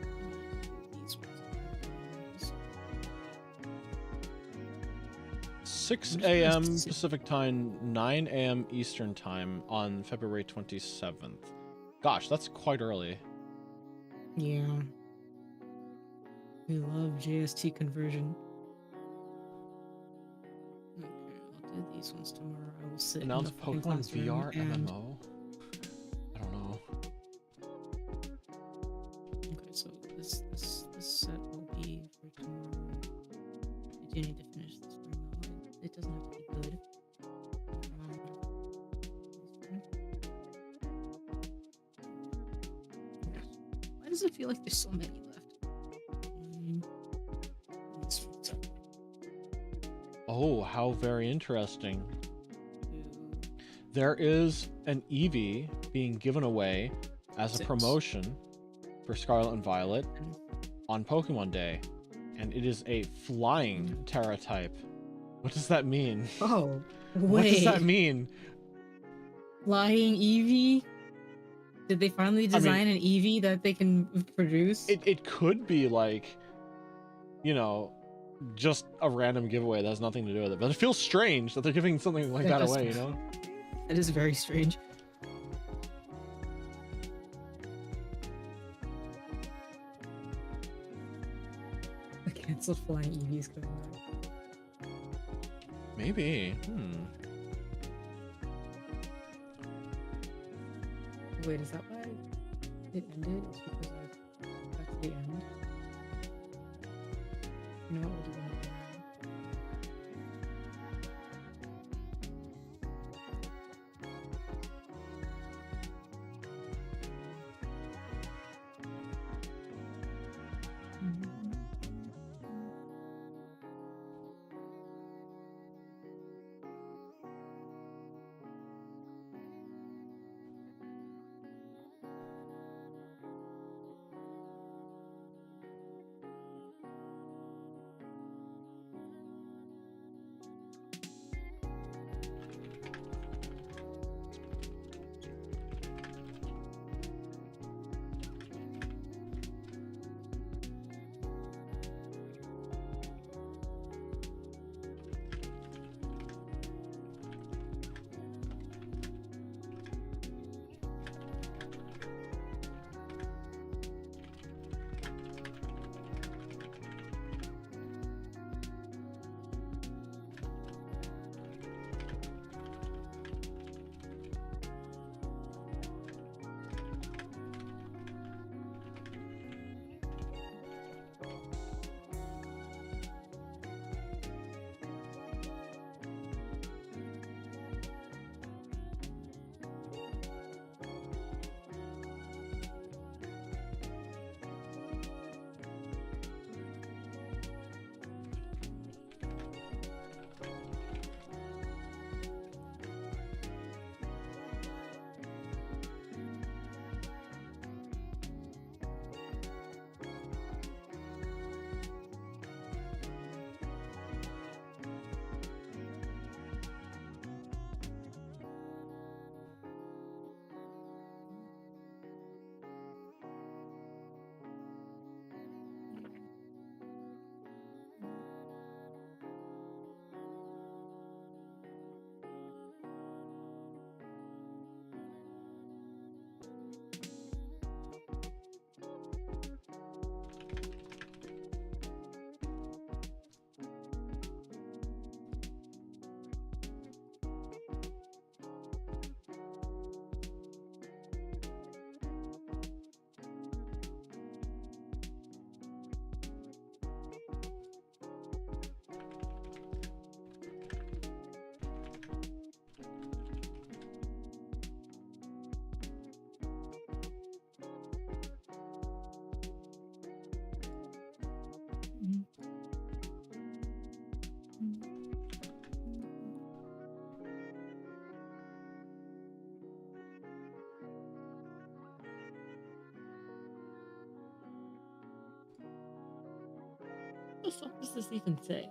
Speaker 1: 6 a.m. Pacific time, 9 a.m. Eastern time on February 27th. Gosh, that's quite early.
Speaker 2: Yeah. We love JST conversion. Okay, I'll do these ones tomorrow. I will sit
Speaker 1: Announce
Speaker 2: in the fucking
Speaker 1: Pokemon
Speaker 2: classroom
Speaker 1: VR
Speaker 2: and...
Speaker 1: MMO? I don't know.
Speaker 2: Okay, so this set will be for tomorrow. I do need to finish this one though. It doesn't have to be good. Why does it feel like there's so many left?
Speaker 1: Oh, how very interesting. There is an Eevee being given away as a promotion for Scarlet and Violet on Pokemon Day, and it is a flying Terra type. What does that mean?
Speaker 2: Oh, wait.
Speaker 1: What does that mean?
Speaker 2: Flying Eevee? Did they finally design an Eevee that they can produce?
Speaker 1: It could be like, you know, just a random giveaway that has nothing to do with it, but it feels strange that they're giving something like that away, you know?
Speaker 2: It is very strange. The canceled flying Eevees coming out.
Speaker 1: Maybe.
Speaker 2: Wait, is that why it ended? It's because that's the end. You know what? We'll do that. the fuck does this even say?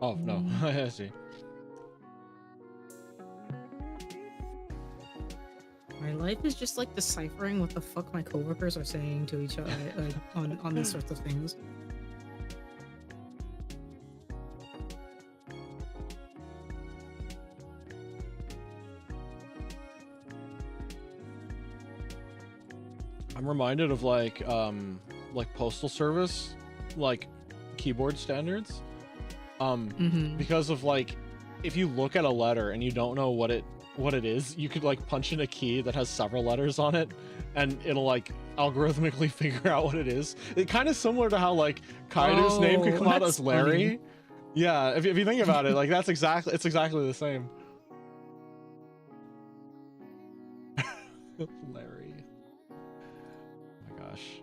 Speaker 1: Oh no, I see.
Speaker 2: My life is just like deciphering what the fuck my coworkers are saying to each other, like on these sorts of things.
Speaker 1: I'm reminded of like postal service, like keyboard standards. Because of like, if you look at a letter and you don't know what it is, you could like punch in a key that has several letters on it, and it'll like algorithmically figure out what it is. It kind of similar to how like Kaeru's name could come out as Larry. Funny. Yeah, if you think about it, like it's exactly the same. Larry. Oh my gosh.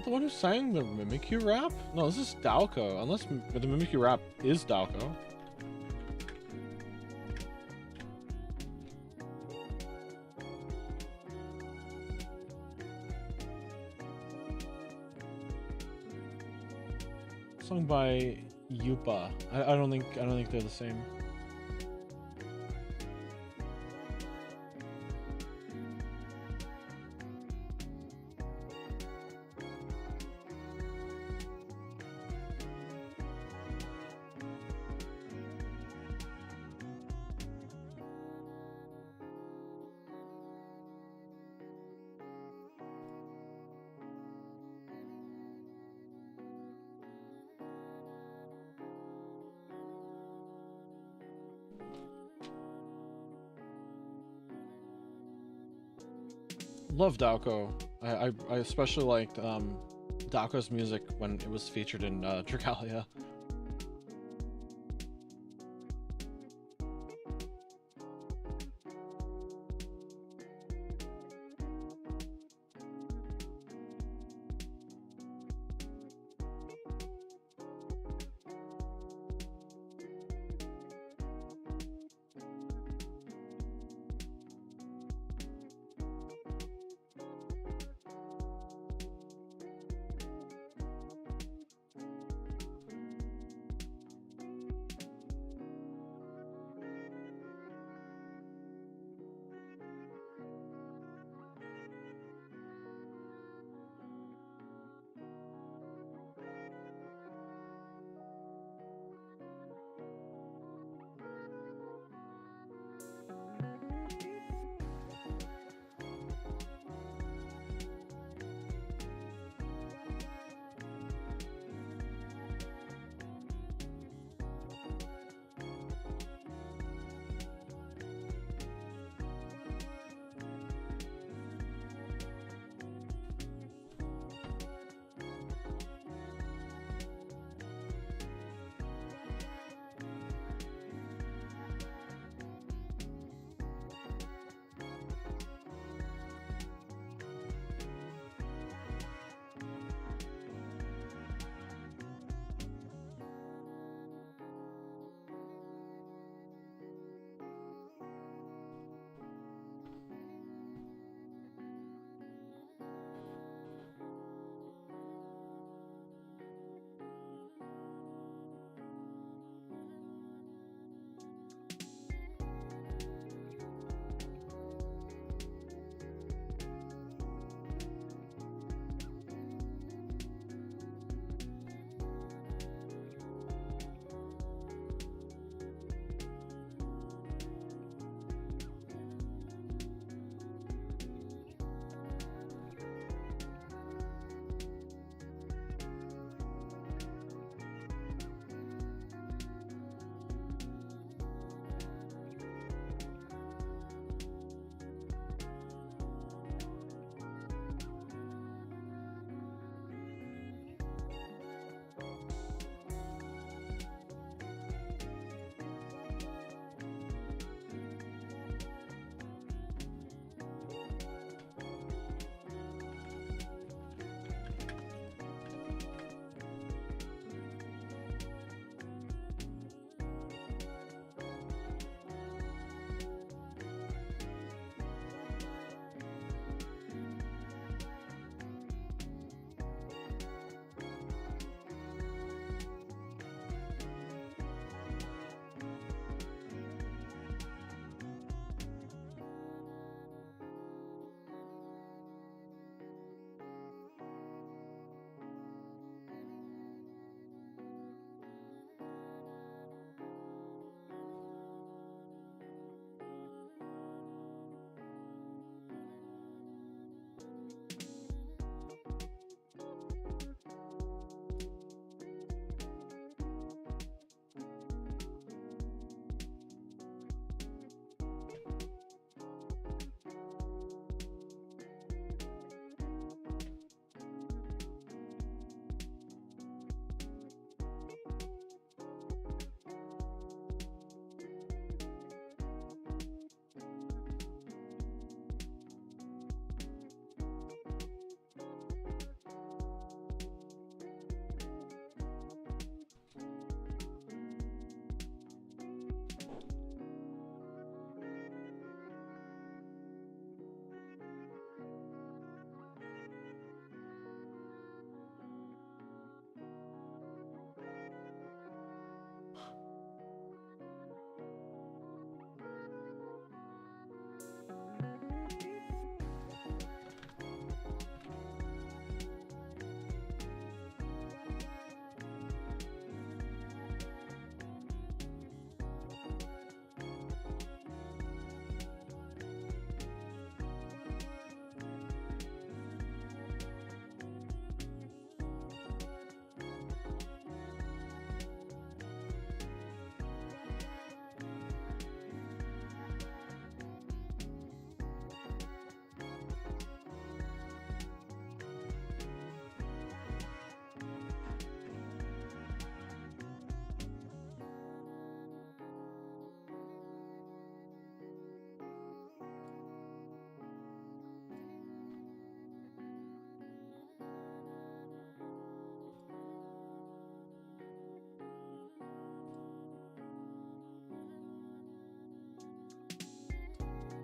Speaker 1: The one who sang the Mimikyu rap? No, this is Dalko. Unless the Mimikyu rap is Dalko. Sung by Yupa. I don't think they're the same. Love Dalko. I especially liked Dalko's music when it was featured in Dragalia.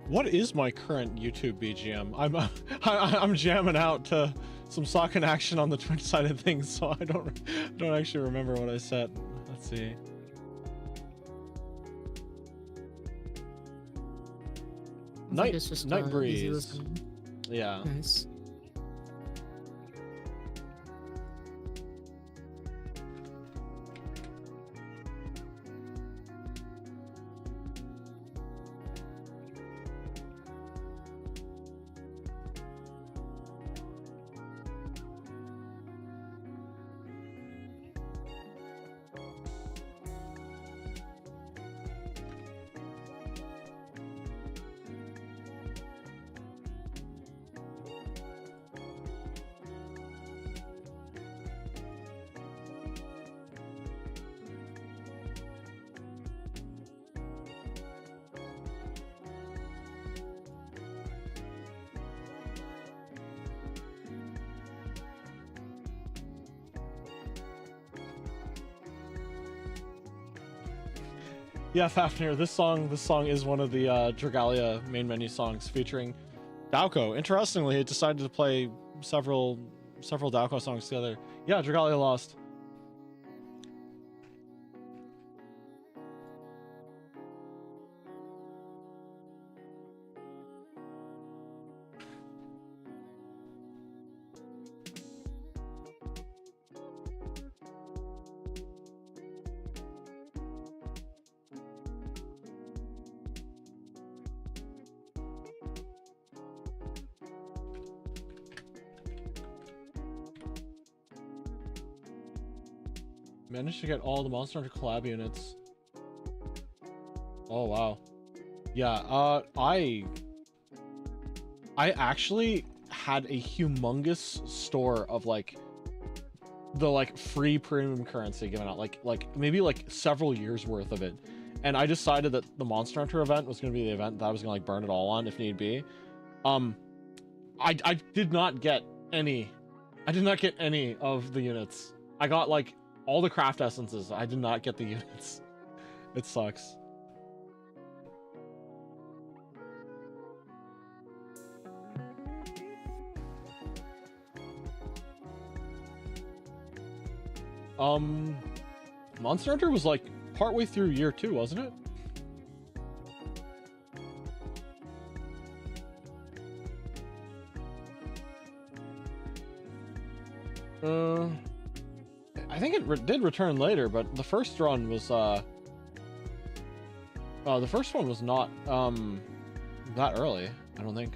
Speaker 1: What is my current YouTube BGM? I'm jamming out to some Socken action on the Twitch side of things, so I don't actually remember what I said. Let's see. Night breeze. Yeah.
Speaker 2: Nice.
Speaker 1: Yeah, Fafnir, this song is one of the Dragalia main menu songs featuring Dauko. Interestingly, it decided to play several Dauko songs together. Yeah, Dragalia lost. Managed to get all the Monster Hunter collab units. Oh wow. Yeah, I actually had a humongous store of like the free premium currency given out, like maybe several years worth of it. And I decided that the Monster Hunter event was going to be the event that I was going to burn it all on if need be. I did not get any. I did not get any of the units. I got all the craft essences. I did not get the units. It sucks. Monster Hunter was partway through year 2, wasn't it? I think it did return later, but the first run was the first one was not that early, I don't think.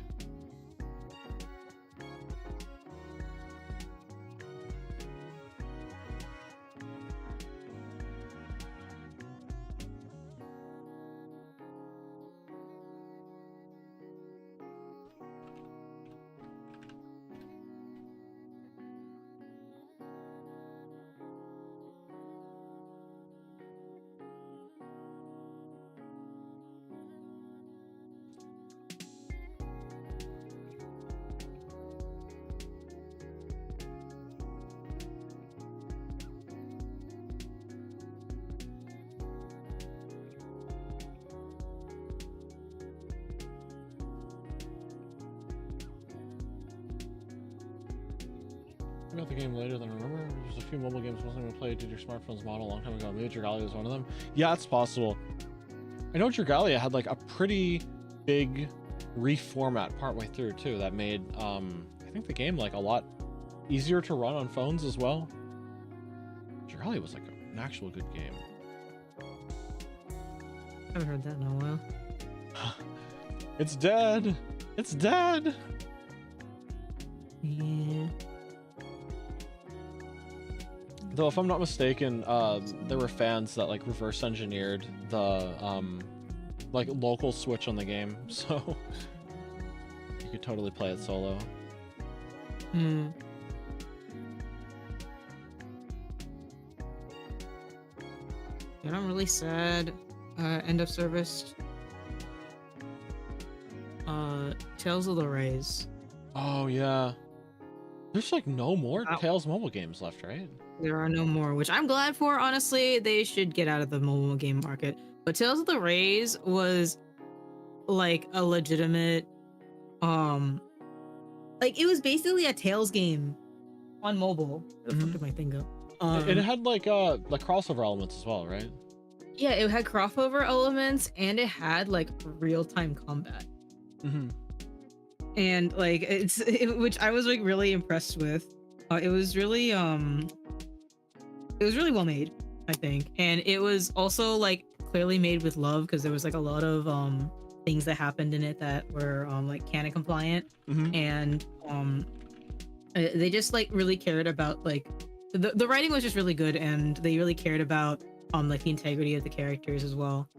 Speaker 1: I got the game later than I remember. There's a few mobile games wasn't even played. Did your smartphone's model a long time ago? Maybe Dragalia was one of them. Yeah, it's possible. I know Dragalia had a pretty big reformat partway through too that made I think the game a lot easier to run on phones as well. Dragalia was an actual good game.
Speaker 2: I haven't heard that in a while.
Speaker 1: It's dead. It's dead.
Speaker 2: Yeah.
Speaker 1: Though, if I'm not mistaken, there were fans that reverse engineered the local switch on the game, so you could totally play it solo.
Speaker 2: Hmm. And I'm really sad. End of service. Tales of the Rays.
Speaker 1: Oh yeah. There's no more Tales mobile games left, right?
Speaker 2: There are no more, which I'm glad for. Honestly, they should get out of the mobile game market. But Tales of the Rays was like a legitimate like it was basically a Tales game on mobile. Where the fuck did my thing go?
Speaker 1: It had like crossover elements as well, right?
Speaker 2: Yeah, it had crossover elements and it had like real-time combat. And like which I was like really impressed with. It was really well made, I think. And it was also like clearly made with love because there was like a lot of things that happened in it that were like canon compliant. And they just like really cared about like the writing was just really good, and they really cared about like the integrity of the characters as well.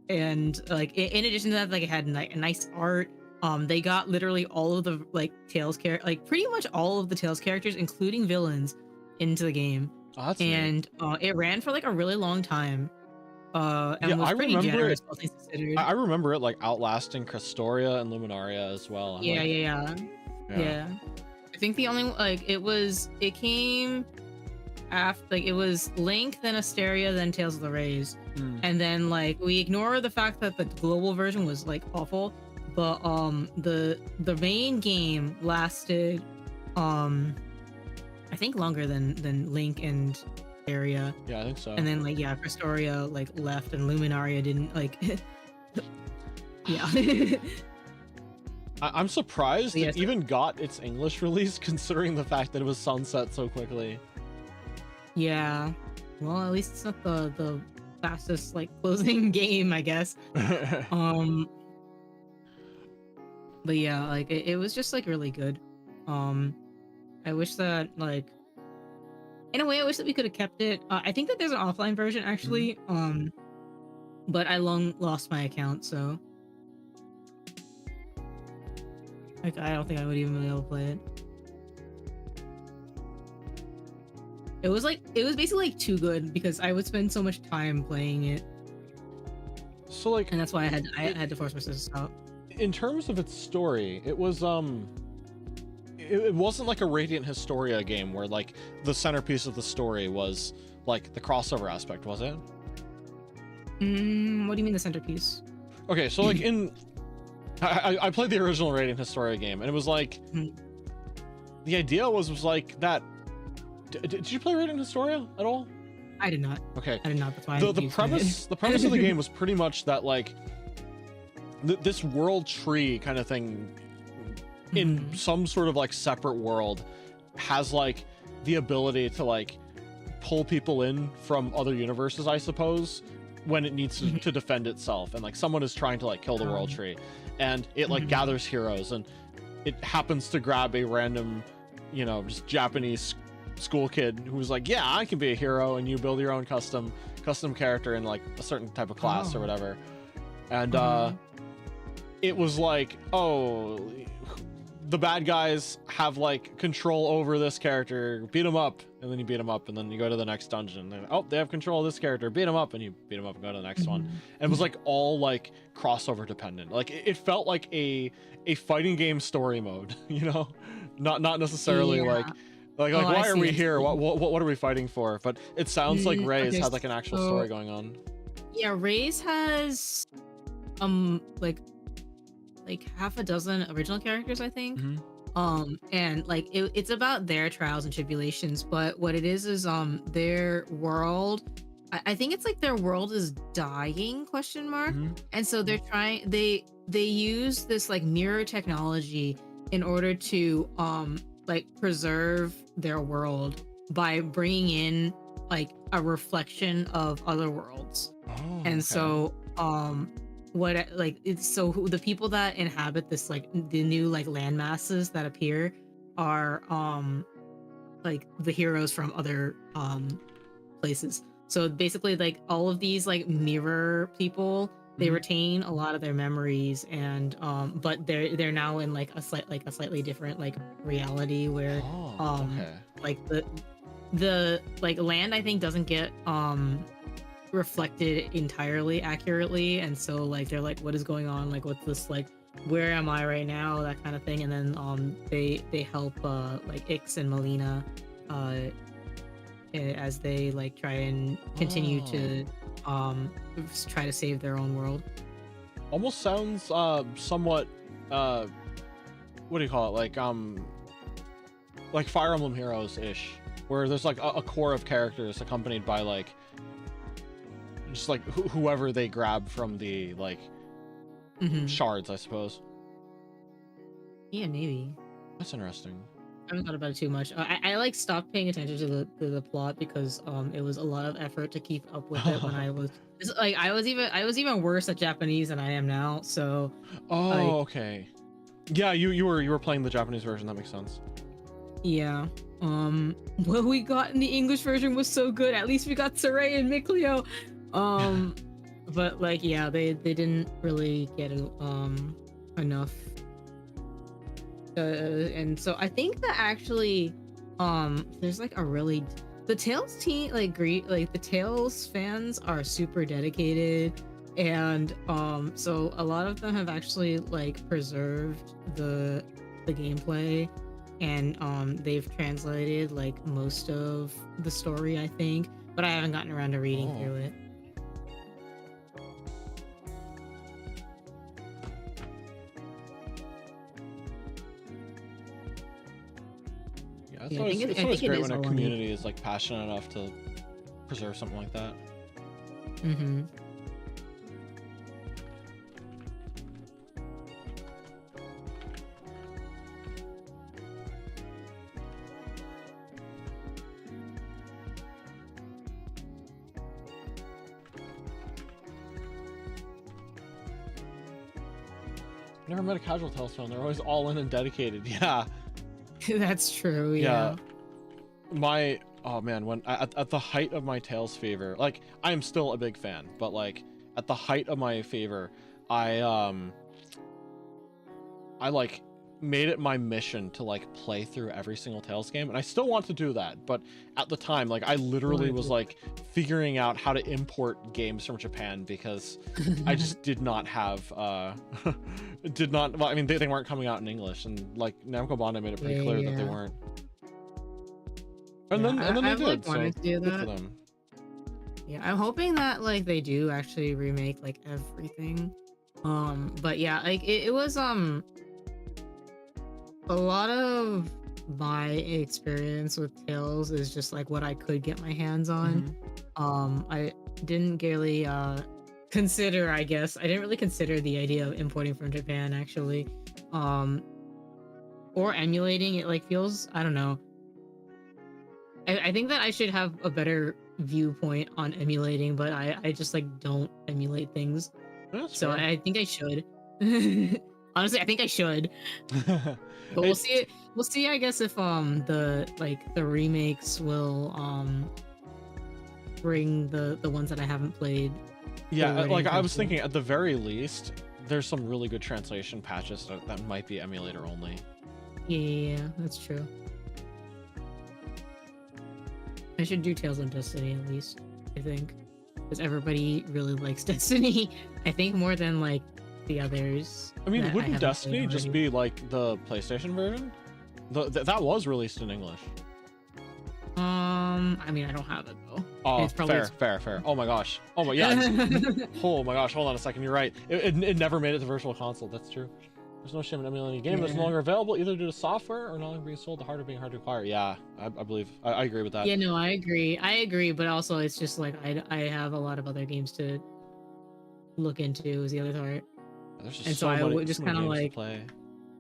Speaker 2: And like in addition to that, like it had like nice art. They got literally all of the like Tales like pretty much all of the Tales characters, including villains, into the game.
Speaker 1: Oh, that's
Speaker 2: and it ran for like a really long time. And
Speaker 1: yeah,
Speaker 2: was
Speaker 1: I
Speaker 2: pretty
Speaker 1: remember
Speaker 2: generous,
Speaker 1: it.
Speaker 2: all things considered.
Speaker 1: I remember it like outlasting Crestoria and Luminaria as well. I'm
Speaker 2: Yeah,
Speaker 1: like,
Speaker 2: yeah. I think the only like it came after, like it was Link, then Astraea, then Tales of the Rays. And then like we ignore the fact that the global version was like awful, but the main game lasted I think longer than Link and Astraea.
Speaker 1: Yeah, I think so.
Speaker 2: And then like Crestoria like left and Luminaria didn't like yeah.
Speaker 1: I'm surprised it even got its English release, considering the fact that it was sunset so quickly.
Speaker 2: Yeah. Well, at least it's not the fastest like closing game, I guess. But yeah, like it was just like really good. I wish that like in a way I wish that we could have kept it. I think that there's an offline version actually. But I long lost my account, so like I don't think I would even be able to play it. It was basically like too good because I would spend so much time playing it.
Speaker 1: So like,
Speaker 2: and that's why I had to force myself to stop.
Speaker 1: In terms of its story, it was it wasn't like a Radiant Historia game where like the centerpiece of the story was like the crossover aspect, was it?
Speaker 2: What do you mean the centerpiece?
Speaker 1: Okay, so like I played the original Radiant Historia game, and it was like the idea was like that. Did you play Radiant Historia at all?
Speaker 2: I did not.
Speaker 1: Okay.
Speaker 2: I did not. That's why
Speaker 1: the premise of the game was pretty much that like this world tree kind of thing in some sort of like separate world has like the ability to like pull people in from other universes, I suppose, when it needs to defend itself, and like someone is trying to like kill the world tree, and it like gathers heroes, and it happens to grab a random, you know, just Japanese school kid who's like, yeah, I can be a hero, and you build your own custom character in like a certain type of class or whatever. And it was like, oh, the bad guys have like control over this character, beat him up, and then you beat him up, and then you go to the next dungeon, and oh, they have control of this character, beat him up, and you beat him up and go to the next one. And it was like all like crossover dependent. Like it felt like a fighting game story mode, you know, not necessarily like why are we here? What are we fighting for? But it sounds like Ray's had like an actual story going on.
Speaker 2: Yeah, Ray's has like half a dozen original characters, I think. And like it's about their trials and tribulations, but what it is their world, I think it's like their world is dying ? And so they're trying, they use this like mirror technology in order to like preserve their world by bringing in like a reflection of other worlds. So what like it's so the people that inhabit this like the new like land masses that appear are like the heroes from other places. So basically like all of these like mirror people, they retain a lot of their memories, and but they're now in like a slightly different like reality where like the like land I think doesn't get reflected entirely accurately, and so like they're like, what is going on, like what's this, like where am I right now, that kind of thing. And then they help like Ix and Melina as they like try and continue to try to save their own world.
Speaker 1: Almost sounds somewhat what do you call it, like Fire Emblem Heroes ish, where there's like a core of characters accompanied by like just like whoever they grab from the like shards, I suppose.
Speaker 2: Yeah, maybe.
Speaker 1: That's interesting.
Speaker 2: I haven't thought about it too much. I like stopped paying attention to the plot because it was a lot of effort to keep up with it when I was like I was even worse at Japanese than I am now. So
Speaker 1: okay. Yeah, you were playing the Japanese version. That makes sense.
Speaker 2: Yeah. What we got in the English version was so good. At least we got Sele and Mikleo. But like yeah, they didn't really get enough. And so I think that actually there's like the Tales team like the Tales fans are super dedicated, and so a lot of them have actually like preserved the gameplay, and they've translated like most of the story, I think, but I haven't gotten around to reading through it.
Speaker 1: Yeah, it's always great when a community is like passionate enough to preserve something like that.
Speaker 2: Mm-hmm.
Speaker 1: Never met a casual Tales fan. They're always all in and dedicated. Yeah.
Speaker 2: That's true. Yeah.
Speaker 1: Oh man, when at the height of my Tales fever, like I am still a big fan, but like at the height of my fever, I like made it my mission to like play through every single Tales game, and I still want to do that, but at the time, like I literally was like figuring out how to import games from Japan because I just did not have well, I mean they weren't coming out in English, and like Namco Bandai made it pretty clear that they weren't. And then they did.
Speaker 2: Like,
Speaker 1: so
Speaker 2: wanted to do
Speaker 1: good
Speaker 2: that.
Speaker 1: for them.
Speaker 2: Yeah, I'm hoping that like they do actually remake like everything. But yeah, like it was a lot of my experience with Tales is just like what I could get my hands on. I didn't really consider, I guess I didn't really consider the idea of importing from Japan actually, or emulating it. Like feels, I don't know, I think that I should have a better viewpoint on emulating, but I just like don't emulate things.
Speaker 1: That's
Speaker 2: so
Speaker 1: fair.
Speaker 2: I think I should. Honestly, I think I should. But we'll see. We'll see, I guess, if the remakes will bring the ones that I haven't played.
Speaker 1: Yeah, like I was thinking at the very least there's some really good translation patches that might be emulator only.
Speaker 2: Yeah, that's true. I should do Tales of Destiny at least, I think, because everybody really likes Destiny. I think more than like the others.
Speaker 1: I mean, wouldn't Destiny just be like the PlayStation version? That was released in English.
Speaker 2: I mean, I don't have it though.
Speaker 1: Oh, fair. Oh my gosh. Oh my yeah. Oh my gosh. Hold on a second. You're right. It never made it to Virtual Console. That's true. There's no shame in emulating a game that's no longer available either due to software or no longer being sold, the hardware being hard to acquire. Yeah, I believe. I agree with that.
Speaker 2: Yeah, no, I agree, but also it's just like I have a lot of other games to look into is the other part.
Speaker 1: There's just
Speaker 2: and so I would just kind of like
Speaker 1: play.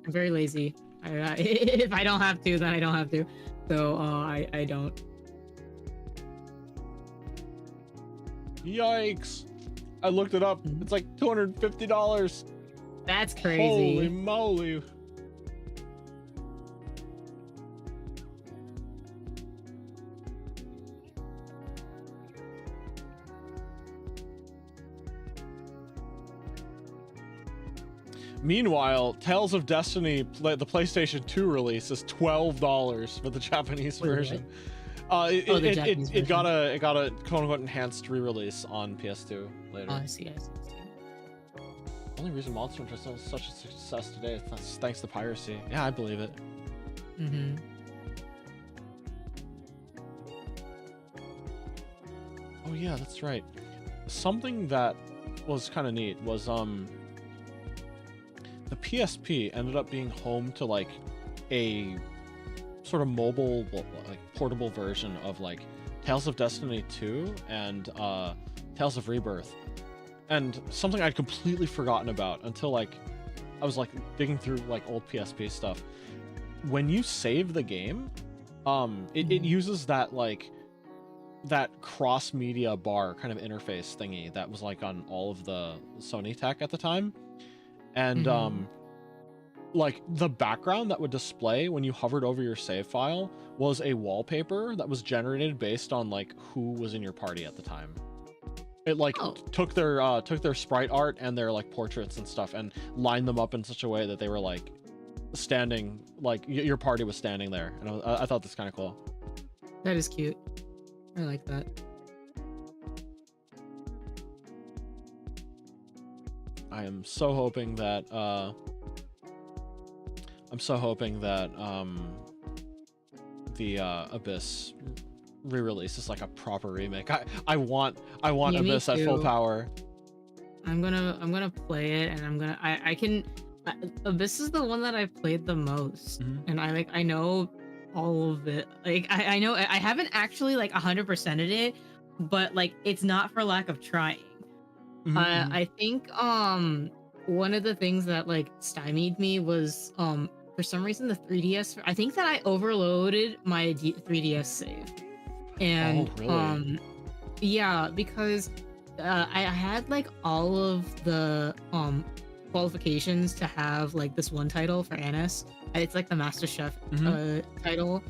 Speaker 2: I'm very lazy. If I don't have to, then I don't have to. So I don't.
Speaker 1: Yikes! I looked it up. It's like $250.
Speaker 2: That's crazy.
Speaker 1: Holy moly. Meanwhile, Tales of Destiny, the PlayStation 2 release, is $12 for the Japanese version. It got a quote-unquote enhanced re-release on PS2 later.
Speaker 2: Oh, I see.
Speaker 1: The only reason Monster Hunter is such a success today is thanks to piracy. Yeah, I believe it. Oh yeah, that's right. something that was kind of neat was the PSP ended up being home to like a sort of mobile, like portable version of like Tales of Destiny 2 and Tales of Rebirth, and something I'd completely forgotten about until like I was like digging through like old PSP stuff. When you save the game, it uses that like that cross media bar kind of interface thingy that was like on all of the Sony tech at the time, and like the background that would display when you hovered over your save file was a wallpaper that was generated based on like who was in your party at the time. It like took their sprite art and their like portraits and stuff and lined them up in such a way that they were like standing, like your party was standing there, and I thought this kind of cool.
Speaker 2: That is cute. I like that.
Speaker 1: I am so hoping that the Abyss re-release is like a proper remake. I want Abyss at full power.
Speaker 2: I'm gonna play it, and I can. Abyss is the one that I've played the most, and I know all of it. Like I know I haven't actually like 100%ed it, but like it's not for lack of trying. I think one of the things that like stymied me was for some reason the 3DS. I think that I overloaded my 3DS save, and
Speaker 1: really?
Speaker 2: yeah, because I had like all of the qualifications to have like this one title for NS. It's like the Master Chef title,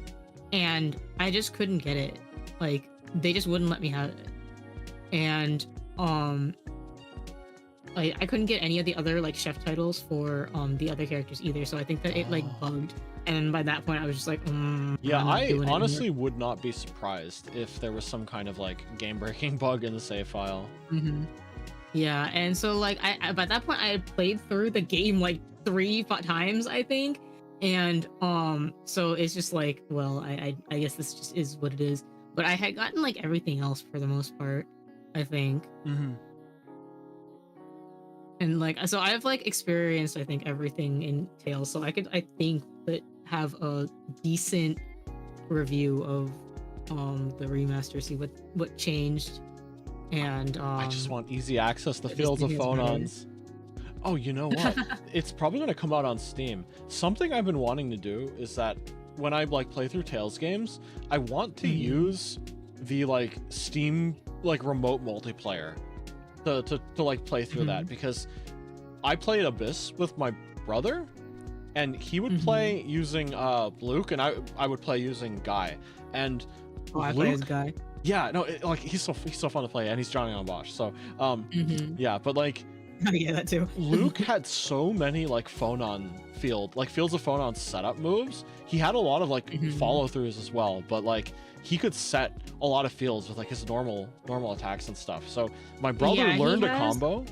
Speaker 2: and I just couldn't get it. Like they just wouldn't let me have it, and I couldn't get any of the other like chef titles for the other characters either. So I think that it like bugged, and by that point I was just like,
Speaker 1: yeah, I honestly would not be surprised if there was some kind of like game-breaking bug in the save file.
Speaker 2: Yeah, and so like I by that point I had played through the game like 3 times, I think, and so it's just like, well, I guess this just is what it is. But I had gotten like everything else for the most part, I think. And like, so I've like experienced, I think, everything in Tales, so I think that have a decent review of the remaster, see what changed. And
Speaker 1: I just want easy access to Fields of Phonons. Oh, you know what? It's probably going to come out on Steam. Something I've been wanting to do is that when I like play through Tales games, I want to use the like Steam like remote multiplayer to like play through that, because I played Abyss with my brother, and he would play using Luke, and I would play using Guy. And
Speaker 2: I play as Guy.
Speaker 1: Yeah, no, like he's so fun to play, and he's Johnny on Bosch. So yeah, but like
Speaker 2: yeah, that too.
Speaker 1: Luke had so many like Fields of Phonon setup moves. He had a lot of like follow throughs as well, but like he could set a lot of fields with like his normal attacks and stuff. So my brother learned a combo.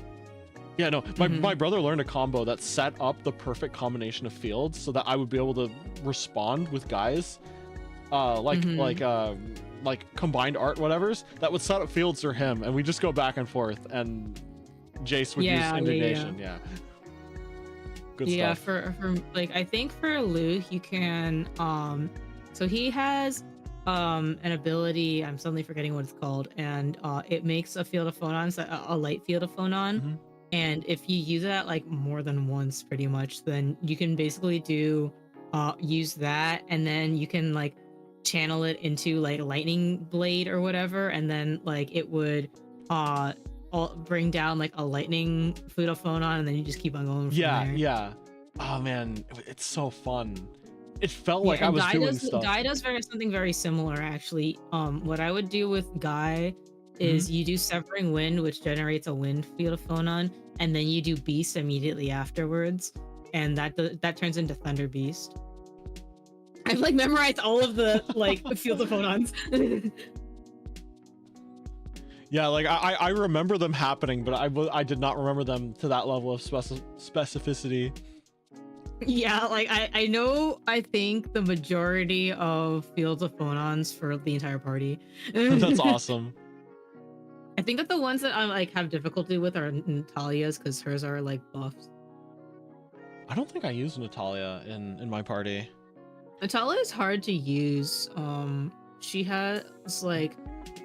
Speaker 1: Yeah, no, my brother learned a combo that set up the perfect combination of fields so that I would be able to respond with guys, like combined art whatevers that would set up fields for him, and we just go back and forth, and Jace would use indignation. Yeah. Good stuff.
Speaker 2: For like, I think for Luke you can so he has an ability, I'm suddenly forgetting what it's called, and it makes a field of phonons, a light field of phonon, and if you use that like more than once pretty much, then you can basically do use that, and then you can like channel it into like lightning blade or whatever, and then like it would bring down like a lightning field of phonon, and then you just keep on going from there.
Speaker 1: Yeah. Oh man, it's so fun. It felt like I was doing stuff.
Speaker 2: Guy does something very similar, actually. What I would do with Guy is you do Severing Wind, which generates a wind field of phonon, and then you do Beast immediately afterwards, and that turns into Thunder Beast. I've like memorized all of the like fields of phonons.
Speaker 1: Yeah, like I remember them happening, but I did not remember them to that level of specificity.
Speaker 2: Yeah, like I know, I think the majority of fields of phonons for the entire party.
Speaker 1: That's awesome.
Speaker 2: I think that the ones that I like have difficulty with are Natalia's because hers are like buffs.
Speaker 1: I don't think I use Natalia in my party.
Speaker 2: Natalia is hard to use. She has like,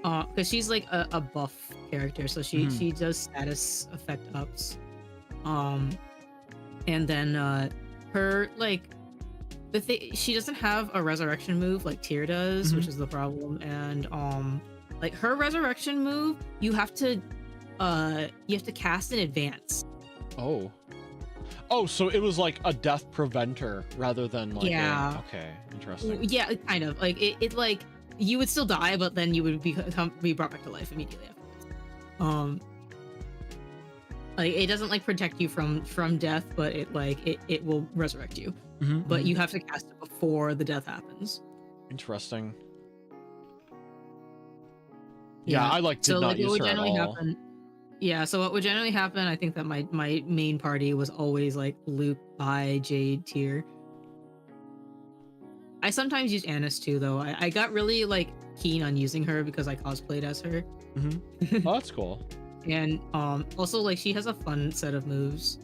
Speaker 2: because she's like a buff character, so she does status effect ups. And then her like the thing, she doesn't have a resurrection move like Tyr does, which is the problem. And like her resurrection move, you have to cast in advance.
Speaker 1: Oh, so it was like a death preventer rather than like okay, interesting.
Speaker 2: Yeah, kind of like it like you would still die, but then you would be brought back to life immediately afterwards. Like it doesn't like protect you from death, but it will resurrect you. But you have to cast it before the death happens.
Speaker 1: Interesting. Yeah, I did not use her at all.
Speaker 2: Yeah, so what would generally happen, I think that my main party was always like Luke, I, Jade, Tyr. I sometimes used Annis too, though. I got really like keen on using her because I cosplayed as her.
Speaker 1: Oh, that's cool.
Speaker 2: And also like she has a fun set of moves.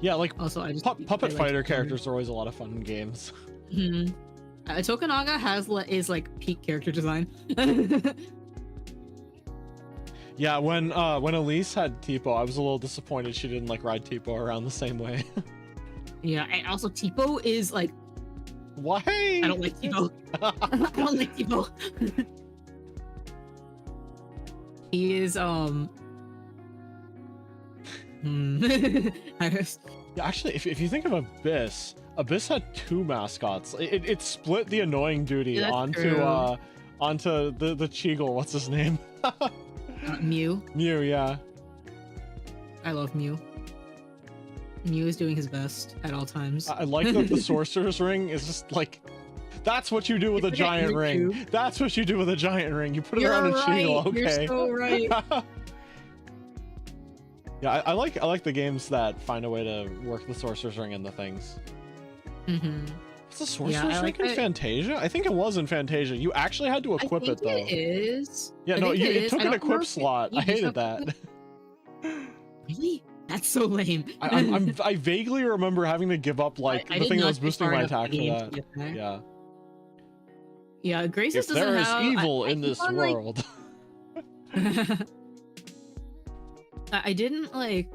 Speaker 1: Yeah, like
Speaker 2: also I just
Speaker 1: puppet fighter characters are always a lot of fun in games.
Speaker 2: Tokunaga is like peak character design.
Speaker 1: Yeah, when Elise had Tipo, I was a little disappointed she didn't like ride Tipo around the same way.
Speaker 2: Yeah, and also Tipo is like,
Speaker 1: why?
Speaker 2: I don't like Tipo. I don't like Tipo. He is
Speaker 1: Yeah, actually, if you think of Abyss had two mascots. It split the annoying duty onto the Cheagle. What's his name?
Speaker 2: Mew.
Speaker 1: Mew, yeah.
Speaker 2: I love Mew. Mew is doing his best at all times.
Speaker 1: I like that the Sorcerer's Ring is just like, that's what you do with a giant ring. That's what you do with a giant ring. You put it around a Cheagle. Okay.
Speaker 2: You're so right.
Speaker 1: Yeah, I like the games that find a way to work the Sorcerer's Ring into things. Was the Sorcerer's Ring in Fantasia? I think it was in Fantasia. You actually had to equip it, though.
Speaker 2: It is.
Speaker 1: Yeah, no, it took an equip slot. I hated that.
Speaker 2: Really? That's so lame.
Speaker 1: I vaguely remember having to give up like the thing that was boosting my attack for that. Yeah.
Speaker 2: Yeah, Graces doesn't have.
Speaker 1: There is evil in this world.
Speaker 2: I didn't like.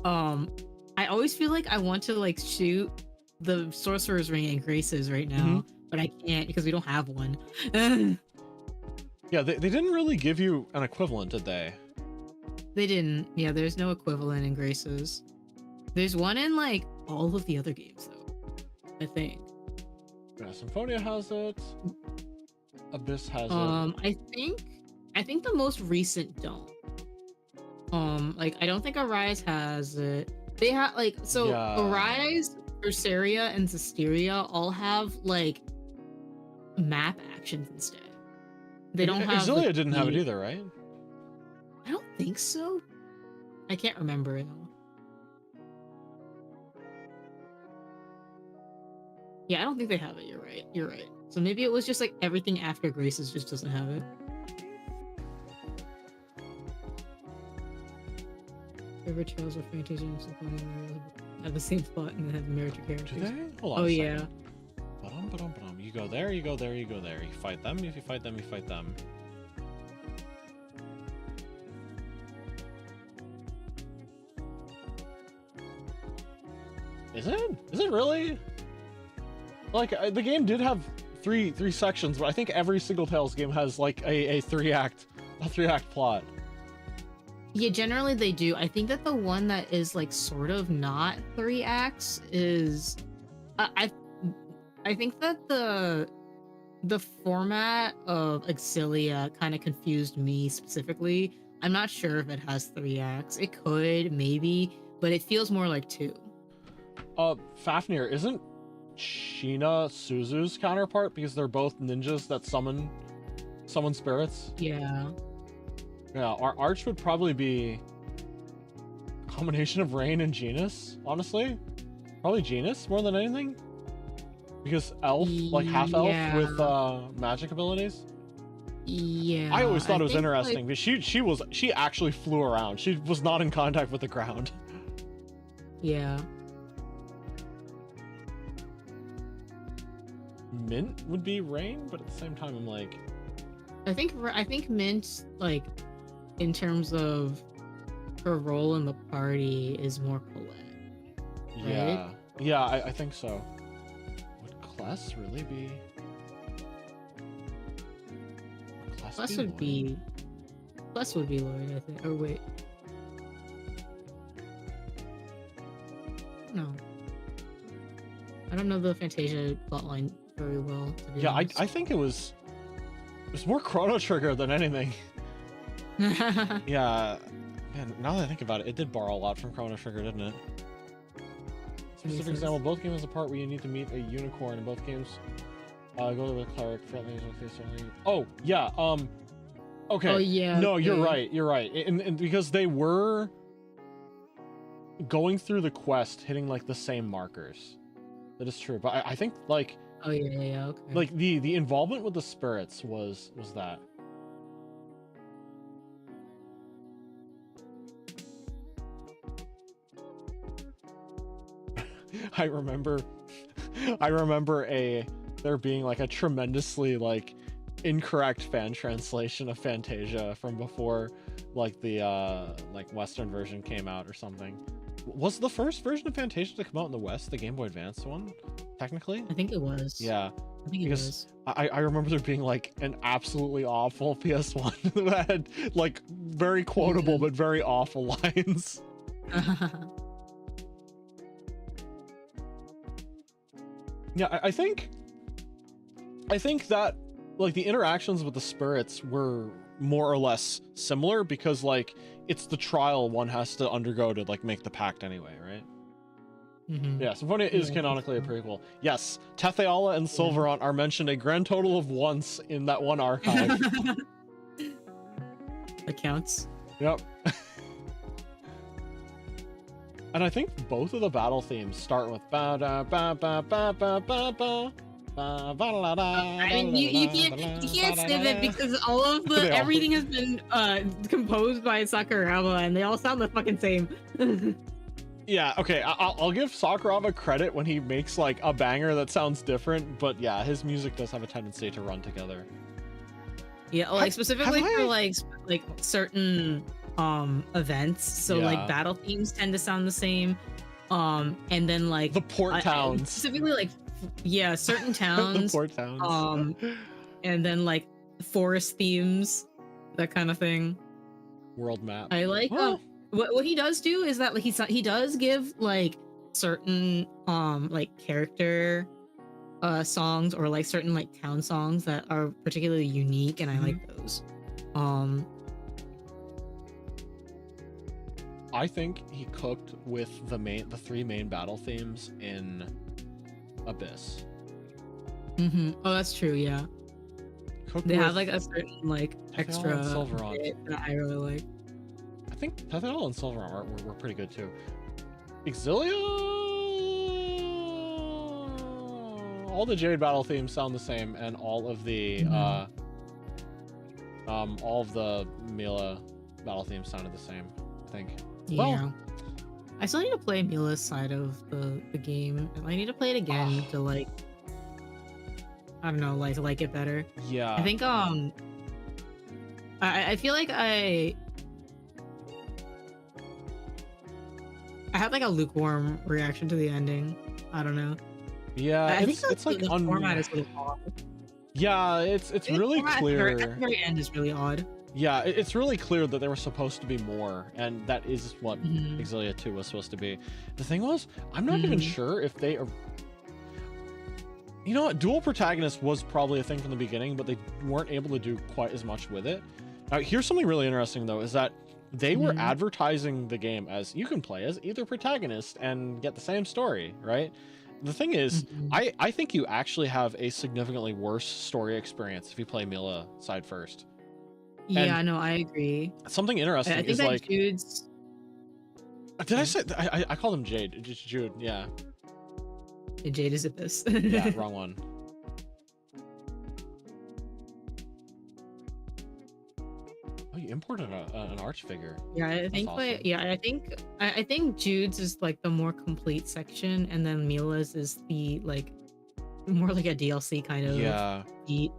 Speaker 2: I always feel like I want to like shoot the Sorcerer's Ring and Graces right now, but I can't because we don't have one.
Speaker 1: Yeah, they didn't really give you an equivalent, did they?
Speaker 2: They didn't. Yeah, there's no equivalent in Graces. There's one in like all of the other games, though. I think.
Speaker 1: Yeah, Symphonia has it. Abyss has it.
Speaker 2: I think the most recent don't. Like I don't think Arise has it. They have like Arise, Berseria, and Zestiria all have like map actions instead. They don't have.
Speaker 1: Exilia didn't have it either, right?
Speaker 2: I don't think so. I can't remember it all. Yeah, I don't think they have it. You're right. You're right. So maybe it was just like everything after Graces just doesn't have it. Favorite Trails of Fantasia and Symphonia have the same spot and have miniature characters.
Speaker 1: Do they? Hold on.
Speaker 2: Oh yeah.
Speaker 1: You go there, you go there, you go there. You fight them. If you fight them, you fight them. Is it? Is it really? Like the game did have three sections, but I think every single Tales game has like a three act plot.
Speaker 2: Yeah, generally they do. I think that the one that is like sort of not 3 acts is I think that the format of Exilia kind of confused me specifically. I'm not sure if it has 3 acts. It could, maybe, but it feels more like 2.
Speaker 1: Fafnir, isn't Sheena Suzu's counterpart because they're both ninjas that summon spirits?
Speaker 2: Yeah.
Speaker 1: Yeah, our Arch would probably be a combination of Rain and Genus, honestly. Probably Genus more than anything. Because elf, like half elf with magic abilities.
Speaker 2: Yeah.
Speaker 1: I always thought it was
Speaker 2: think,
Speaker 1: interesting,
Speaker 2: like,
Speaker 1: but she actually flew around. She was not in contact with the ground.
Speaker 2: yeah.
Speaker 1: Mint would be rain, but at the same time, I'm like,
Speaker 2: I think Mint, like, in terms of her role in the party, is more Colette.
Speaker 1: yeah, yeah, I think so. Would Kless really be?
Speaker 2: Plus would be Lloyd, I think. Or wait. No. I don't know the Fantasia plotline very well, to be honest.
Speaker 1: I think it was more Chrono Trigger than anything. Yeah, man, now that I think about it, it did borrow a lot from Chrono Trigger, didn't it? Specific example, both games have a part where you need to meet a unicorn. In both games, go to the cleric, friendly, oh, yeah, okay.
Speaker 2: Oh, yeah.
Speaker 1: No,
Speaker 2: okay.
Speaker 1: you're right. And because they were going through the quest, hitting, like, the same markers. That is true, but I think, like...
Speaker 2: Oh, yeah, okay.
Speaker 1: Like, the involvement with the spirits was that. I remember there being, like, a tremendously, like, incorrect fan translation of Fantasia from before, like, the like, Western version came out or something. Was the first version of Fantasia to come out in the West the Game Boy Advance one, technically?
Speaker 2: I think it was.
Speaker 1: Yeah.
Speaker 2: I think it was.
Speaker 1: I remember there being, like, an absolutely awful PS1 that had, like, very quotable but very awful lines. Yeah, I think that, like, the interactions with the spirits were more or less similar because, like, it's the trial one has to undergo to, like, make the pact anyway, right? Yeah, Symphonia is canonically a prequel. Yes, Tetheala and Silveron are mentioned a grand total of once in that one archive.
Speaker 2: That counts.
Speaker 1: Yep. And I think both of the battle themes start with ba da ba ba ba ba ba ba.
Speaker 2: I mean, you can't say that because all of everything has been composed by Sakuraba and they all sound the fucking same.
Speaker 1: Yeah, okay, I'll give Sakuraba credit when he makes, like, a banger that sounds different, but yeah, his music does have a tendency to run together.
Speaker 2: Yeah, like, specifically for like certain events, so like battle themes tend to sound the same, and then, like,
Speaker 1: the port towns,
Speaker 2: specifically, like, yeah, certain towns,
Speaker 1: the port towns,
Speaker 2: and then, like, forest themes, that kind of thing.
Speaker 1: World map.
Speaker 2: I like what he does do is that, like, he does give, like, certain like, character songs or, like, certain, like, town songs that are particularly unique, and I like those.
Speaker 1: I think he cooked with the three main battle themes in Abyss.
Speaker 2: Oh, that's true. Yeah, they have, like, a certain, like, extra bit that I really like.
Speaker 1: I think Tetheala and Silveron were pretty good too. Exilia, all the Jade battle themes sound the same, and all of the Mila battle themes sounded the same, I think.
Speaker 2: Yeah.
Speaker 1: Well,
Speaker 2: I still need to play Mila's side of the game. I need to play it again to, like, I don't know, like it better.
Speaker 1: Yeah.
Speaker 2: I think I feel like I had, like, a lukewarm reaction to the ending. I don't know.
Speaker 1: Yeah,
Speaker 2: I think
Speaker 1: it's like
Speaker 2: the format is really odd.
Speaker 1: Yeah, it's really clear.
Speaker 2: At the very end is really odd.
Speaker 1: Yeah, it's really clear that there was supposed to be more, and that is what Exilia 2 was supposed to be. The thing was, I'm not even sure if they are... You know what? Dual protagonist was probably a thing from the beginning, but they weren't able to do quite as much with it. Now, here's something really interesting, though, is that they were advertising the game as you can play as either protagonist and get the same story, right? The thing is, I think you actually have a significantly worse story experience if you play Mila side first.
Speaker 2: Yeah, no, I agree.
Speaker 1: Something interesting
Speaker 2: I think
Speaker 1: is,
Speaker 2: that
Speaker 1: like...
Speaker 2: Jude's...
Speaker 1: Did I say... I called him Jade. Just Jude, yeah.
Speaker 2: Jade is Abyss.
Speaker 1: Yeah, wrong one. imported an arch figure.
Speaker 2: Yeah, I think
Speaker 1: awesome.
Speaker 2: I think Jude's is like the more complete section, and then Mila's is the like more like a DLC kind of beat,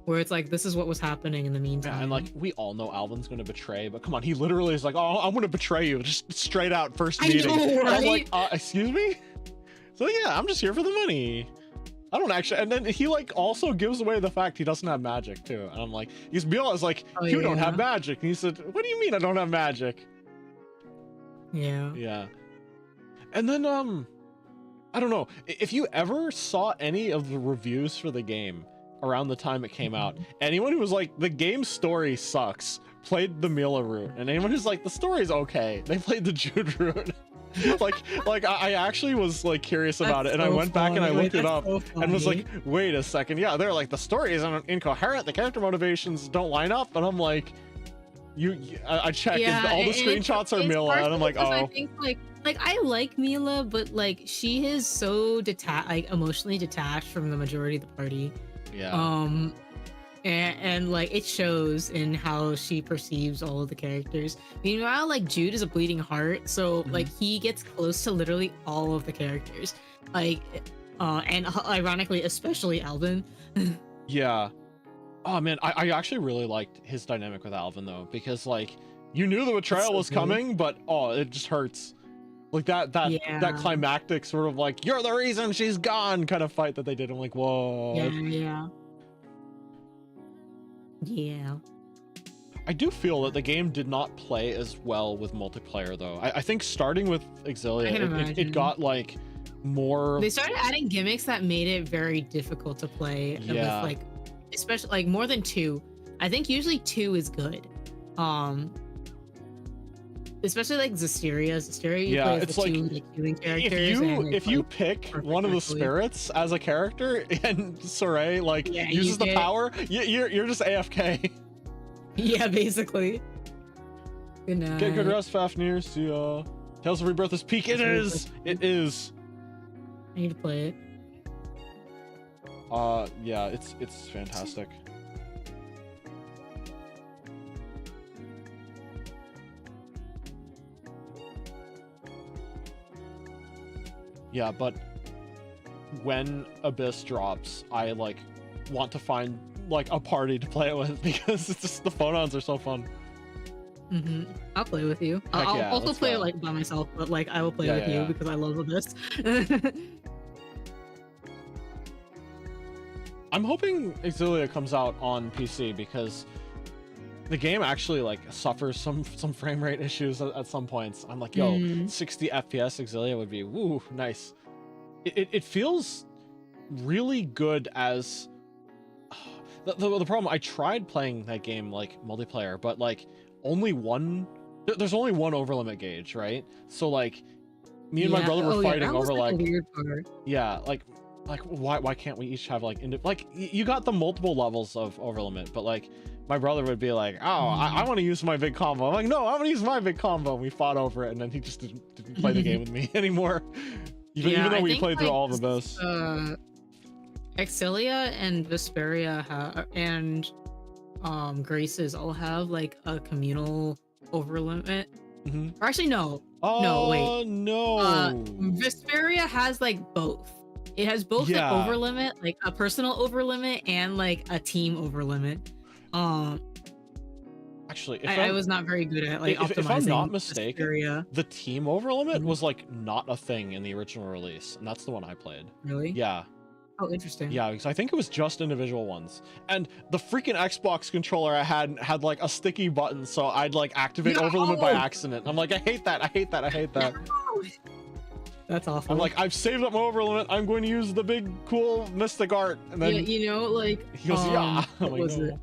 Speaker 2: where it's like this is what was happening in the meantime.
Speaker 1: Yeah, and like we all know Alvin's gonna betray, but come on, he literally is like, "Oh, I'm gonna betray you," just straight out first meeting.
Speaker 2: I know, right?
Speaker 1: And I'm like, "Excuse me?" So yeah, I'm just here for the money. I don't actually, and then he like also gives away the fact he doesn't have magic too, and I'm like, he's Mila is like, "You don't have magic," and he said, "What do you mean I don't have magic?"
Speaker 2: Yeah.
Speaker 1: Yeah. And then I don't know if you ever saw any of the reviews for the game around the time it came out. Anyone who was like, the game story sucks, played the Mila route, and anyone who's like, the story's okay, they played the Jude route. like I actually was like curious about it, and I went back and I looked it up and was like, wait a second, yeah, they're like, the story is incoherent, the character motivations don't line up, and I'm like, I checked, and all the screenshots are Mila, and I'm like, oh.
Speaker 2: I think like I like Mila, but like she is so like emotionally detached from the majority of the party.
Speaker 1: Yeah.
Speaker 2: And like it shows in how she perceives all of the characters. Meanwhile, like Jude is a bleeding heart, so like he gets close to literally all of the characters. Like and ironically, especially Alvin.
Speaker 1: Yeah. Oh man, I actually really liked his dynamic with Alvin though, because like you knew the betrayal was coming, but it just hurts. Like that climactic sort of like, you're the reason she's gone kind of fight that they did. I'm like, whoa.
Speaker 2: Yeah.
Speaker 1: I do feel that the game did not play as well with multiplayer though. I think starting with Exilia, it got like more.
Speaker 2: They started adding gimmicks that made it very difficult to play.
Speaker 1: Yeah.
Speaker 2: With, like, especially like more than 2. I think usually 2 is good. Especially like Zestiria. You play as
Speaker 1: it's
Speaker 2: the
Speaker 1: like
Speaker 2: 2 like, healing characters.
Speaker 1: If you pick one of the spirits as a character and Sere like uses the power, you're just AFK.
Speaker 2: Yeah, basically. Good night.
Speaker 1: Get good rest, Fafnir. See ya. Tales of Rebirth is peak. It is.
Speaker 2: I need to play it.
Speaker 1: Yeah, it's fantastic. Yeah, but when Abyss drops, I like want to find like a party to play it with because it's just the phonons are so fun.
Speaker 2: I'll play with you. I'll also play it like by myself, but like I will play with you because I love Abyss.
Speaker 1: I'm hoping Exilia comes out on PC because the game actually like suffers some frame rate issues at some points. I'm like, yo, 60 FPS Exilia would be woo nice. It feels really good as the problem. I tried playing that game like multiplayer, but like there's only one overlimit gauge, right? So like me and my brother were fighting over like
Speaker 2: weird part.
Speaker 1: Like why can't we each have like you got the multiple levels of overlimit, but like my brother would be like, oh, I want to use my big combo. I'm like, no, I'm gonna use my big combo. And we fought over it, and then he just didn't play the game with me anymore. Even though we played through all of the best.
Speaker 2: Exilia and Vesperia and Graces all have like a communal overlimit. Or actually, no.
Speaker 1: Oh,
Speaker 2: wait.
Speaker 1: No.
Speaker 2: Vesperia has like both. It has both an overlimit, like a personal overlimit and like a team overlimit.
Speaker 1: Actually,
Speaker 2: I was not very good at like optimizing.
Speaker 1: If I'm not mistaken,
Speaker 2: Vesperia.
Speaker 1: the team overlimit was like not a thing in the original release, and that's the one I played.
Speaker 2: Really?
Speaker 1: Yeah.
Speaker 2: Oh, interesting.
Speaker 1: Yeah, because I think it was just individual ones, and the freaking Xbox controller I had like a sticky button, so I'd like activate overlimit by accident. I'm like, I hate that.
Speaker 2: No! That's awful.
Speaker 1: I'm like, I've saved up my overlimit. I'm going to use the big cool mystic art, and then
Speaker 2: he goes,
Speaker 1: yeah.
Speaker 2: What was it?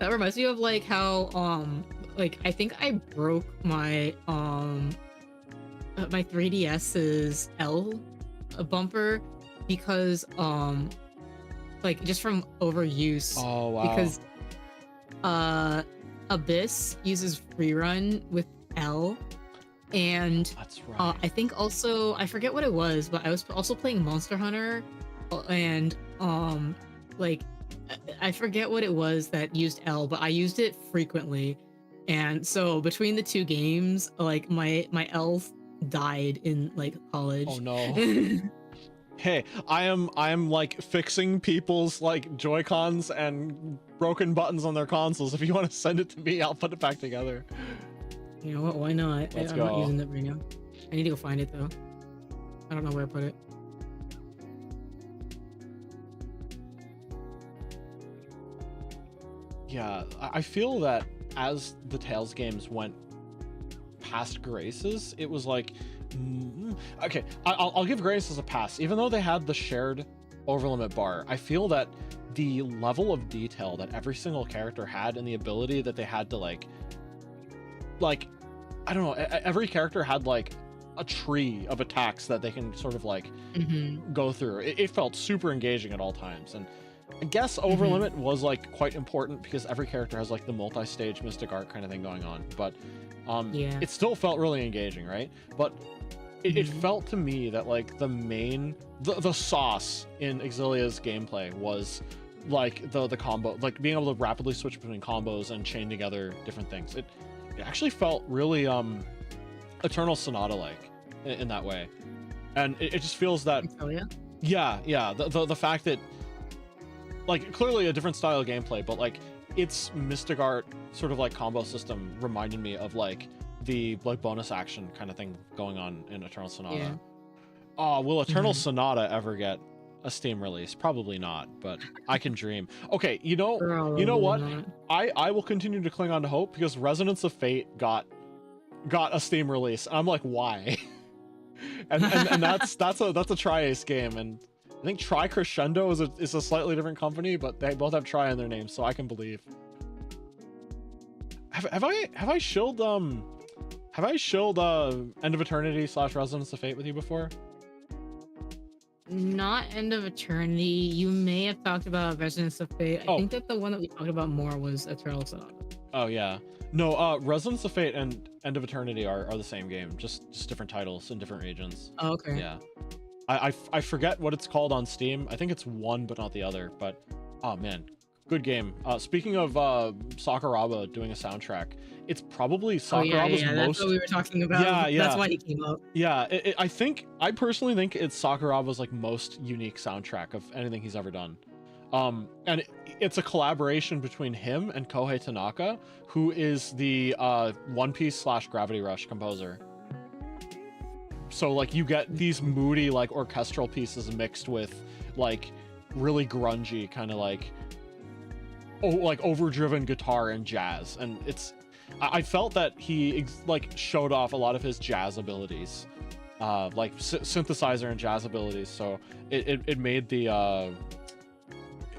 Speaker 2: That reminds me of like how like I think I broke my my 3DS's L bumper because like just from overuse.
Speaker 1: Oh wow.
Speaker 2: Because Abyss uses rerun with L, and
Speaker 1: that's right.
Speaker 2: I think also I forget what it was, but I was also playing Monster Hunter, and like I forget what it was that used L, but I used it frequently. And so between the two games, like my elf died in like
Speaker 1: Oh
Speaker 2: college.
Speaker 1: no. Hey, I am like fixing people's like Joy-Cons and broken buttons on their consoles. If you want to send it to me, I'll put it back together.
Speaker 2: You know what? Why not?
Speaker 1: Let's
Speaker 2: I'm
Speaker 1: go.
Speaker 2: not using it right now. I need to go find it though. I don't know where I put it.
Speaker 1: Yeah, I feel that as the Tales games went past Graces, it was like, okay, I'll give Graces a pass. Even though they had the shared overlimit bar, I feel that the level of detail that every single character had and the ability that they had to like, I don't know, every character had like a tree of attacks that they can sort of like go through. It felt super engaging at all times. And I guess overlimit was like quite important because every character has like the multi-stage mystic art kind of thing going on, but
Speaker 2: Yeah.
Speaker 1: it still felt really engaging, right? But it felt to me that like the main the sauce in Exilia's gameplay was like the combo, like being able to rapidly switch between combos and chain together different things. It actually felt really Eternal Sonata like in that way, and it just feels that the fact that like clearly a different style of gameplay, but like its mystic art sort of like combo system reminded me of like the like bonus action kind of thing going on in Eternal Sonata.
Speaker 2: Yeah.
Speaker 1: Oh, will Eternal Sonata ever get a Steam release? Probably not, but I can dream. Okay, you know what?
Speaker 2: Not.
Speaker 1: I will continue to cling on to hope because Resonance of Fate got a Steam release. I'm like, why? and that's a Tri-Ace game, and I think Tri Crescendo is a slightly different company, but they both have Tri in their names, so I can believe. Have I shilled End of Eternity / Resonance of Fate with you before?
Speaker 2: Not End of Eternity. You may have talked about Resonance of Fate. I think that the one that we talked about more was Eternal Sonata.
Speaker 1: Oh yeah. No, Resonance of Fate and End of Eternity are the same game, just different titles in different regions.
Speaker 2: Oh, okay.
Speaker 1: Yeah. I forget what it's called on Steam. I think it's one but not the other, but oh man, good game. Speaking of Sakuraba doing a soundtrack, it's probably Sakuraba's most...
Speaker 2: That's what we were talking about.
Speaker 1: Yeah.
Speaker 2: That's why he came up.
Speaker 1: Yeah, I personally think it's Sakuraba's like most unique soundtrack of anything he's ever done. And it's a collaboration between him and Kohei Tanaka, who is the One Piece / Gravity Rush composer. So like you get these moody like orchestral pieces mixed with like really grungy kind of like overdriven guitar and jazz, and I felt that he like showed off a lot of his jazz abilities, like synthesizer and jazz abilities. So it made the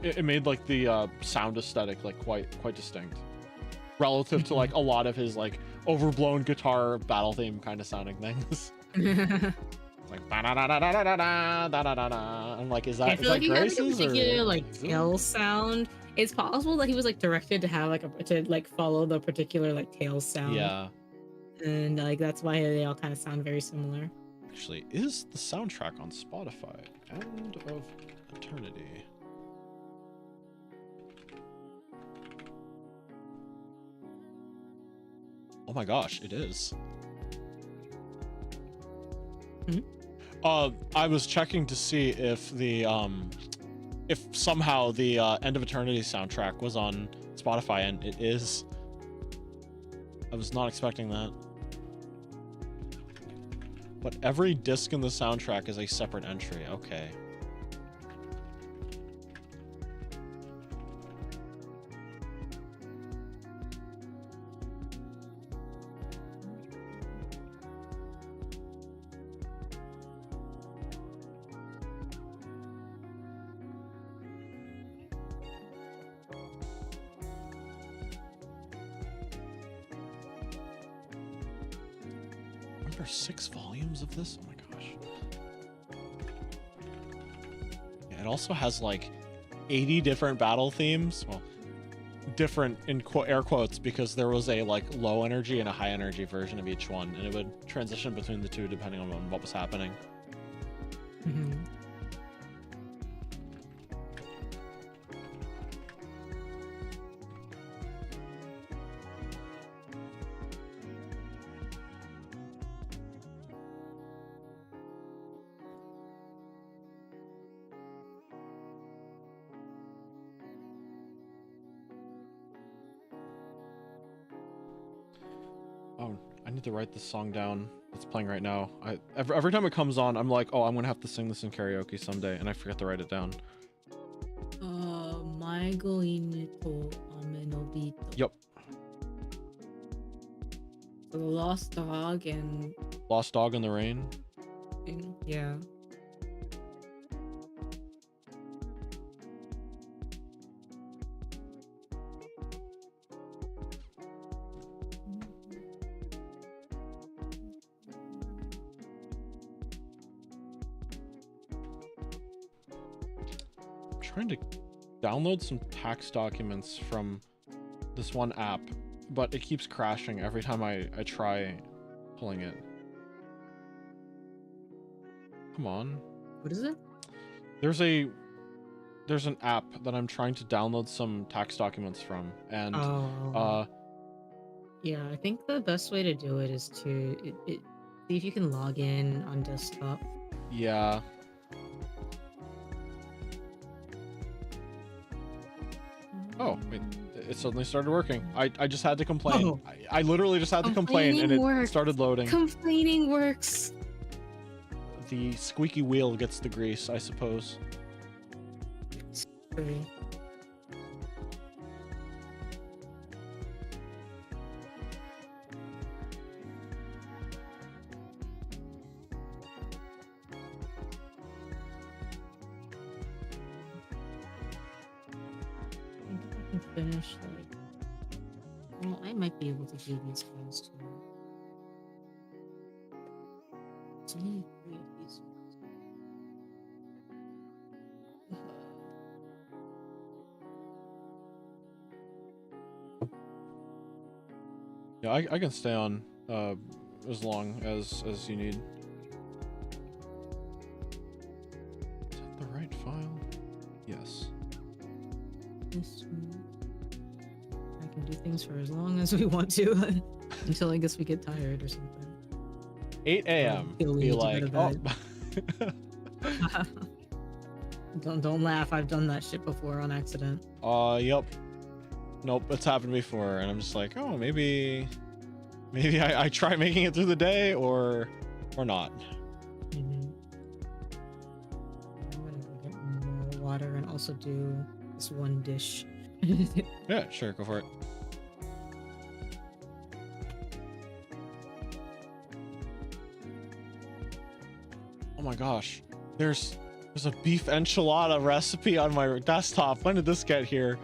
Speaker 1: it made like the sound aesthetic like quite distinct relative to like a lot of his like overblown guitar battle theme kind of sounding things. Like da da da da da da da da da da. I'm like, is that
Speaker 2: he
Speaker 1: Grace's
Speaker 2: has like a particular
Speaker 1: or
Speaker 2: like tail sound? It's possible that he was like directed to have like to follow the particular like tail sound.
Speaker 1: Yeah.
Speaker 2: And like that's why they all kind of sound very similar.
Speaker 1: Actually, is the soundtrack on Spotify? End of Eternity. Oh my gosh, it is. I was checking to see if the if somehow the End of Eternity soundtrack was on Spotify, and it is. I was not expecting that. But every disc in the soundtrack is a separate entry. Okay. Remember 6 volumes of this? Oh my gosh. Yeah, it also has like 80 different battle themes. Well, different in air quotes, because there was a like low energy and a high energy version of each one, and it would transition between the two depending on what was happening. need to write this song down. It's playing right now. Every time it comes on, I'm like, oh, I'm gonna have to sing this in karaoke someday, and I forget to write it down.
Speaker 2: Maigo inito amenobito.
Speaker 1: Yep.
Speaker 2: The Lost Dog and...
Speaker 1: Lost Dog in the Rain.
Speaker 2: Yeah.
Speaker 1: Trying to download some tax documents from this one app, but it keeps crashing every time I try pulling it. Come on.
Speaker 2: What is it?
Speaker 1: There's an app that I'm trying to download some tax documents from, and
Speaker 2: yeah, I think the best way to do it is to see if you can log in on desktop.
Speaker 1: Yeah. Oh, wait, it suddenly started working. I just had to complain.
Speaker 2: Oh.
Speaker 1: I literally just had to complain, and it started loading.
Speaker 2: Complaining works.
Speaker 1: The squeaky wheel gets the grease, I suppose.
Speaker 2: Sorry. Finish, like, well, I might be able to do these guys too. So many three of these ones.
Speaker 1: Yeah, I can stay on as long as you need. Is that the right file? Yes.
Speaker 2: This one. I can do things for as long as we want to until I guess we get tired or something.
Speaker 1: 8 a.m. Be like, oh.
Speaker 2: Don't laugh. I've done that shit before on accident.
Speaker 1: Yep. Nope, it's happened before, and I'm just like, oh, maybe I try making it through the day or not.
Speaker 2: I'm gonna go get more water and also do this one dish.
Speaker 1: Yeah, sure, go for it. Oh my gosh, there's a beef enchilada recipe on my desktop. When did this get here?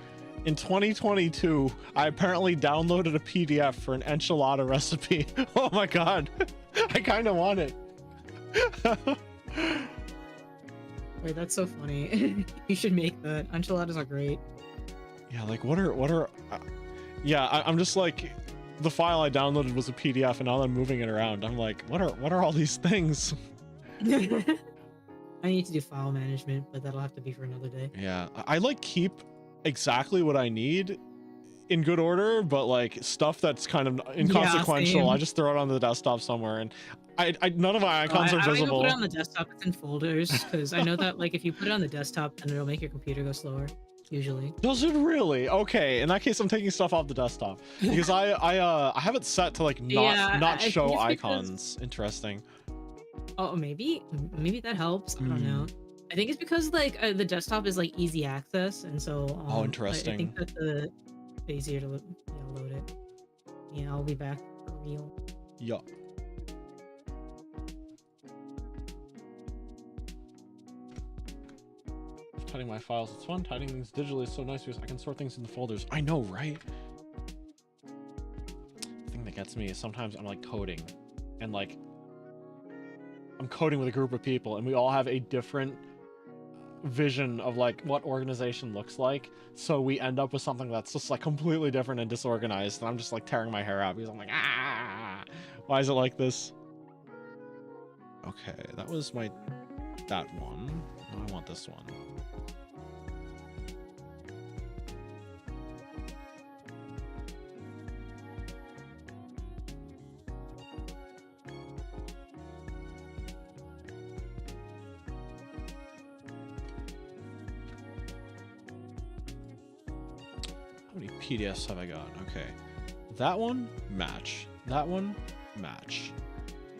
Speaker 1: In 2022, I apparently downloaded a PDF for an enchilada recipe. Oh my god, I kind of want it.
Speaker 2: Wait, that's so funny. You should make that. Enchiladas are great.
Speaker 1: Yeah, like what are yeah, I'm just like, the file I downloaded was a PDF, and now I'm moving it around. I'm like, what are all these things?
Speaker 2: I need to do file management, but that'll have to be for another day.
Speaker 1: Yeah, I like keep exactly what I need in good order, but like stuff that's kind of inconsequential, I just throw it on the desktop somewhere, and I none of my icons are visible. I don't
Speaker 2: put it on the desktop. It's in folders, because I know that like if you put it on the desktop, then it'll make your computer go slower. Usually. Does
Speaker 1: it really? Okay, in that case, I'm taking stuff off the desktop because I have it set to like not show icons. Interesting.
Speaker 2: Oh, maybe that helps. I don't know. I think it's because like the desktop is like easy access, and so
Speaker 1: oh, interesting.
Speaker 2: I think that the easier to load it. Yeah, I'll be back for real.
Speaker 1: Yeah. Tidying my files. It's fun. Tidying things digitally is so nice because I can sort things into folders. I know, right? The thing that gets me is sometimes I'm like coding, and like I'm coding with a group of people, and we all have a different vision of like what organization looks like, so we end up with something that's just like completely different and disorganized, and I'm just like tearing my hair out because I'm like, why is it like this? Okay, that was that one. Now I want this one. How many PDFs have I got? Okay, that one match, that one match.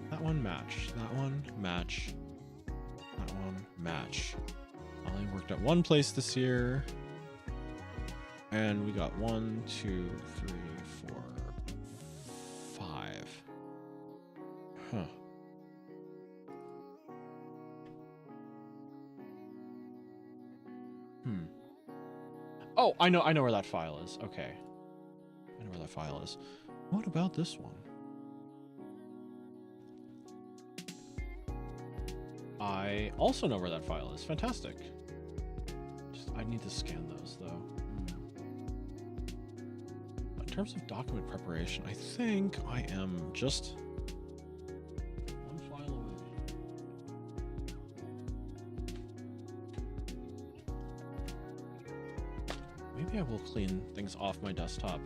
Speaker 1: That one match. That one match. That one match. I only worked at one place this year. And we got 1, 2, 3, 4, 5. Huh. Oh, I know where that file is. Okay. I know where that file is. What about this one? I also know where that file is. Fantastic. I need to scan those though. In terms of document preparation, I think I am just one file away. Maybe I will clean things off my desktop.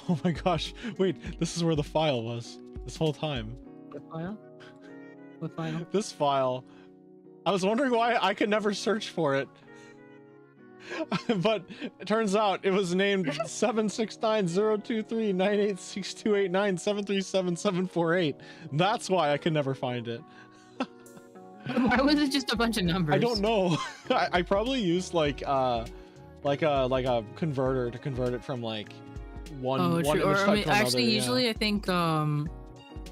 Speaker 1: Oh my gosh. Wait, this is where the file was this whole time.
Speaker 2: What file? What file?
Speaker 1: This file. I was wondering why I could never search for it. But it turns out it was named 769-023-986289-737-748. That's why I could never find it.
Speaker 2: Why was it just a bunch of numbers?
Speaker 1: I don't know. I probably used like a converter to convert it from like one
Speaker 2: true.
Speaker 1: image
Speaker 2: Or
Speaker 1: type
Speaker 2: I mean,
Speaker 1: to another.
Speaker 2: actually, usually I think oh,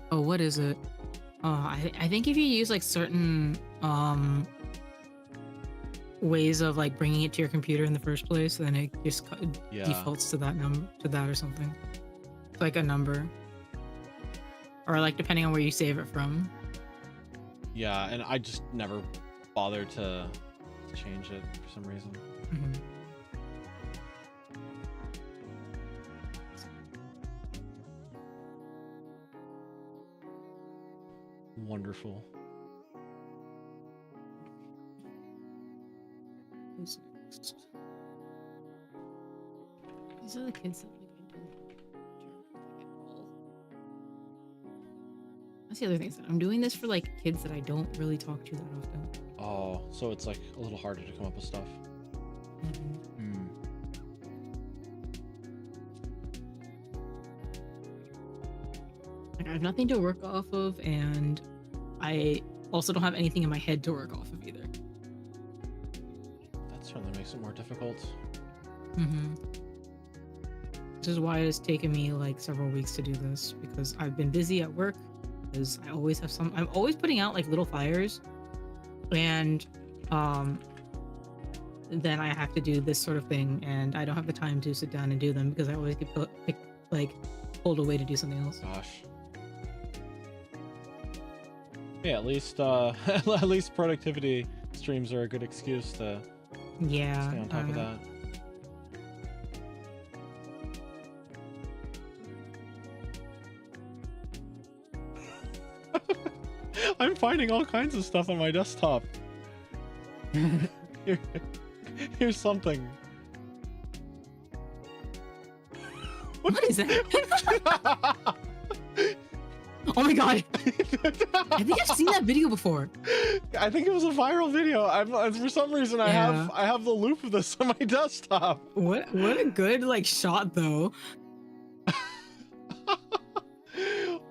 Speaker 2: what is it? I think if you use like certain ways of like bringing it to your computer in the first place, then it just defaults to that number, to that or something. It's like a number, or like depending on where you save it from.
Speaker 1: Yeah, and I just never bothered to change it for some reason.
Speaker 2: Mm-hmm.
Speaker 1: Wonderful.
Speaker 2: Who's next? These are the kids that like I don't. That's the other thing. I'm doing this for like kids that I don't really talk to that often.
Speaker 1: Oh, so it's like a little harder to come up with stuff.
Speaker 2: Mm-hmm. Like, I have nothing to work off of, and I also don't have anything in my head to work off of either.
Speaker 1: That certainly makes it more difficult.
Speaker 2: Mm-hmm. This is why it has taken me like several weeks to do this, because I've been busy at work. Because I always have I'm always putting out like little fires, and then I have to do this sort of thing, and I don't have the time to sit down and do them because I always get pulled away to do something else.
Speaker 1: Gosh. Yeah, at least productivity streams are a good excuse to stay on top of that. I'm finding all kinds of stuff on my desktop. Here's something.
Speaker 2: What is that? Oh my god! I think I've seen that video before.
Speaker 1: I think it was a viral video. For some reason I have the loop of this on my desktop.
Speaker 2: What a good like shot though.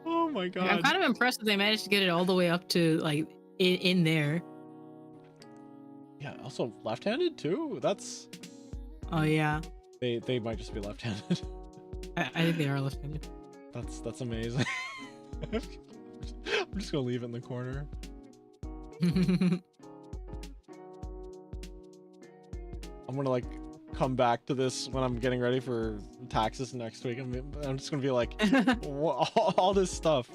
Speaker 1: Oh my god!
Speaker 2: I'm kind of impressed that they managed to get it all the way up to like in there.
Speaker 1: Yeah. Also left-handed too. That's.
Speaker 2: Oh yeah.
Speaker 1: They might just be left-handed.
Speaker 2: I think they are left-handed.
Speaker 1: That's amazing. I'm just gonna leave it in the corner. I'm gonna like come back to this when I'm getting ready for taxes next week. I'm just gonna be like, all this stuff.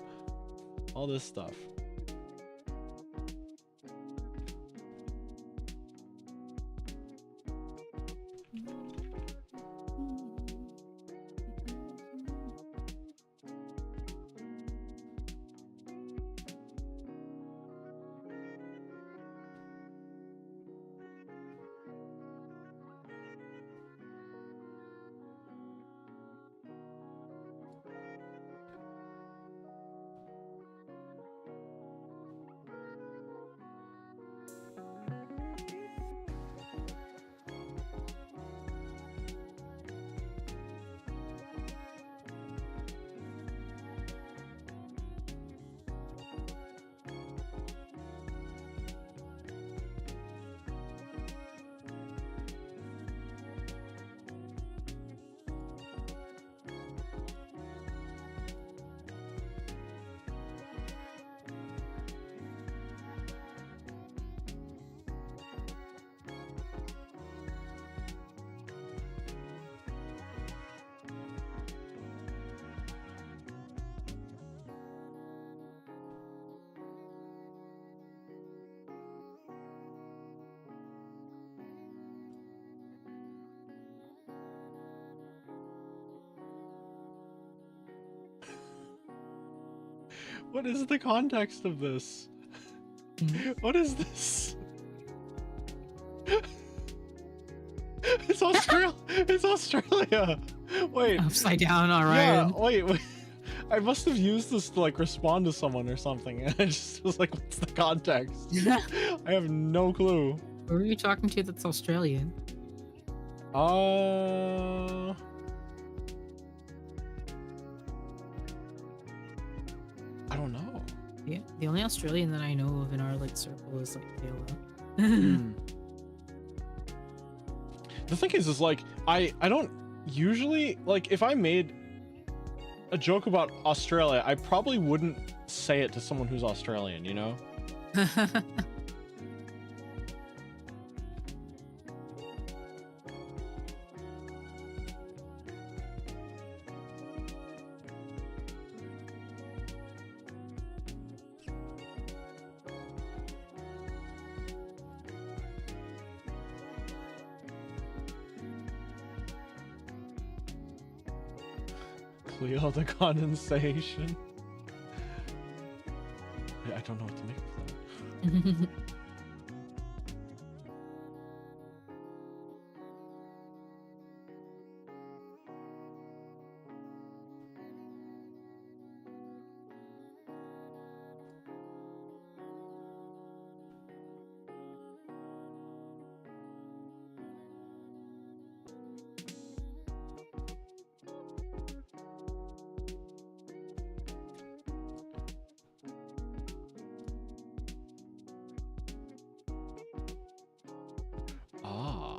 Speaker 1: What is the context of this? What is this? It's Australia. Wait.
Speaker 2: Upside down
Speaker 1: Yeah,
Speaker 2: Orion.
Speaker 1: wait. I must have used this to like respond to someone or something, and I just was like, what's the context? I have no clue.
Speaker 2: Who are you talking to that's Australian?
Speaker 1: I don't know.
Speaker 2: Yeah, the only Australian that I know of in our like circle is like Taylor.
Speaker 1: The thing is like I don't usually like if I made a joke about Australia, I probably wouldn't say it to someone who's Australian, you know? Cleo the condensation. I don't know what to make of that. Ah.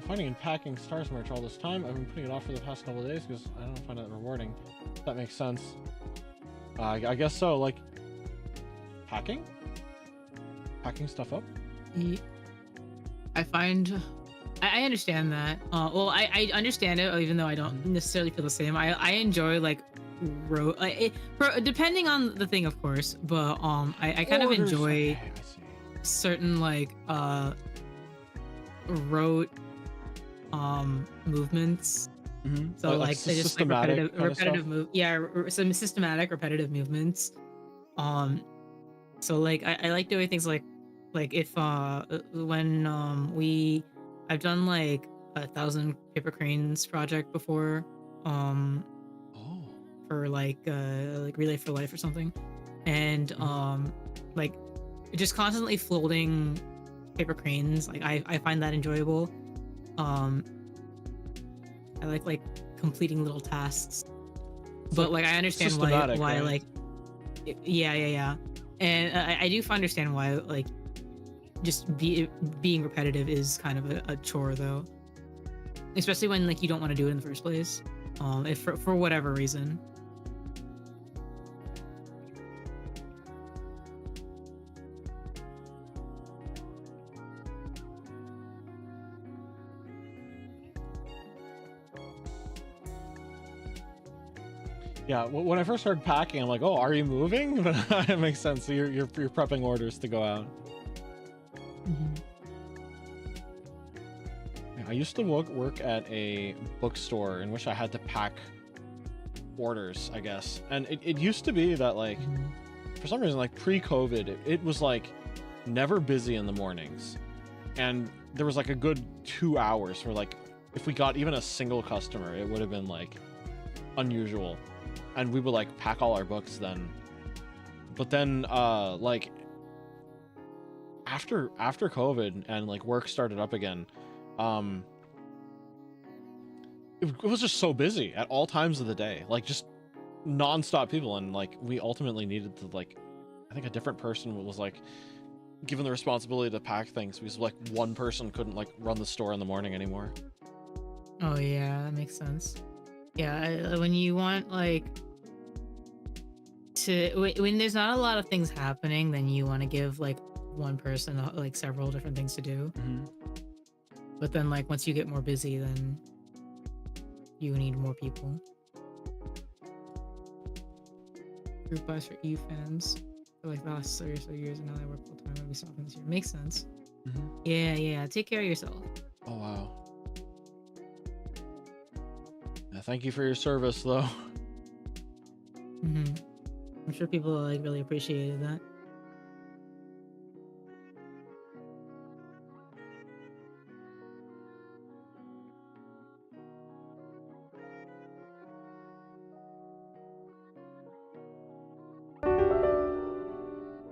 Speaker 1: Finding and packing Stars merch all this time. I've been putting it off for the past couple of days because I don't find it rewarding. If that makes sense. I guess so. Like packing stuff up.
Speaker 2: I find I understand that. Well, I understand it, even though I don't necessarily feel the same. I enjoy like depending on the thing, of course, but I kind of enjoy certain like rote movements. So like they just like some systematic repetitive movements. So like I like doing things like if when I've done like 1,000 paper cranes project before, for like Relay for Life or something, and like just constantly floating paper cranes, like I find that enjoyable. I like completing little tasks, but like I understand why right? Like yeah, and I do understand why like just being repetitive is kind of a chore though, especially when like you don't want to do it in the first place, if for whatever reason.
Speaker 1: Yeah, when I first started packing, I'm like, "Oh, are you moving?" But it makes sense. So you're prepping orders to go out. Yeah, I used to work at a bookstore in which I had to pack orders, I guess, and it used to be that like, for some reason, like pre-COVID, it was like never busy in the mornings, and there was like a good 2 hours where like if we got even a single customer, it would have been like unusual. And we would like pack all our books then. But then like after COVID and like work started up again, it was just so busy at all times of the day, like just non-stop people. And like we ultimately needed to like, I think a different person was like, given the responsibility to pack things because like one person couldn't like run the store in the morning anymore.
Speaker 2: Oh yeah, that makes sense. Yeah, when you want like when there's not a lot of things happening, then you want to give like one person like several different things to do. But then like once you get more busy, then you need more people. Group buys for e-fans for like the last 3 or so years, and now they work full time. When we stopping this year, makes sense. Yeah. Take care of yourself.
Speaker 1: Oh wow. Yeah, thank you for your service, though.
Speaker 2: I'm sure people like really appreciated that.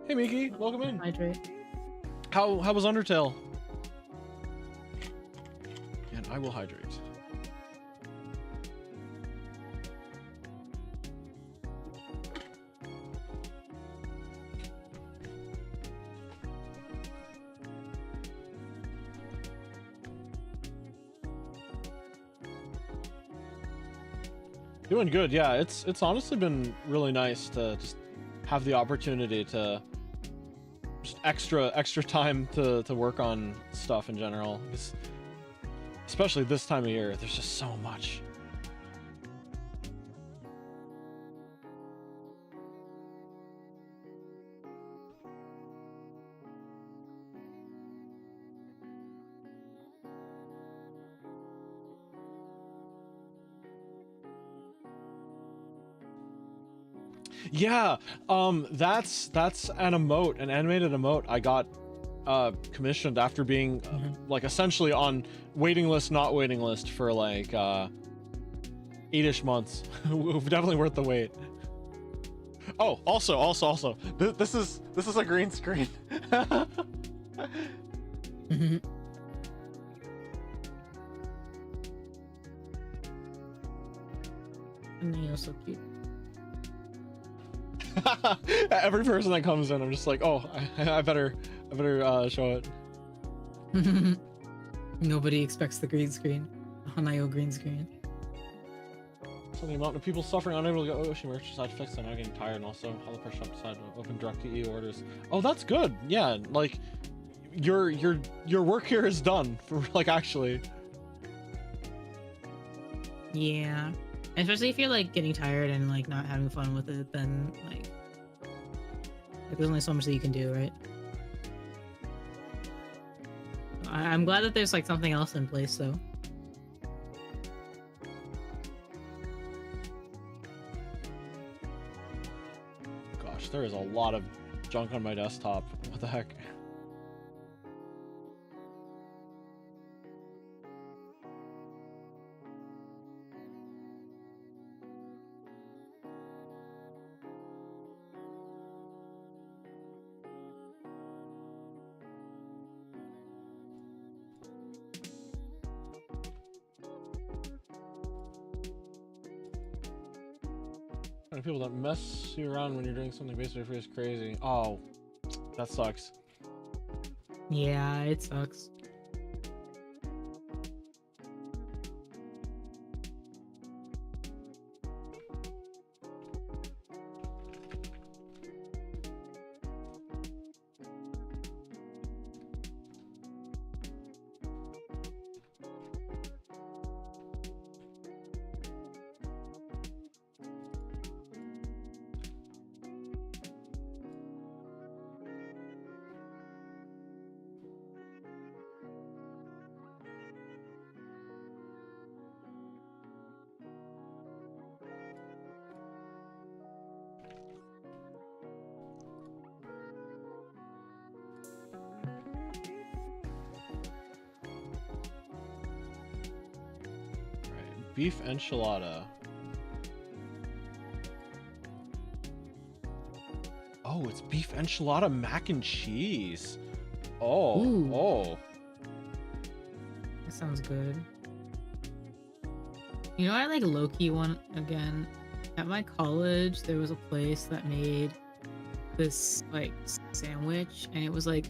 Speaker 1: Hey Miki, welcome in.
Speaker 2: Hydrate.
Speaker 1: How was Undertale? And I will hydrate. Doing good, yeah. It's honestly been really nice to just have the opportunity to just extra time to work on stuff in general. Especially this time of year, there's just so much. Yeah, that's an emote, an animated emote I got commissioned after being like essentially on waiting list, not waiting list for like 8-ish months. Definitely worth the wait. Oh, also, this is a green screen.
Speaker 2: And Neo's so cute.
Speaker 1: Every person that comes in, I'm just like, oh, I better show it.
Speaker 2: Nobody expects the green screen. Hanayo green screen.
Speaker 1: So the amount of people suffering unable to get Oshi merch decide to fix them, not getting tired, and also how the press shop decided to open direct to EU orders. Oh, that's good. Yeah, like your work here is done for like actually.
Speaker 2: Yeah. Especially if you're like getting tired and like not having fun with it, then like there's only so much that you can do, right? I'm glad that there's like something else in place though.
Speaker 1: Gosh, there is a lot of junk on my desktop. What the heck? People that mess you around when you're doing something basically free is crazy. Oh, that sucks.
Speaker 2: Yeah, it sucks.
Speaker 1: Beef enchilada. Oh, it's beef enchilada mac and cheese. Oh,
Speaker 2: Ooh.
Speaker 1: oh.
Speaker 2: That sounds good. You know, I like low-key one again. At my college, there was a place that made this like sandwich, and it was like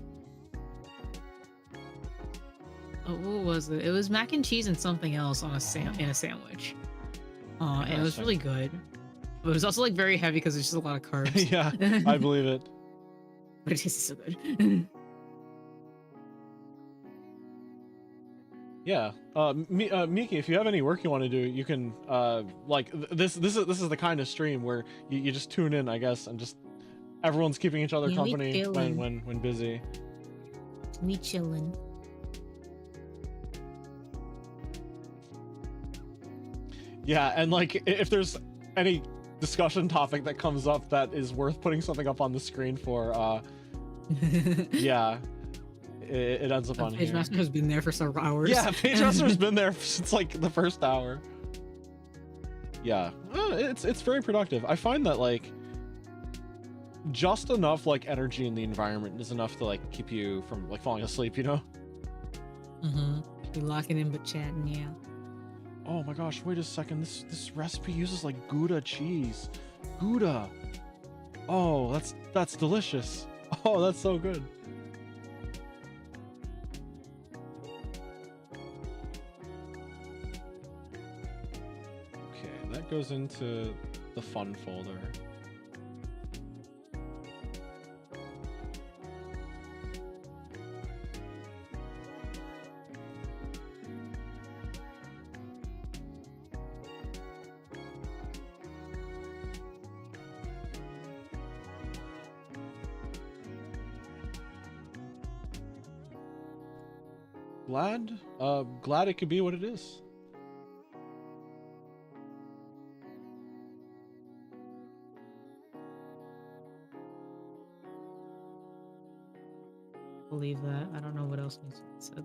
Speaker 2: what was it? It was mac and cheese and something else on in a sandwich. And it was really good. But it was also like very heavy because it's just a lot of carbs.
Speaker 1: Yeah, I believe it.
Speaker 2: But it tastes so good.
Speaker 1: Yeah, Miki, if you have any work you want to do, you can like this is the kind of stream where you just tune in, I guess, and just everyone's keeping each other company when busy.
Speaker 2: We chilling.
Speaker 1: Yeah, and like if there's any discussion topic that comes up that is worth putting something up on the screen for, yeah. It ends up on here.
Speaker 2: PageMaster has been there for several hours.
Speaker 1: Yeah, PageMaster's been there since like the first hour. Yeah, it's very productive. I find that like just enough like energy in the environment is enough to like keep you from like falling asleep, you know?
Speaker 2: You're locking in but chatting, yeah.
Speaker 1: Oh my gosh, wait a second. This recipe uses like Gouda cheese. Gouda. Oh, that's delicious. Oh, that's so good. That goes into the fun folder. Glad it could be what it is.
Speaker 2: Believe that. I don't know what else needs to be said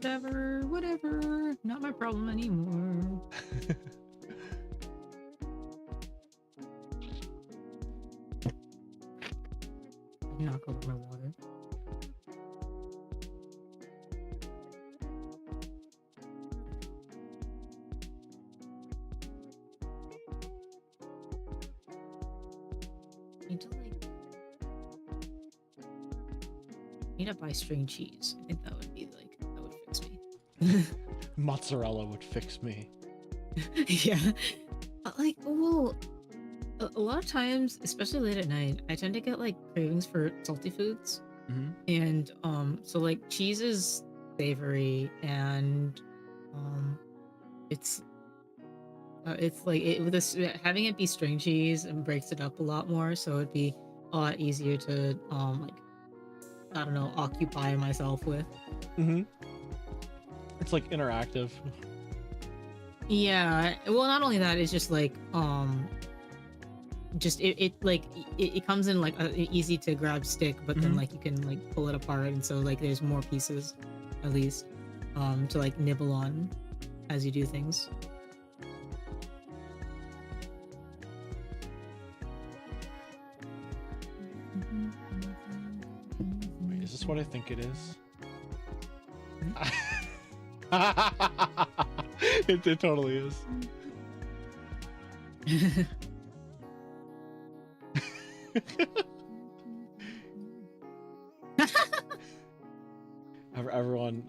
Speaker 2: there. Whatever. Not my problem anymore. Knock over my water. Need to buy string cheese. I think that would be like, that would fix me.
Speaker 1: Mozzarella would fix me.
Speaker 2: Yeah. Like, well, a lot of times, especially late at night, I tend to get like cravings for salty foods. And so like cheese is savory and it's like with this, having it be string cheese and breaks it up a lot more, so it'd be a lot easier to like, I don't know, occupy myself with.
Speaker 1: It's like interactive.
Speaker 2: Yeah, well, not only that, it's just like just it comes in like a easy to grab stick, but then like you can like pull it apart, and so like there's more pieces at least to like nibble on as you do things.
Speaker 1: Wait, is this what I think it is? It totally is.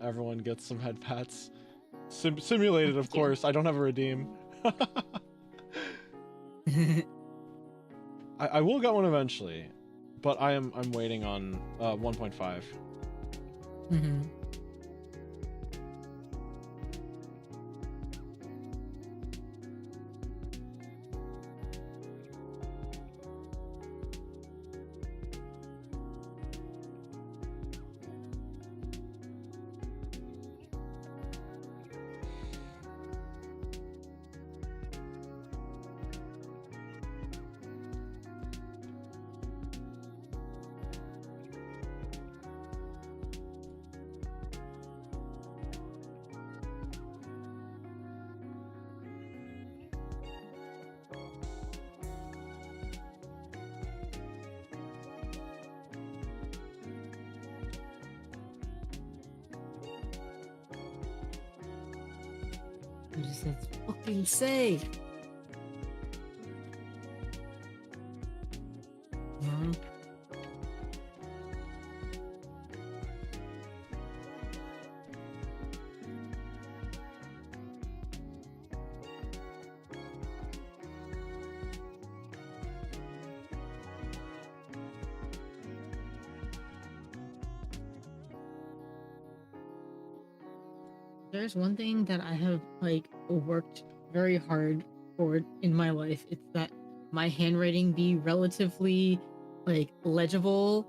Speaker 1: Everyone gets some head pats. Simulated, of course. I don't have a redeem. I will get one eventually, but I'm waiting on 1.5.
Speaker 2: I just said, fucking say. there's one thing that I have like worked very hard for in my life, it's that my handwriting be relatively like legible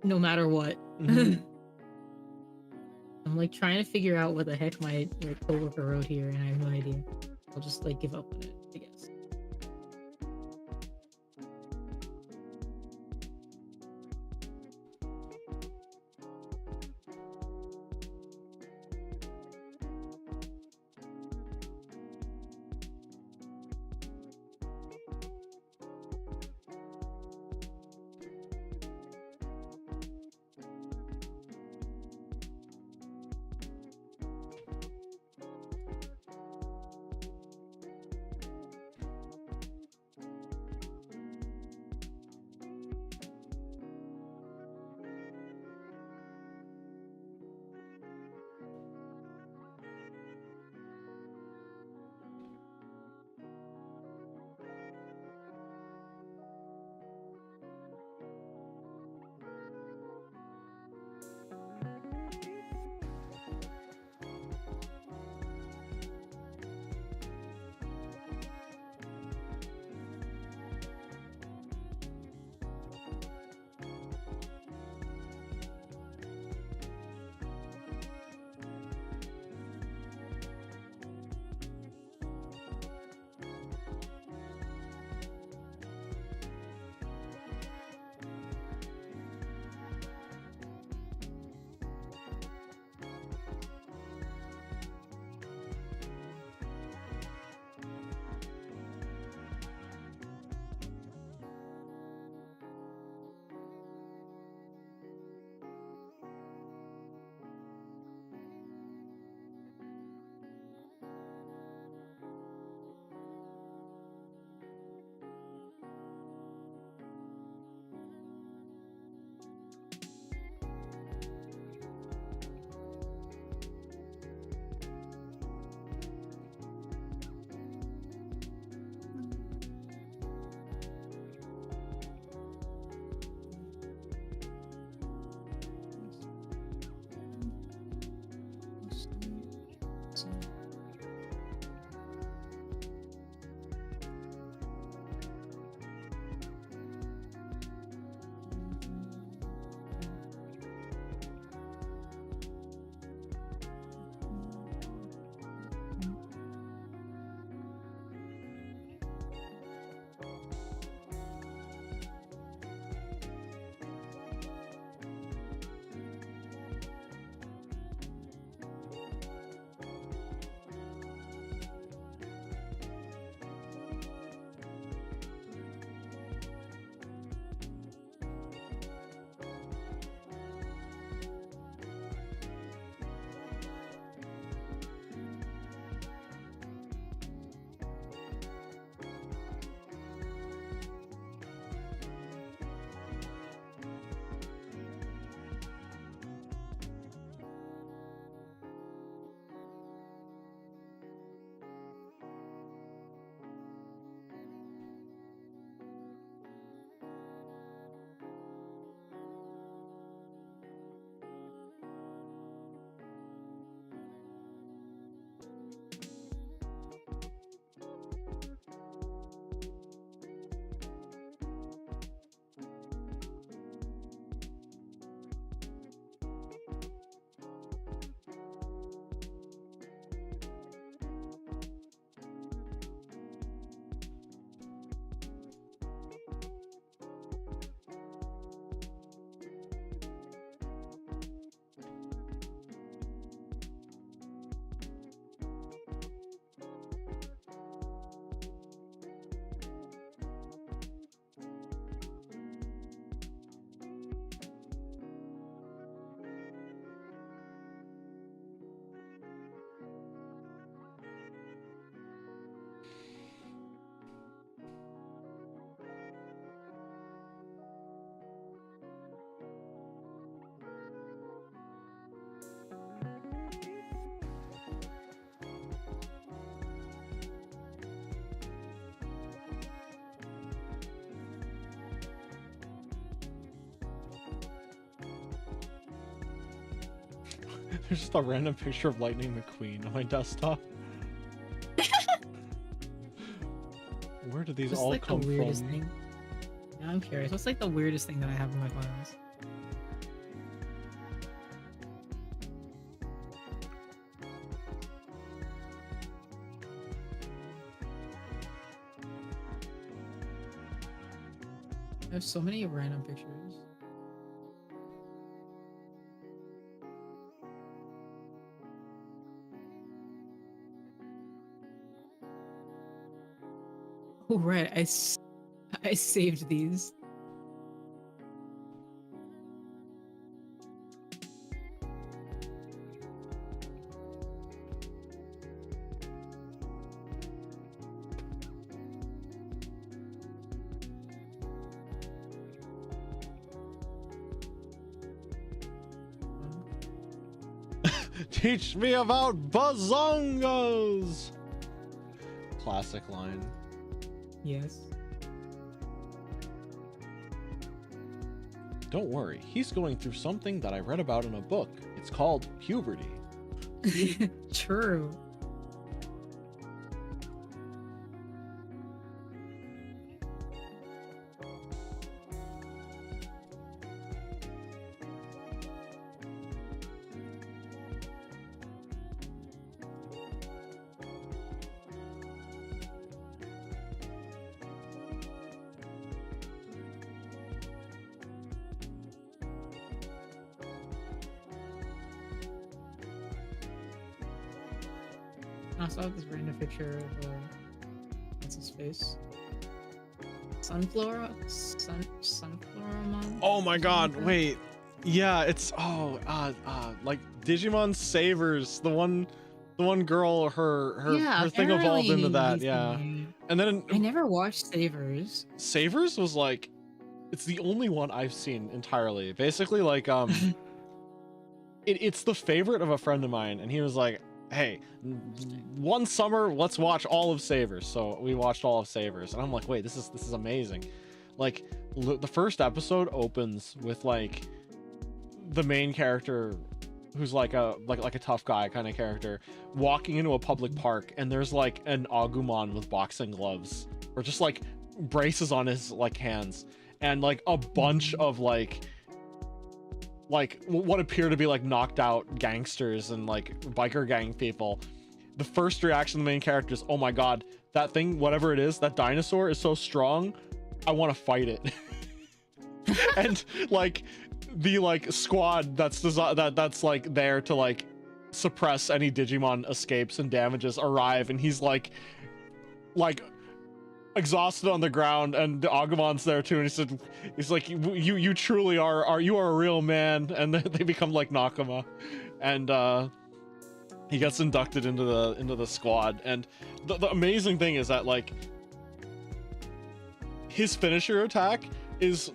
Speaker 2: no matter what.
Speaker 1: Mhm.
Speaker 2: I'm like trying to figure out what the heck my coworker wrote here, and I have no idea. I'll just like give up on it, I guess.
Speaker 1: There's just a random picture of Lightning McQueen on my desktop. Where did these all come
Speaker 2: the weirdest
Speaker 1: from?
Speaker 2: thing. Now I'm curious. What's like the weirdest thing that I have in my files? I have so many random pictures. Oh, right. I saved these.
Speaker 1: Teach me about bazongos. Classic line.
Speaker 2: Yes.
Speaker 1: Don't worry, he's going through something that I read about in a book. It's called puberty.
Speaker 2: True. I saw this random picture of what's his face? Sunflower Mon?
Speaker 1: Oh my god, wait. Yeah, it's like Digimon Savers, the one girl, her thing evolved into that, yeah. And then
Speaker 2: I never watched Savers.
Speaker 1: Savers was like, it's the only one I've seen entirely. Basically, like it's the favorite of a friend of mine, and he was like, hey, one summer let's watch all of Savers. So we watched all of Savers, and I'm like, wait, this is amazing. Like the first episode opens with like the main character, who's like a tough guy kind of character, walking into a public park, and there's like an Agumon with boxing gloves or just like braces on his like hands, and like a bunch of like what appear to be like knocked out gangsters and like biker gang people. The first reaction of the main character is, oh my god, that thing, whatever it is, that dinosaur is so strong, I want to fight it. And like the like squad that's like there to like suppress any Digimon escapes and damages arrive, and he's like exhausted on the ground, and the Agumon's there too, and he's like, you truly are you are a real man. And they become like Nakama, and he gets inducted into the squad. And the amazing thing is that like his finisher attack is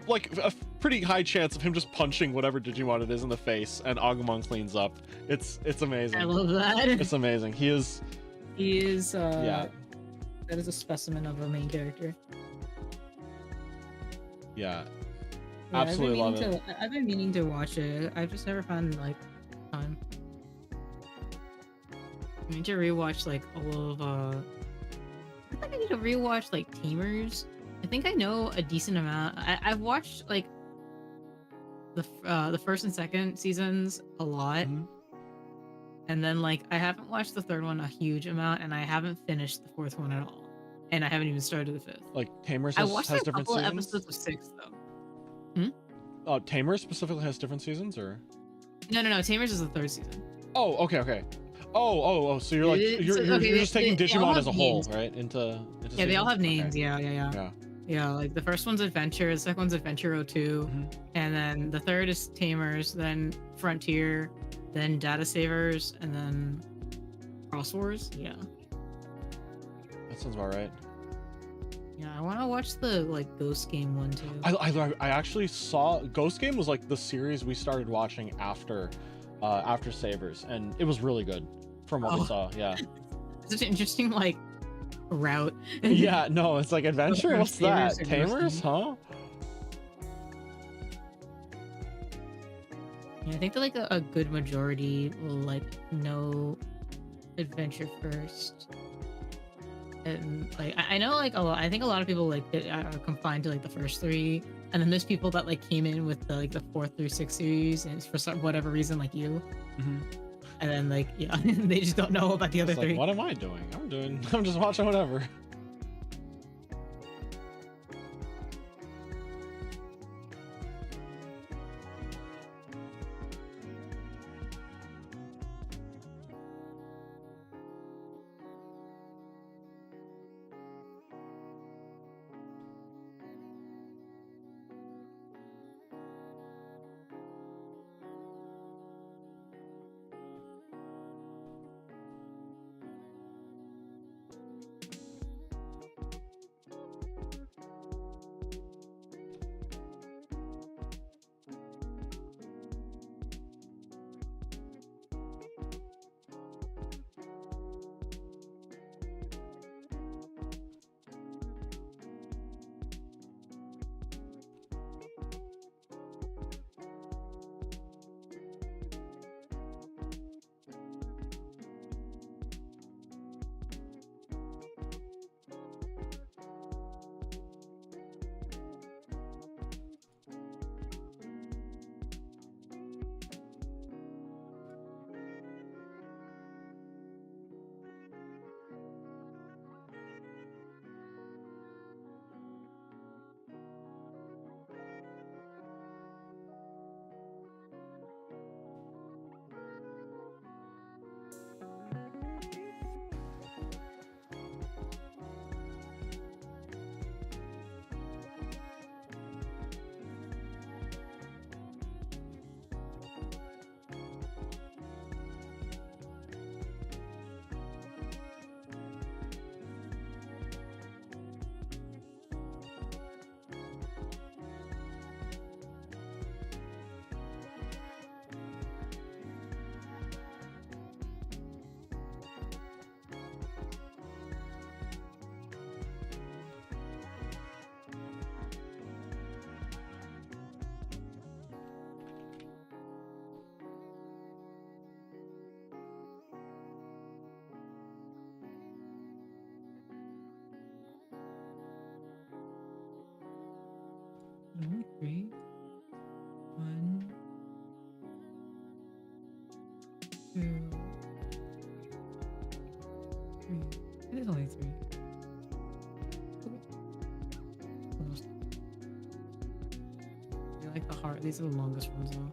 Speaker 1: like a pretty high chance of him just punching whatever Digimon it is in the face, and Agumon cleans up. It's amazing.
Speaker 2: I love that.
Speaker 1: It's amazing. He is
Speaker 2: yeah, that is a specimen of a main character.
Speaker 1: Yeah, absolutely love it.
Speaker 2: I've been meaning to watch it. I've just never found like time. I need to rewatch like all of I think I need to rewatch like Tamers. I think I know a decent amount. I've watched like the first and second seasons a lot.
Speaker 1: Mm-hmm.
Speaker 2: And then like I haven't watched the third one a huge amount, and I haven't finished the fourth one at all. And I haven't even started the fifth.
Speaker 1: Like Tamers
Speaker 2: I
Speaker 1: has
Speaker 2: watched
Speaker 1: different
Speaker 2: a couple
Speaker 1: seasons?
Speaker 2: episodes of six though.
Speaker 1: Tamers specifically has different seasons, or?
Speaker 2: No. Tamers is the third season.
Speaker 1: Oh, okay. Oh. So you're like you're just taking Digimon as a whole, right? Into
Speaker 2: yeah,
Speaker 1: seasons?
Speaker 2: they all have names.
Speaker 1: Okay.
Speaker 2: Yeah. Yeah, like the first one's Adventure, the second one's Adventure 02, and then the third is Tamers, then Frontier, then Data Savers, and then Cross Wars. Yeah.
Speaker 1: That sounds about right.
Speaker 2: Yeah, I want to watch the like Ghost Game one too.
Speaker 1: I actually saw Ghost Game was like the series we started watching after Sabers, and it was really good from what we saw. Yeah.
Speaker 2: It's an interesting like route.
Speaker 1: Yeah, no, it's like Adventure. What's that? Tamers, huh?
Speaker 2: Yeah, I think that like a good majority will like know adventure first. And like I know like a lot, I think a lot of people like are confined to like the first three, and then there's people that like came in with the like the 4 through 6 series, and it's for whatever reason like you, and then like yeah, they just don't know about the other
Speaker 1: It's like,
Speaker 2: three.
Speaker 1: what am I doing? I'm just watching whatever.
Speaker 2: Three, 1, 2, 3. It is only 3. Almost. I like the heart. These are the longest ones though.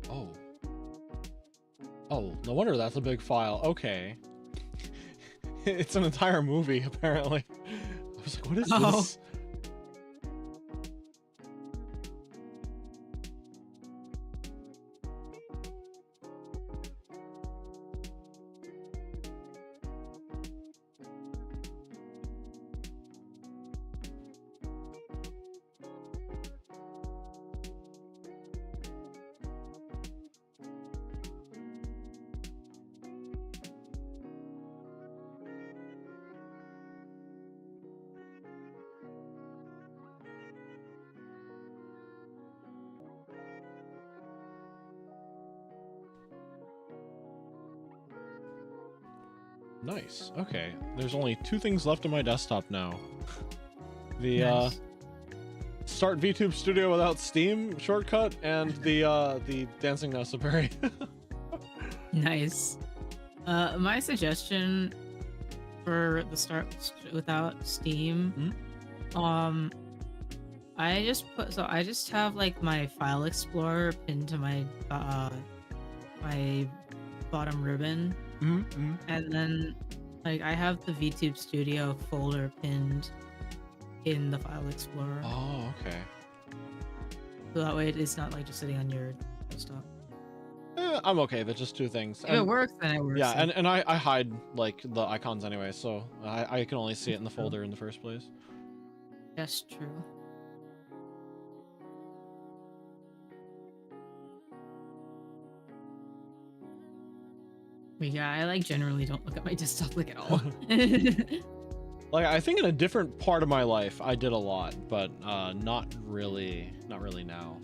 Speaker 1: Oh. Oh, no wonder that's a big file. Okay. It's an entire movie, apparently. I was like, what is this? Nice. Okay. There's only 2 things left on my desktop now. The
Speaker 2: Nice.
Speaker 1: start VTube Studio without Steam shortcut and the Dancing Necessary.
Speaker 2: Nice. My suggestion for the start without Steam, I just have like my file explorer pinned to my my bottom ribbon, and then like I have the VTube Studio folder pinned in the file explorer.
Speaker 1: Oh, okay.
Speaker 2: So that way it's not like just sitting on your desktop.
Speaker 1: I'm okay. There's just 2 things.
Speaker 2: If it works, then it works.
Speaker 1: Yeah, and I hide like the icons anyway, so I can only see it in the folder in the first place.
Speaker 2: That's true. But yeah, I like generally don't look at my desktop like at all.
Speaker 1: Like I think in a different part of my life I did a lot, but not really now.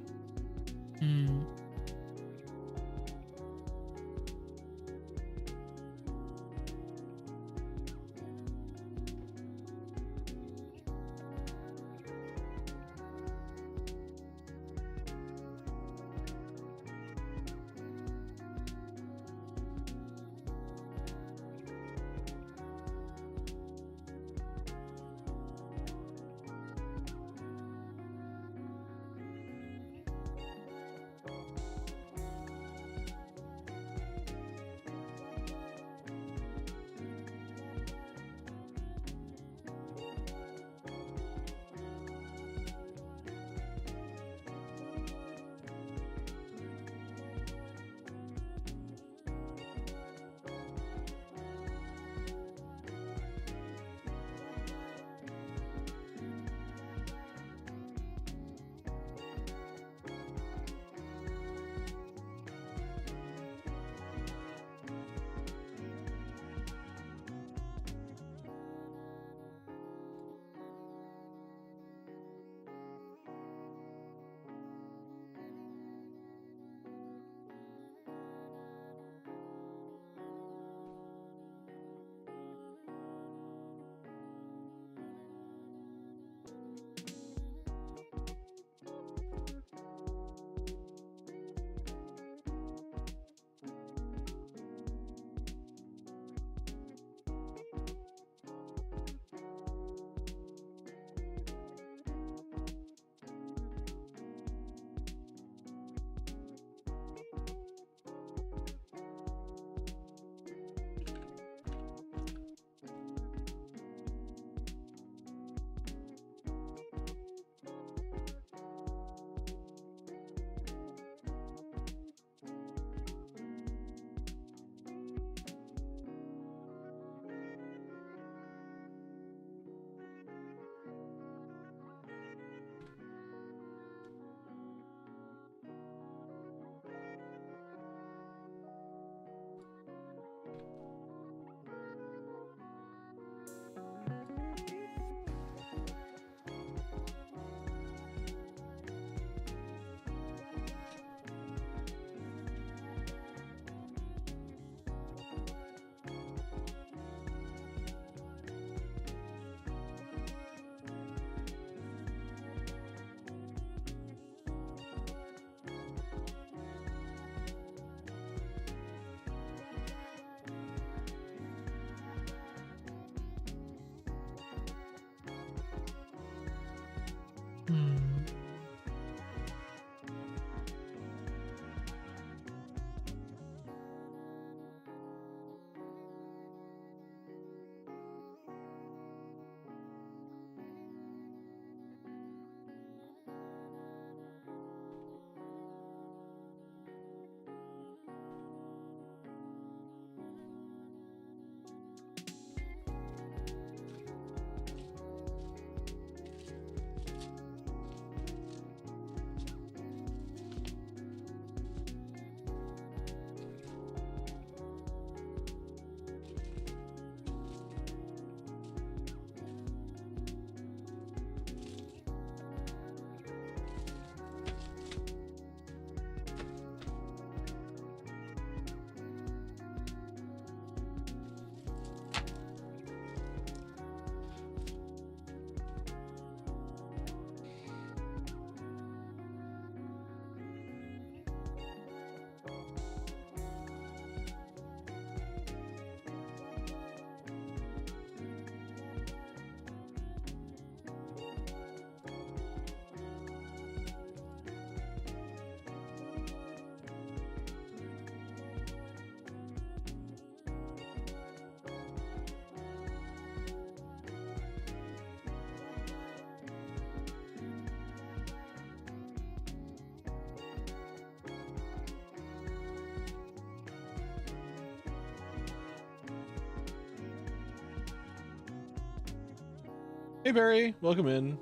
Speaker 1: Hey Barry, welcome in.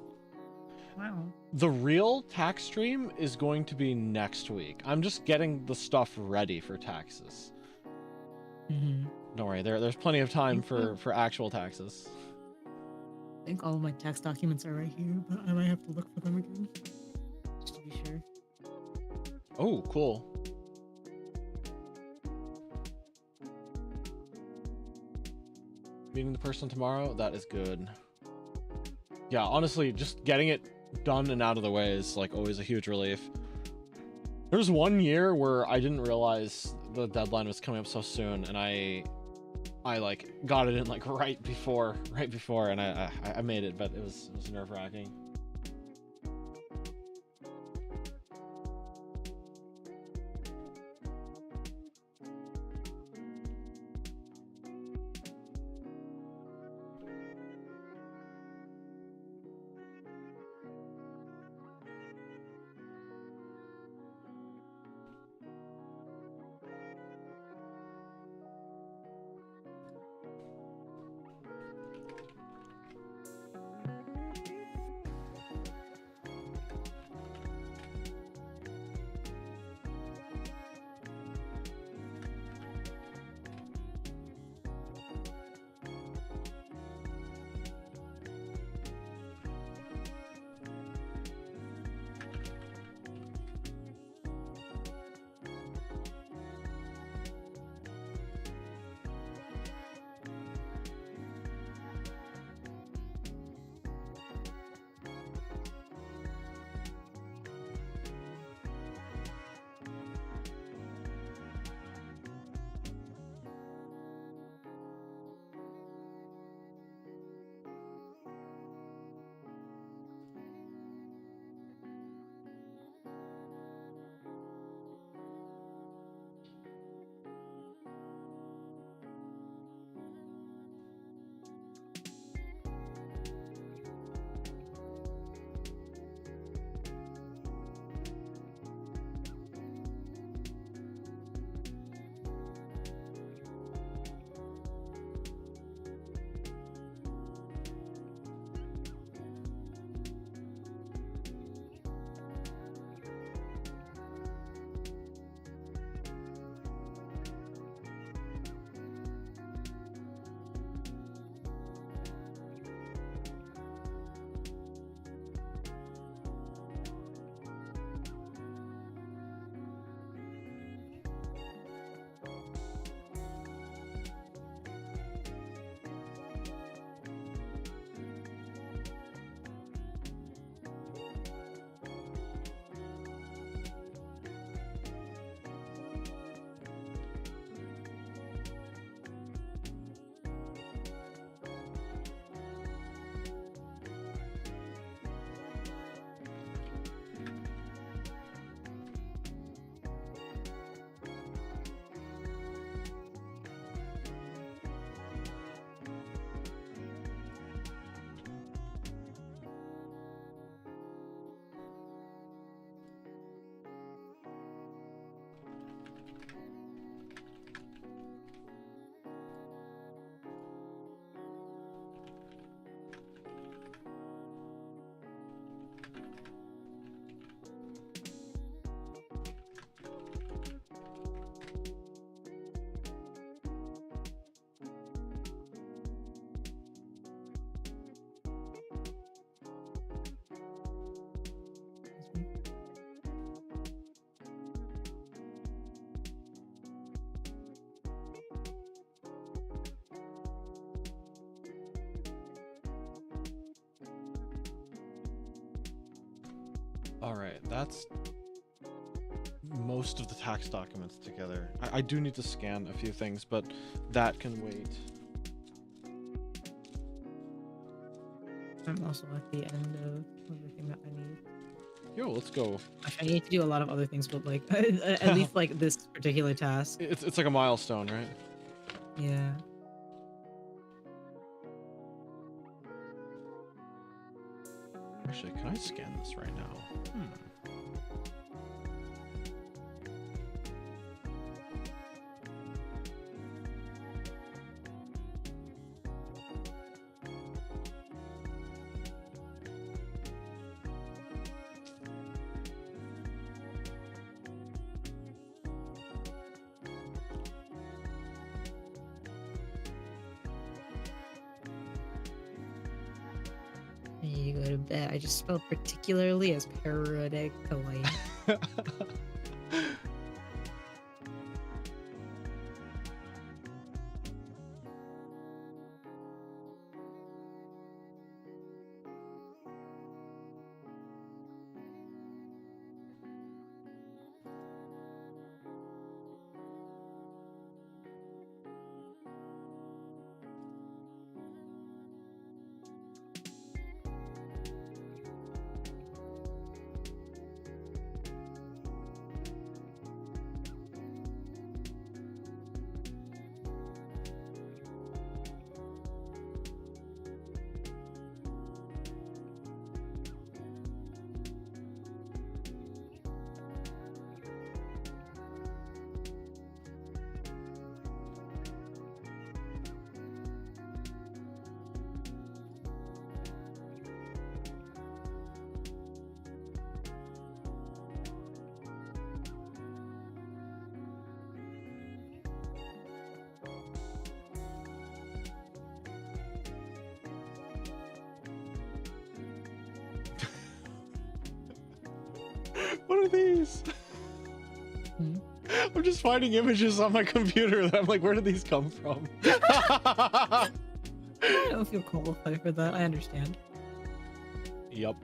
Speaker 2: Wow.
Speaker 1: The real tax stream is going to be next week. I'm just getting the stuff ready for taxes. Don't worry, there's plenty of time for actual taxes.
Speaker 2: I think all of my tax documents are right here, but I might have to look for them again. Just to be sure.
Speaker 1: Oh, cool. Meeting the person tomorrow? That is good. Yeah, honestly, just getting it done and out of the way is like always a huge relief. There was one year where I didn't realize the deadline was coming up so soon, and I like got it in like right before, and I made it, but it was nerve-wracking. All right, that's most of the tax documents together. I do need to scan a few things, but that can wait.
Speaker 2: I'm also at the end of everything that I need.
Speaker 1: Yo, let's go.
Speaker 2: I need to do a lot of other things, but like at least like this particular task.
Speaker 1: It's like a milestone, right?
Speaker 2: Yeah.
Speaker 1: Actually, can I scan this right now?
Speaker 2: you go to bed. I just spelled particularly as periodically.
Speaker 1: What are these? I'm just finding images on my computer that I'm like, where did these come from?
Speaker 2: I don't feel qualified for that. I understand.
Speaker 1: Yup.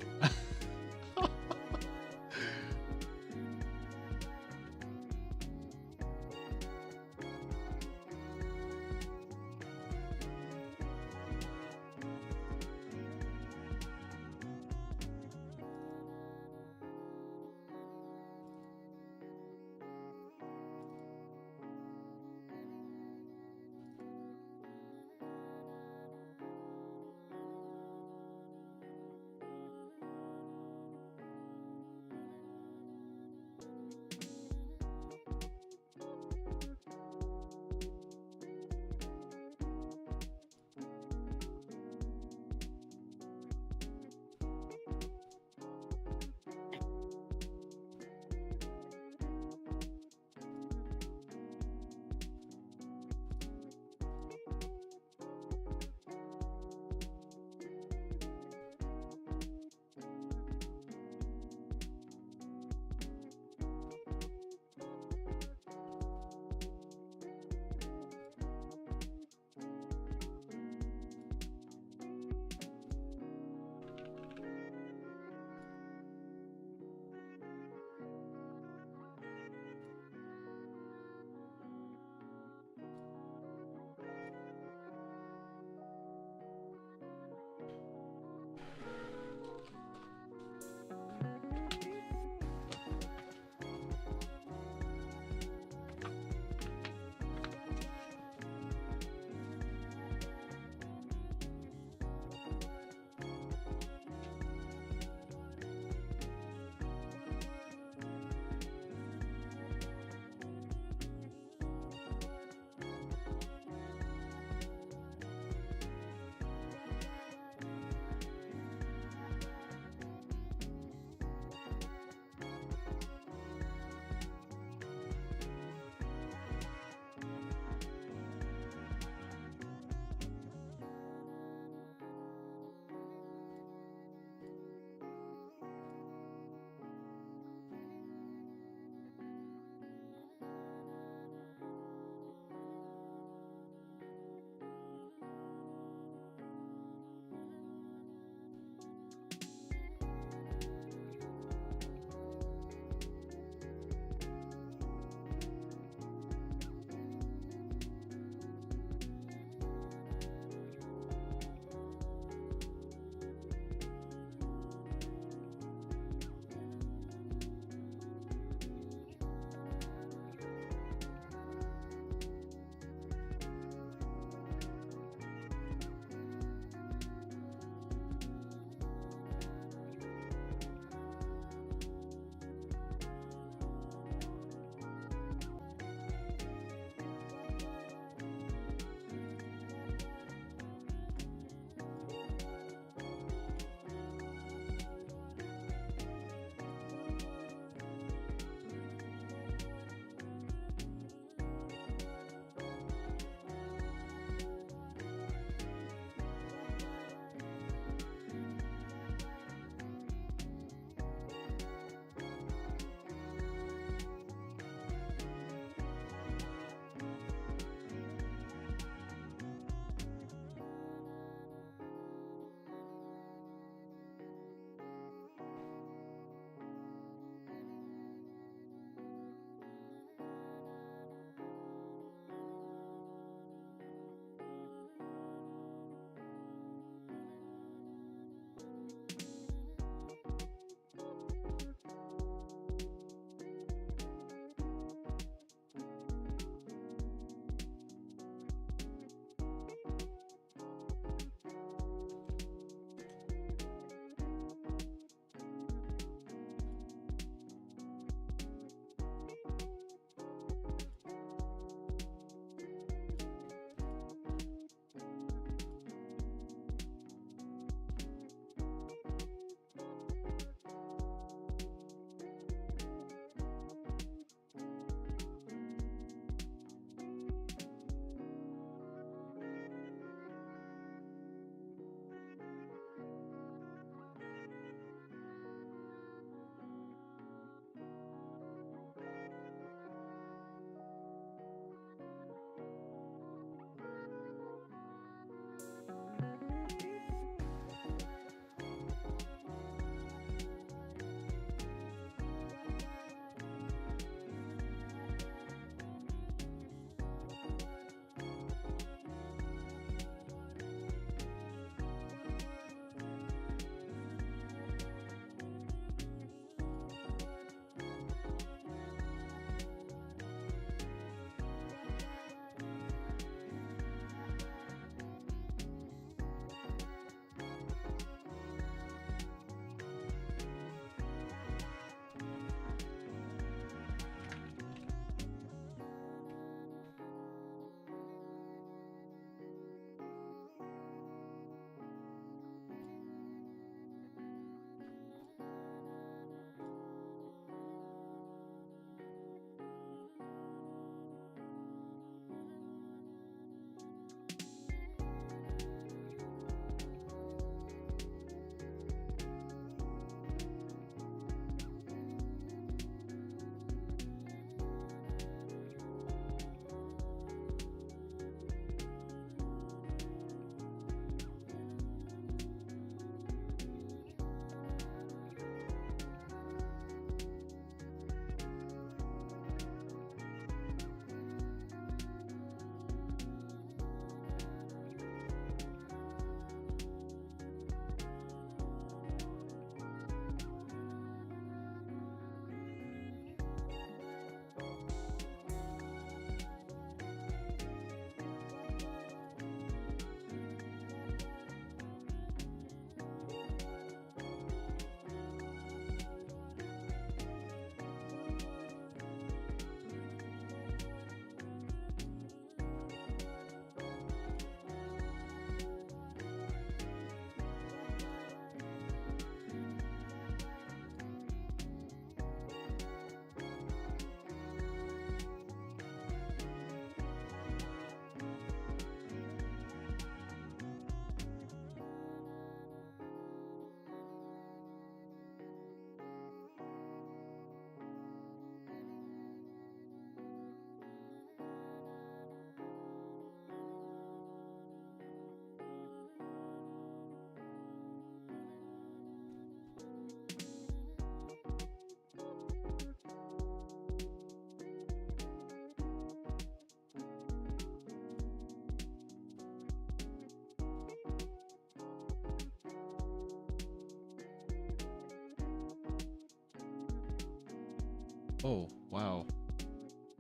Speaker 1: Oh, wow.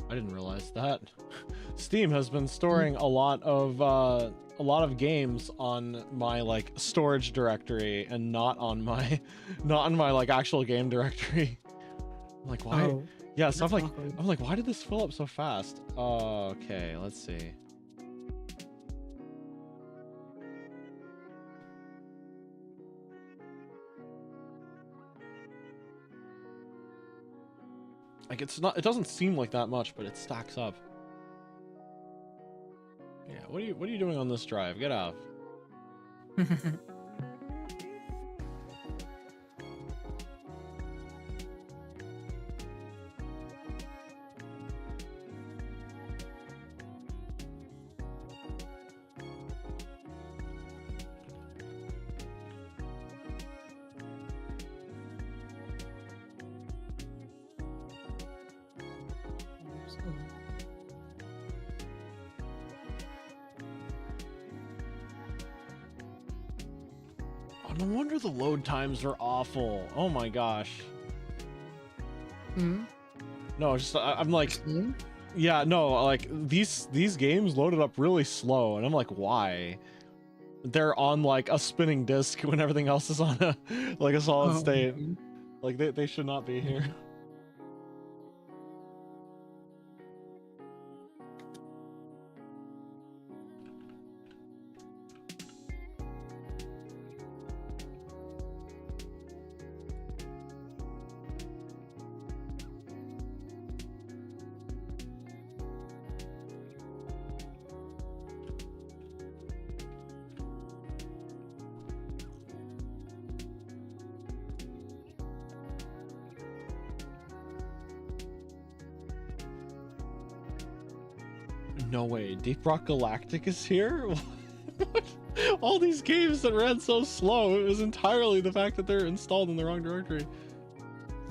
Speaker 1: I didn't realize that. Steam has been storing a lot of games on my like storage directory and not on my like actual game directory. I'm like, why?
Speaker 2: Oh,
Speaker 1: Yeah, so
Speaker 2: that's
Speaker 1: I'm like, why did this fill up so fast? Okay, let's see. Like it doesn't seem like that much, but it stacks up. Yeah, what are you doing on this drive? Get out. Oh, no wonder the load times are awful. Oh my gosh.
Speaker 2: Hmm?
Speaker 1: No, it's just I'm like,
Speaker 2: Steam?
Speaker 1: yeah, no, like these games loaded up really slow, and I'm like, why? They're on like a spinning disc when everything else is on a like a solid
Speaker 2: Oh,
Speaker 1: state.
Speaker 2: okay.
Speaker 1: Like they should not be here. No way, Deep Rock Galactic is here? All these games that ran so slow, it was entirely the fact that they're installed in the wrong directory.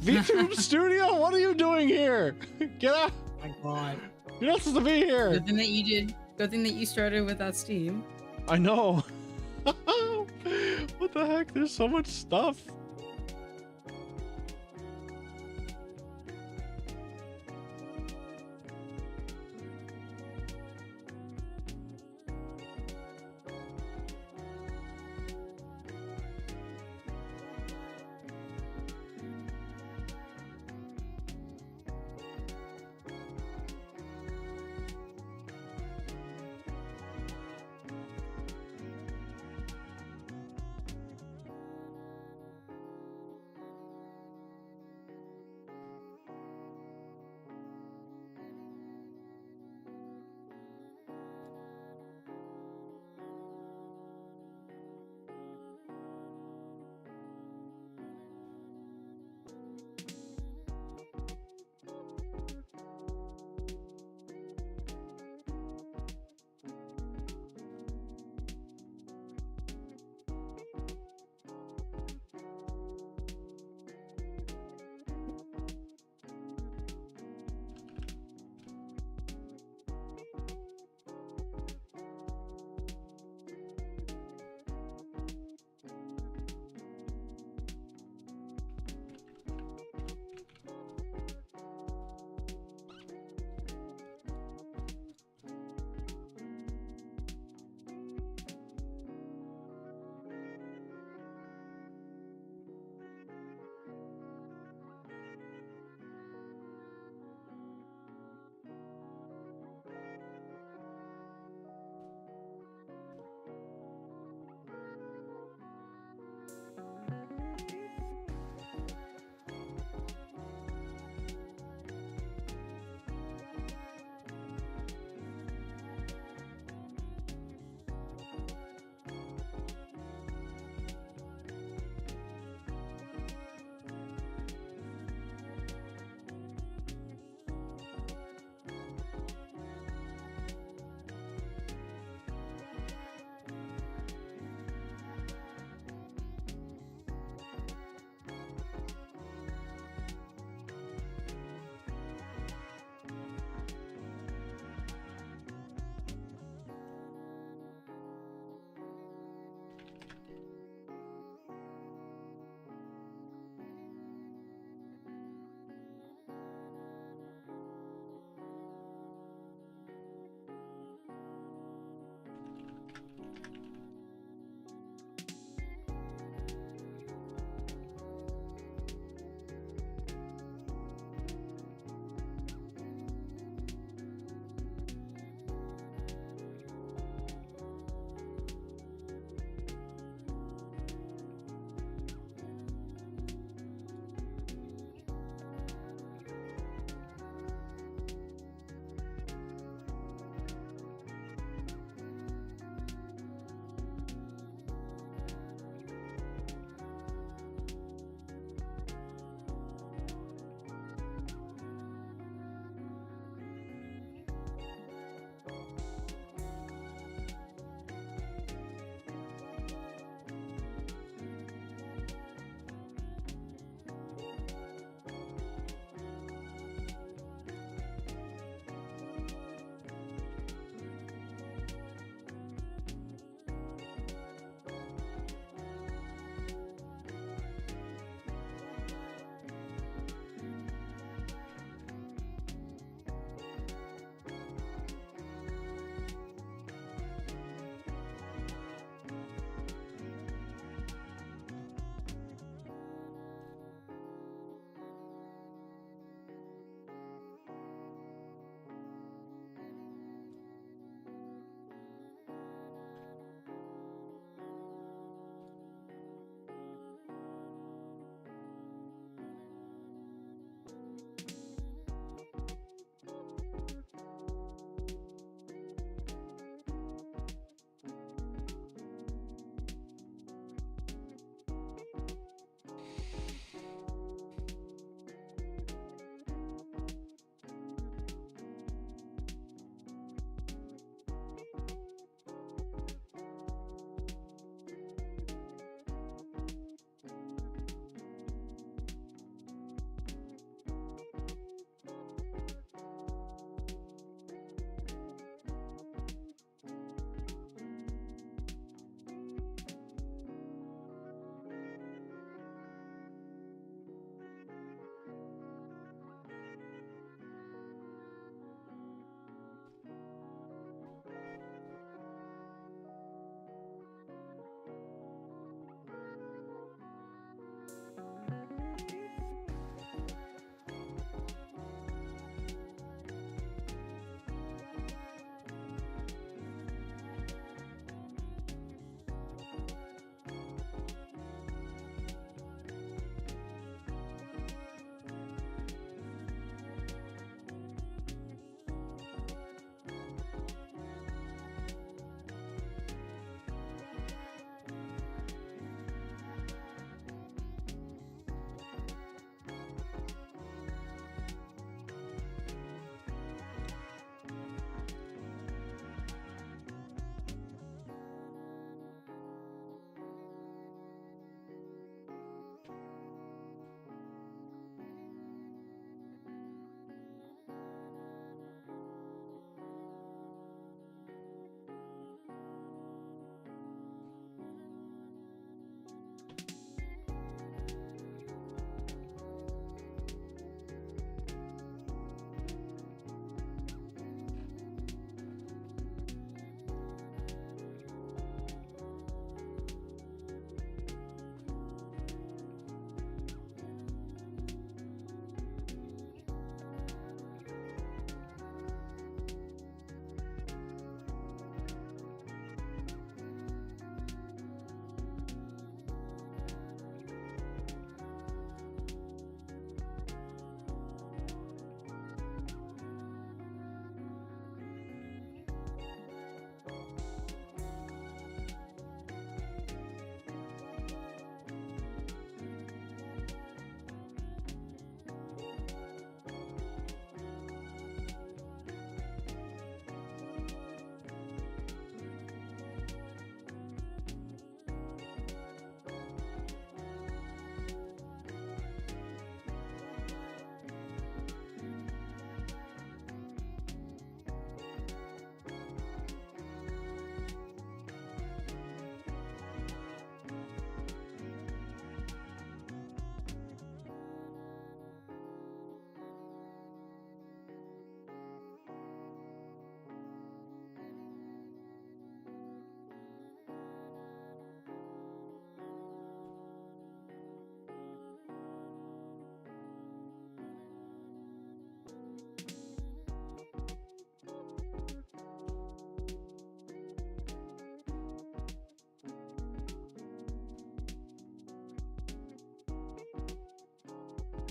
Speaker 1: VTube Studio, what are you doing here? Get out!
Speaker 2: My God.
Speaker 1: You're not supposed to be here!
Speaker 2: Good thing that you did. Good thing that you started with that Steam.
Speaker 1: I know. What the heck? There's so much stuff.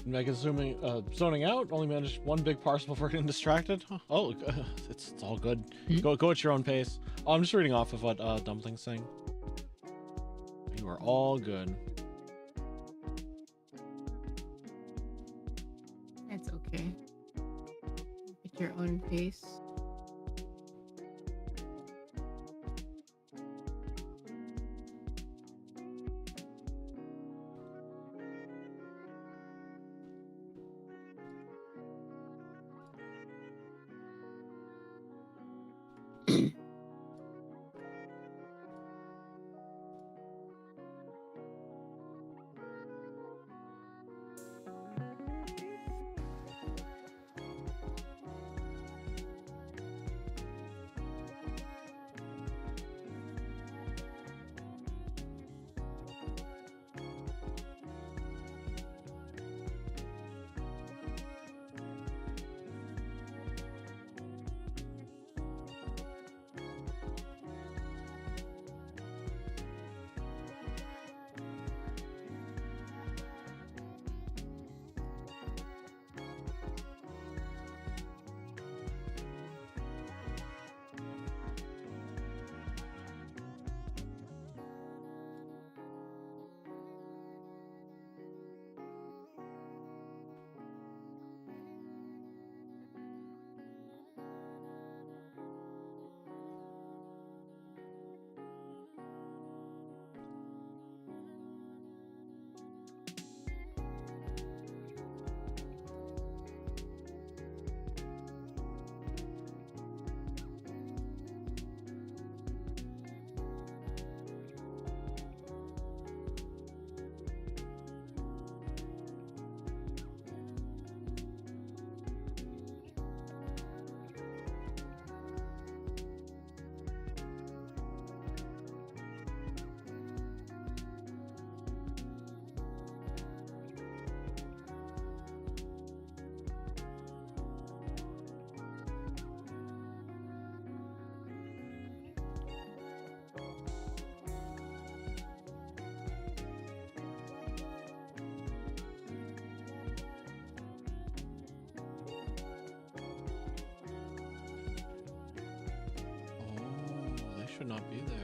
Speaker 1: Mega zoning out. Only managed one big parcel before getting distracted. Oh, it's all good. Go at your own pace. Oh, I'm just reading off of what Dumpling's saying. You are all good.
Speaker 2: It's okay. At your own pace.
Speaker 1: Should not be there.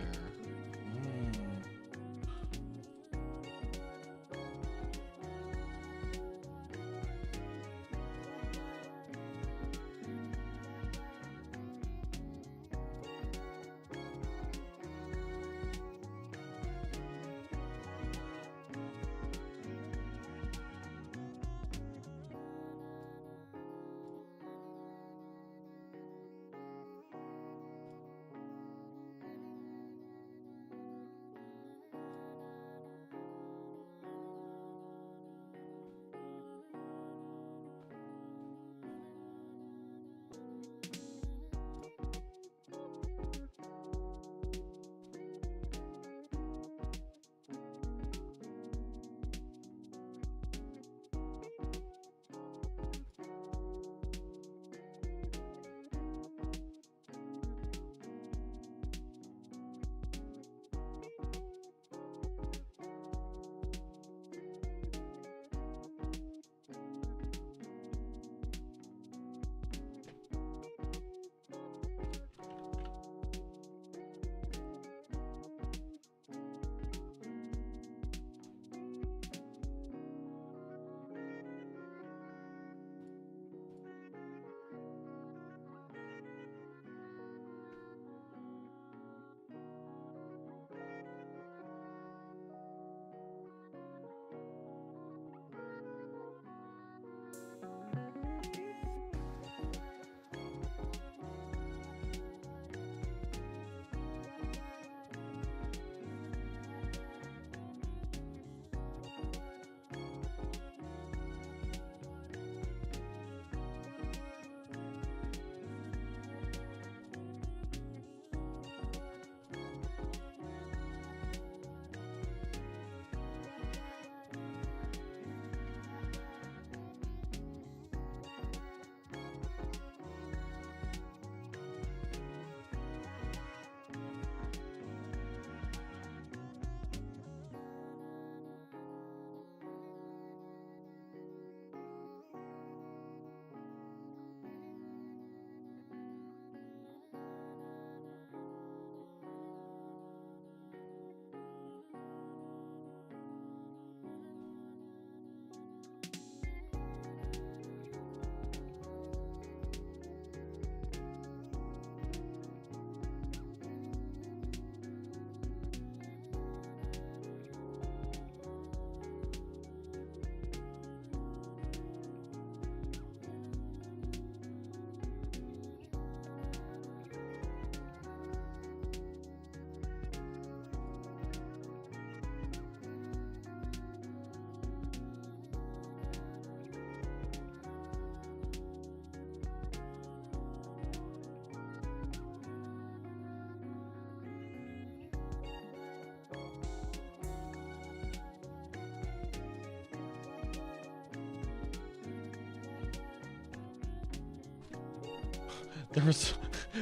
Speaker 1: There was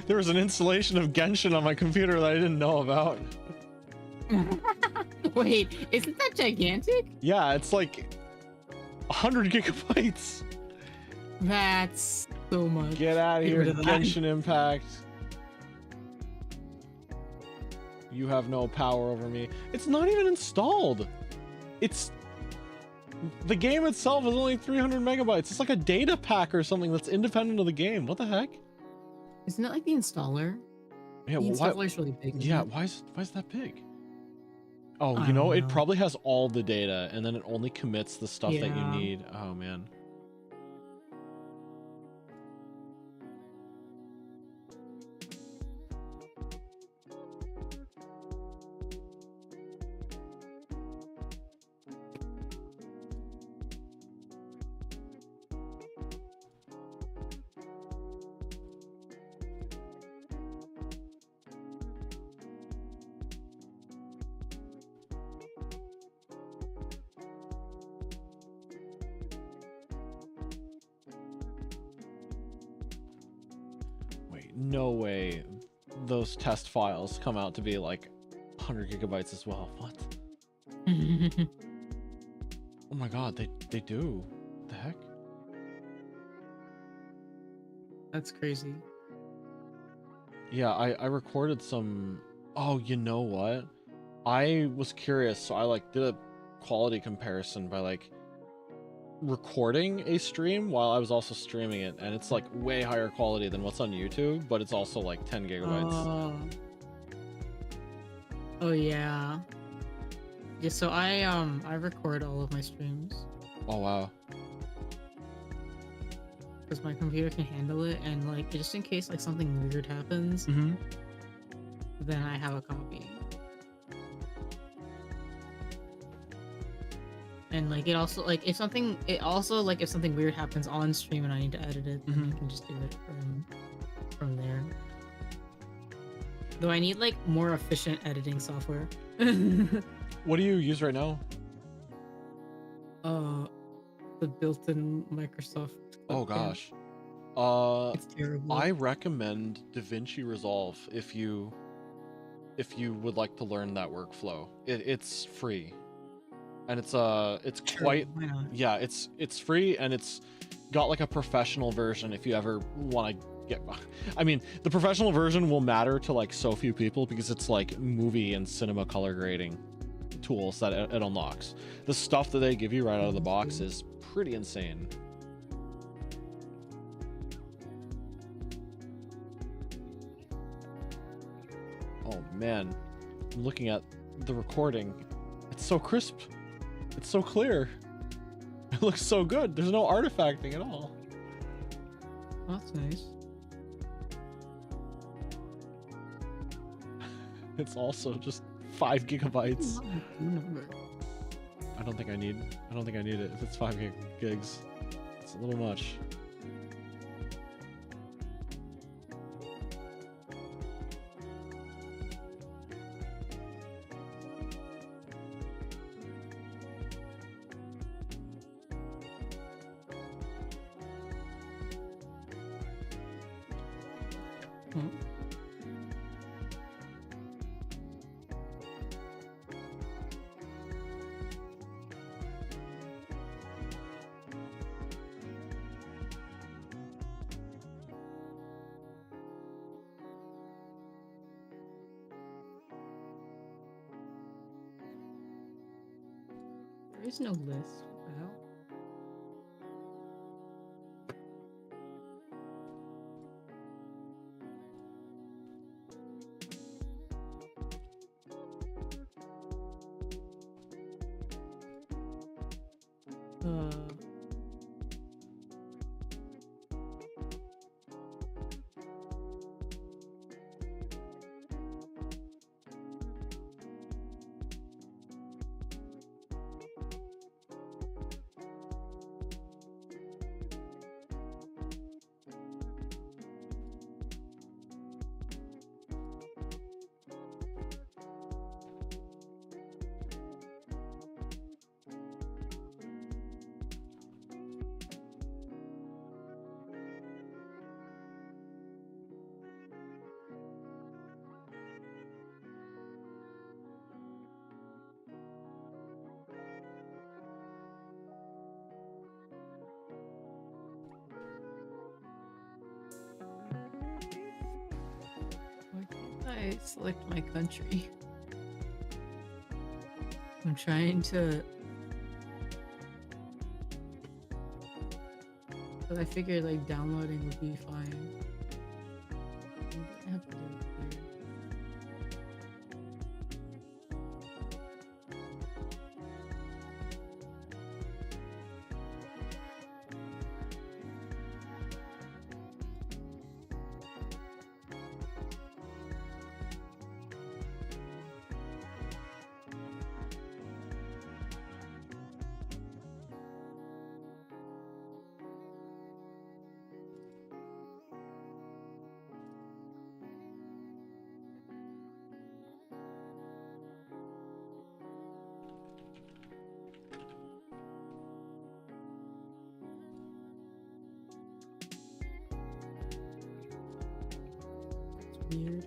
Speaker 1: there was an installation of Genshin on my computer that I didn't know about.
Speaker 2: Wait, isn't that gigantic?
Speaker 1: Yeah, it's like 100 gigabytes.
Speaker 2: That's so much.
Speaker 1: Get out of
Speaker 2: Get
Speaker 1: here,
Speaker 2: rid of that.
Speaker 1: Genshin Impact. You have no power over me. It's not even installed. It's... The game itself is only 300 megabytes. It's like a data pack or something that's independent of the game. What the heck?
Speaker 2: Isn't it like the installer?
Speaker 1: Yeah,
Speaker 2: The
Speaker 1: why...
Speaker 2: installer's really big. isn't
Speaker 1: Yeah,
Speaker 2: it?
Speaker 1: why is that big? Oh,
Speaker 2: I
Speaker 1: you know,
Speaker 2: don't
Speaker 1: it
Speaker 2: know.
Speaker 1: probably has all the data, and then it only commits the stuff that you
Speaker 2: Yeah.
Speaker 1: need. Oh, man. Wait, no way those test files come out to be like 100 gigabytes as well. What? Oh my god, they do. What the heck?
Speaker 2: That's crazy.
Speaker 1: Yeah, I recorded some... Oh, you know what? I was curious, so I like did a quality comparison by like recording a stream while I was also streaming it, and it's like way higher quality than what's on YouTube, but it's also like 10 gigabytes.
Speaker 2: Oh yeah. Yeah, so I record all of my streams
Speaker 1: Oh wow.
Speaker 2: because my computer can handle it, and like just in case like something weird happens,
Speaker 1: Mm-hmm.
Speaker 2: then I have a copy. And like it also like if something weird happens on stream and I need to edit it, then I can just do it from there. Though I need like more efficient editing software.
Speaker 1: What do you use right now?
Speaker 2: The built-in Microsoft.
Speaker 1: Oh
Speaker 2: clip
Speaker 1: gosh.
Speaker 2: It's terrible.
Speaker 1: I recommend DaVinci Resolve if you would like to learn that workflow. It's free. And it's
Speaker 2: Sure,
Speaker 1: quite...
Speaker 2: why not?
Speaker 1: Yeah, it's free, and it's got like a professional version if you ever want to get... I mean, the professional version will matter to like so few people because it's like movie and cinema color grading tools that it unlocks. The stuff that they give you right out of the box is pretty insane. Oh man, I'm looking at the recording. It's so crisp. It's so clear. It looks so good. There's no artifacting at all.
Speaker 2: Oh, that's nice.
Speaker 1: It's also just 5 gigabytes.
Speaker 2: Oh, number.
Speaker 1: I don't think I need it if it's 5 gigs. It's a little much.
Speaker 2: Hmm. There is no list. What the hell? Uh, I select my country? I'm trying to. But I figured like downloading would be fine. I have to do it here. Weird.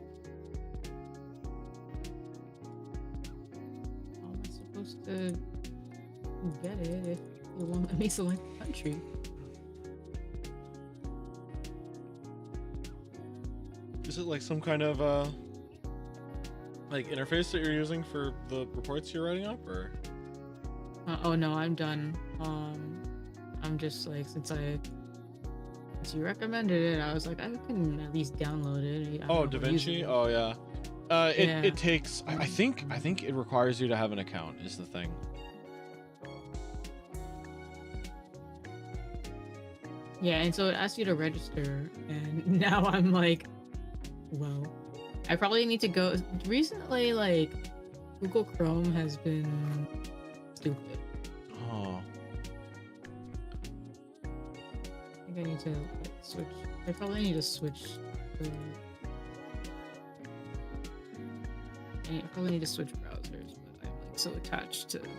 Speaker 2: How am I supposed to get it if it won't let me select the country?
Speaker 1: Is it like some kind of like interface that you're using for the reports you're writing up, or?
Speaker 2: Oh no, I'm done. I'm just like since you recommended it, I was like I can at least download it.
Speaker 1: Oh, DaVinci. Oh yeah. It takes. I think it requires you to have an account. Is the thing.
Speaker 2: Yeah, and so it asks you to register, and now I'm like, well, I probably need to go. Recently, like, Google Chrome has been stupid.
Speaker 1: Oh.
Speaker 2: I think I need to like, switch. I probably need to switch. I probably need to switch browsers, but I'm like so attached to Chrome.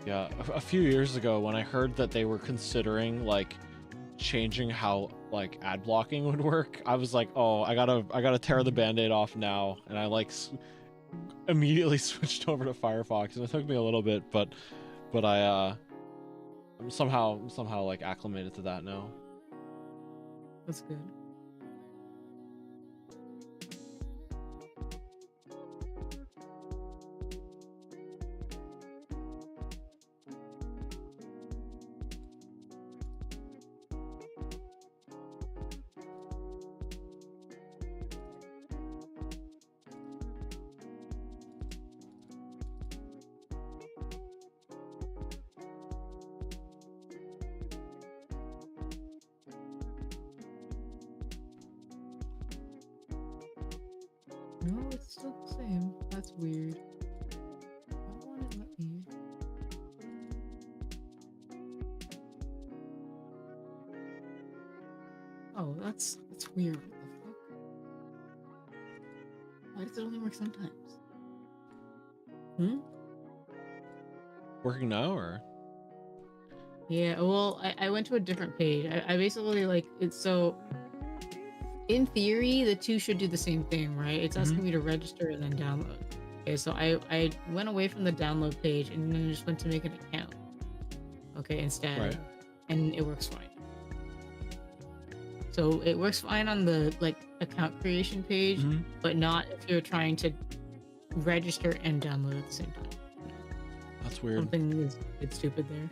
Speaker 1: Yeah, a few years ago when I heard that they were considering like changing how like ad blocking would work, I was like, oh, I gotta tear the band-aid off now, and I like immediately switched over to Firefox, and it took me a little bit, but I'm somehow like acclimated to that now.
Speaker 2: That's good. No, it's still the same. That's weird. Why won't it let me? Oh, that's weird. What the fuck? Why does it only work sometimes?
Speaker 1: Working now, or?
Speaker 2: Yeah, well, I went to a different page. I basically like it's so. In theory, the two should do the same thing, right? It's asking me to register and then download. Okay, so I went away from the download page and then just went to make an account. Okay, instead.
Speaker 1: Right.
Speaker 2: And it works fine. So it works fine on the like account creation page, but not if you're trying to register and download at the same time.
Speaker 1: That's weird.
Speaker 2: Something is it's stupid there.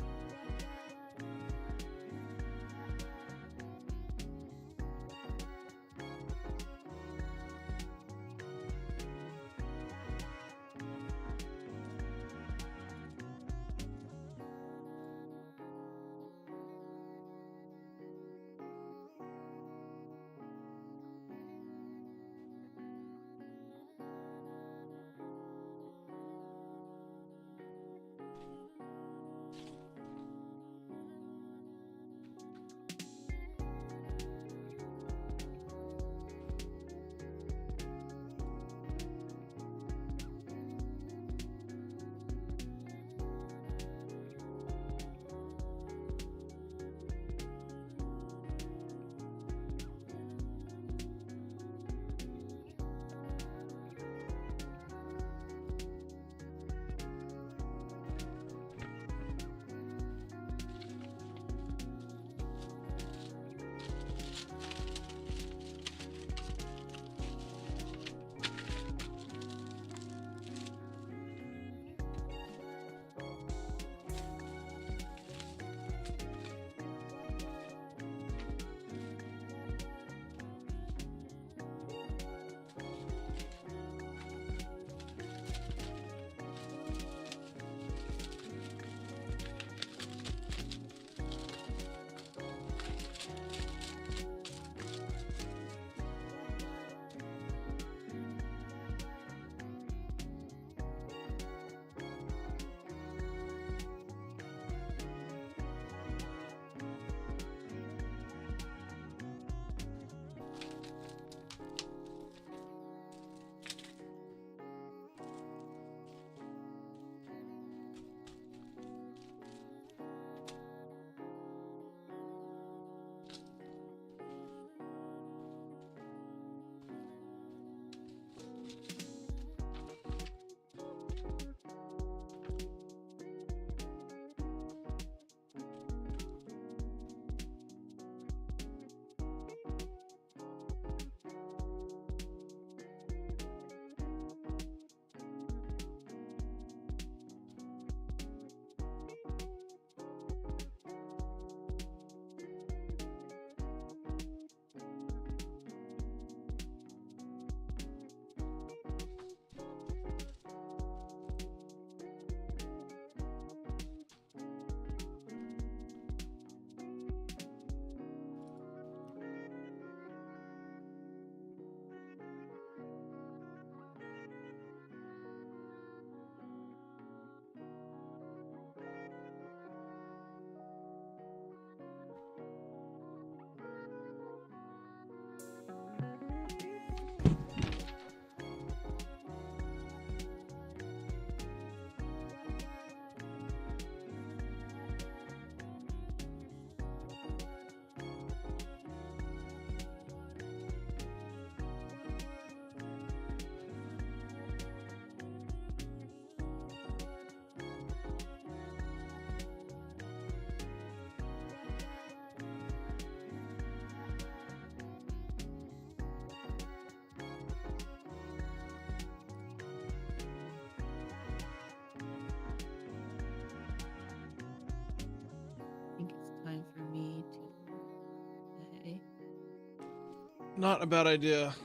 Speaker 1: not a bad idea.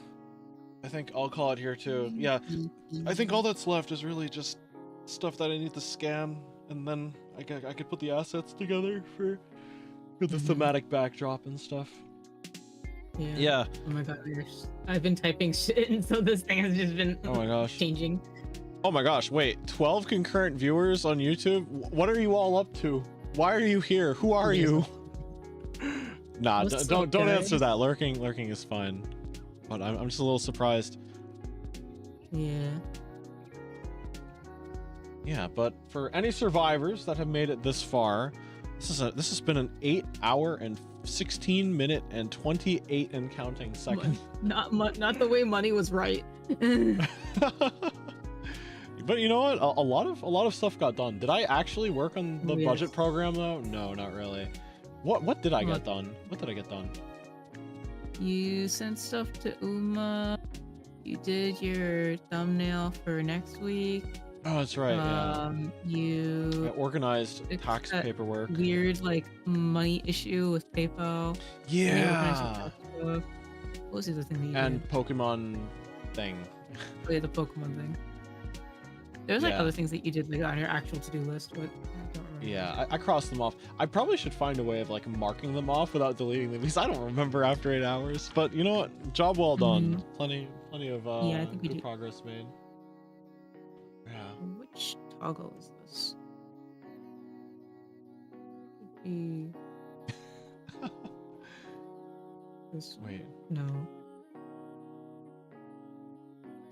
Speaker 1: I think I'll call it here too. Yeah, I think all that's left is really just stuff that I need to scan, and then I could put the assets together for the thematic backdrop and stuff. Yeah.
Speaker 2: Oh my god, I've been typing shit, and so this thing has just been
Speaker 1: oh my gosh
Speaker 2: changing.
Speaker 1: Oh my gosh, wait, 12 concurrent viewers on YouTube? What are you all up to? Why are you here? Who are you? Nah, don't answer that. Lurking is fine. But I'm just a little surprised.
Speaker 2: Yeah.
Speaker 1: Yeah, but for any survivors that have made it this far, this has been an 8 hour and 16 minute and 28 and counting seconds.
Speaker 2: Not the way money was right.
Speaker 1: But you know what? A lot of stuff got done. Did I actually work on the budget program though? No, not really. What did I get done? What did I get done?
Speaker 2: You sent stuff to Uma. You did your thumbnail for next week.
Speaker 1: Oh, that's right.
Speaker 2: You
Speaker 1: organized tax paperwork.
Speaker 2: Weird like money issue with PayPal.
Speaker 1: Yeah.
Speaker 2: What was the other thing that you
Speaker 1: and
Speaker 2: did?
Speaker 1: Pokemon thing.
Speaker 2: Oh, yeah, the Pokemon thing. There's like other things that you did like on your actual to-do list, but I don't remember.
Speaker 1: Yeah, I crossed them off. I probably should find a way of like marking them off without deleting them because I don't remember after 8 hours. But you know what? Job well done. Plenty of
Speaker 2: I think
Speaker 1: good progress made. Yeah.
Speaker 2: Which toggle is this? This
Speaker 1: Wait.
Speaker 2: No.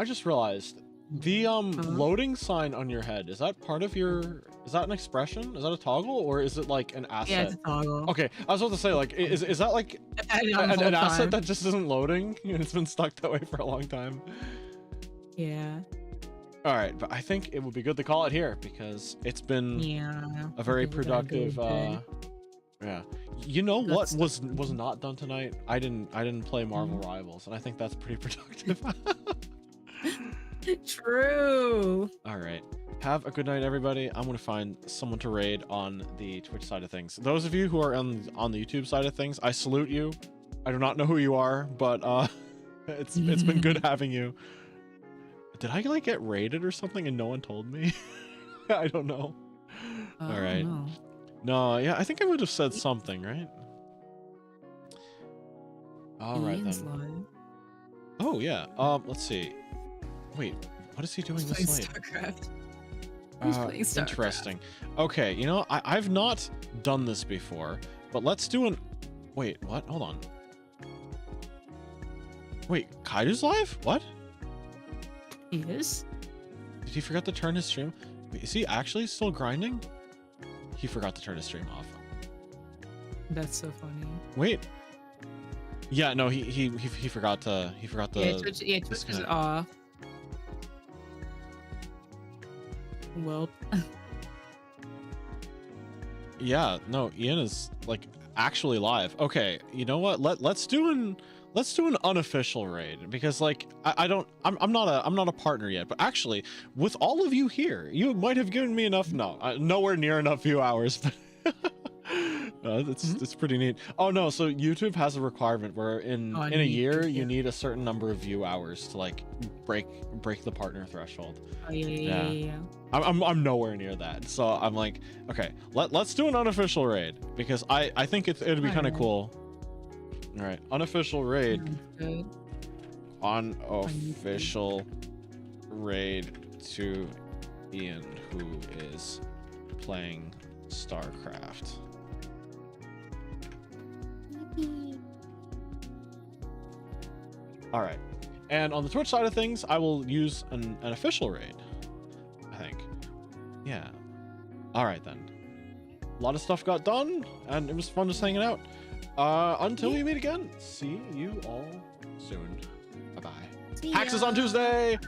Speaker 1: I just realized the loading sign on your head, is that part of your, is that an expression? Is that a toggle or is it like an asset?
Speaker 2: Yeah, it's a toggle.
Speaker 1: Okay, I was about to say like is that like an asset that just isn't loading and it's been stuck that way for a long time?
Speaker 2: Yeah.
Speaker 1: All right, but I think it would be good to call it here because it's been a very productive yeah. You know what was not done tonight? I didn't play Marvel Rivals, and I think that's pretty productive.
Speaker 2: True.
Speaker 1: All right. Have a good night, everybody. I'm gonna find someone to raid on the Twitch side of things. Those of you who are on the YouTube side of things, I salute you. I do not know who you are, but it's been good having you. Did I like get raided or something and no one told me? I don't know. All right. No, yeah, I think I would have said something, right? All right then. Oh yeah. Let's see. Wait, what is he doing this late?
Speaker 2: StarCraft.
Speaker 1: Interesting. Okay, you know, I've not done this before, but let's do an. Wait, what? Hold on. Wait, Kaidu's live? What?
Speaker 2: He is?
Speaker 1: Did he forget to turn his stream? Wait, is he actually still grinding? He forgot to turn his stream off.
Speaker 2: That's so funny.
Speaker 1: Wait. Yeah, no, he forgot to
Speaker 2: Twitch is off. Well.
Speaker 1: Yeah, no, Ian is like actually live. Okay, you know what? Let's do an unofficial raid because like I'm not a partner yet, but actually with all of you here, you might have given me enough. No, nowhere near enough view hours, but it's pretty neat. Oh no, so YouTube has a requirement where in a year you need a certain number of view hours to like break the partner threshold.
Speaker 2: Oh yeah.
Speaker 1: I'm nowhere near that, so I'm like, okay, let's do an unofficial raid because I think it'd be kind of cool. All right, unofficial raid. Unofficial raid to Ian, who is playing StarCraft. All right, and on the Twitch side of things, I will use an official raid, I think. Yeah. All right then. A lot of stuff got done, and it was fun just hanging out. Until we meet again, see you all soon. Bye-bye. Haxes on Tuesday!